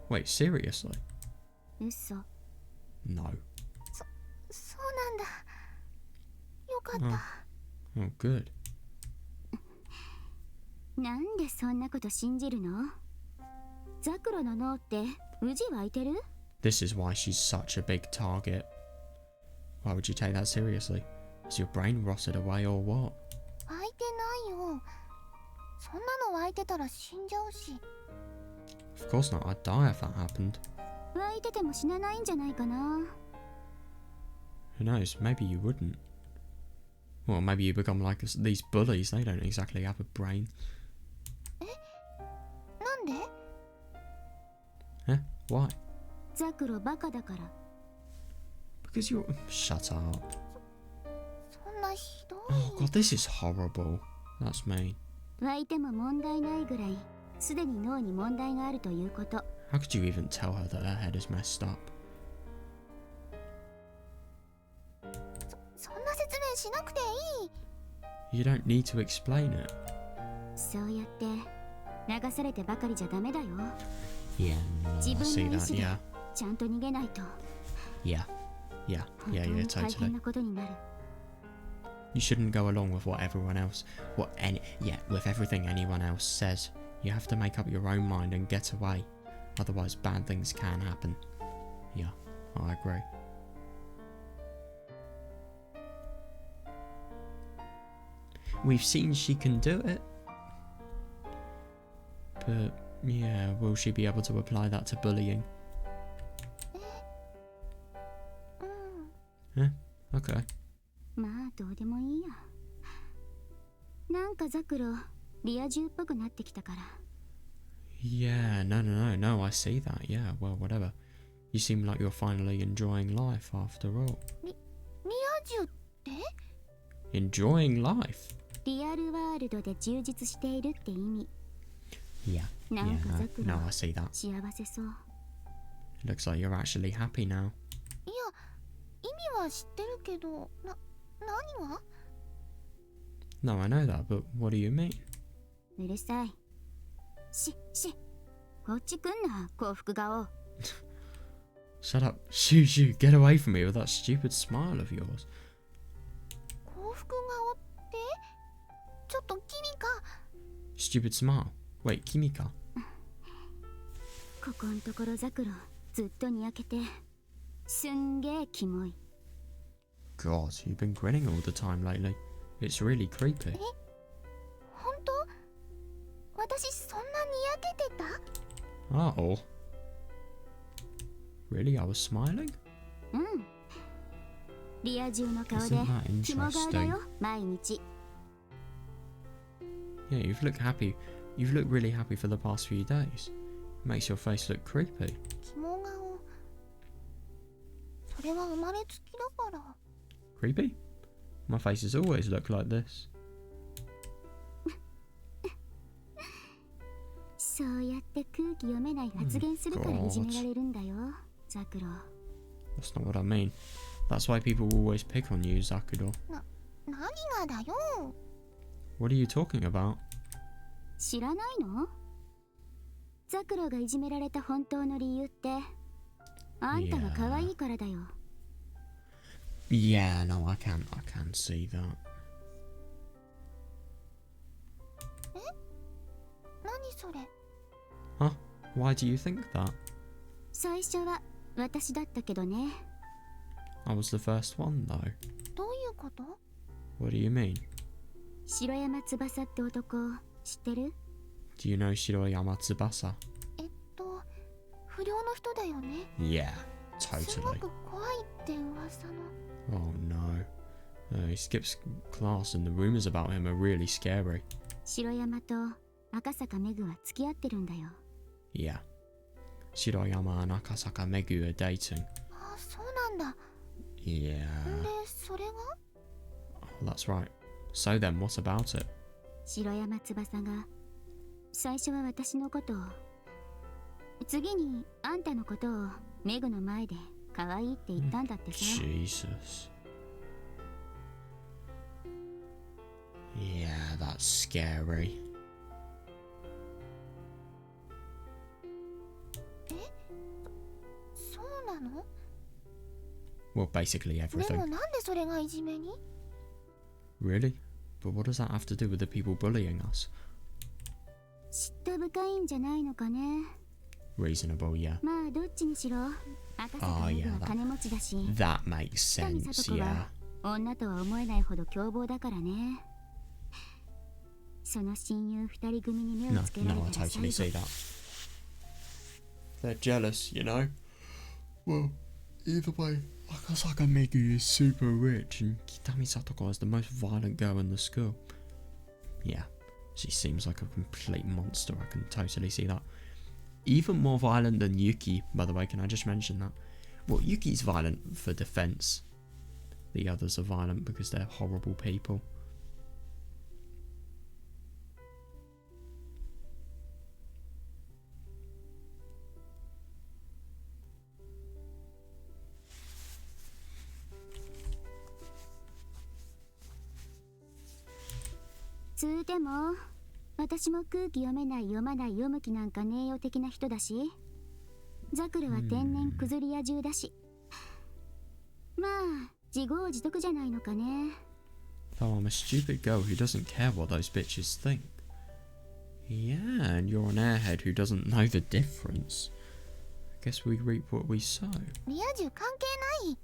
Speaker 1: Wait, seriously?
Speaker 5: 嘘。
Speaker 1: No.
Speaker 2: そうなんだ。よかった。
Speaker 1: Oh, good.
Speaker 5: なんでそんなこと信じるの？ザクロの脳ってウジ湧いてる？
Speaker 1: This is why she's such a big target. Why would you take that seriously? Is your brain rotted away or what?
Speaker 2: 湧いてないよ。そんなの湧いてたら死んじゃうし。
Speaker 1: Of course not, I'd die if that happened.
Speaker 5: 湧いてても死なないんじゃないかな。
Speaker 1: Who knows, maybe you wouldn't. Well, maybe you become like these bullies, they don't exactly have a brain.
Speaker 2: なんで？
Speaker 1: Eh? Why?
Speaker 5: ザクロバカだから。
Speaker 1: Because you're... Shut up.
Speaker 2: そんなひどい。
Speaker 1: Oh god, this is horrible. That's mean.
Speaker 5: 湧いても問題ないぐらいすでに脳に問題があるということ。
Speaker 1: How could you even tell her that her head is messed up?
Speaker 2: そんな説明しなくていい。
Speaker 1: You don't need to explain it.
Speaker 5: そうやって流されてばかりじゃダメだよ。
Speaker 1: Yeah, no, I
Speaker 5: 自
Speaker 1: see
Speaker 5: 分の意
Speaker 1: that,
Speaker 5: 志で
Speaker 1: yeah.
Speaker 5: ちゃんと逃げないと
Speaker 1: Yeah. Yeah,
Speaker 5: 本
Speaker 1: yeah,
Speaker 5: 当
Speaker 1: yeah,
Speaker 5: に大
Speaker 1: totally.
Speaker 5: 変なことになる。
Speaker 1: You shouldn't go along with what everyone else, with everything anyone else says. You have to make up your own mind and get away. Otherwise, bad things can happen. Yeah, I agree. We've seen she can do it. But, yeah, will she be able to apply that to bullying?
Speaker 2: うん。
Speaker 1: Okay.
Speaker 5: まあどうでもいいや。なんかザクロリア充っぽくなってきたから。
Speaker 1: Yeah, no, I see that. Yeah, well, whatever. You seem like you're finally enjoying life after all.
Speaker 2: リア充って？
Speaker 1: Enjoying life?
Speaker 5: リアルワールドで充実しているって意味。
Speaker 1: Yeah,
Speaker 5: なん
Speaker 1: yeah,
Speaker 5: かザクロ
Speaker 1: no, I see that.
Speaker 5: 幸せそう。
Speaker 1: It looks like you're actually happy now.
Speaker 2: いや、意味は知ってるけど、何が？
Speaker 1: No, I know that, but what do you mean?
Speaker 5: うるさい。こっち来んな、幸福顔。
Speaker 1: Shut up. Shoo, get away from me with that stupid smile of yours.
Speaker 2: 幸福顔って？ちょっと君か。
Speaker 1: Stupid smile. Wait, Kimika?
Speaker 5: ここんところザクロずっとにやけてすんげえキモい。
Speaker 1: God, you've been grinning all the time lately. It's really creepy.
Speaker 2: 本当？私そんなにやけてた？
Speaker 1: Oh. Really? I was smiling?
Speaker 5: うん。リア充の顔で
Speaker 1: Isn't that
Speaker 5: キモ顔だ
Speaker 1: interesting?
Speaker 5: よ、毎日。
Speaker 1: Yeah, you've looked happy. You've looked really happy for the past few days. Makes your face look creepy.
Speaker 2: 肝顔。それは生まれつきだから。
Speaker 1: Creepy? My faces always look like this.
Speaker 5: そうやって空気読めない発言するからいじめられるんだよ、ザクロ。
Speaker 1: That's not what I mean. That's why people always pick on you, Zakudo.
Speaker 2: 何がだよ。
Speaker 1: What are you talking about?
Speaker 5: 知らないの？ザクロがいじめられた本当の理由ってあんたが可愛いからだよ。
Speaker 1: Yeah, no, I can see that.
Speaker 2: 何それ？
Speaker 1: Huh? Why do you think that?
Speaker 5: 最初は私だったけどね。
Speaker 1: I was the first one, though.
Speaker 2: どういうこと？
Speaker 1: What do you mean?
Speaker 5: 白山翼って男知ってる？
Speaker 1: Do you know Shiroyama Tsubasa?
Speaker 2: 不良の人だよね。
Speaker 1: Yeah,
Speaker 2: すご
Speaker 1: totally.
Speaker 2: く怖いって噂の。
Speaker 1: Oh no. He skips class and the rumors about him are really scary.
Speaker 5: 白山と赤坂メグは付き合ってるんだよ。
Speaker 1: Yeah. Shiroyama and Akasaka Megu are dating.
Speaker 2: あ、そうなんだ。
Speaker 1: Yeah.
Speaker 2: で、それが？
Speaker 1: Oh, that's right. So then, what about it?
Speaker 5: 白山翼が最初は私のことを、次にあんたのことをメグの前で可愛いって言ったんだってさ。
Speaker 1: Jesus. Yeah, that's scary.
Speaker 2: そうなの？
Speaker 1: Well, basically
Speaker 2: で
Speaker 1: everything.
Speaker 2: もなんでそれがいじめに？
Speaker 1: Really? But what does that have to do with the people bullying us?
Speaker 5: 嫉妬深いんじゃないのかね。
Speaker 1: Reasonable, yeah.
Speaker 5: まあどっちにしろ赤坂
Speaker 1: あーいや
Speaker 5: メグは金持ちだし、
Speaker 1: That makes
Speaker 5: 北見
Speaker 1: sense,
Speaker 5: 里子
Speaker 1: yeah.
Speaker 5: は女とは思えないほど凶暴だからね。その親友二人組に目
Speaker 1: No,
Speaker 5: をつけられ
Speaker 1: no, I
Speaker 5: たら
Speaker 1: totally
Speaker 5: 最
Speaker 1: see
Speaker 5: 後。
Speaker 1: that. They're jealous, you know? Well, either way, Akasaka Megu is super rich and Kitami Satoko is the most violent girl in the school. Yeah, she seems like a complete monster, I can totally see that. Even more violent than Yuki, by the way, can I just mention that? Well, Yuki's violent for defense. The others are violent because they're horrible people.
Speaker 5: 「つうても私も空気読めない読まない読む気なんかねえよ的な人だし、ザクルは天然くずり屋中だし、まあ自業自得じゃないのかね。
Speaker 1: Though I'm a stupid girl who doesn't care what those bitches think. Yeah, and you're an airhead who doesn't know the difference. I guess we reap what we sow.
Speaker 2: リア充関係ない。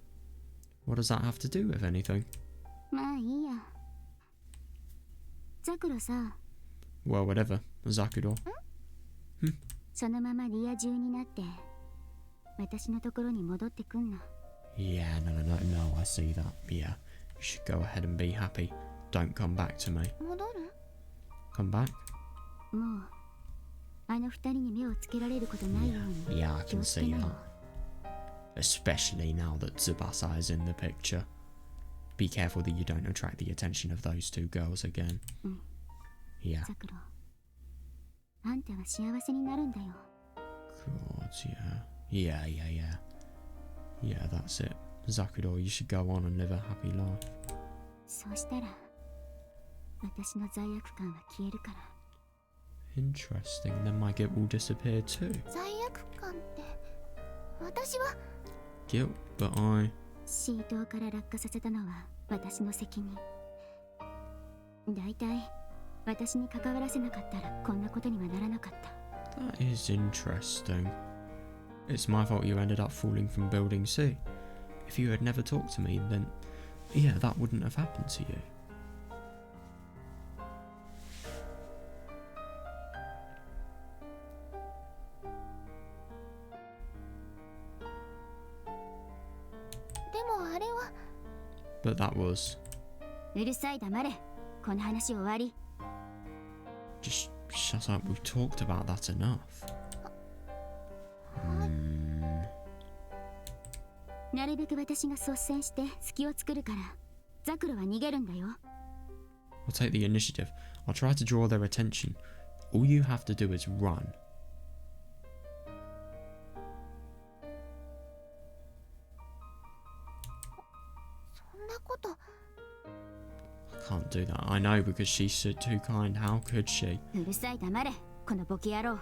Speaker 1: What does that have to do with anything?
Speaker 5: まあいいや。ザクロさ、
Speaker 1: Well, whatever. Zakudo.
Speaker 5: そのままリア充になって私のところに戻ってくんな。
Speaker 1: Yeah, no, I see that. Yeah, you should go ahead and be happy. Don't come back to me.
Speaker 2: 戻る？
Speaker 1: Come back?
Speaker 5: もうあの二人に目をつけられることないように
Speaker 1: Yeah, I
Speaker 5: 気
Speaker 1: can
Speaker 5: をつけ
Speaker 1: see
Speaker 5: なよ。
Speaker 1: that. Especially now that Tsubasa is in the picture. Be careful that you don't attract the attention of those two girls again. Yeah.
Speaker 5: ザクロ、あんたは幸せになるんだよ。
Speaker 1: God, yeah. Yeah, that's it. Zakudo, you should go on and live a happy life.
Speaker 5: そうしたら私の罪悪感は消えるから。
Speaker 1: Interesting, then my guilt will disappear too.
Speaker 2: 罪悪感って私は
Speaker 1: Guilt, but I...
Speaker 5: シートから落下させたのは私の責任。だいたい私に関わらせなかったらこんなことにはならなかった。
Speaker 1: That is interesting. It's my fault you ended up falling from Building C. If you had never talked to me, then... Yeah, that wouldn't have happened to you.
Speaker 2: でもあれは
Speaker 1: But that was...
Speaker 5: うるさい黙れ。この話終わり。
Speaker 1: Just shut up, we've talked about that enough.
Speaker 5: なるべく私が率先して隙を作るからザクロは逃げるんだよ。
Speaker 1: I'll take the initiative. I'll try to draw their attention. All you have to do is run.
Speaker 2: そんなこと。
Speaker 1: I can't do that. I know because she's so too kind. How could she?
Speaker 5: うるさい黙れ。このボケ野郎。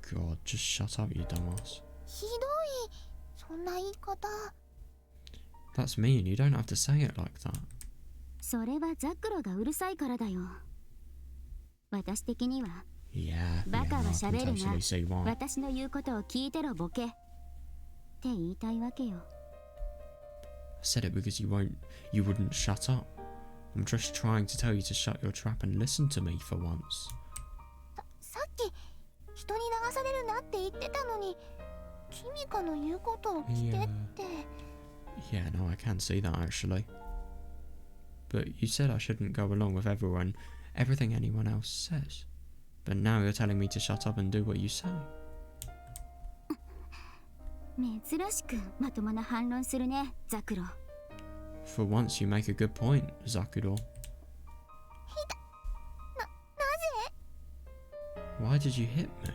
Speaker 1: God, just shut up, you dumbass.
Speaker 2: ひどい。そんな言い方。
Speaker 1: That's mean. You don't have to say it like that.
Speaker 5: それはザクロがうるさいからだよ。私的には
Speaker 1: Yeah,
Speaker 5: バカは
Speaker 1: no, I
Speaker 5: 喋
Speaker 1: can
Speaker 5: る
Speaker 1: totally
Speaker 5: な。
Speaker 1: see why.
Speaker 5: 私の言うことを聞いてろボケ。って言いたいわけよ。
Speaker 1: I said it because you wouldn't shut up. I'm just trying to tell you to shut your trap and listen to me for once.
Speaker 2: さっき人に流されるなって言ってたのに、キミカの言うことを聞けって。
Speaker 1: Yeah, no, I can see that actually. But you said I shouldn't go along with everything anyone else says. But now you're telling me to shut up and do what you say.
Speaker 5: 珍しくまともな反論するね、ザクロ。
Speaker 1: For once you make a good point, Zakudo. Why did you hit me?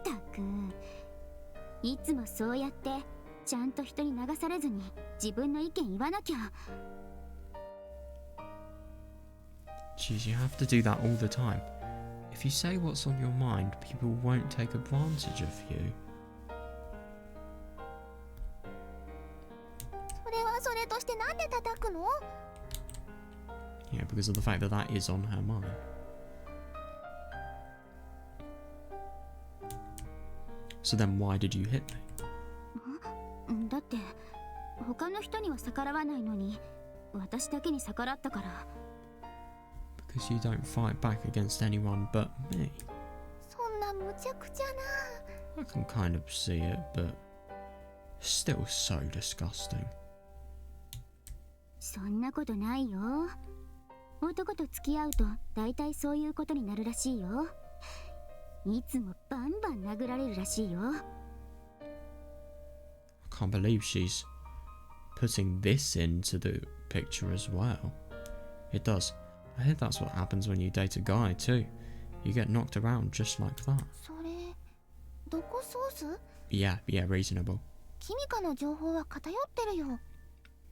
Speaker 5: たくいつもそうやってちゃんと人に流されずに自分の意見言わなきゃ。
Speaker 1: Jeez, you have to do that all the time. If you say what's on your mind, people won't take advantage of you.
Speaker 2: それはそれとしてなんで叩くの？
Speaker 1: Yeah, because of the fact that that is on her mind. So then why did you hit me?
Speaker 5: だって他の人には逆らわないのに私だけに逆らったから。
Speaker 1: Because you don't fight back against anyone but me.
Speaker 2: そんな無茶苦茶な。
Speaker 1: I can kind of see it, but still so disgusting.
Speaker 5: そんなことないよ。男と付き合うと大体そういうことになるらしいよ。いつもバンバン殴られるらしいよ。
Speaker 1: I can't believe she's putting this into the picture as well. It does. I hear that's what happens when you date a guy too. You get knocked around just like that.
Speaker 2: それどこソース？
Speaker 1: Yeah, reasonable.
Speaker 2: キミカの情報は偏ってるよ。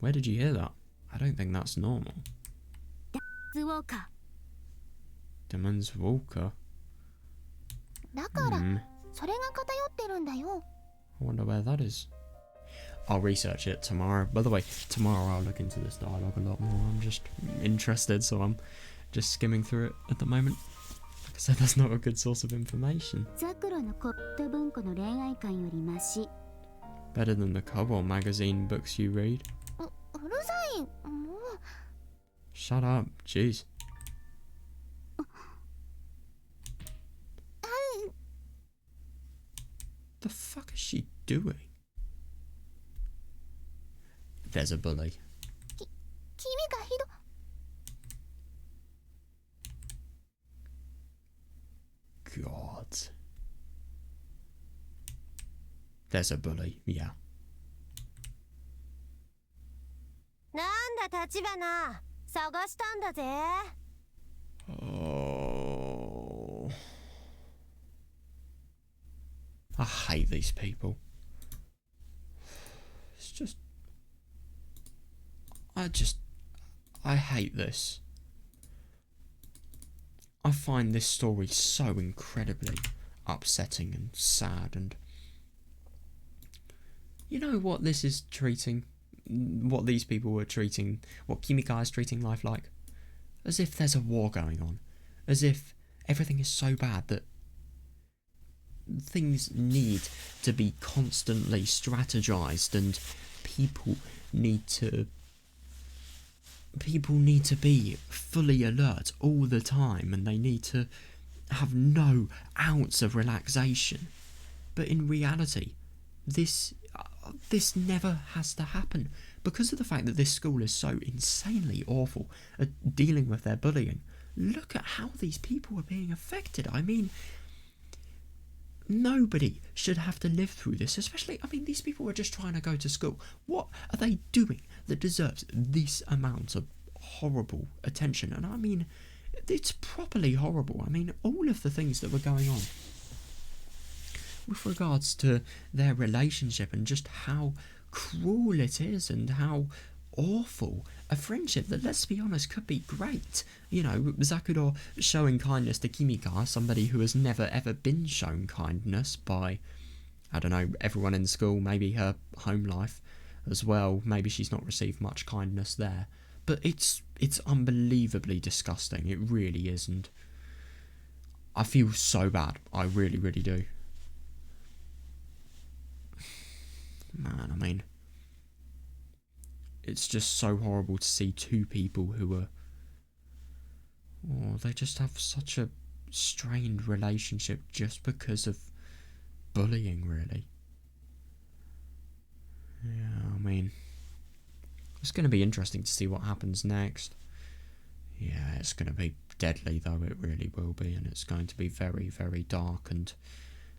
Speaker 1: Where did you hear that? I don't think that's normal.
Speaker 5: ウォーカ
Speaker 1: Demons Walker.
Speaker 2: だから
Speaker 1: Hmm.
Speaker 2: それが偏ってるんだよ。
Speaker 1: I wonder where that is. I'll research it tomorrow. By the way, tomorrow I'll look into this dialogue a lot more. I'm just interested, so I'm just skimming through it at the moment. Like I said, that's not a good source of information.
Speaker 5: ザクロのコット文庫の恋愛観よりマシ。
Speaker 1: Better than the Cobble magazine books you read.
Speaker 2: うるさい。もう
Speaker 1: Shut up, jeez. The fuck is she doing? There's a bully.
Speaker 2: 君がひど。
Speaker 1: God. There's a bully, yeah.
Speaker 3: なんだ立花、探したんだぜ。
Speaker 1: Oh. I hate these people. It's just... I hate this. I find this story so incredibly upsetting and sad, and you know what this is treating, what these people were treating, what Kimika is treating life like? As if there's a war going on. As if everything is so bad that things need to be constantly strategized, and people need to be fully alert all the time, and they need to have no ounce of relaxation. But in reality, this never has to happen because of the fact that this school is so insanely awful at dealing with their bullying. Look at how these people are being affected. I mean, nobody should have to live through this, especially, I mean, these people are just trying to go to school. What are they doing that deserves this amount of horrible attention? And I mean, it's properly horrible. I mean, all of the things that were going on with regards to their relationship and just how cruel it is and how awful a friendship that, let's be honest, could be great. You know, Zakuro showing kindness to Kimika, somebody who has never ever been shown kindness by, I don't know, everyone in school, maybe her home life as well. Maybe she's not received much kindness there. But it's unbelievably disgusting. It really is, and I feel so bad. I really, really do. Man, I mean, it's just so horrible to see two people who are, they just have such a strained relationship just because of bullying, really. Yeah, I mean, it's going to be interesting to see what happens next. Yeah, it's going to be deadly, though, it really will be, and it's going to be very, very dark, and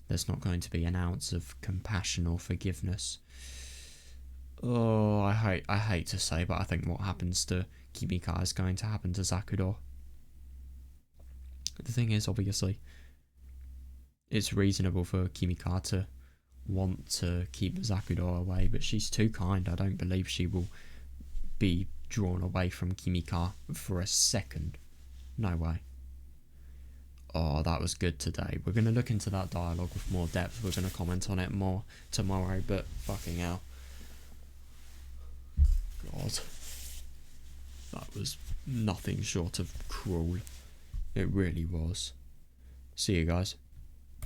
Speaker 1: there's not going to be an ounce of compassion or forgiveness. Oh, I hate to say, but I think what happens to Kimika is going to happen to Zakuro. The thing is, obviously, it's reasonable for Kimika to want to keep Zakudo away, but she's too kind. I don't believe she will be drawn away from Kimika for a second. No way. Oh, that was good today. We're going to look into that dialogue with more depth. We're going to comment on it more tomorrow, but fucking hell. God. That was nothing short of cruel. It really was. See you guys.